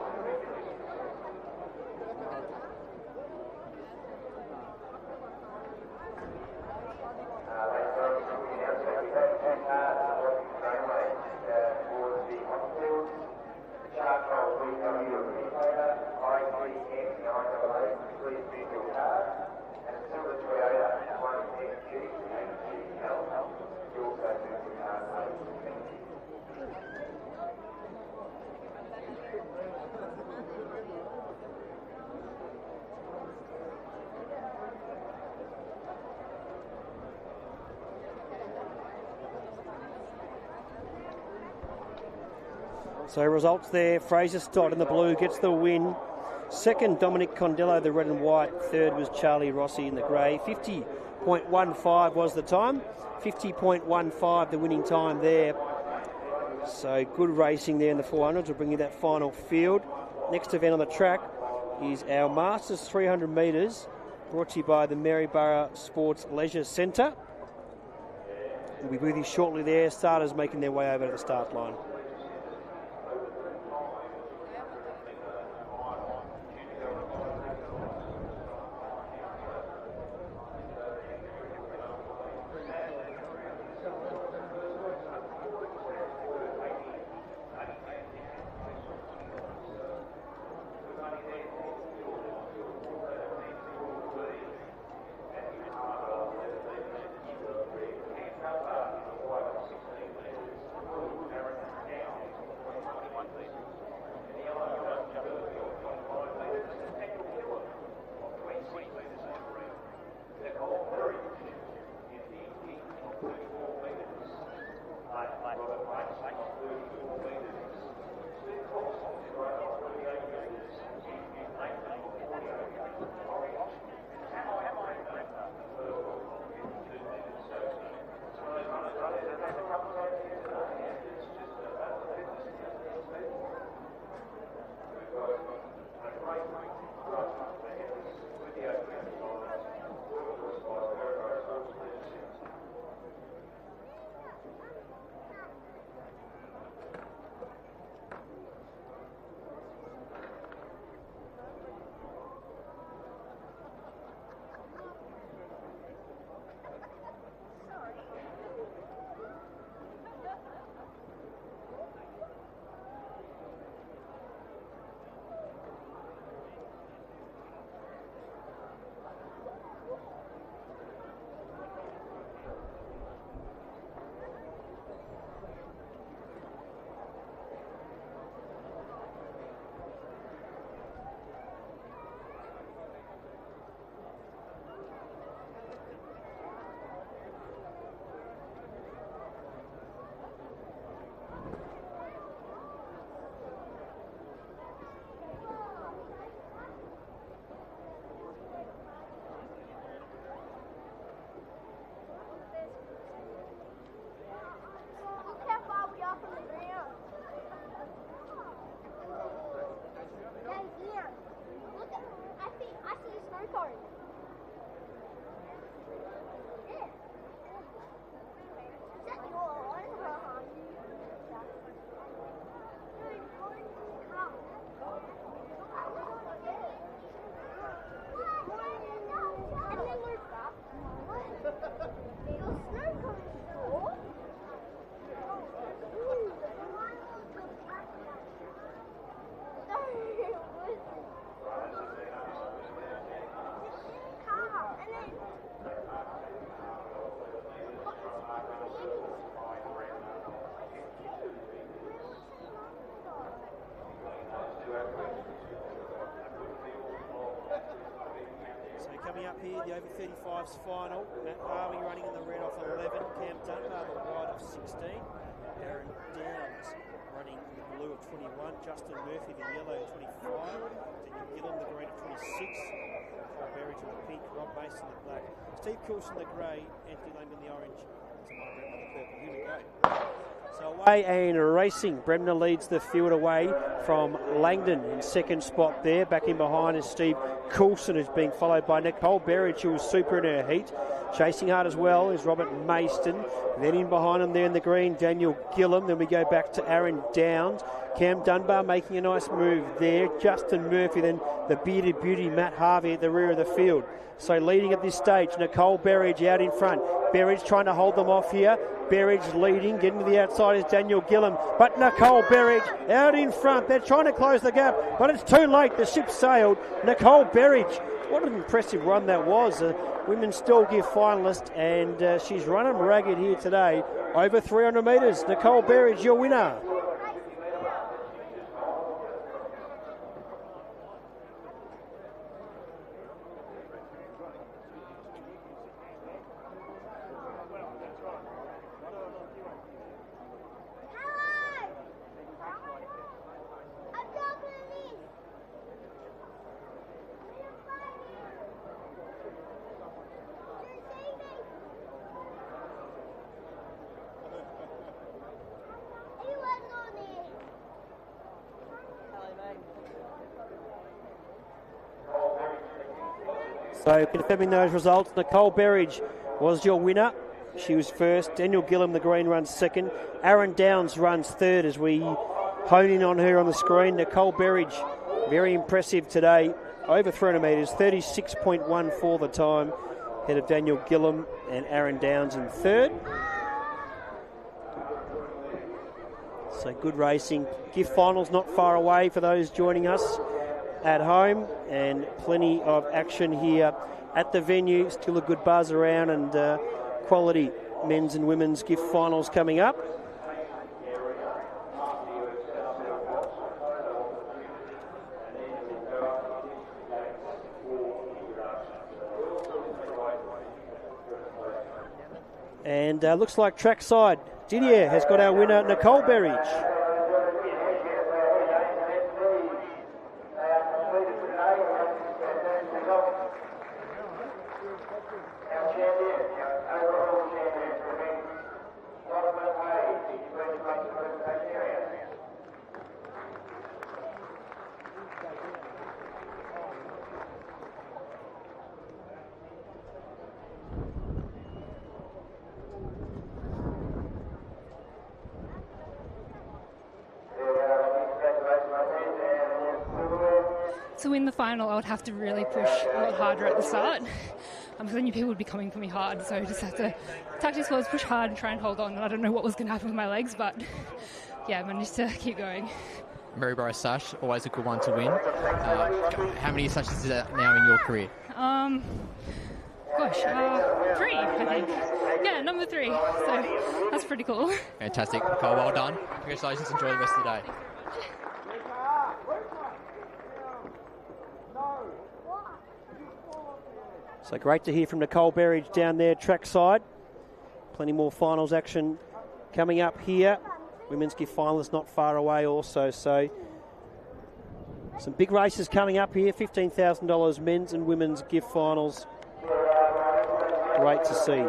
S1: So results there, Fraser Stott in the blue gets the win. Second, Dominic Condello, the red and white. Third was Charlie Rossi in the grey. 50.15 was the time. 50.15 the winning time there. So good racing there in the 400s. We'll bring you that final field. Next event on the track is our Masters 300 metres, brought to you by the Maryborough Sports Leisure Centre. We'll be with you shortly there. Starters making their way over to the start line. Coming up here, the over 35s final. Matt Harvey running in the red off 11. Cam Dunbar, the white of 16. Aaron Downs running in the blue of 21. Justin Murphy, the yellow of 25. Daniel Gillam, the green of 26. Paul Berridge in the pink. Rob Mason, the black. Steve Coulson, the grey. Anthony Langdon, the orange. Tomorrow, Bremner, the purple. Here we go. So away and racing. Bremner leads the field away from Langdon in second spot there. Back in behind is Steve Coulson, who's being followed by Nicole Berridge, who was super in her heat. Chasing hard as well is Robert Mayston. Then in behind him there in the green, Daniel Gillum. Then we go back to Aaron Downs. Cam Dunbar making a nice move there. Justin Murphy, then the bearded beauty Matt Harvey at the rear of the field. So leading at this stage, Nicole Berridge out in front. Berridge trying to hold them off here. Berridge leading, getting to the outside is Daniel Gillum. But Nicole Berridge out in front. They're trying to close the gap, but it's too late. The ship sailed. Nicole Berridge, what an impressive run that was. Women still give finalist, and she's running ragged here today. Over 300 metres. Nicole Berridge, your winner. So confirming those results, Nicole Berridge was your winner. She was first. Daniel Gillum, the green, runs second. Aaron Downs runs third as we hone in on her on the screen. Nicole Berridge, very impressive today. Over 300 metres, 36.14 the time. Ahead of Daniel Gillum and Aaron Downs in third. So good racing. Gift finals not far away for those joining us at home, and plenty of action here at the venue. Still a good buzz around, and quality men's and women's gift finals coming up. And looks like trackside Didier has got our winner, Nicole Berridge.
S15: To win the final, I would have to really push a lot harder at the start. Because I knew people would be coming for me hard, so I just had to tactics was push hard and try and hold on. And I don't know what was going to happen with my legs, but yeah, I managed to keep going.
S3: Maryborough sash, always a good one to win. How many sashes is that now in your career?
S15: 3, I think. Yeah, number 3. So that's pretty cool.
S3: Fantastic. Nicole, well done. Congratulations. Enjoy the rest of the day.
S1: So great to hear from Nicole Berridge down there trackside. Plenty more finals action coming up here. Women's gift finalists not far away also. So some big races coming up here. $15,000 men's and women's gift finals. Great to see.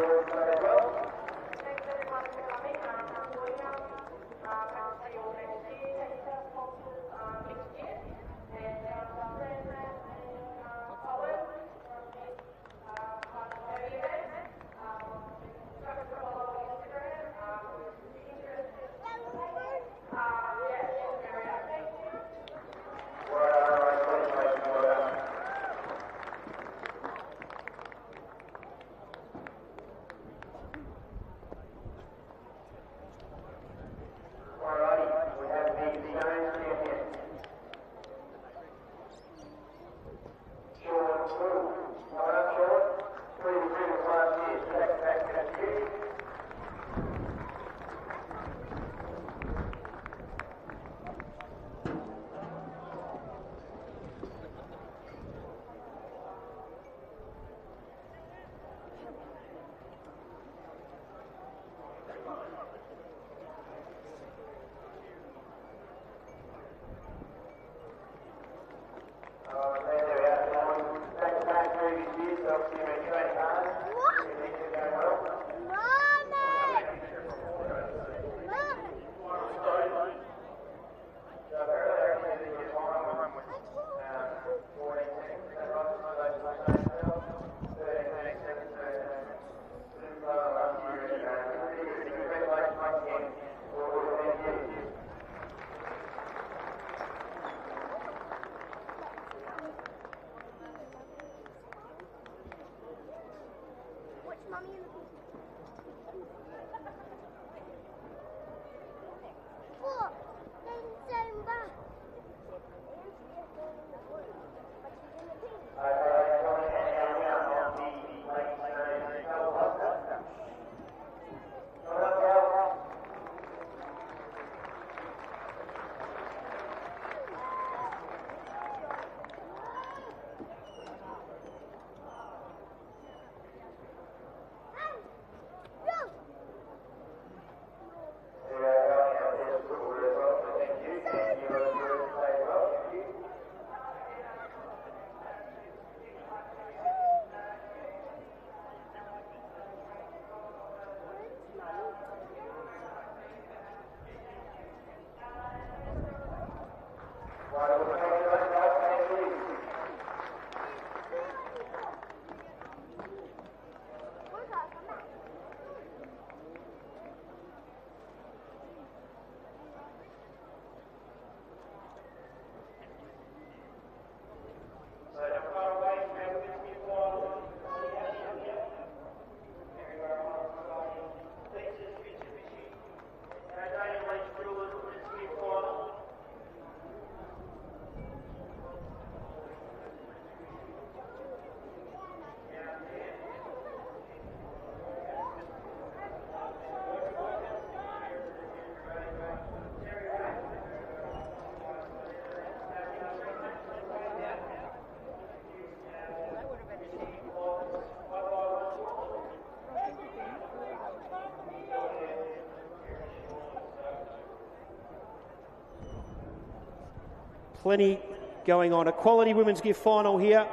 S1: Plenty going on. A quality women's gift final here,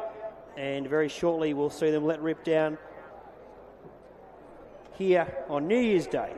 S1: and very shortly we'll see them let rip down here on New Year's Day.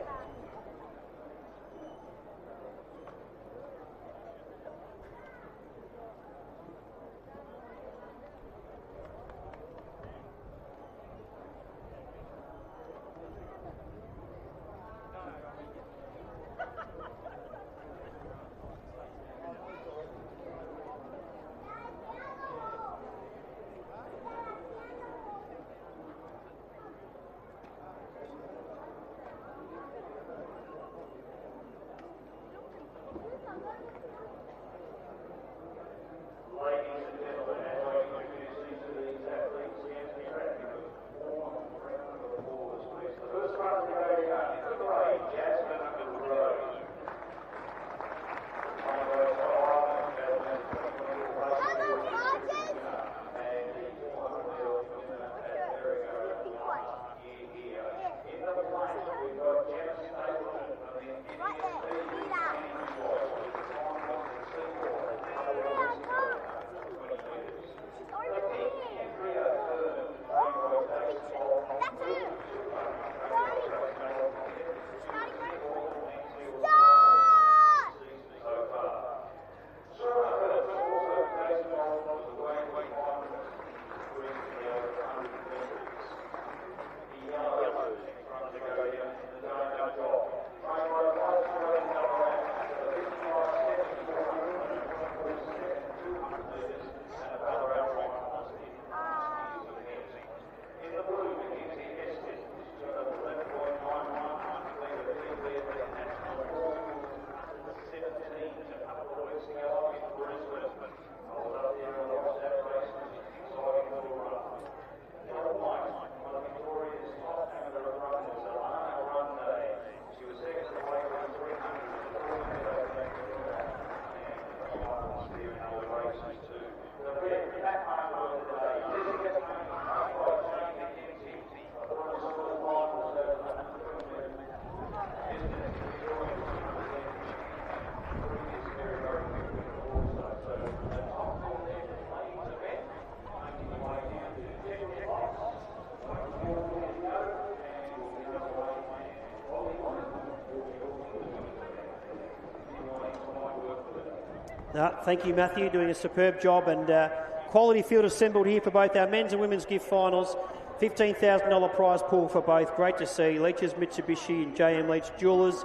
S1: Thank you, Matthew, doing a superb job, and quality field assembled here for both our men's and women's gift finals. $15,000 prize pool for both. Great to see. Leach's Mitsubishi and JM Leach Jewelers.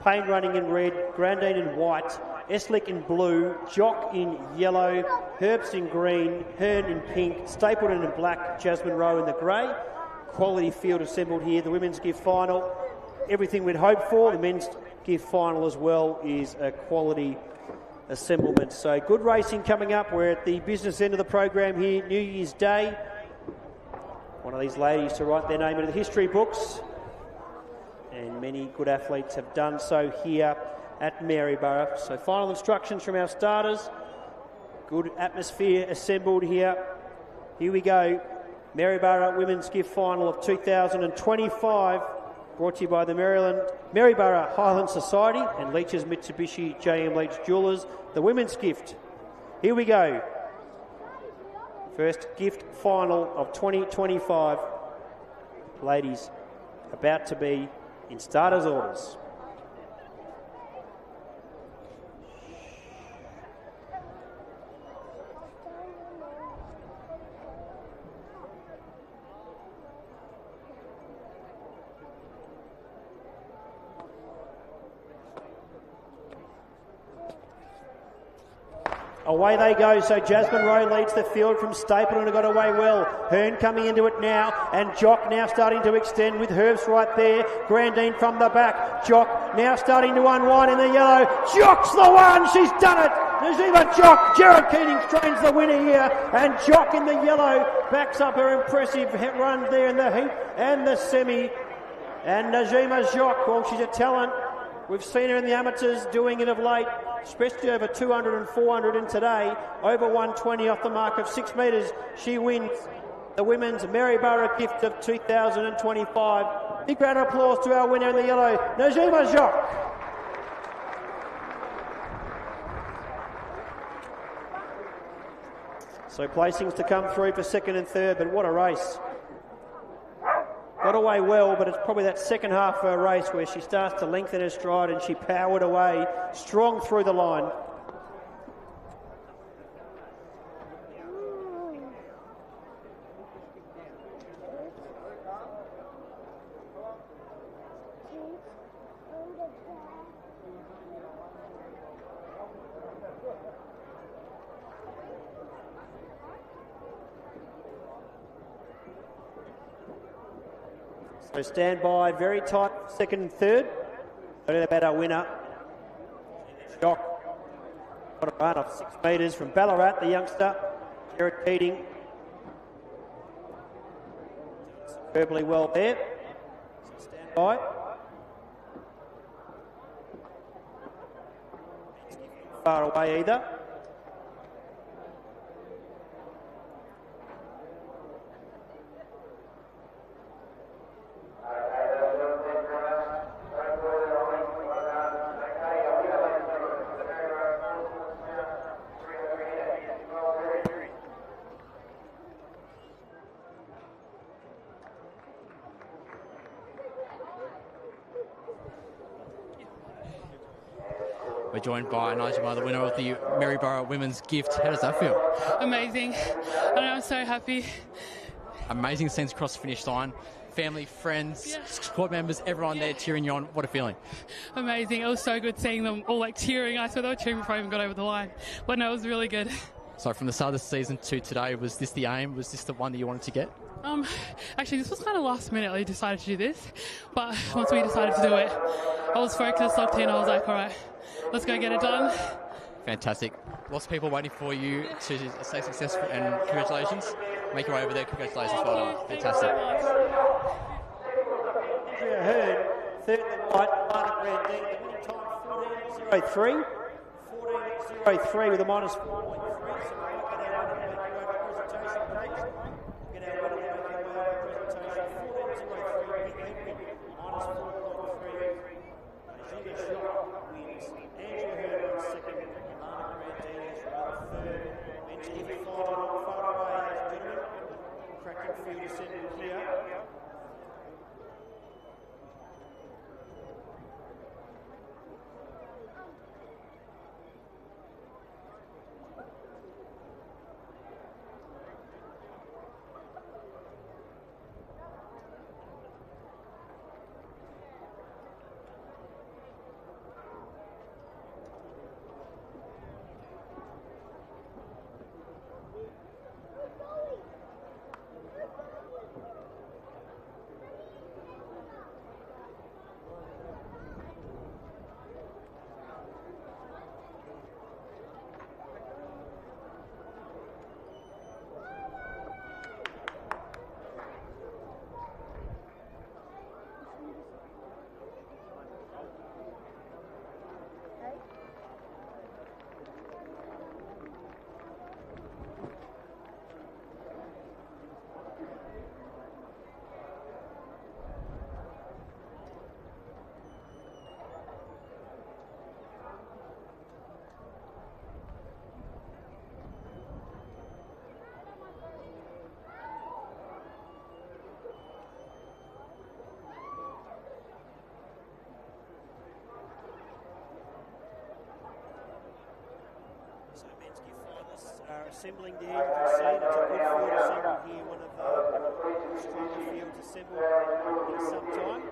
S1: Payne running in red, Grandine in white, Eslick in blue, Jock in yellow, Herbst in green, Hearn in pink, Stapleton in black, Jasmine Rowe in the grey. quality field assembled here. The women's gift final, everything we'd hoped for. The men's gift final as well is a quality assemblement. So good racing coming up. We're at the business end of the program here, New Year's Day. One of these ladies to write their name into the history books, and many good athletes have done so here at Maryborough. So final instructions from our starters. Good atmosphere assembled here. Here we go. Maryborough Women's Gift Final of 2025, brought to you by the Maryborough Highland Society and Leach's Mitsubishi JM Leach Jewelers. The Women's Gift. Here we go. First gift final of 2025. Ladies, about to be in starters' orders. Away they go, so Jasmine Rowe leads the field from Stapleton and got away well. Hearn coming into it now, and Jock now starting to extend with Herbst right there. Grandine from the back. Jock now starting to unwind in the yellow. Jock's the one, she's done it! Najima Jock, Jared Keating strains the winner here, and Jock in the yellow backs up her impressive run there in the heat and the semi. And Najima Jock, well, she's a talent. We've seen her in the amateurs doing it of late, especially over 200 and 400, and today over 120 off the mark of 6 metres. She wins the Women's Maryborough Gift of 2025. Big round of applause to our winner in the yellow, Najima Jock. So placings to come through for second and third, but what a race. Got away well, but it's probably that second half of her race where she starts to lengthen her stride and she powered away strong through the line. So stand by, very tight second and third. Don't about our winner. Jock got a run of 6 metres from Ballarat, the youngster, Jared Keating. Superbly well there. So stand by. Far away either.
S3: We're joined by Najima, the winner of the Maryborough Women's Gift. How does that feel?
S16: Amazing. I know, I'm so happy.
S3: Amazing scenes across the finish line. Family, friends, squad members, everyone there cheering you on. What a feeling.
S16: Amazing. It was so good seeing them all cheering. I saw they were cheering before I even got over the line. But no, it was really good.
S3: So from the start of the season to today, was this the aim? Was this the one that you wanted to get?
S16: Actually, this was kind of last minute I decided to do this. But once we decided to do it, I was focused, locked in. I was like, all right, let's go get it done.
S3: Fantastic. Lots of people waiting for you to stay successful, and congratulations. Make your way over there. Congratulations. Well done. Fantastic.
S1: Andrea Hearn, third and white, Lana Grandin, the winning time 14.03. 14.03 with a minus 4.3. So we might get our winner to make you over presentation, please. Get our winner to make you over presentation. 14.03, Big Henry, minus 4.3. Najima Jock wins. Andrea Hearn on second. Lana Grandin is rather third. Men's gift final not far away, ladies and gentlemen. Cracking field ascendant here. are assembling there. You can see it's a good field assembled here, one of the stronger fields assembled in some time.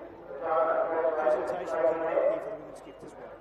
S1: Presentation coming up here for the women's gift as well.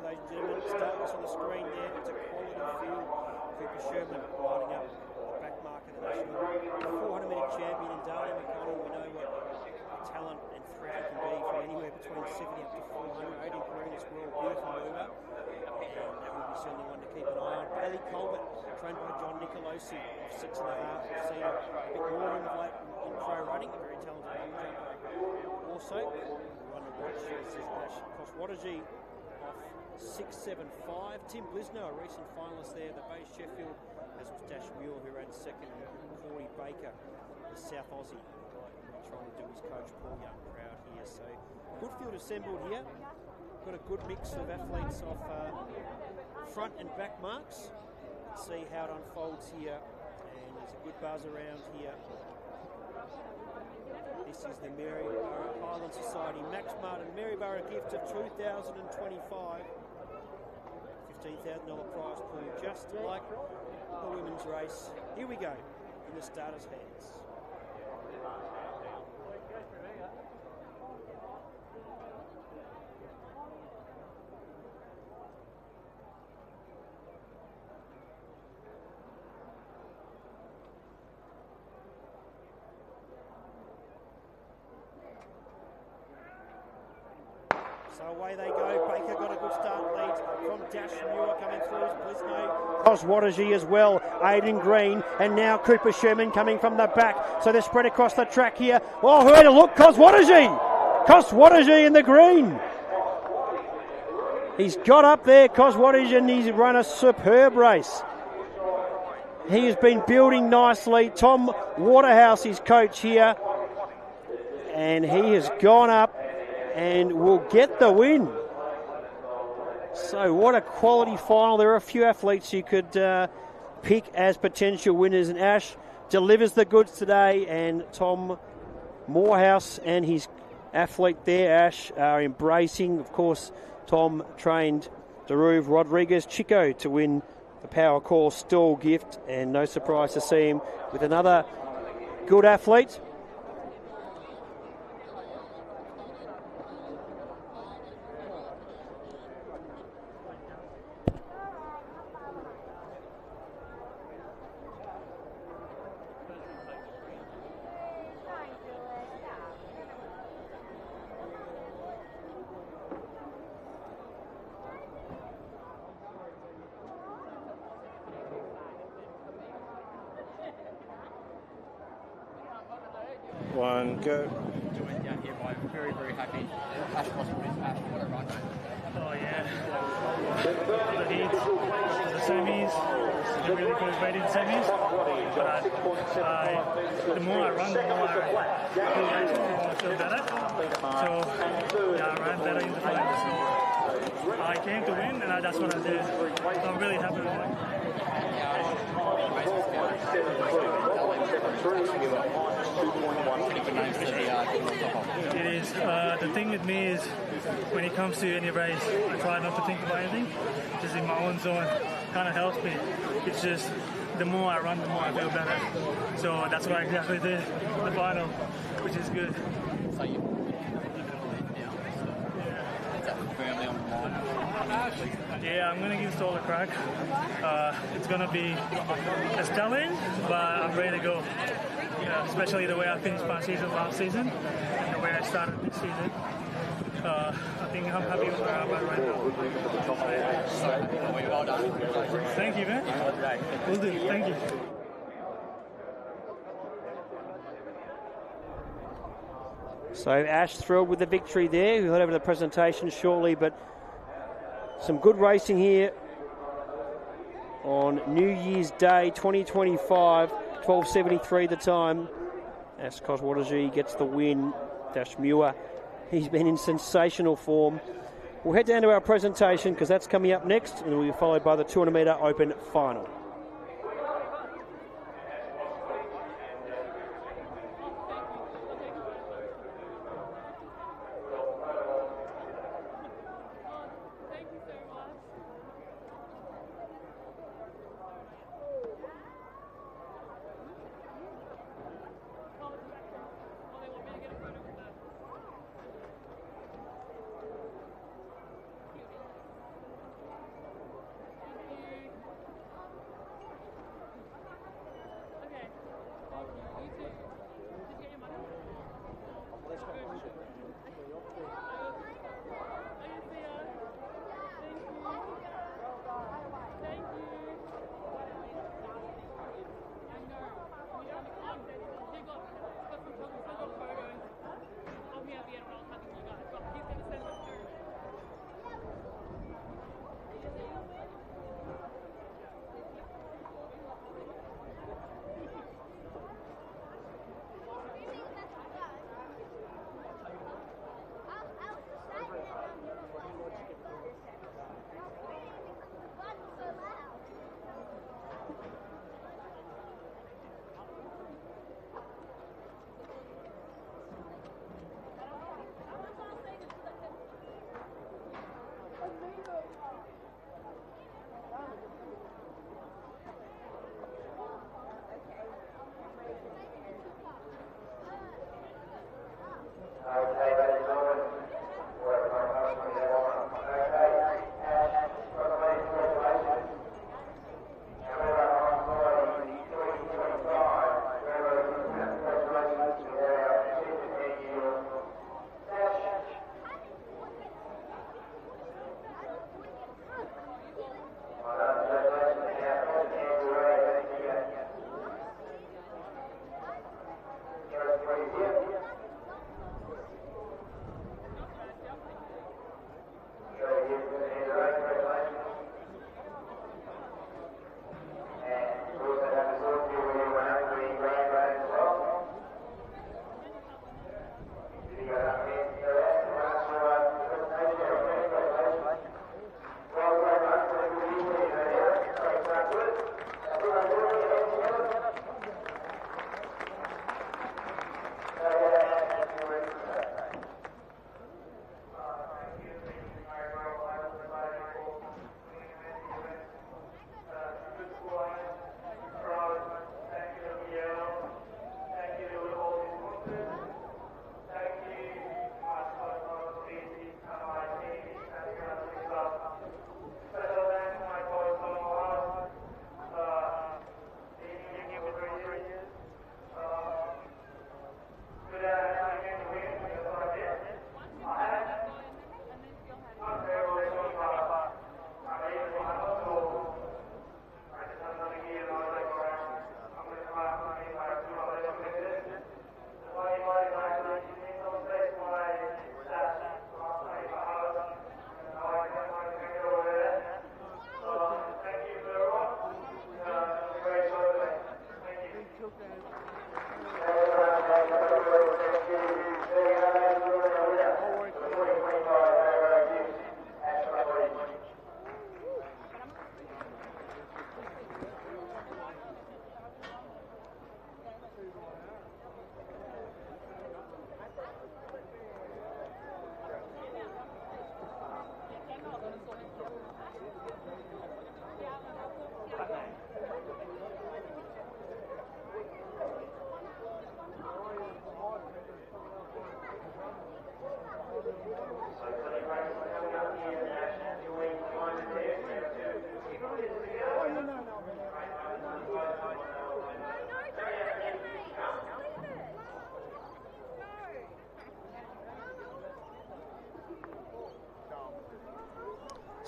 S1: ladies and gentlemen. Start us on the screen there. It's a quality field. Cooper Sherman lining up the back mark of the national 400-metre champion in Darley McConnell. We know what talent and threat it can be from anywhere between 70 up to 400. Aidan Green as well, beautiful mover. And that will be certainly one to keep an eye on. Bailey Colbert, trained by John Nicolosi, of 6.5. We've seen a bit more in late in pro running, a very talented young jumper. Also, one to watch is Ash Koswadaji off 6.75. Tim Blisno, a recent finalist there, the base Sheffield, as was Dash Muir, who ran second. Corey Baker, the South Aussie, trying to do his coach Paul Young proud here. So, good field assembled here. Got a good mix of athletes off front and back marks. Let's see how it unfolds here. And there's a good buzz around here. This is the Maryborough Highland Society Max Martin Maryborough gift of 2025. $15,000 prize pool, just like the women's race. Here we go, in the starters' hands. So away they go. Baker got a good start lead from Dash Muir coming through as Blisno. Koswadaji as well. Aidan Green. And now Cooper Sherman coming from the back. So they're spread across the track here. Oh, who had a look? Koswadaji! Koswadaji in the green. He's got up there, Koswadaji, and he's run a superb race. He has been building nicely. Tom Waterhouse, his coach here. And he has gone up and will get the win. So what a quality final. There are a few athletes you could pick as potential winners, and Ash delivers the goods today, and Tom Morehouse and his athlete there, Ash, are embracing. Of course, Tom trained Daruv Rodriguez Chico to win the Power Call stall gift, and no surprise to see him with another good athlete.
S12: One, go.
S3: Down here, I'm very, very happy. Ash Possible is Ash. What a run, mate.
S17: Oh, yeah. The heats, the semis, the really good weight in semis. But the more I run, the more I feel better. So, yeah, I ran better in the finals. So, I came to win, and that's what I did. So, I'm really happy with it. It is. The thing with me is, when it comes to any race, I try not to think about anything. Just in my own zone, kind of helps me. It's just the more I run, the more I feel better. So that's what I exactly did in the final, which is good.
S3: So you firmly on the line.
S17: Yeah, I'm going to give Stall a crack. It's going to be a stallion, but I'm ready to go. Especially the way I finished my season last season and the way I started this season. I think I'm happy with where I'm at right now.
S3: So, well done.
S17: Thank you, man. Will do. Thank you.
S1: So Ash thrilled with the victory there. We'll head over to the presentation shortly, but some good racing here on New Year's Day 2025. 12.73 the time. Ash Koswadaji gets the win. Dash Muir, he's been in sensational form. We'll head down to our presentation because that's coming up next, and we'll be followed by the 200-metre open final.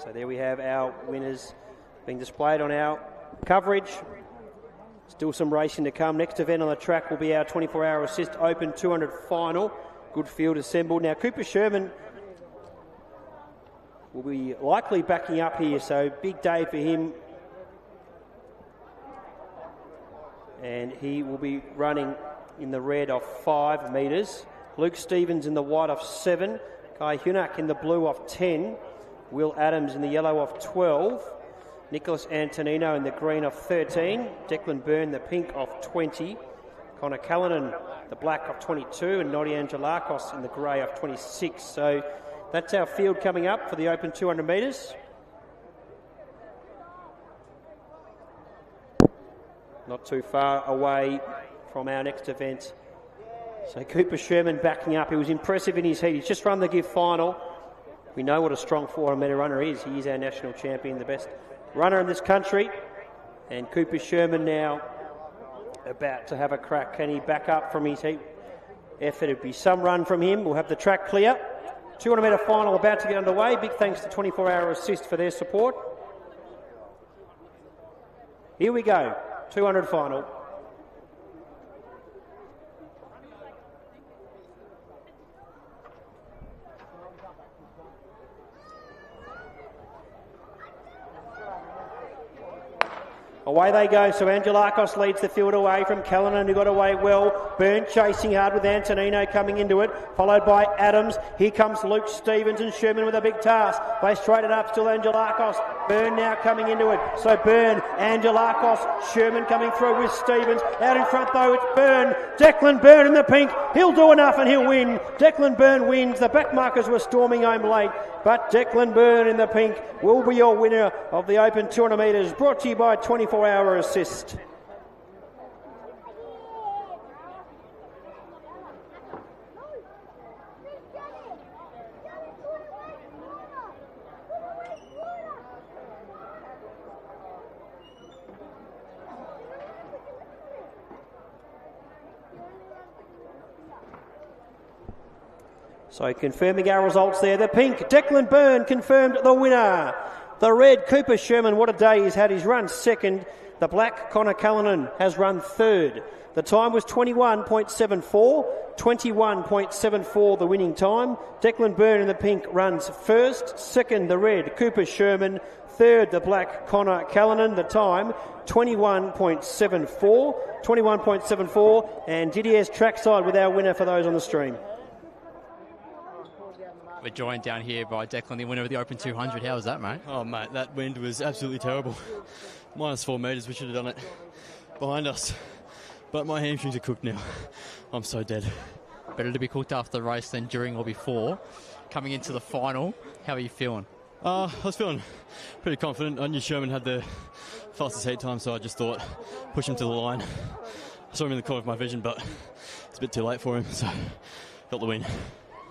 S1: So there we have our winners being displayed on our coverage. Still some racing to come. Next event on the track will be our 24-hour assist Open 200 final. Good field assembled. Now Cooper Sherman will be likely backing up here, so big day for him. And he will be running in the red of 5 metres. Luke Stevens in the white of 7. Kai Hunak in the blue of 10. Will Adams in the yellow of 12. Nicholas Antonino in the green of 13. Declan Byrne the pink of 20. Connor Callanan the black of 22. And Nodi Angelakos in the grey of 26. So that's our field coming up for the Open 200 metres. Not too far away from our next event. So Cooper Sherman backing up. He was impressive in his heat. He's just run the GIF final. We know what a strong 400-metre runner is. He is our national champion, the best runner in this country. And Cooper Sherman now about to have a crack. Can he back up from his heat effort? It'd be some run from him. We'll have the track clear. 200-metre final about to get underway. Big thanks to 24-hour assist for their support. Here we go. 200 final. Away they go, so Angelakos leads the field away from Callanan, who got away well. Byrne chasing hard with Antonino coming into it, followed by Adams. Here comes Luke Stevens and Sherman with a big task. They straighten up, still Angelakos. Byrne now coming into it. So Byrne, Angelakos, Sherman coming through with Stevens. Out in front though, it's Byrne. Declan Byrne in the pink. He'll do enough and he'll win. Declan Byrne wins. The backmarkers were storming home late, but Declan Byrne in the pink will be your winner of the Open 200 metres, brought to you by 24-hour assist. So confirming our results there. The pink, Declan Byrne confirmed the winner. The red, Cooper Sherman, what a day he's had. He's run second. The black, Connor Callanan, has run third. The time was 21.74. 21.74 the winning time. Declan Byrne in the pink runs first. Second, the red, Cooper Sherman. Third, the black, Connor Callanan. The time, 21.74. 21.74. And Didier's trackside with our winner for those on the stream.
S3: We're joined down here by Declan, the winner of the Open 200. How was that, mate?
S18: Oh, mate, that wind was absolutely terrible. -4 metres, we should have done it behind us. But my hamstrings are cooked now. I'm so dead.
S3: Better to be cooked after the race than during or before. Coming into the final, how are you feeling?
S18: I was feeling pretty confident. I knew Sherman had the fastest heat time, so I just thought push him to the line. I saw him in the corner of my vision, but it's a bit too late for him, so got the win.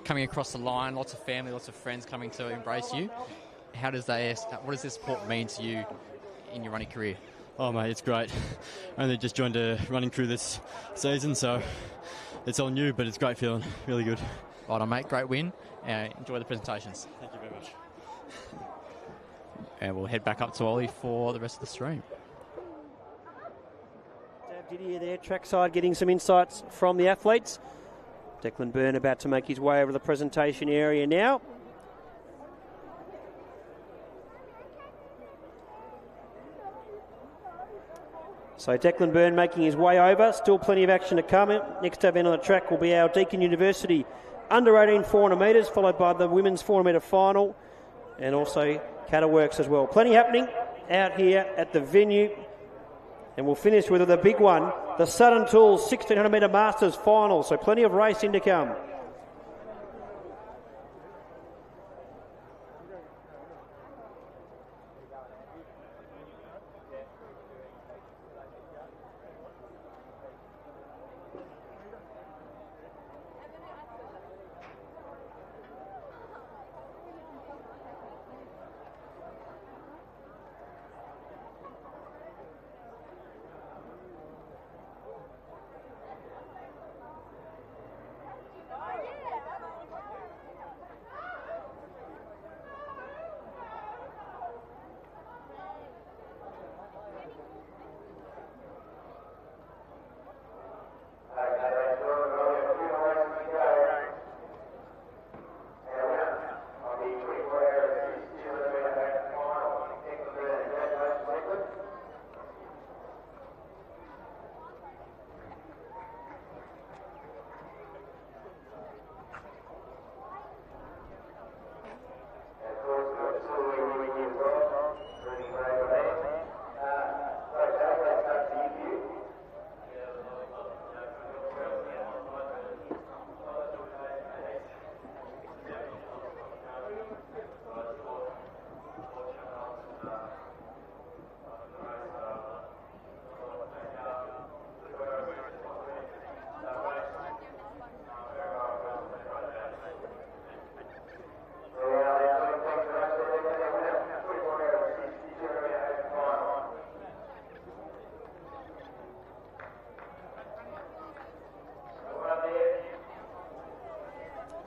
S3: Coming across the line, lots of family, lots of friends coming to embrace you. What does this support mean to you in your running career?
S18: Oh, mate, it's great. I only just joined a running crew this season, so it's all new, but it's a great feeling. Really good.
S3: Right on, mate. Great win. Enjoy the presentations.
S18: Thank you very much.
S3: And we'll head back up to Ollie for the rest of the stream.
S1: Didier there, trackside, getting some insights from the athletes. Declan Byrne about to make his way over the presentation area now. So Declan Byrne making his way over. Still plenty of action to come. Next event on the track will be our Deakin University under 18 400 metres, followed by the women's 400 metre final, and also Caterworks as well. Plenty happening out here at the venue. And we'll finish with the big one, the Southern Tools 1600 metre Masters final. So plenty of racing to come.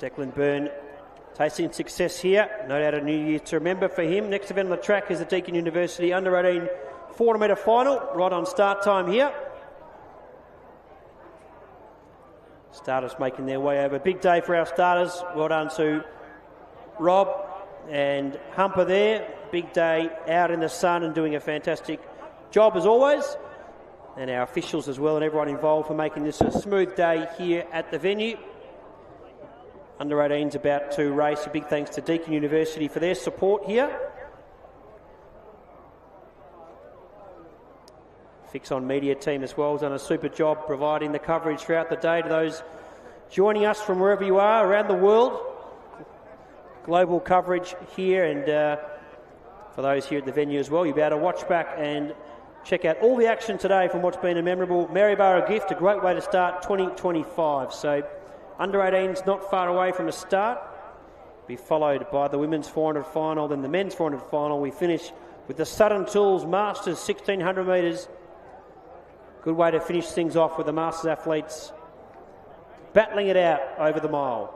S1: Declan Byrne tasting success here. No doubt a new year to remember for him. Next event on the track is the Deakin University Under-18 400 metre final, right on start time here. Starters making their way over. Big day for our starters. Well done to Rob and Humper there. Big day out in the sun and doing a fantastic job as always. And our officials as well and everyone involved for making this a smooth day here at the venue. Under-18's about to race. A big thanks to Deakin University for their support here. Fix On Media team as well has done a super job providing the coverage throughout the day to those joining us from wherever you are around the world. Global coverage here, and for those here at the venue as well, you'll be able to watch back and check out all the action today from what's been a memorable Maryborough gift, a great way to start 2025. So Under-18's not far away from a start. Be followed by the women's 400 final, then the men's 400 final. We finish with the Southern Tools Masters 1600 metres. Good way to finish things off with the Masters athletes battling it out over the mile.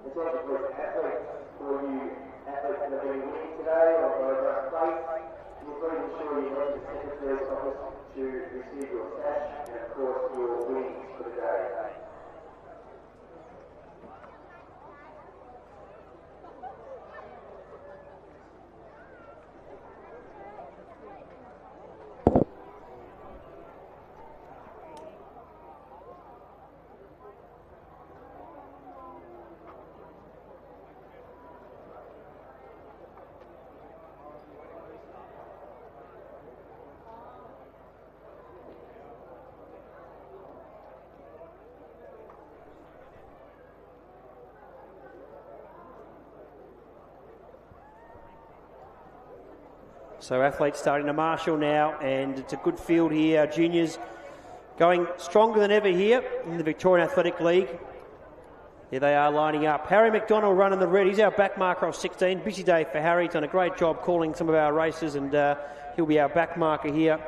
S6: It's like a group athletes for you athletes that are doing winning today or over our place. You're pretty sure you need the Secretary's office to receive your cash and of course your winnings for the day.
S1: So athletes starting to marshal now, and it's a good field here. Our juniors going stronger than ever here in the Victorian Athletic League. Here they are lining up. Harry McDonald running the red. He's our back marker of 16. Busy day for Harry. He's done a great job calling some of our races, and he'll be our back marker here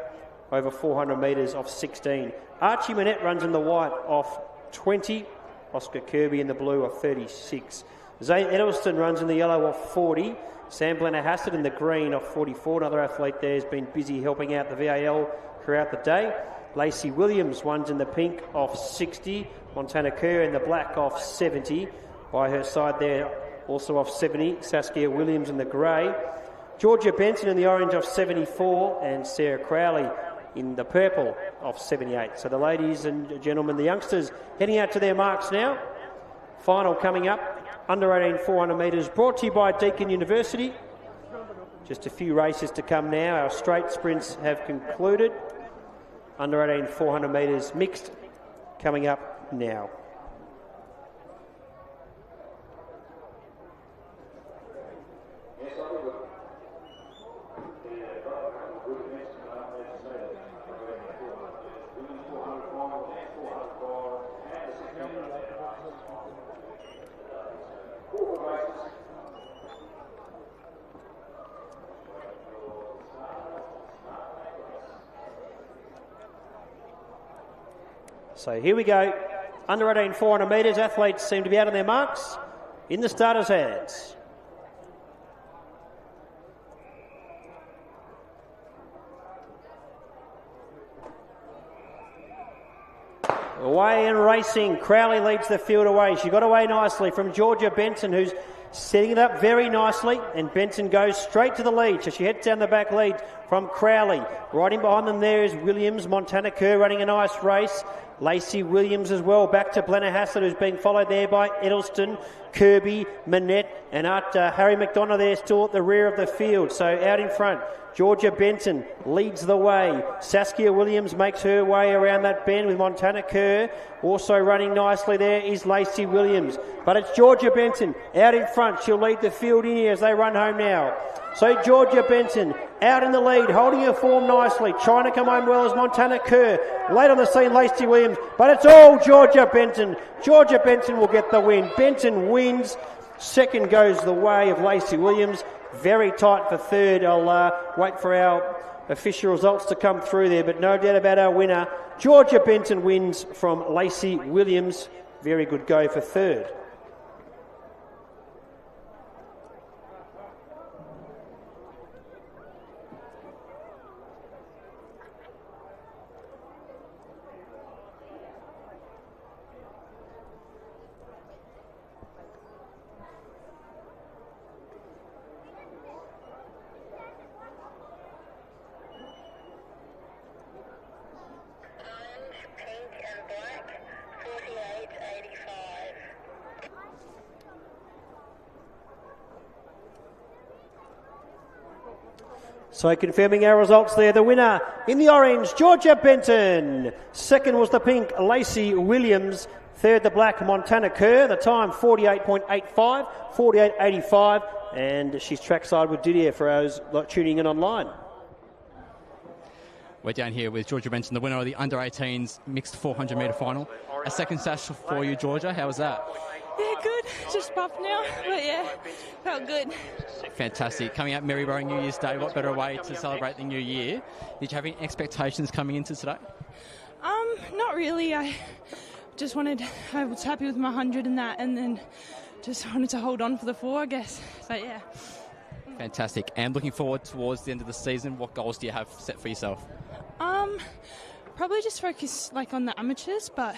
S1: over 400 metres of 16. Archie Manette runs in the white off 20. Oscar Kirby in the blue of 36. Zane Edelston runs in the yellow of 40. Sam Blennerhassett in the green of 44. Another athlete there has been busy helping out the VAL throughout the day. Lacey Williams runs in the pink of 60. Montana Kerr in the black of 70. By her side there, also off 70, Saskia Williams in the grey. Georgia Benson in the orange of 74. And Sarah Crowley in the purple of 78. So the ladies and gentlemen, the youngsters heading out to their marks now. Final coming up. Under-18 400 metres, brought to you by Deakin University. Just a few races to come now. Our straight sprints have concluded. Under-18 400 metres mixed coming up now. So here we go. Under-18 400 metres. Athletes seem to be out on their marks. In the starters' hands. Away and racing. Crowley leads the field away. She got away nicely from Georgia Benson, who's setting it up very nicely, and Benson goes straight to the lead. So she heads down the back lead from Crowley. Right in behind them there is Williams. Montana Kerr running a nice race. Lacey Williams as well. Back to Blennerhassett, who's being followed there by Edelston, Kirby, Manette, and Harry McDonough there still at the rear of the field. So out in front, Georgia Benson leads the way. Saskia Williams makes her way around that bend with Montana Kerr. Also running nicely there is Lacey Williams. But it's Georgia Benson out in front. She'll lead the field in here as they run home now. So Georgia Benson out in the lead, holding her form nicely, trying to come home well as Montana Kerr. Late on the scene, Lacey Williams, but it's all Georgia Benson. Georgia Benson will get the win. Benson wins. Second goes the way of Lacey Williams. Very tight for third. I'll wait for our official results to come through there, but no doubt about our winner. Georgia Benton wins from Lacey Williams. Very good go for third. So confirming our results there, the winner in the orange, Georgia Benton. Second was the pink, Lacey Williams. Third, the black, Montana Kerr. The time, 48.85, 48.85. And she's trackside with Didier for those tuning in online.
S3: We're down here with Georgia Benton, the winner of the under-18s mixed 400-metre final. A second sash for you, Georgia. How was that?
S8: Yeah, good. Just buffed now, but yeah, felt good.
S3: Fantastic. Coming out Maryborough New Year's Day, what better way to celebrate the new year? Did you have any expectations coming into today?
S8: Not really. I was happy with my 100 and that, and then just wanted to hold on for the 4, I guess. But yeah.
S3: Fantastic. And looking forward towards the end of the season, what goals do you have set for yourself?
S8: Probably just focus on the amateurs, but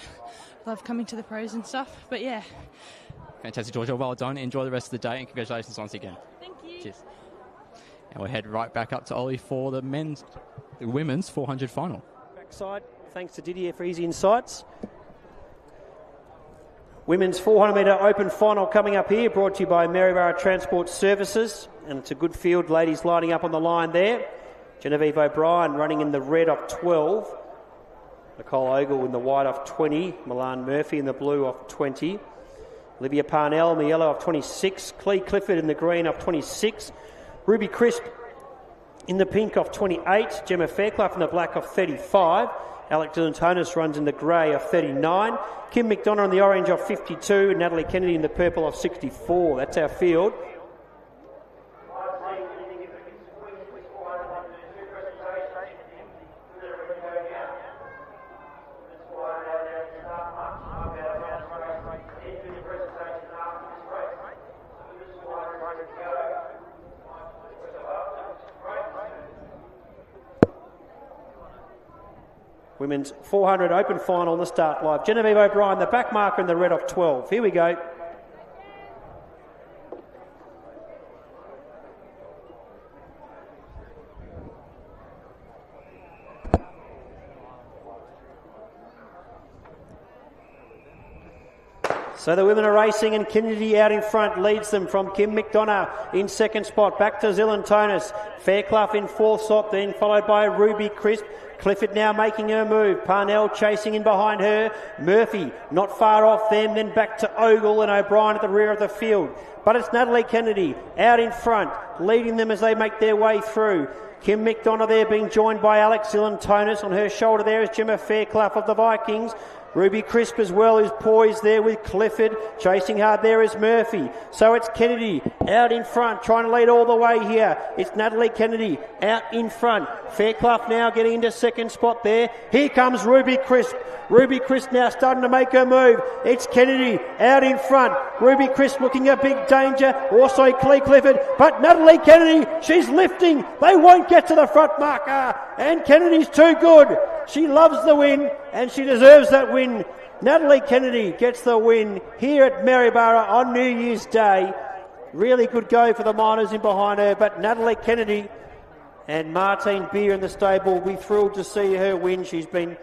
S8: love coming to the pros and stuff. But yeah.
S3: Fantastic, Georgia. Well done. Enjoy the rest of the day, and congratulations once again.
S8: Thank you.
S3: Cheers. And we'll head right back up to Ollie for the women's 400 final.
S1: Backside, thanks to Didier for his insights. Women's 400-metre open final coming up here, brought to you by Maryborough Transport Services. And it's a good field, ladies lining up on the line there. Genevieve O'Brien running in the red off 12. Nicole Ogle in the white off 20. Milan Murphy in the blue off 20. Olivia Parnell in the yellow off 26. Clee Clifford in the green off 26. Ruby Crisp in the pink off 28. Gemma Fairclough in the black off 35. Alex Dylan-Tonis runs in the grey off 39. Kim McDonough in the orange off 52. And Natalie Kennedy in the purple off 64. That's our field. Women's 400 open final on the start live. Genevieve O'Brien, the back marker in the red off 12. Here we go. So the women are racing, and Kennedy out in front leads them from Kim McDonough in second spot. Back to Dylan-Tonis. Fairclough in fourth spot, then followed by Ruby Crisp. Clifford now making her move. Parnell chasing in behind her. Murphy not far off them. Then back to Ogle and O'Brien at the rear of the field. But it's Natalie Kennedy out in front, leading them as they make their way through. Kim McDonough there being joined by Alex Dylan-Tonis. On her shoulder there is Gemma Fairclough of the Vikings. Ruby Crisp as well is poised there with Clifford. Chasing hard there is Murphy. So it's Kennedy out in front, trying to lead all the way here. It's Natalie Kennedy out in front. Fairclough now getting into second spot there. Here comes Ruby Crisp. Ruby Crisp now starting to make her move. It's Kennedy out in front. Ruby Crisp looking a big danger. Also Clee Clifford. But Natalie Kennedy, she's lifting. They won't get to the front marker. And Kennedy's too good. She loves the win, and she deserves that win. Natalie Kennedy gets the win here at Maryborough on New Year's Day. Really good go for the Miners in behind her, but Natalie Kennedy and Martine Beer in the stable will be thrilled to see her win. She's been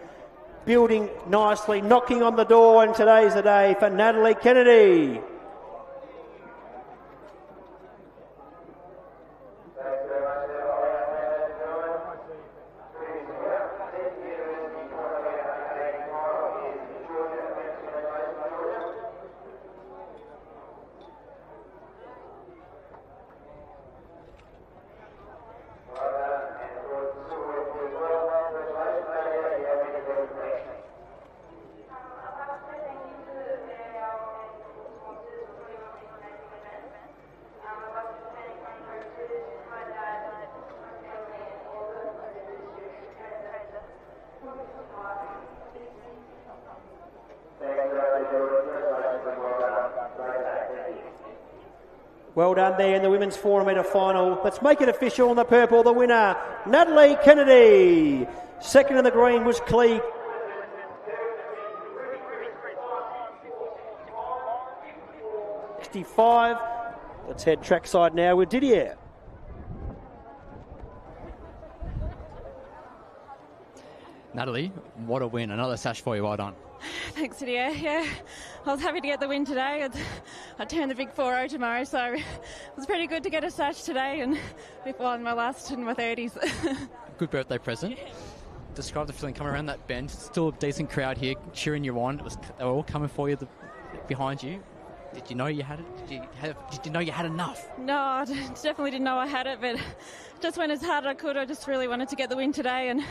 S1: building nicely, knocking on the door, and today's the day for Natalie Kennedy. Well done there in the women's 400 metre final. Let's make it official in the purple. The winner, Natalie Kennedy. Second in the green was Clee. Let's head trackside now with Didier.
S3: Natalie, what a win. Another sash for you. Well done.
S19: Thanks, Didier. Yeah, I was happy to get the win today. I turned the big 4-0 tomorrow, so it was pretty good to get a sash today and before my last in my 30s.
S3: Good birthday present. Describe the feeling coming around that bend. Still a decent crowd here cheering you on. They were all coming for you behind you. Did you know you had it? Did you know you had enough?
S19: No, I definitely didn't know I had it, but just went as hard as I could. I just really wanted to get the win today, and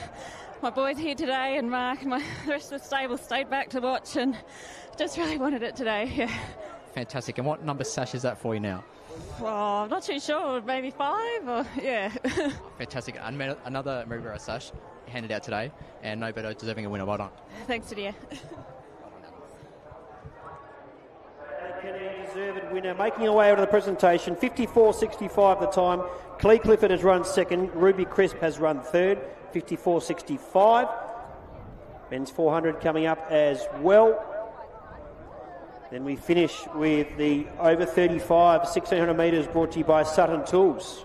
S19: my boys here today and Mark and the rest of the stable stayed back to watch and just really wanted it today. Yeah.
S3: Fantastic. And what number sash is that for you now?
S19: Well, I'm not too sure. Maybe 5 or yeah.
S3: Fantastic. Another Maryborough sash handed out today, and no better deserving a winner. Well done.
S19: Thanks, Didier.
S1: Deserved winner, making her way out of the presentation. 54.65 the time. Clee Clifford has run second. Ruby Crisp has run third. 54.65. Men's 400 coming up as well. Then we finish with the over 35 1600 metres brought to you by Sutton Tools.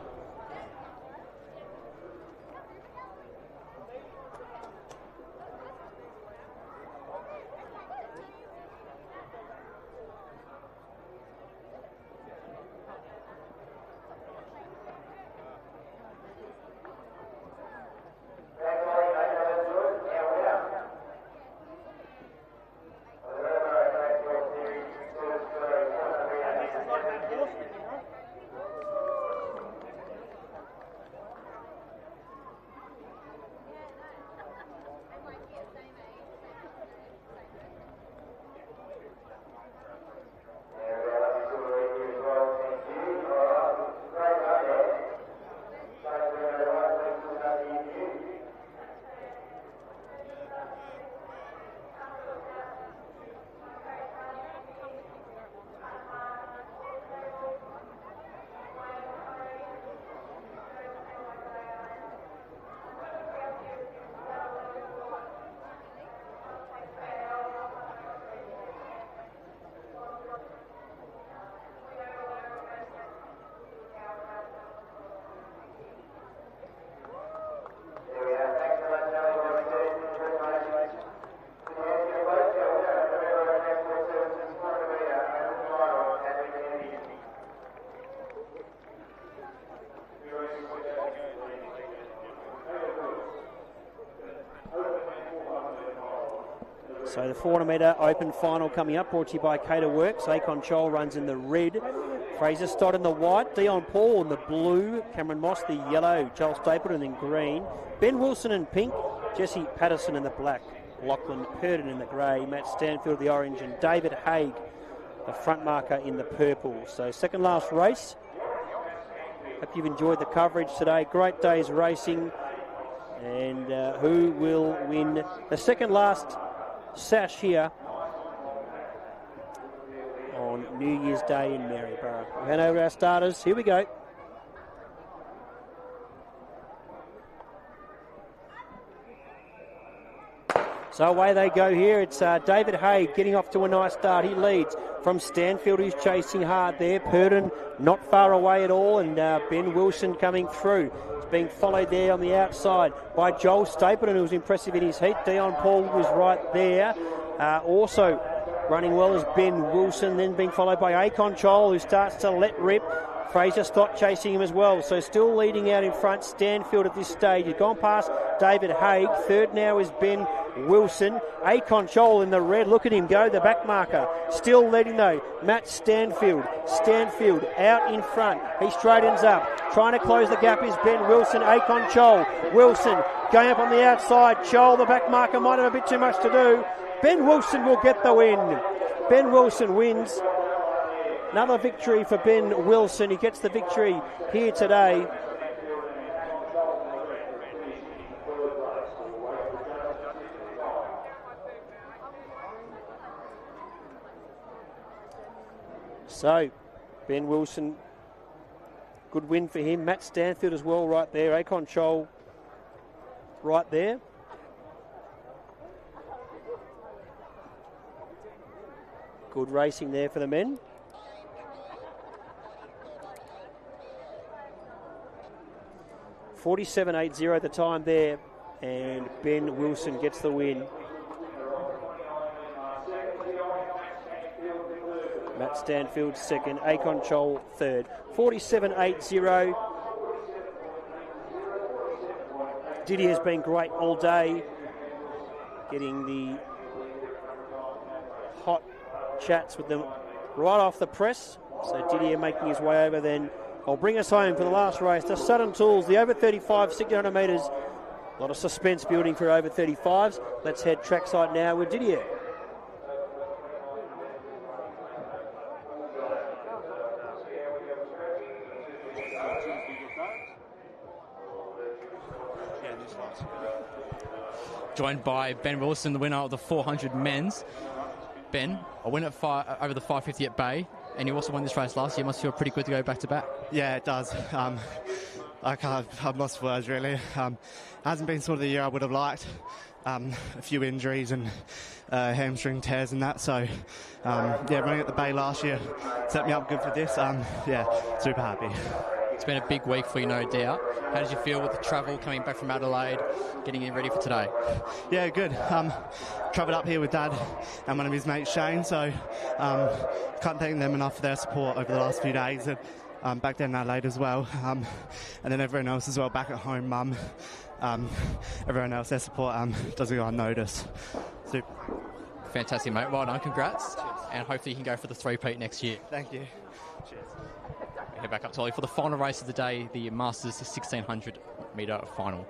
S1: So the 400 metre open final coming up, brought to you by Cater Works. Akon Chol runs in the red. Fraser Stott in the white. Dion Paul in the blue. Cameron Moss the yellow. Joel Stapleton in green. Ben Wilson in pink. Jesse Patterson in the black. Lachlan Purden in the grey. Matt Stanfield the orange. And David Haig, the front marker, in the purple. So second last race. Hope you've enjoyed the coverage today. Great day's racing. And who will win the second last sash here on New Year's Day in Maryborough? We'll hand over to our starters. Here we go. So away they go here. It's David Haig getting off to a nice start. He leads from Stanfield, who's chasing hard there. Purden not far away at all, and Ben Wilson coming through. It's being followed there on the outside by Joel Stapleton, who was impressive in his heat. Dion Paul was right there. Also running well as Ben Wilson, then being followed by Akon Chol, who starts to let rip. Fraser Stott chasing him as well. So still leading out in front, Stanfield at this stage. He's gone past David Haig. Third now is Ben Wilson. Akon Chol in the red. Look at him go, the back marker. Still leading though, Matt Stanfield. Stanfield out in front. He straightens up. Trying to close the gap is Ben Wilson. Akon Chol. Wilson going up on the outside. Chol, the back marker, might have a bit too much to do. Ben Wilson will get the win. Ben Wilson wins. Another victory for Ben Wilson. He gets the victory here today. So, Ben Wilson Good win for him. Matt Stanfield as well right there. Akon Chol right there. Good racing there for the men. $47.80 at the time there, and Ben Wilson gets the win. Matt Stanfield second, Akon Chol third. 47.80. Diddy has been great all day, getting the hot chats with them right off the press. So Didier making his way over then. I'll bring us home for the last race. The Southern Tools, the over 35, 600 metres. A lot of suspense building for over 35s. Let's head trackside now with Didier.
S3: Joined by Ben Wilson, the winner of the 400 men's. Ben, a win at over the 550 at Bay, and you also won this race last year. Must feel pretty good to go back to back.
S20: Yeah, it does. I've lost words really. Hasn't been sort of the year I would have liked. A few injuries and hamstring tears and that. So running at the Bay last year set me up good for this. Super happy.
S3: It's been a big week for you, no doubt. How did you feel with the travel coming back from Adelaide, getting you ready for today?
S20: Yeah, good. Travelled up here with Dad and one of his mates, Shane, so can't thank them enough for their support over the last few days. And back down in Adelaide as well. And then everyone else as well back at home, Mum. Everyone else, their support doesn't go unnoticed. Super.
S3: Fantastic, mate. Well done. Congrats. And hopefully you can go for the three-peat next year.
S20: Thank you. Cheers.
S3: Head back up to Ollie for the final race of the day, the Masters 1600 metre final.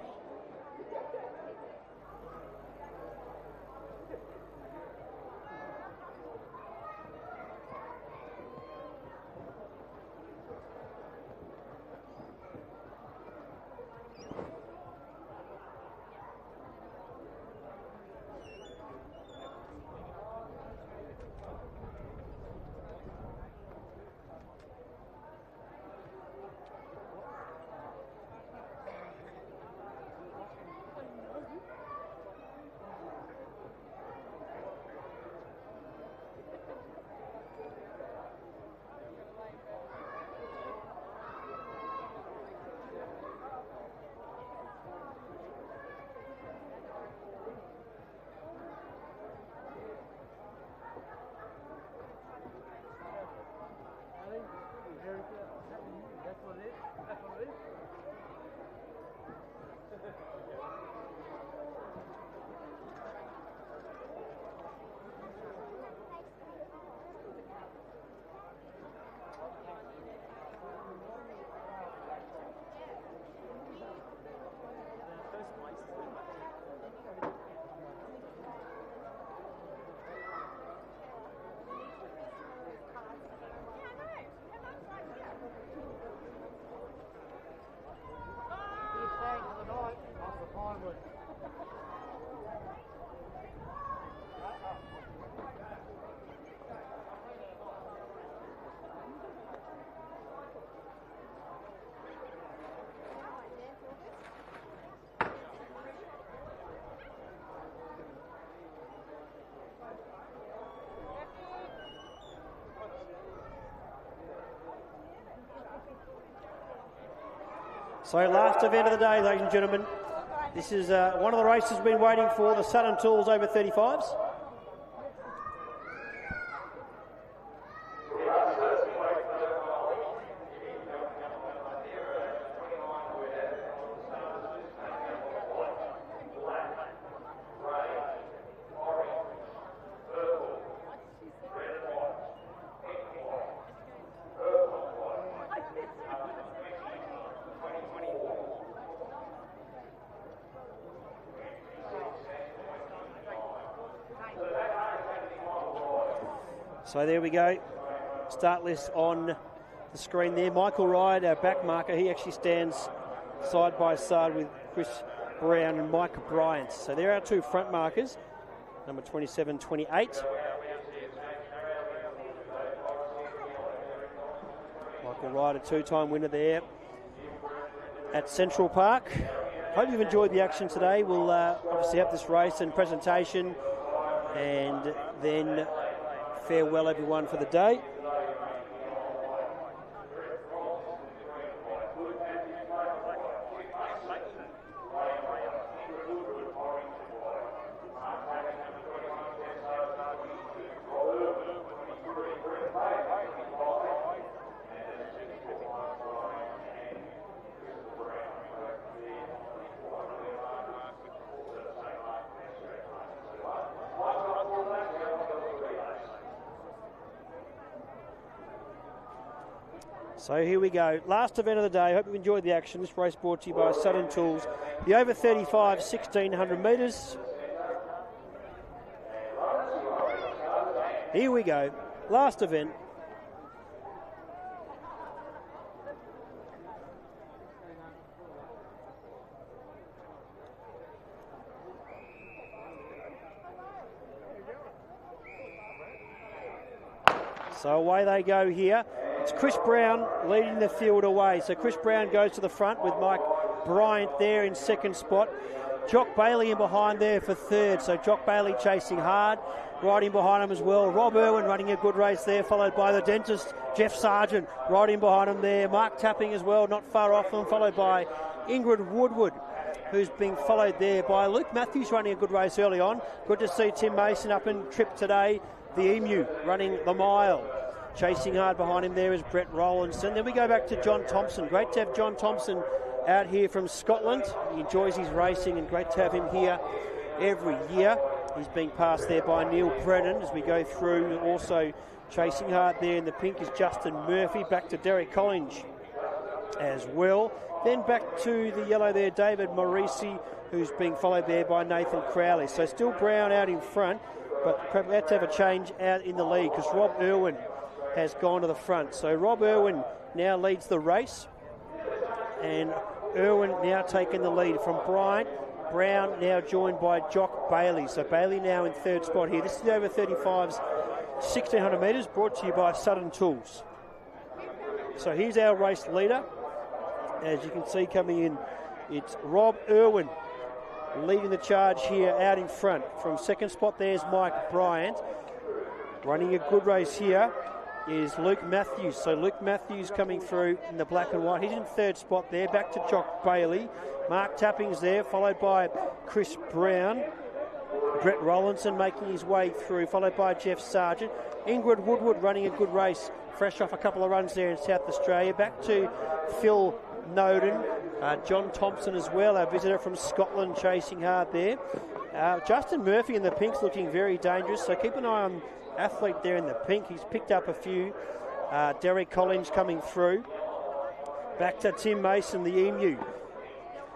S1: So last event of the day, ladies and gentlemen. This is one of the races we've been waiting for, the Southern Tools over 35s. So there we go. Start list on the screen there. Michael Ride, our back marker, he actually stands side by side with Chris Brown and Mike Bryant. So there are our two front markers, number 27, 28. Michael local rider, 2-time winner there at Central Park. Hope you've enjoyed the action today. We'll obviously have this race and presentation, and then farewell everyone for the day. So here we go. Last event of the day. Hope you enjoyed the action. This race brought to you by Southern Tools. The over 35, 1,600 metres. Here we go. Last event. So away they go here. It's Chris Brown leading the field away. So Chris Brown goes to the front with Mike Bryant there in second spot. Jock Bailey in behind there for third. So Jock Bailey chasing hard. Riding behind him as well. Rob Irwin running a good race there, followed by the dentist, Jeff Sargent, riding behind him there. Mark Tapping as well, not far off them, followed by Ingrid Woodward, who's being followed there by Luke Matthews, running a good race early on. Good to see Tim Mason up in trip today. The Emu running the mile. Chasing hard behind him there is Brett Rowlandson. Then we go back to John Thompson. Great to have John Thompson out here from Scotland. He enjoys his racing, and great to have him here every year. He's being passed there by Neil Brennan as we go through. Also chasing hard there in the pink is Justin Murphy. Back to Derek Collins as well. Then back to the yellow there, David Morisi, who's being followed there by Nathan Crowley. So still Brown out in front, but we have to have a change out in the lead because Rob Irwin has gone to the front. So Rob Irwin now leads the race, and Irwin now taking the lead from Bryant. Brown now joined by Jock Bailey. So Bailey now in third spot here. This is the over 35s, 1,600 metres, brought to you by Southern Tools. So here's our race leader. As you can see coming in, it's Rob Irwin leading the charge here out in front. From second spot there's Mike Bryant. Running a good race here is Luke Matthews. So Luke Matthews coming through in the black and white. He's in third spot there. Back to Jock Bailey. Mark Tapping's there, followed by Chris Brown. Brett Rowlandson making his way through, followed by Jeff Sargent. Ingrid Woodward running a good race, fresh off a couple of runs there in South Australia. Back to Phil Noden. John Thompson as well, our visitor from Scotland, chasing hard there. Justin Murphy in the pink's looking very dangerous, so keep an eye on athlete there in the pink. He's picked up a few. Derek Collins coming through. Back to Tim Mason, the Emu.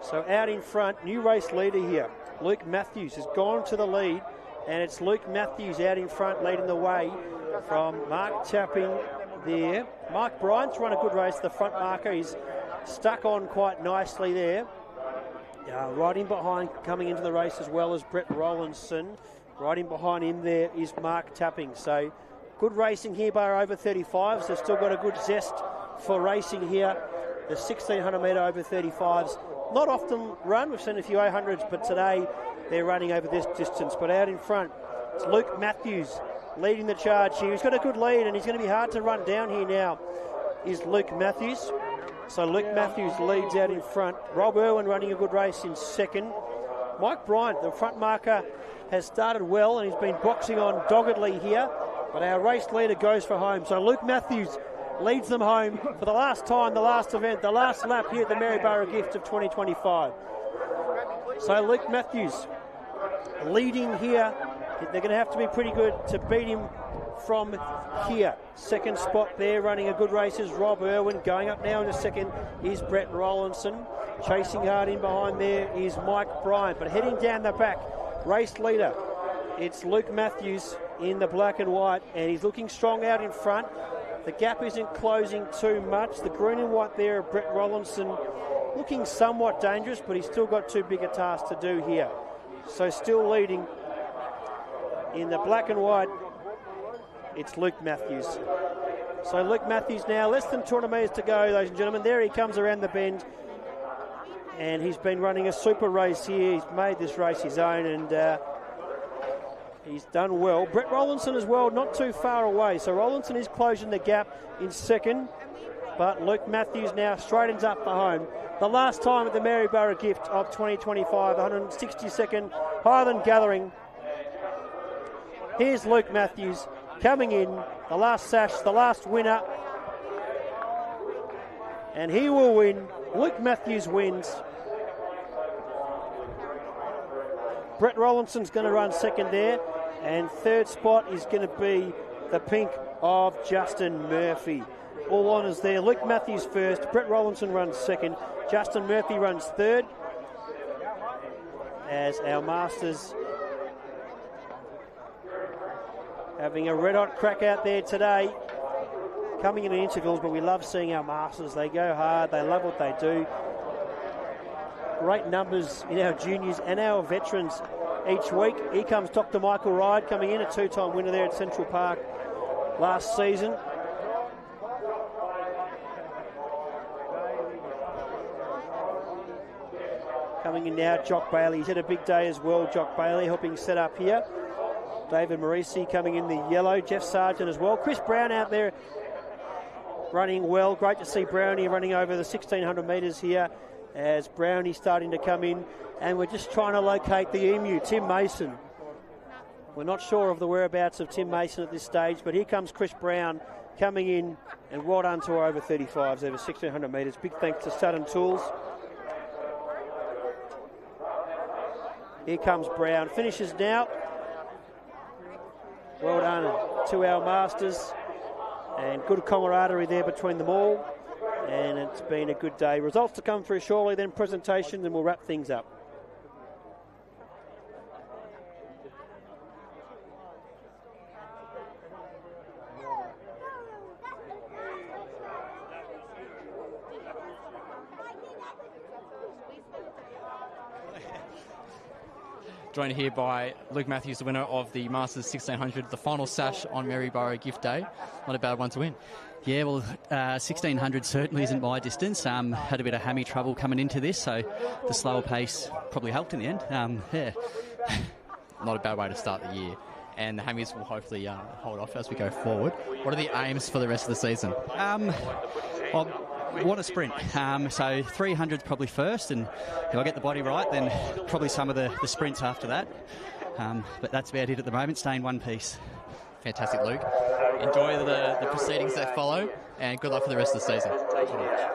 S1: So out in front, new race leader here. Luke Matthews has gone to the lead, and it's Luke Matthews out in front leading the way from Mark Tapping there. Mark Bryant's run a good race. The front marker is stuck on quite nicely there. Riding behind, coming into the race as well as Brett Rowlandson. Riding behind him there is Mark Tapping. So good racing here by over 35s. They've still got a good zest for racing here. The 1,600 metre over 35s. Not often run. We've seen a few 800s, but today they're running over this distance. But out in front, it's Luke Matthews leading the charge here. He's got a good lead, and he's going to be hard to run down here now, is Luke Matthews. So Luke Matthews leads out in front. Rob Irwin running a good race in second. Mike Bryant, the front marker, has started well, and he's been boxing on doggedly here. But our race leader goes for home. So Luke Matthews leads them home for the last time, the last event, the last lap here at the Maryborough Gift of 2025. So Luke Matthews leading here. They're going to have to be pretty good to beat him from here. Second spot there, running a good race is Rob Irwin. Going up now in a second is Brett Rowlandson. Chasing hard in behind there is Mike Bryant. But heading down the back, race leader, it's Luke Matthews in the black and white, and he's looking strong out in front. The gap isn't closing too much. The green and white there of Brett Rowlandson looking somewhat dangerous, but he's still got too big a task to do here. So still leading in the black and white, it's Luke Matthews. So Luke Matthews now, less than 200 metres to go, ladies and gentlemen. There he comes around the bend. And he's been running a super race here. He's made this race his own, and he's done well. Brett Rollinson as well, not too far away. So Rollinson is closing the gap in second. But Luke Matthews now straightens up for home. The last time at the Maryborough Gift of 2025, 162nd Highland Gathering. Here's Luke Matthews coming in, the last sash, the last winner. And he will win. Luke Matthews wins. Brett Rollinson's going to run second there. And third spot is going to be the pink of Justin Murphy. All honours there. Luke Matthews first. Brett Rollinson runs second. Justin Murphy runs third. As our Masters having a red-hot crack out there today. Coming into intervals, but we love seeing our Masters. They go hard. They love what they do. Great numbers in our juniors and our veterans each week. Here comes Dr. Michael Ride coming in, a two-time winner there at Central Park last season. Coming in now, Jock Bailey. He's had a big day as well, Jock Bailey, helping set up here. David Morisi coming in the yellow. Jeff Sargent as well. Chris Brown out there running well. Great to see Brownie running over the 1,600 metres here as Brownie's starting to come in. And we're just trying to locate the emu, Tim Mason. We're not sure of the whereabouts of Tim Mason at this stage, but here comes Chris Brown coming in, and well done to our over 35s over 1,600 metres. Big thanks to Sutton Tools. Here comes Brown. Finishes now. Well done to our Masters. And good camaraderie there between them all. And it's been a good day. Results to come through shortly, then presentation, then we'll wrap things up.
S3: Joined here by Luke Matthews, the winner of the Masters 1600, the final sash on Maryborough Gift Day. Not a bad one to win.
S21: Yeah, well, 1600 certainly isn't my distance. Had a bit of hammy trouble coming into this, so the slower pace probably helped in the end. Yeah.
S3: Not a bad way to start the year. And the hammies will hopefully hold off as we go forward. What are the aims for the rest of the season?
S21: What a sprint. So 300's probably first, and if I get the body right, then probably some of the sprints after that. But that's about it at the moment, staying one piece.
S3: Fantastic, Luke. Enjoy the proceedings that follow, and good luck for the rest of the season. Thank you much.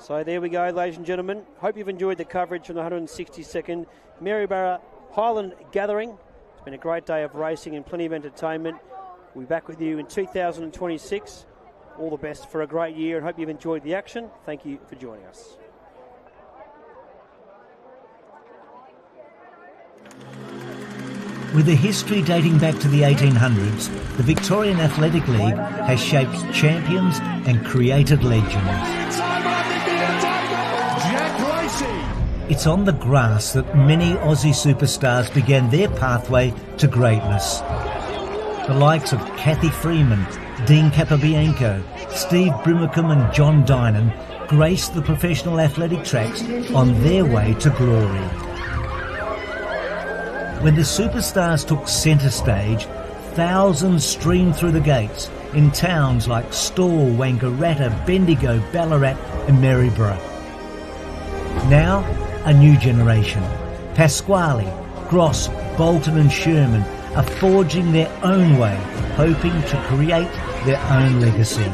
S1: So there we go, ladies and gentlemen. Hope you've enjoyed the coverage from the 162nd Maryborough Highland Gathering. It's been a great day of racing and plenty of entertainment. We'll be back with you in 2026. All the best for a great year, and hope you've enjoyed the action. Thank you for joining us.
S2: With a history dating back to the 1800s, the Victorian Athletic League has shaped champions and created legends. It's on the grass that many Aussie superstars began their pathway to greatness. The likes of Kathy Freeman, Dean Capobianco, Steve Brimacombe and John Dynan graced the professional athletic tracks on their way to glory. When the superstars took centre stage, thousands streamed through the gates in towns like Stawell, Wangaratta, Bendigo, Ballarat and Maryborough. Now, a new generation, Pasquale, Gross, Bolton and Sherman, are forging their own way, hoping to create their own legacy.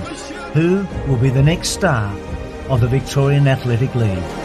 S2: Who will be the next star of the Victorian Athletic League?